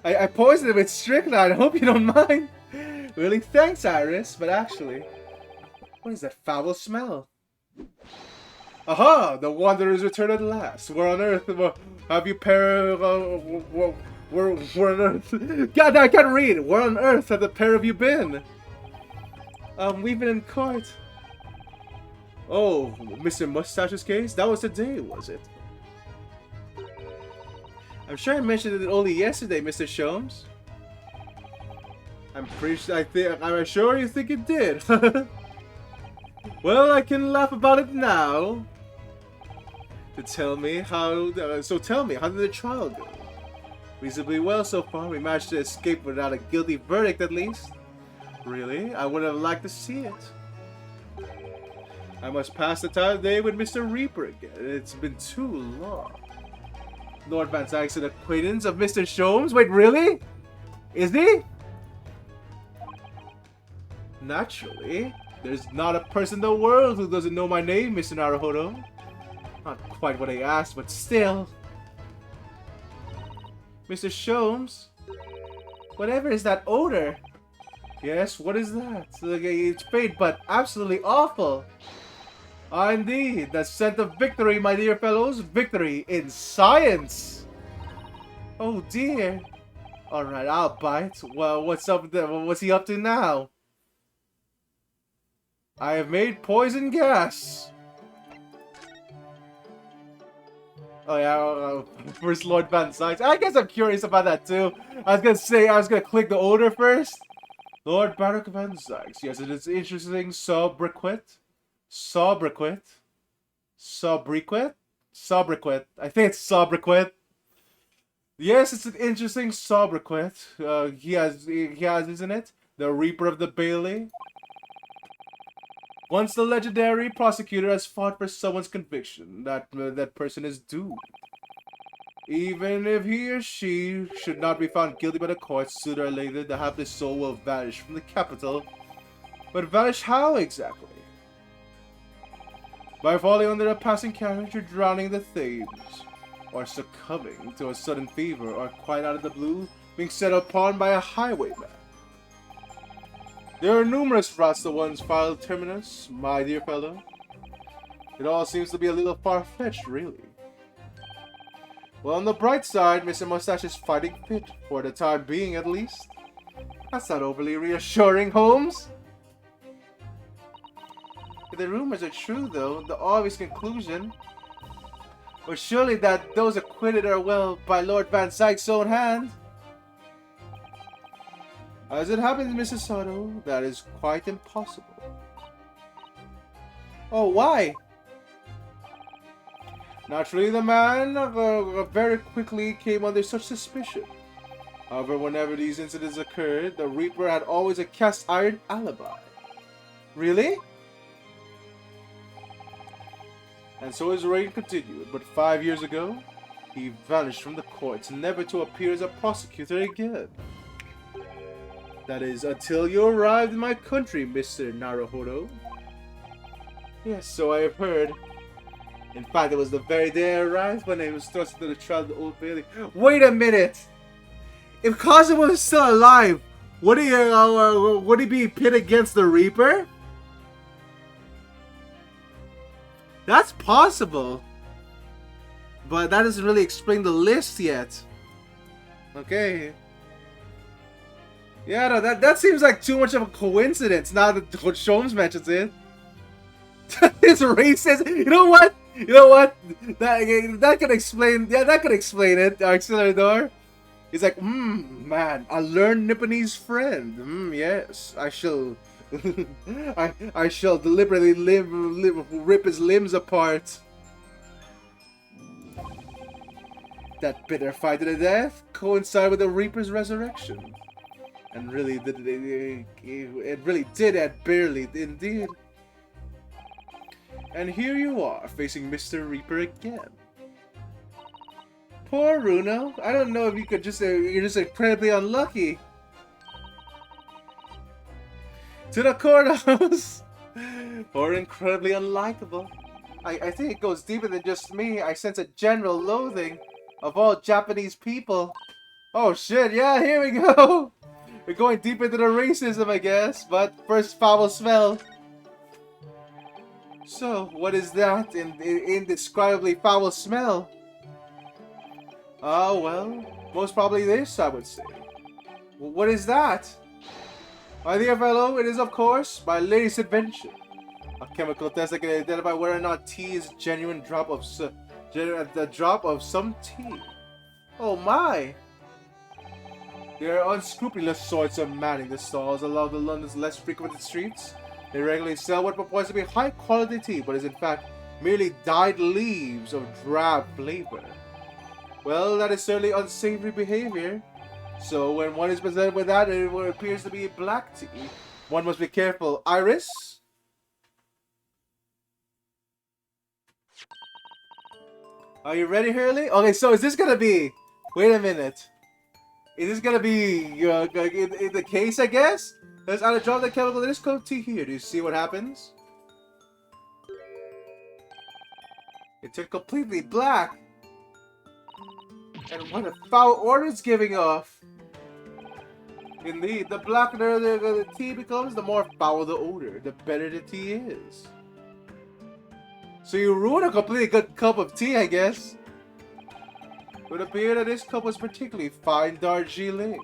I poisoned it with strychnine. I hope you don't mind. Really, thanks, Iris. But actually, what is that foul smell? Aha! The wanderers return at last. Where on earth have you where on earth? God, I can't read. Where on earth have the pair of you been? We've been in court. Oh, Mr. Mustache's case? That was today, was it? I'm sure I mentioned it only yesterday, Mr. Sholmes. I'm sure you think it did. Well, I can laugh about it now. Tell me, how did the trial go? Reasonably well so far. We managed to escape without a guilty verdict, at least. Really? I would have liked to see it. I must pass the time of day with Mr. Reaper again. It's been too long. Lord Van Zyke's an acquaintance of Mr. Sholmes? Wait, really? Is he? Naturally. There's not a person in the world who doesn't know my name, Mr. Naruhodo. Not quite what I asked, but still. Mr. Sholmes? Whatever is that odor? Yes, what is that? It's faint, but absolutely awful. Ah, indeed. The scent of victory, my dear fellows. Victory in science. Oh, dear. Alright, I'll bite. Well, what's up there? What's he up to now? I have made poison gas. Oh yeah, first Lord Van Zyke. I guess I'm curious about that too. I was gonna click the odor first. Lord Barak Van Zyke. Yes, it is interesting. Sobriquet. I think it's sobriquet. Yes, it's an interesting sobriquet. He has, isn't it? The Reaper of the Bailey. Once the legendary prosecutor has fought for someone's conviction, that person is doomed. Even if he or she should not be found guilty by the courts, sooner or later the hapless soul will vanish from the capital. But vanish how exactly? By falling under a passing carriage, or drowning in the Thames, or succumbing to a sudden fever, or quite out of the blue, being set upon by a highwayman. There are numerous routes to one's final terminus, my dear fellow. It all seems to be a little far-fetched, really. Well, on the bright side, Mr. Mustache is fighting fit, for the time being at least. That's not overly reassuring, Holmes. If the rumors are true, though, the obvious conclusion was surely that those acquitted are, well, by Lord Van Zyke's own hand. As it happens, Mrs. Soto, that is quite impossible. Oh, why? Naturally, the man very quickly came under such suspicion. However, whenever these incidents occurred, the Reaper had always a cast-iron alibi. Really? And so his reign continued, but 5 years ago, he vanished from the courts, never to appear as a prosecutor again. That is, until you arrived in my country, Mr. Naruhodo. Yes, so I have heard. In fact, it was the very day I arrived when I was thrust into the trial of the Old Bailey. Wait a minute! If Cosmo was still alive, would he be pit against the Reaper? That's possible. But that doesn't really explain the list yet. Okay. Yeah, no, that seems like too much of a coincidence now that Sholmes mentions it. It's racist. You know what? That could explain. Yeah, that could explain it. Auxiliador. He's like, man, a learned Nipponese friend. Yes, I shall. I shall deliberately rip his limbs apart. That bitter fight to the death coincided with the Reaper's resurrection. And really, it really did end barely, indeed. And here you are, facing Mr. Reaper again. Poor Runo. I don't know if you could you're just incredibly unlucky. To the courthouse! Or incredibly unlikable. I think it goes deeper than just me. I sense a general loathing of all Japanese people. Oh shit, yeah, here we go! We're going deep into the racism, I guess. But first, foul smell. So, what is that indescribably foul smell? Well, most probably this, I would say. What is that? My dear fellow, it is, of course, my latest invention. A chemical test that can identify whether or not tea is a genuine drop of some tea. Oh my! There are unscrupulous sorts of manning the stalls along the London's less frequented streets. They regularly sell what purports to be high-quality tea, but is in fact merely dyed leaves of drab flavor. Well, that is certainly unsavory behavior. So when one is presented with that, it appears to be black tea. One must be careful. Iris? Are you ready, Hurley? Okay, so is this gonna be... Wait a minute. Is this gonna be in the case, I guess? Let's add a drop of the chemical in this coat tea here. Do you see what happens? It turned completely black. And what a foul odor it's giving off. Indeed, the blacker the tea becomes, the more foul the odor, the better the tea is. So you ruined a completely good cup of tea, I guess. It would appear that this cup was particularly fine Darjeeling.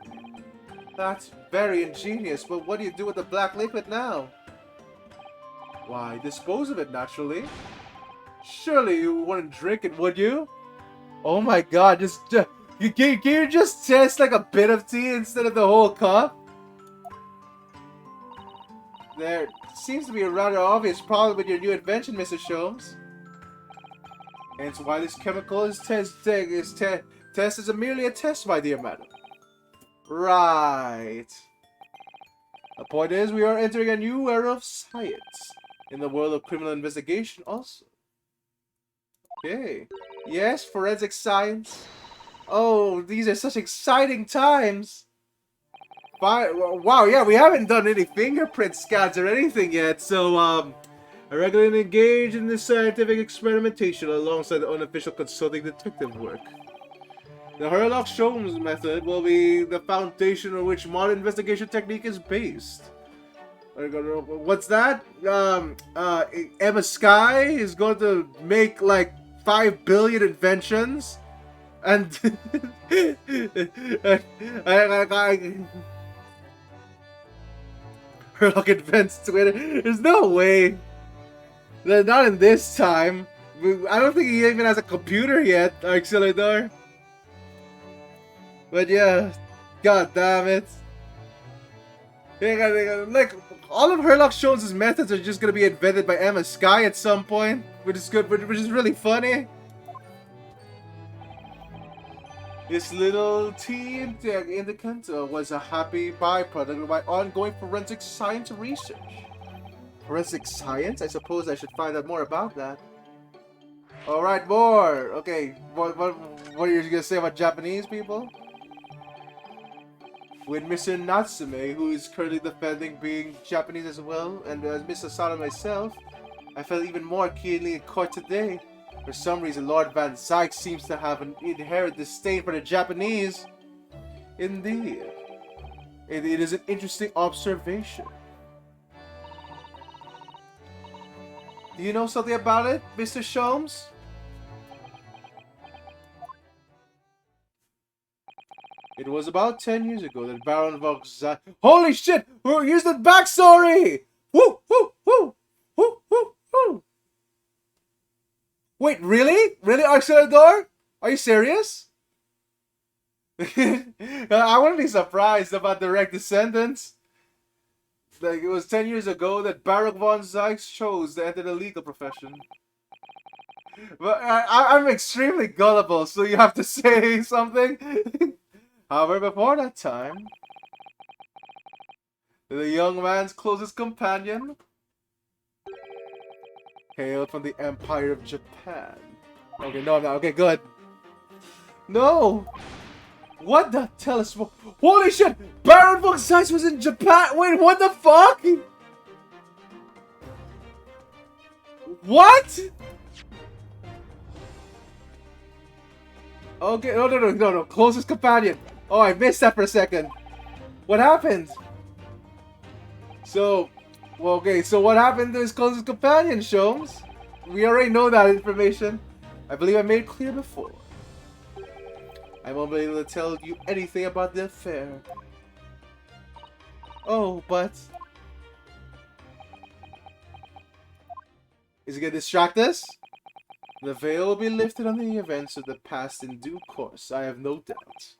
That's very ingenious, but what do you do with the black liquid now? Why, dispose of it, naturally. Surely you wouldn't drink it, would you? Oh my god, can you just taste like a bit of tea instead of the whole cup? There seems to be a rather obvious problem with your new invention, Mr. Sholmes. Hence why this chemical is tested as merely a test, my dear madam. Right. The point is, we are entering a new era of science. in the world of criminal investigation also. Okay. Yes, forensic science. Oh, these are such exciting times. Wow, yeah, we haven't done any fingerprint scans or anything yet, so, I regularly engage in this scientific experimentation alongside the unofficial consulting detective work. The Sherlock-Holmes method will be the foundation on which modern investigation technique is based. What's that? Emma Sky is going to make like 5 billion inventions, and Sherlock invents Twitter. There's no way. Not in this time. I don't think he even has a computer yet, Auxiliador. But yeah, god damn it. Like, all of Sherlock Holmes' methods are just gonna be invented by Emma Sky at some point, which is good, which is really funny. This little tea indicant was a happy byproduct of my ongoing forensic science research. Forensic science? I suppose I should find out more about that. Alright, more! Okay, what are you gonna say about Japanese people? With Mr. Natsume, who is currently defending being Japanese as well, and as Miss Asano myself, I felt even more keenly in court today. For some reason, Lord Van Zyke seems to have an inherent disdain for the Japanese. Indeed. It is an interesting observation. Do you know something about it, Mr. Sholmes? It was about 10 years ago that Baron von Zyke... Holy shit! Here's the backstory! Woo! Woo! Woo! Woo! Woo! Woo! Wait, really? Really, Auxiliador? Are you serious? I wouldn't be surprised about direct descendants. Like, it was 10 years ago that Baron von Zyke chose to enter the legal profession. But I'm extremely gullible, so you have to say something. However, before that time, the young man's closest companion hailed from the Empire of Japan. Okay, no, I'm not. Okay, good. No! What the telescope? Holy shit! Baron von Zyke was in Japan! Wait, what the fuck? What? Okay, no. Closest companion. Oh, I missed that for a second. What happened? So, well, okay, so what happened to his closest companion, Sholmes? We already know that information. I believe I made it clear before. I won't be able to tell you anything about the affair. Oh, but... Is it gonna distract us? The veil will be lifted on the events of the past in due course, I have no doubt.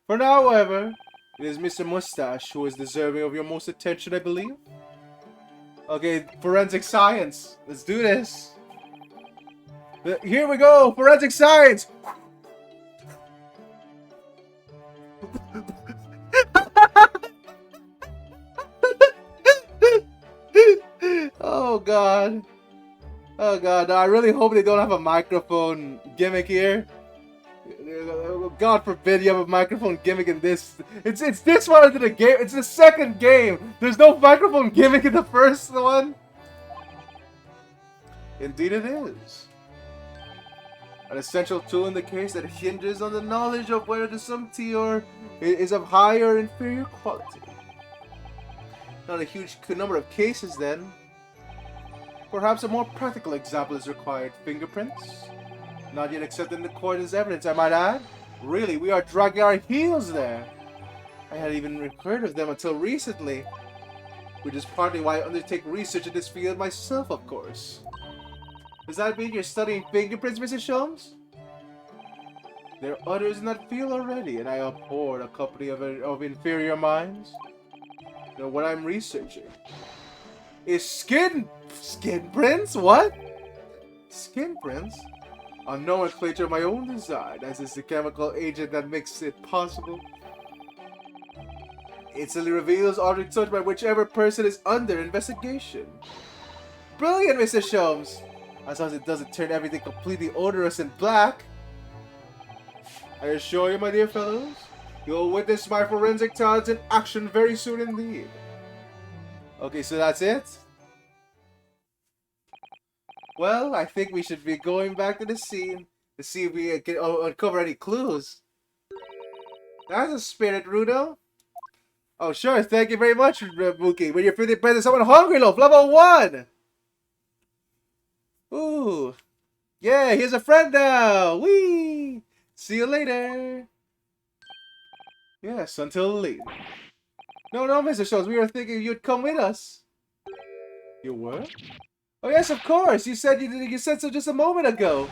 For now, however, it is Mr. Mustache who is deserving of your most attention, I believe. Okay, forensic science. Let's do this. Here we go, forensic science! Oh god. Oh god, I really hope they don't have a microphone gimmick here. God forbid you have a microphone gimmick in this. It's this one into the game. It's the second game. There's no microphone gimmick in the first one. Indeed it is. An essential tool in the case that hinges on the knowledge of whether the sumpty is of high or inferior quality. Not a huge number of cases then. Perhaps a more practical example is required. Fingerprints? Not yet accepted in the court as evidence, I might add. Really, we are dragging our heels there. I hadn't even heard of them until recently. Which is partly why I undertake research in this field myself, of course. Does that mean you're studying fingerprints, Mr. Sholmes? There are others in that field already, and I abhor a company of inferior minds. You know what I'm researching is skin prints? What? Skin prints? A nomenclature of my own design, as is the chemical agent that makes it possible. Instantly reveals object touched by whichever person is under investigation. Brilliant, Mr. Sholmes. As long as it doesn't turn everything completely odorous and black. I assure you, my dear fellows, you'll witness my forensic talents in action very soon indeed. Okay, so that's it? Well, I think we should be going back to the scene to see if we can uncover any clues. That's a spirit, Rudo. Oh, sure. Thank you very much, Mookie. When you're 50 present someone hungry loaf, level 1! Ooh. Yeah, here's a friend now. Whee! See you later. Yes, until later. No, Mr. Schultz. We were thinking you'd come with us. You were? Oh, yes, of course. You said you said so just a moment ago.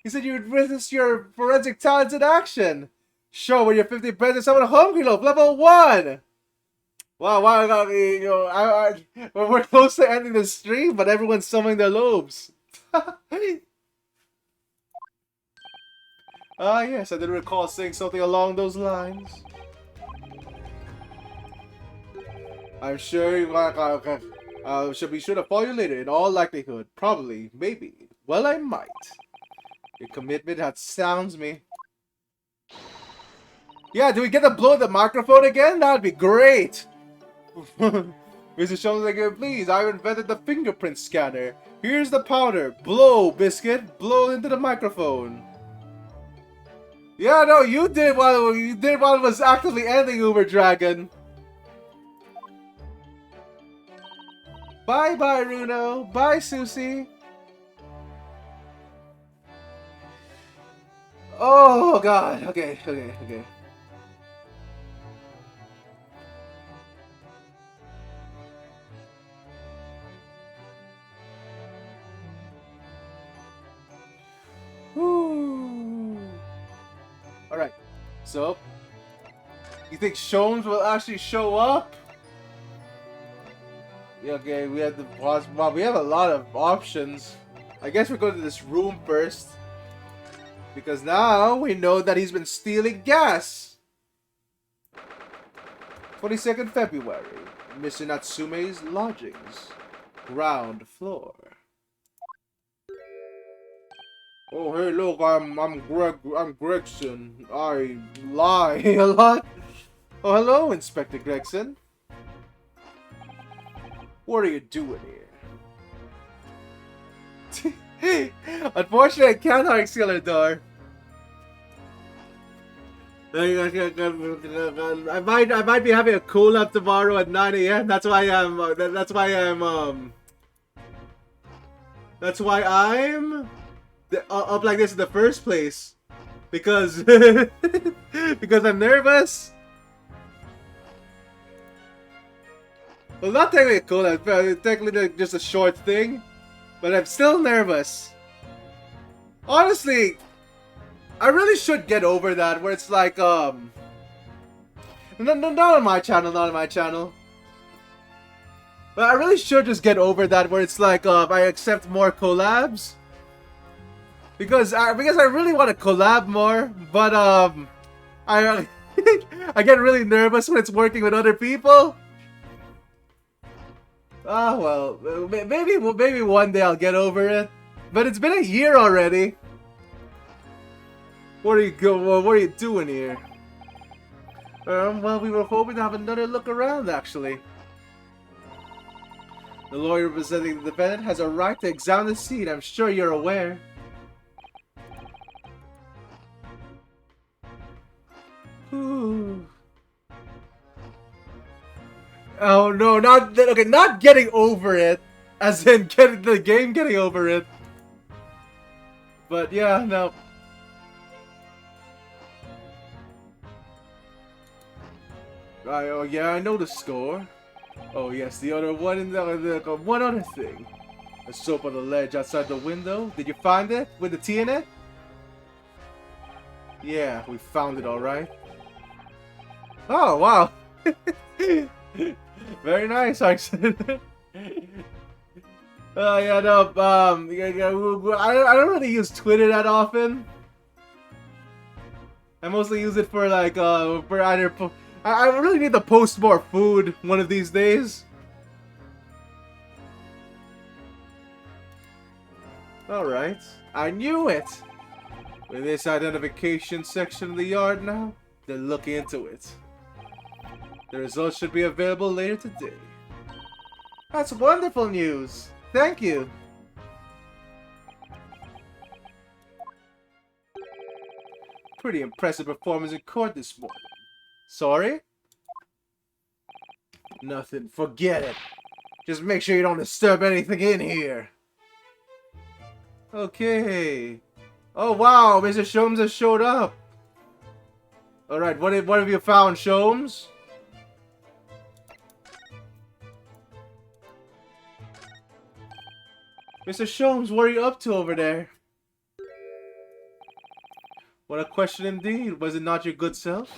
You said you would witness your forensic talents in action. Sure, when you're 50 present someone hungry loaf, level 1. Wow, you know, we're close to ending the stream, but everyone's summoning their lobes. Ah, yes, I did recall saying something along those lines. I'm sure you should be sure to follow you later, in all likelihood. Probably, maybe. Well, I might. Your commitment outsounds me. Yeah, do we get to blow the microphone again? That'd be great! Mr. Jones, again, please. I invented the fingerprint scanner. Here's the powder. Blow, Biscuit. Blow into the microphone. Yeah, no, you did while it was actively ending, Uber Dragon. Bye, Runo. Bye, Susie. Oh God. Okay. Woo. All right. So, you think Sholmes will actually show up? Yeah, okay, we have the boss. Well, we have a lot of options. I guess we'll go to this room first. Because now we know that he's been stealing gas. 22nd February. Mr. Natsume's lodgings. Ground floor. Oh, hey, look, I'm Gregson. I lie a lot. Oh, hello, Inspector Gregson. What are you doing here? Unfortunately, I can't hide the door. I might be having a collab tomorrow at 9 a.m. That's why I'm up like this in the first place, because because I'm nervous. Well, not technically a collab, technically just a short thing, but I'm still nervous. Honestly, I really should get over that, where it's like, not on my channel. But I really should just get over that, where it's like, I accept more collabs. Because I really want to collab more, but, I get really nervous when it's working with other people. Ah, well, maybe one day I'll get over it. But it's been a year already. What are you doing here? Well, we were hoping to have another look around, actually. The lawyer representing the defendant has a right to examine the scene. I'm sure you're aware. Ooh. Oh no, not getting over it, as in getting over it. But yeah, no. Oh yeah, I know the score. Oh yes, the other one in the one other thing. A soap on the ledge outside the window. Did you find it with the tea in it? Yeah, we found it all right. Oh wow. Very nice, actually. Yeah, no, I don't really use Twitter that often. I mostly use it for like, for either. I really need to post more food one of these days. Alright. I knew it! With this identification section of the yard now, they're looking into it. The results should be available later today. That's wonderful news! Thank you! Pretty impressive performance in court this morning. Sorry? Nothing. Forget it. Just make sure you don't disturb anything in here. Okay. Oh wow, Mr. Sholmes has showed up. Alright, what have you found, Sholmes? Mr. Sholmes, what are you up to over there? What a question indeed. Was it not your good self?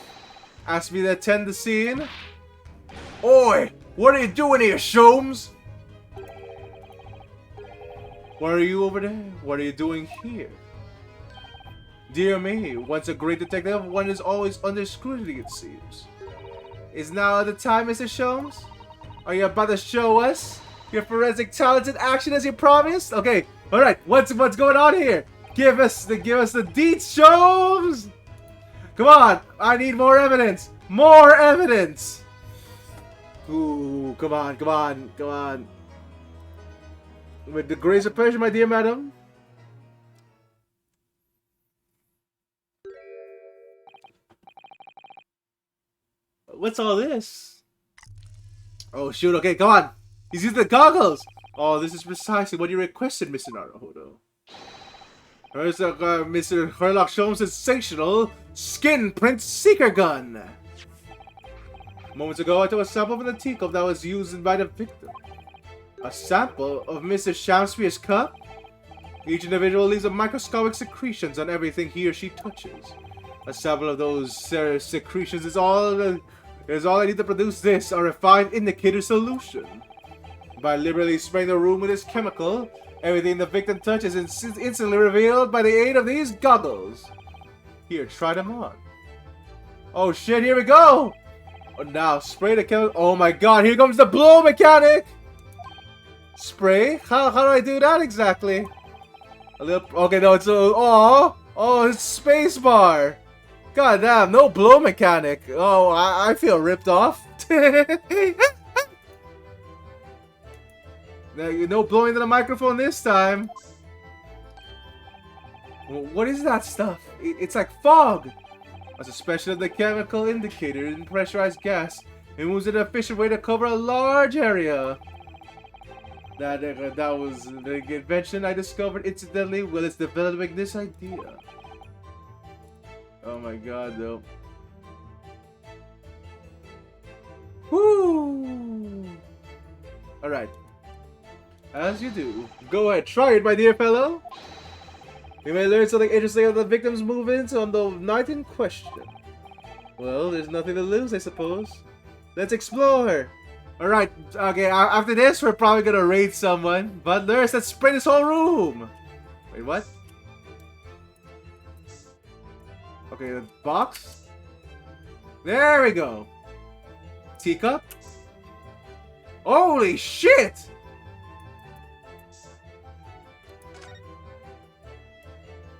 Asked me to attend the scene? Oi! What are you doing here, Sholmes? What are you over there? What are you doing here? Dear me, once a great detective, one is always under scrutiny, it seems. Is now the time, Mr. Sholmes? Are you about to show us your forensic talents in action as you promised? Okay, alright, what's going on here? Give us the deets, Sholmes! Come on, I need more evidence! More evidence! Ooh, come on. With the greatest pleasure, my dear madam. What's all this? Oh shoot, okay, come on! He's using the goggles! Oh, this is precisely what you requested, Mr. Naruhodo. Here's Mr. Sherlock Sholmes' sensational skin print seeker gun! Moments ago, I took a sample from the teacup that was used by the victim. A sample of Mr. Shamspeare's cup? Each individual leaves a microscopic secretions on everything he or she touches. A sample of those secretions is all I need to produce this, a refined indicator solution. By liberally spraying the room with this chemical, everything the victim touches is instantly revealed by the aid of these goggles. Here, try them on. Oh shit, here we go! Oh, now, spray the chemical. Oh my god, here comes the blow mechanic! Spray? How do I do that exactly? A little. Okay, no, it's it's space bar. God damn, no blow mechanic. Oh, I feel ripped off. No blowing to the microphone this time. What is that stuff? It's like fog. As a special of the chemical indicator in pressurized gas, it moves in an efficient way to cover a large area. That was the invention I discovered incidentally while it's developing this idea. Oh my god, though. Whoo! Alright. As you do. Go ahead, try it, my dear fellow. You may learn something interesting of the victim's movements on the night in question. Well, there's nothing to lose, I suppose. Let's explore! Alright, okay, after this, we're probably gonna raid someone. But nurse, let's spray this whole room! Wait, what? Okay, the box? There we go! Teacup? Holy shit!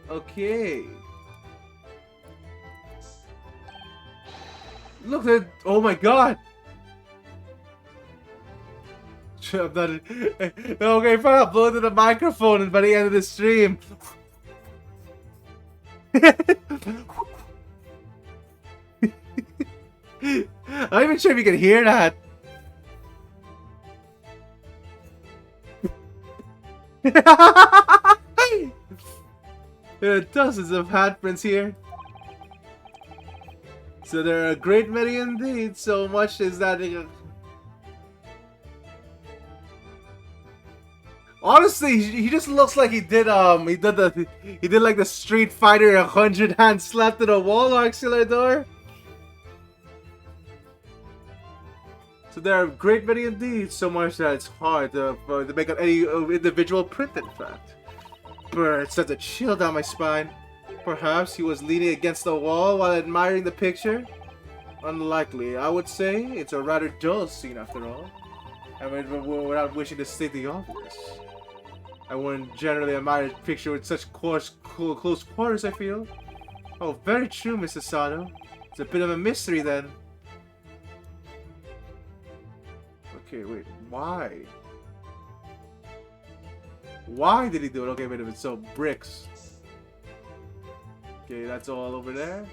Okay. Look at... Oh my god! I'm not... Okay, fine, I'll blow into the microphone by the end of the stream. I'm not even sure if you can hear that. There are dozens of handprints here. So there are a great many indeed, so much is that... Honestly, he just looks like he did like the Street Fighter 100 hand slap to the wall auxiliador. So there are a great many indeed, so much that it's hard to make out any individual print, in fact. Brr, it sends a chill down my spine. Perhaps he was leaning against the wall while admiring the picture? Unlikely. I would say it's a rather dull scene after all. I mean, without wishing to state the obvious. I wouldn't generally admire a picture with such close quarters, I feel. Oh, very true, Mr. Sato. It's a bit of a mystery then. Okay, wait, why? Why did he do it? Okay, wait a minute, so bricks. Okay, that's all over there.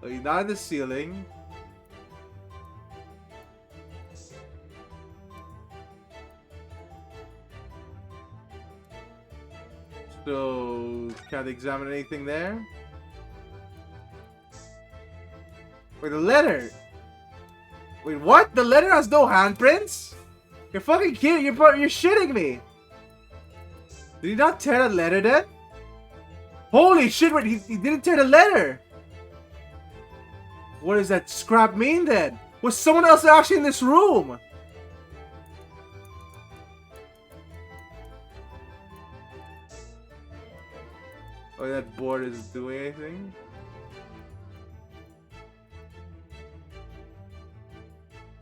Okay, not in the ceiling. So, can't examine anything there. Wait, the letter! Wait, what? The letter has no handprints? You're fucking kidding, you're shitting me! Did he not tear the letter then? Holy shit, wait, he didn't tear the letter! What does that scrap mean then? Was someone else actually in this room? Oh, that board isn't doing anything?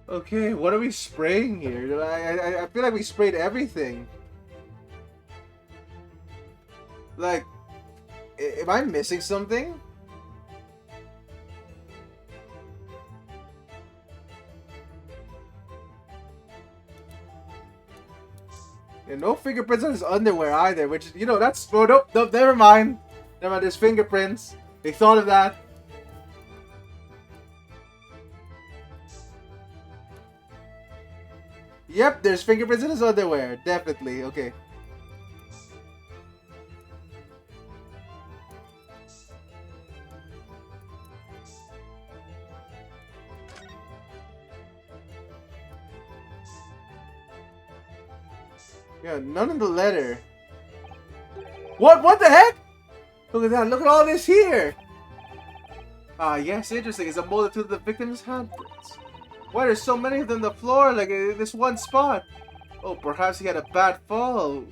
Okay, what are we spraying here? I feel like we sprayed everything. Like, am I missing something? Yeah, no fingerprints on his underwear either, which, you know, that's... Oh, nope, never mind. Never mind, there's fingerprints. They thought of that. Yep, there's fingerprints in his underwear. Definitely, okay. Yeah, none in the letter. What the heck? Look at that, look at all this here. Ah, yes, interesting. It's a multitude of the victim's handprints. Why there's so many of them on the floor, like in this one spot? Oh, perhaps he had a bad fall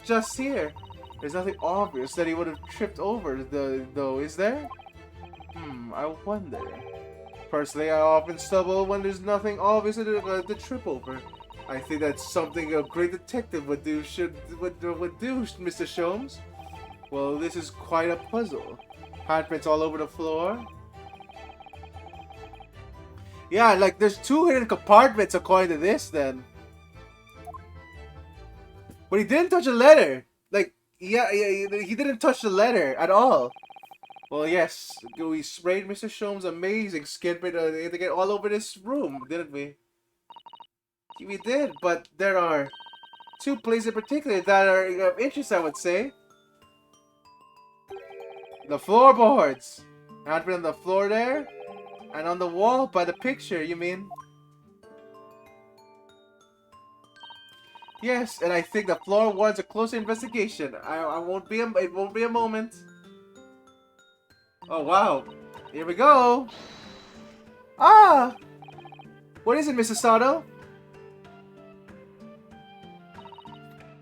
just here. There's nothing obvious that he would have tripped over, though, is there? I wonder. Personally, I often stumble when there's nothing obvious to trip over. I think that's something a great detective would do, Mr. Sholmes. Well, this is quite a puzzle. Handprints all over the floor. Yeah, like there's 2 hidden compartments according to this then. But he didn't touch a letter. Like, yeah, he didn't touch the letter at all. Well, yes, we sprayed Mr. Sholmes' amazing skin print to get all over this room, didn't we? We did, but there are 2 places in particular that are of interest, I would say. The floorboards. Handprint on the floor there. And on the wall by the picture, you mean? Yes, and I think the floor warrants a closer investigation. It won't be a moment. Oh wow. Here we go. Ah! What is it, Mr. Sato?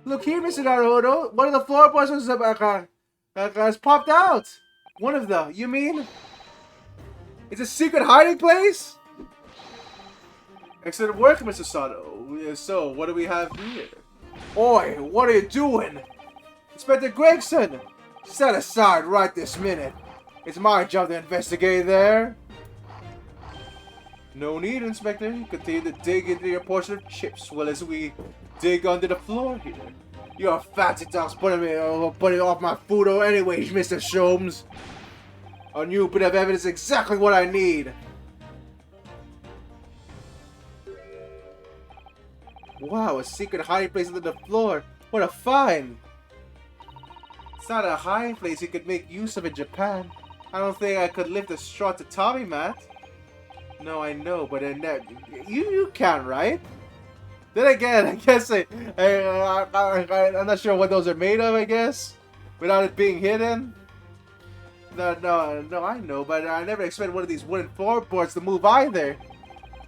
Look here, Mr. Naruto. One of the floorboards has popped out. One of the, you mean? It's a secret hiding place? Excellent work, Mr. Sato. So, what do we have here? Oi, what are you doing? Inspector Gregson! Set aside right this minute. It's my job to investigate there. No need, Inspector. You continue to dig into your portion of chips while as we dig under the floor here. Your fancy talk's putting off my food anyways, Mr. Sholmes. A new bit of evidence exactly what I need. Wow, a secret hiding place under the floor. What a find. It's not a hiding place you could make use of in Japan. I don't think I could lift a straw to Tommy, Matt. No, I know, but you can, right? Then again, I guess I'm not sure what those are made of, I guess. Without it being hidden. No, I know, but I never expected one of these wooden floorboards to move either.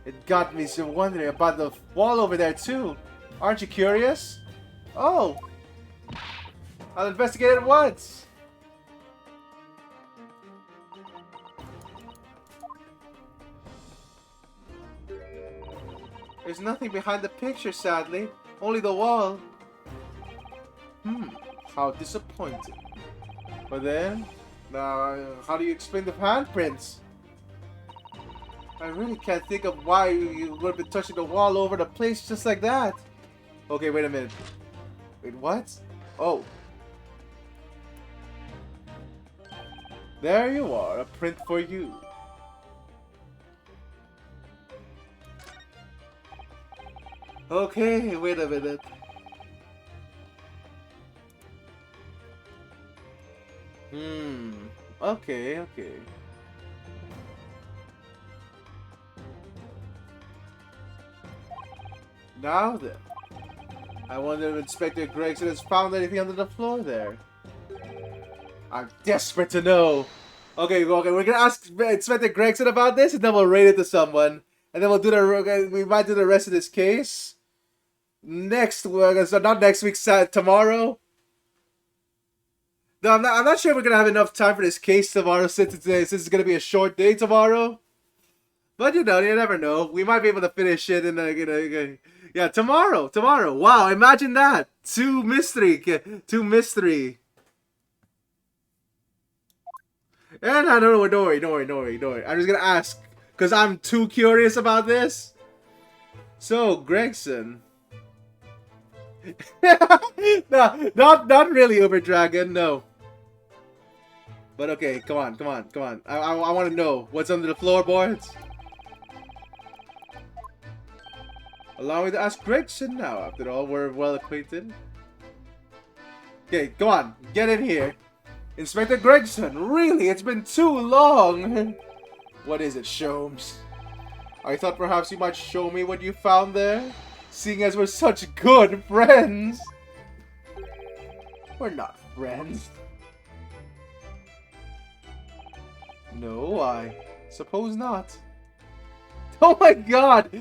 It got me to wondering about the wall over there, too. Aren't you curious? Oh. I'll investigate it once. There's nothing behind the picture, sadly. Only the wall. How disappointing. But then, now, how do you explain the handprints? I really can't think of why you would have been touching the wall over the place just like that. Okay, wait a minute. Wait, what? Oh. There you are, a print for you. Okay, wait a minute. Okay, okay. Now then. I wonder if Inspector Gregson has found anything under the floor there. I'm desperate to know. Okay, we're gonna ask Inspector Gregson about this, and then we'll rate it to someone. And then we'll do we might do the rest of this case. Next, so not next week, tomorrow. No, I'm not sure if we're gonna have enough time for this case tomorrow, since it's gonna be a short day tomorrow. But you never know. We might be able to finish it in yeah, tomorrow. Wow, imagine that. Two mystery. And I don't know. Don't worry. I'm just gonna ask because I'm too curious about this. So, Gregson. No, not really, Uber Dragon. No. But okay, come on. I want to know what's under the floorboards. Allow me to ask Gregson now. After all, we're well acquainted. Okay, come on, get in here. Inspector Gregson, really? It's been too long. What is it, Sholmes? I thought perhaps you might show me what you found there, seeing as we're such good friends. We're not friends. No, I suppose not. Oh my god!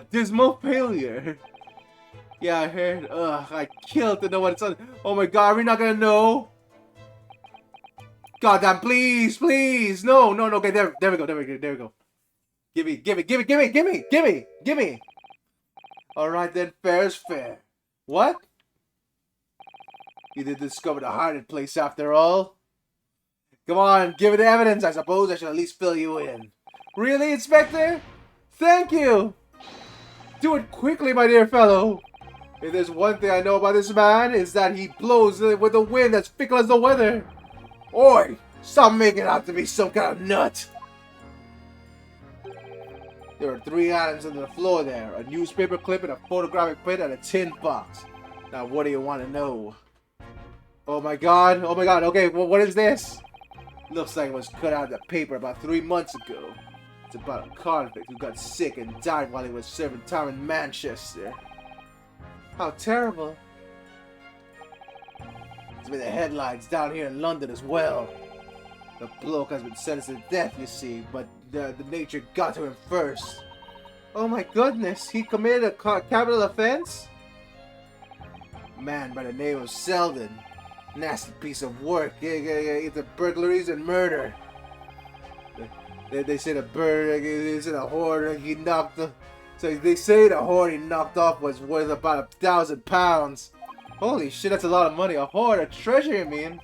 Dismal failure. Yeah, I heard. Ugh, I killed to know what it's on. Oh my god, are we not gonna know? God damn, please. No. Okay, there we go. Give me. Alright then, fair is fair. What? You did discover the hiding place after all? Come on, give it evidence. I suppose I should at least fill you in. Really, Inspector? Thank you! Do it quickly, my dear fellow. If there's one thing I know about this man, is that he blows with a wind as fickle as the weather. Oi! Stop making out to be some kind of nut! There are 3 items under the floor there. A newspaper clip and a photographic print and a tin box. Now, what do you want to know? Oh my god, okay, well, what is this? Looks like it was cut out of the paper about 3 months ago. It's about a convict who got sick and died while he was serving time in Manchester. How terrible. It's been the headlines down here in London as well. The bloke has been sentenced to death, you see, but the nature got to him first. Oh my goodness, he committed a capital offense? Man by the name of Selden. Nasty piece of work. It's burglaries and murder. They say the bird, they say the hoard he knocked. So they say the hoard he knocked off was worth about £1,000. Holy shit, that's a lot of money. A hoard, a treasure, you mean?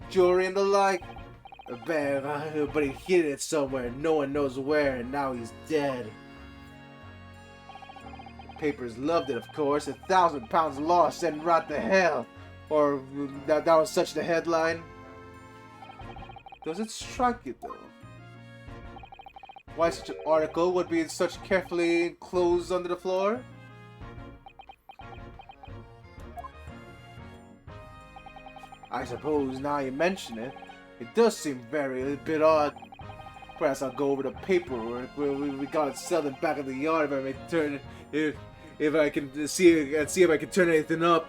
Jewelry and the like. But he hid it somewhere. No one knows where, and now he's dead. The papers loved it, of course. £1,000 lost and right to hell. Or that was such the headline. Does it strike you though? Why such an article would be such carefully enclosed under the floor? I suppose now you mention it, it does seem a bit odd. Perhaps I'll go over the paperwork where we got it settled back in the yard if I may turn if I can see if I can turn anything up.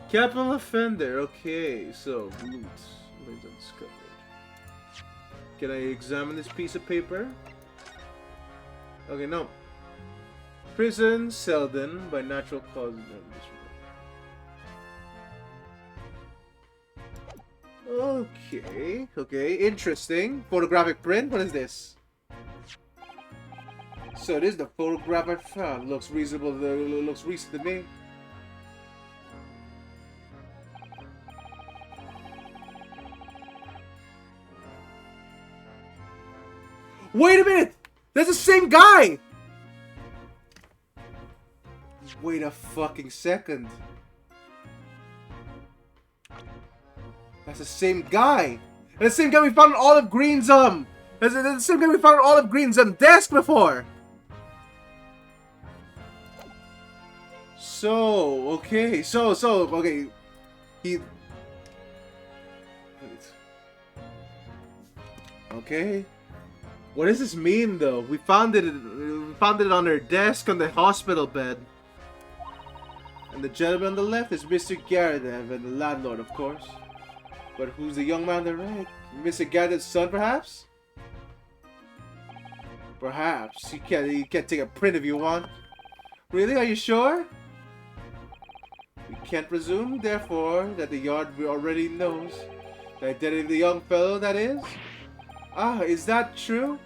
Capital offender, okay, so boots. Undiscovered. Can I examine this piece of paper? Okay, no. Prison, Selden, by natural causes. Okay, interesting. Photographic print, what is this? So it is the photograph I found. Looks reasonable, looks recent to me. Wait a minute! That's the same guy! Wait a fucking second. That's the same guy! And the same guy we found on Olive Green's, That's the same guy we found on Olive Green's, desk before! So, okay, okay. He... Okay. What does this mean, though? We found it on her desk on the hospital bed. And the gentleman on the left is Mr. Garadev, and the landlord, of course. But who's the young man on the right? Mr. Garadev's son, perhaps? Perhaps. You can't take a print if you want. Really? Are you sure? We can't presume, therefore, that the yard already knows the identity of the young fellow, that is? Ah, is that true?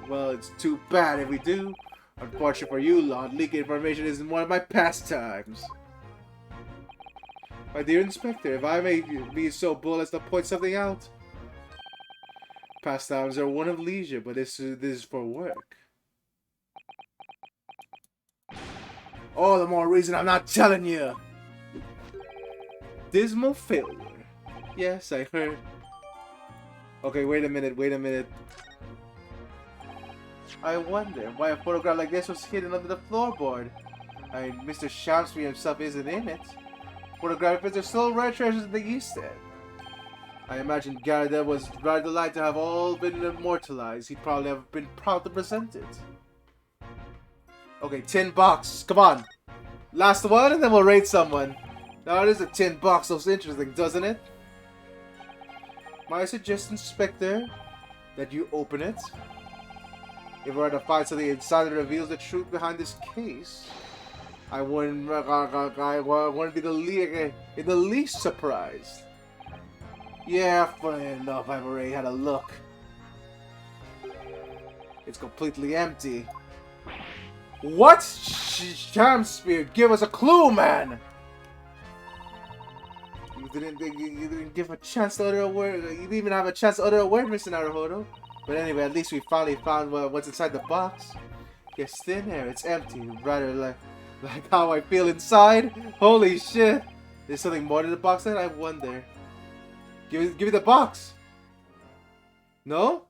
Well, it's too bad if we do. Unfortunately for you, Lord, leaking information isn't one of my pastimes. My dear Inspector, if I may be so bold as to point something out. Pastimes are one of leisure, but this is for work. All the more reason I'm not telling you. Dismal failure. Yes, I heard. Okay, wait a minute. I wonder why a photograph like this was hidden under the floorboard. I mean, Mr. Shamsby himself isn't in it. Photographers are still rare treasures in the East End. I imagine Garadev was rather delighted to have all been immortalized. He'd probably have been proud to present it. Okay, 10 bucks. Come on. Last one, and then we'll rate someone. Now, it is a 10 bucks. Looks interesting, doesn't it? My suggestion, Inspector, that you open it. If we were to find something inside that reveals the truth behind this case, I wouldn't be in the least surprised. Yeah, funny enough, I've already had a look. It's completely empty. What? Shamspear, give us a clue, man! You didn't give a chance to utter a word. You didn't even have a chance to utter a word, Mr. Naruhodo. But anyway, at least we finally found what's inside the box. It's thin air. It's empty. Rather like how I feel inside. Holy shit! There's something more to the box then? I wonder. Give me the box. No?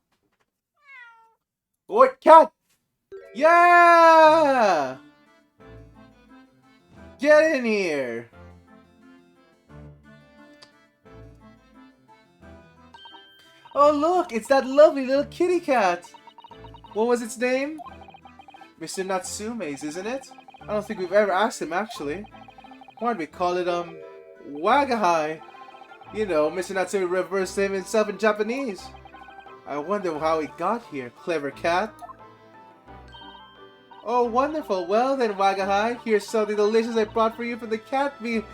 What cat? Yeah! Get in here. Oh look, it's that lovely little kitty cat. What was its name? Mr. Natsume's, isn't it? I don't think we've ever asked him actually. Why'd we call it Wagahai? You know, Mr. Natsume reversed him himself in Japanese. I wonder how he got here, clever cat. Oh wonderful, well then Wagahai, here's something delicious I brought for you from the cat's meat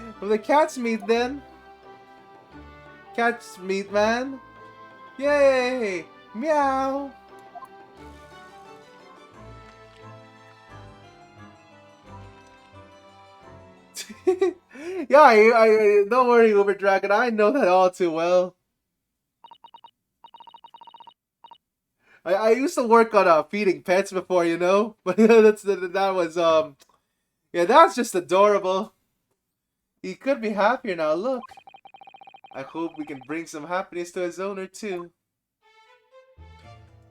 then. Cat's meat man. Yay! Meow! Yeah, I don't worry, Uber Dragon. I know that all too well. I used to work on feeding pets before, you know, but that was yeah, that's just adorable. He could be happier now. Look. I hope we can bring some happiness to his owner too.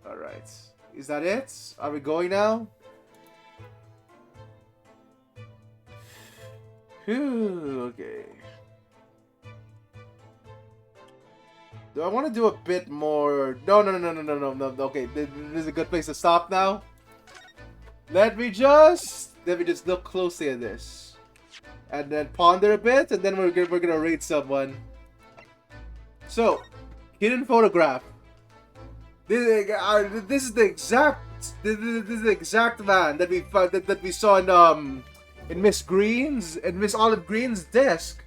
Alright. Is that it? Are we going now? Whew, okay. Do I want to do a bit more? No. Okay, this is a good place to stop now. Let me just look closely at this. And then ponder a bit, and then we're gonna rate someone. So, hidden photograph. This is the exact man that we saw in Miss Olive Green's desk.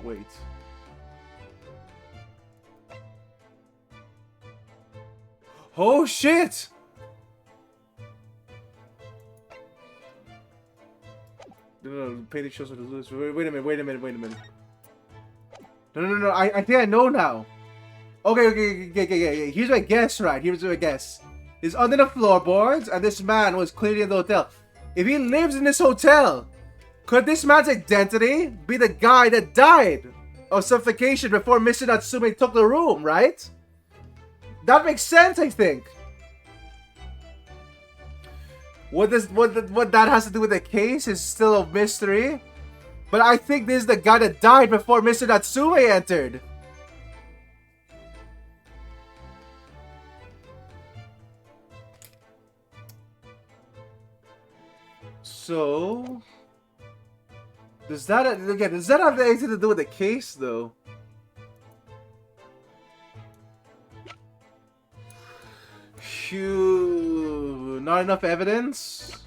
Wait. Oh shit! No. painting shows with the loose. Wait a minute. No. I think I know now. Okay. Here's my guess, right? Here's my guess. He's under the floorboards, and this man was clearly in the hotel. If he lives in this hotel, could this man's identity be the guy that died of suffocation before Mr. Natsume took the room, right? That makes sense, I think. What that has to do with the case is still a mystery. But I think this is the guy that died before Mr. Natsume entered. So, does that have anything to do with the case, though? Phew, not enough evidence.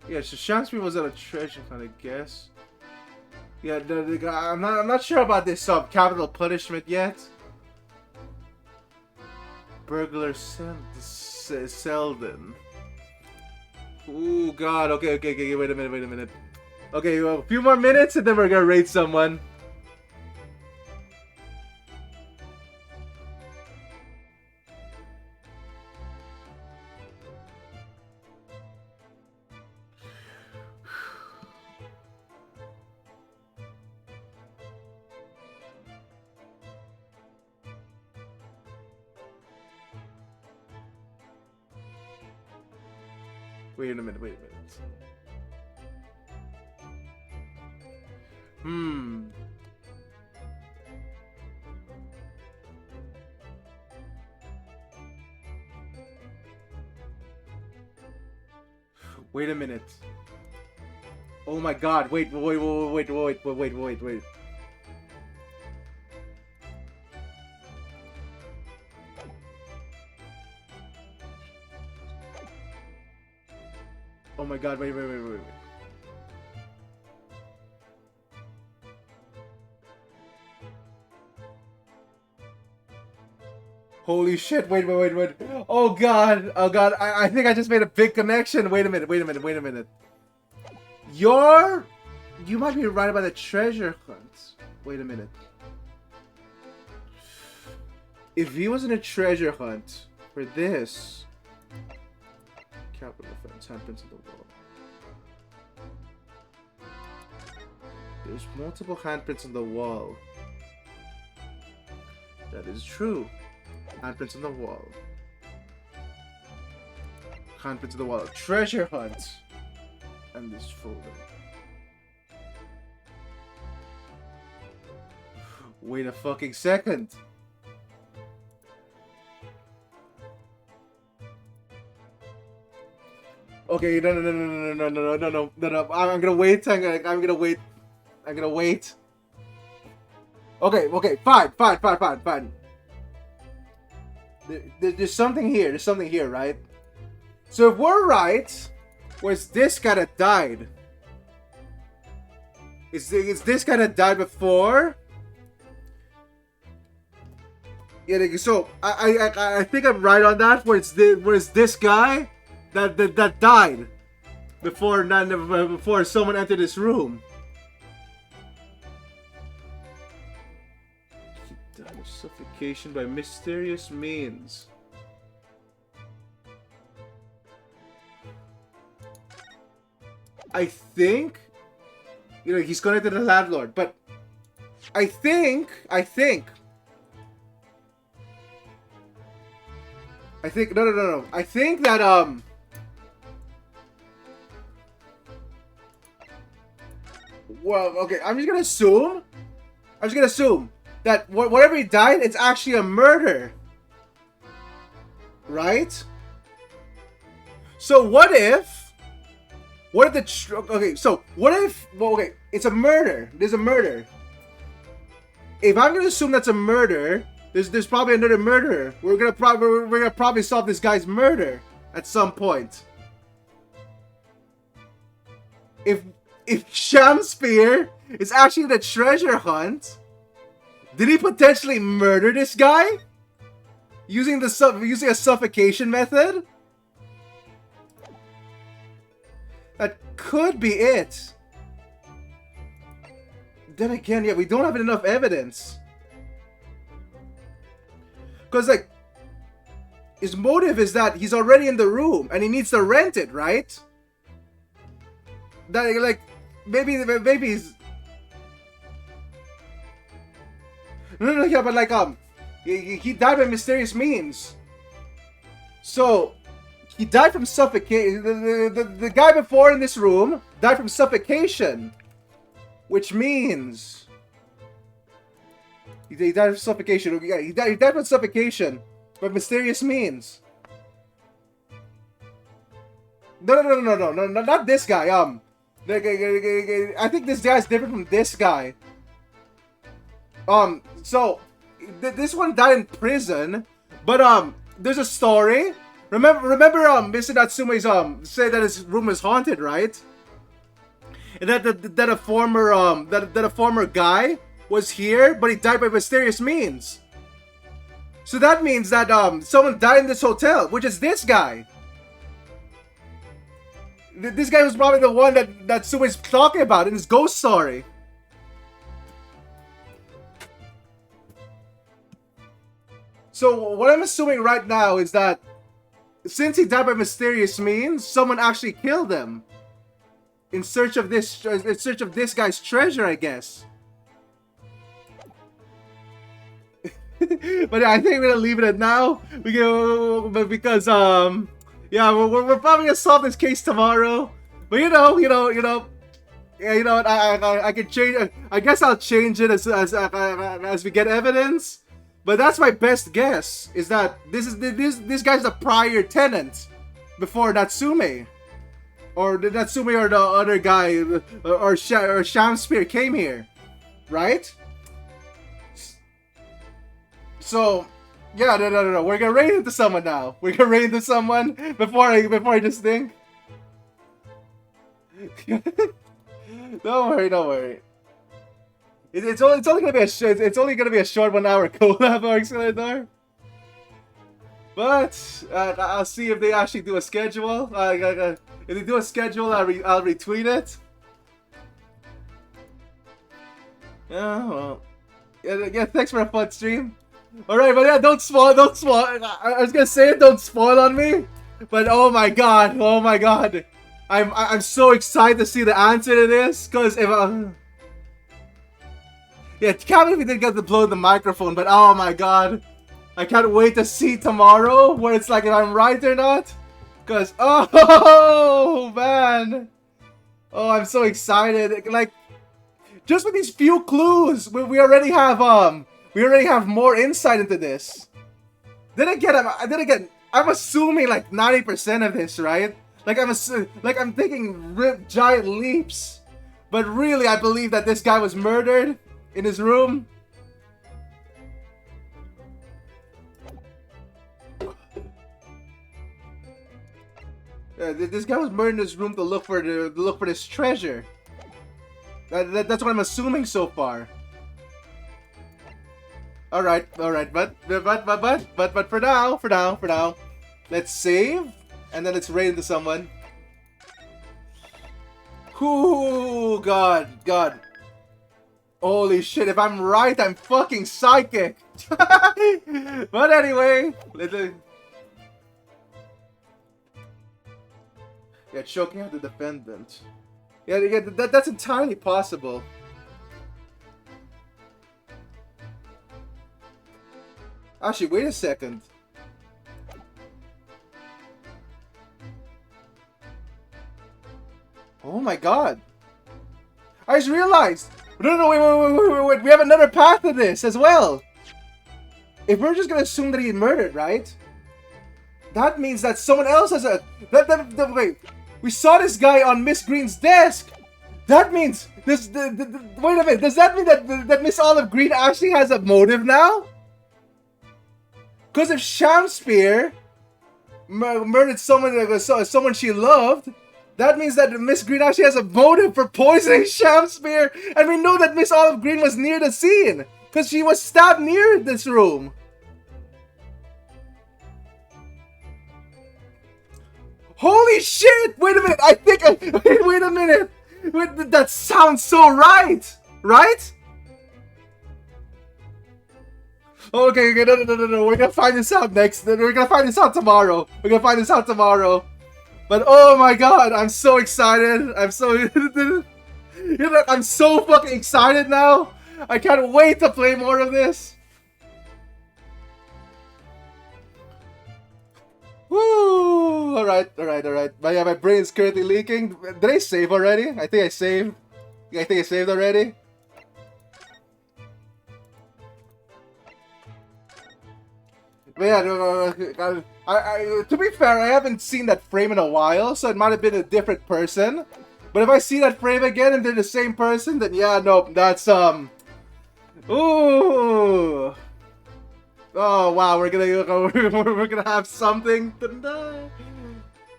Yeah, so Shamspeare was at a treasure hunt, I guess. Yeah, the guy, I'm not sure about this capital punishment yet. Burglar Selden. Ooh, God. Okay. Wait a minute. Okay, well, a few more minutes and then we're gonna rate someone. Wait a minute. Wait a minute. Oh my God, wait. Oh my God, wait. Holy shit, wait. Oh God, I think I just made a big connection. Wait a minute. You might be right about the treasure hunt. Wait a minute. If he was in a treasure hunt for this... Capital offense, handprints on the wall. There's multiple handprints on the wall. That is true. Handprints on the wall. Handprints on the wall. Treasure hunt. And this folder. Wait a fucking second. Okay, no. I'm gonna wait. Okay, fine. There's something here, right? So if we're right, was this guy that died? Is this guy that died before? Yeah, so I think I'm right on that. Where it's this guy that died before someone entered this room. He died of suffocation by mysterious means. I think, he's connected to the landlord, but I think no. I think that well, okay, I'm just gonna assume that whatever he died, it's actually a murder, right? So what if it's a murder. There's a murder. If I'm gonna assume that's a murder, there's probably another murderer. We're gonna probably solve this guy's murder at some point. If Shamspeare is actually the treasure hunt, did he potentially murder this guy using a suffocation method? That could be it. Then again, yeah, we don't have enough evidence. Because, like, his motive is that he's already in the room and he needs to rent it, right? That, like, maybe he's... No, yeah, but, like, he died by mysterious means. So, he died from suffocation. The guy before in this room died from suffocation. Which means... He died from suffocation. Yeah, he died from suffocation. By mysterious means. No, not this guy. I think this guy's different from this guy. So... This one died in prison. But, there's a story. Remember, Mr. Natsume's, said that his room is haunted, right? And that a former guy was here, but he died by mysterious means. So that means that someone died in this hotel, which is this guy. This guy was probably the one that Natsume's talking about in his ghost story. So what I'm assuming right now is that since he died by mysterious means, someone actually killed him. In search of this guy's treasure, I guess. But I think we're gonna leave it at now. Because yeah, we're probably gonna solve this case tomorrow. But you know, I can change. I guess I'll change it as we get evidence. But that's my best guess. Is that this guy's the prior tenant before Natsume. Or the Natsume or the other guy, or Shamspear came here, right? So, yeah, no. We're gonna raid into someone now. We're gonna raid into someone before I just think. Don't worry. It's only gonna be a short 1 hour collab, Arxelador. But I'll see if they actually do a schedule. If they do a schedule, I'll retweet it. Yeah, well, yeah. Thanks for a fun stream. All right, but yeah, don't spoil. I was gonna say it, don't spoil on me. But oh my god, I'm so excited to see the answer to this. Cause if yeah, can't believe we didn't get to blow the microphone. But oh my god. I can't wait to see tomorrow where it's like if I'm right or not. Cause oh man. Oh, I'm so excited. Like just with these few clues, we already have more insight into this. Then again, I'm assuming like 90% of this, right? Like I'm taking giant leaps. But really I believe that this guy was murdered in his room. This guy was murdered in his room to look for this treasure. That's what I'm assuming so far. All right. But for now, let's save and then let's raid into someone. Ooh, God. Holy shit! If I'm right, I'm fucking psychic. But anyway, yeah, choking out the defendant. Yeah, that's entirely possible. Actually, wait a second. Oh my god. I just realized. No, wait. We have another path to this as well. If we're just gonna assume that he murdered, right? That means that someone else has a... Wait. We saw this guy on Miss Green's desk. That means... wait a minute. Does that mean that Miss Olive Green actually has a motive now? Because if Shamspear murdered someone she loved, that means that Miss Green actually has a motive for poisoning Shamspear. And we know that Miss Olive Green was near the scene. Because she was stabbed near this room. Holy shit! Wait a minute. I think I wait a minute. Wait, that sounds so right. Right? Okay, no. We're gonna find this out next. We're gonna find this out tomorrow. But oh my god, I'm so excited. I'm so I'm so fucking excited now. I can't wait to play more of this. Woo! Alright. My brain is currently leaking. Did I save already? I think I saved already. But yeah, no. To be fair, I haven't seen that frame in a while, so it might have been a different person. But if I see that frame again and they're the same person, then yeah, no, that's ooh. Oh wow, we're gonna have something tonight.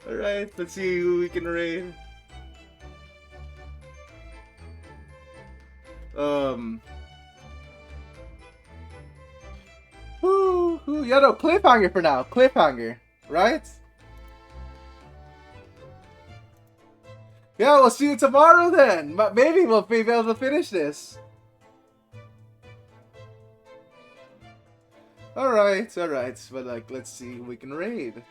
All right, let's see who we can raid. Yeah, no, cliffhanger for now. Cliffhanger, right? Yeah, we'll see you tomorrow then. Maybe we'll be able to finish this. Alright. But like, let's see who we can raid.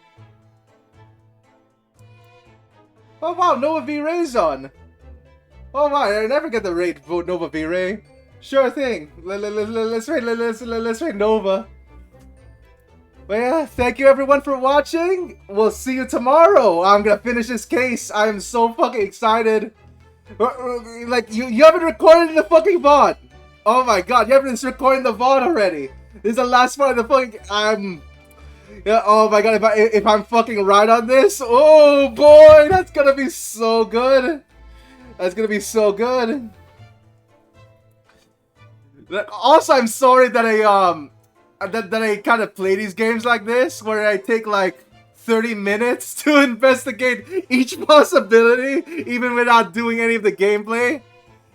Oh wow, Nova V Ray's on. Oh wow, I never get the raid vote Nova V Ray. Sure thing. Let's raid Nova. But yeah, thank you everyone for watching. We'll see you tomorrow. I'm gonna finish this case. I am so fucking excited. Like, you haven't recorded the fucking VOD. Oh my god, you haven't recorded the VOD already. This is the last part of the fucking... Yeah, oh my god, if I'm fucking right on this, oh boy, that's gonna be so good. That's gonna be so good. Also, I'm sorry that I kind of play these games like this, where I take like 30 minutes to investigate each possibility, even without doing any of the gameplay.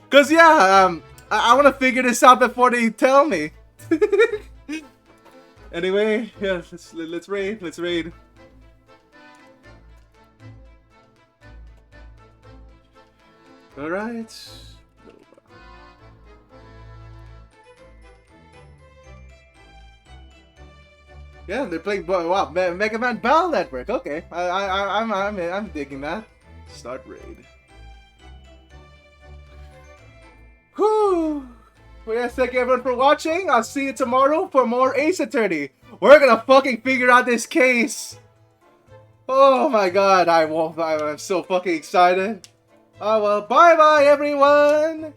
Cause yeah, I want to figure this out before they tell me. Anyway, yeah, let's raid. All right. Yeah, they're playing. Wow, Mega Man Battle Network. Okay, I'm digging that. Start raid. Whew. Well, yeah, thank you everyone for watching. I'll see you tomorrow for more Ace Attorney. We're gonna fucking figure out this case. Oh my god, I'm so fucking excited. Oh well, bye bye everyone.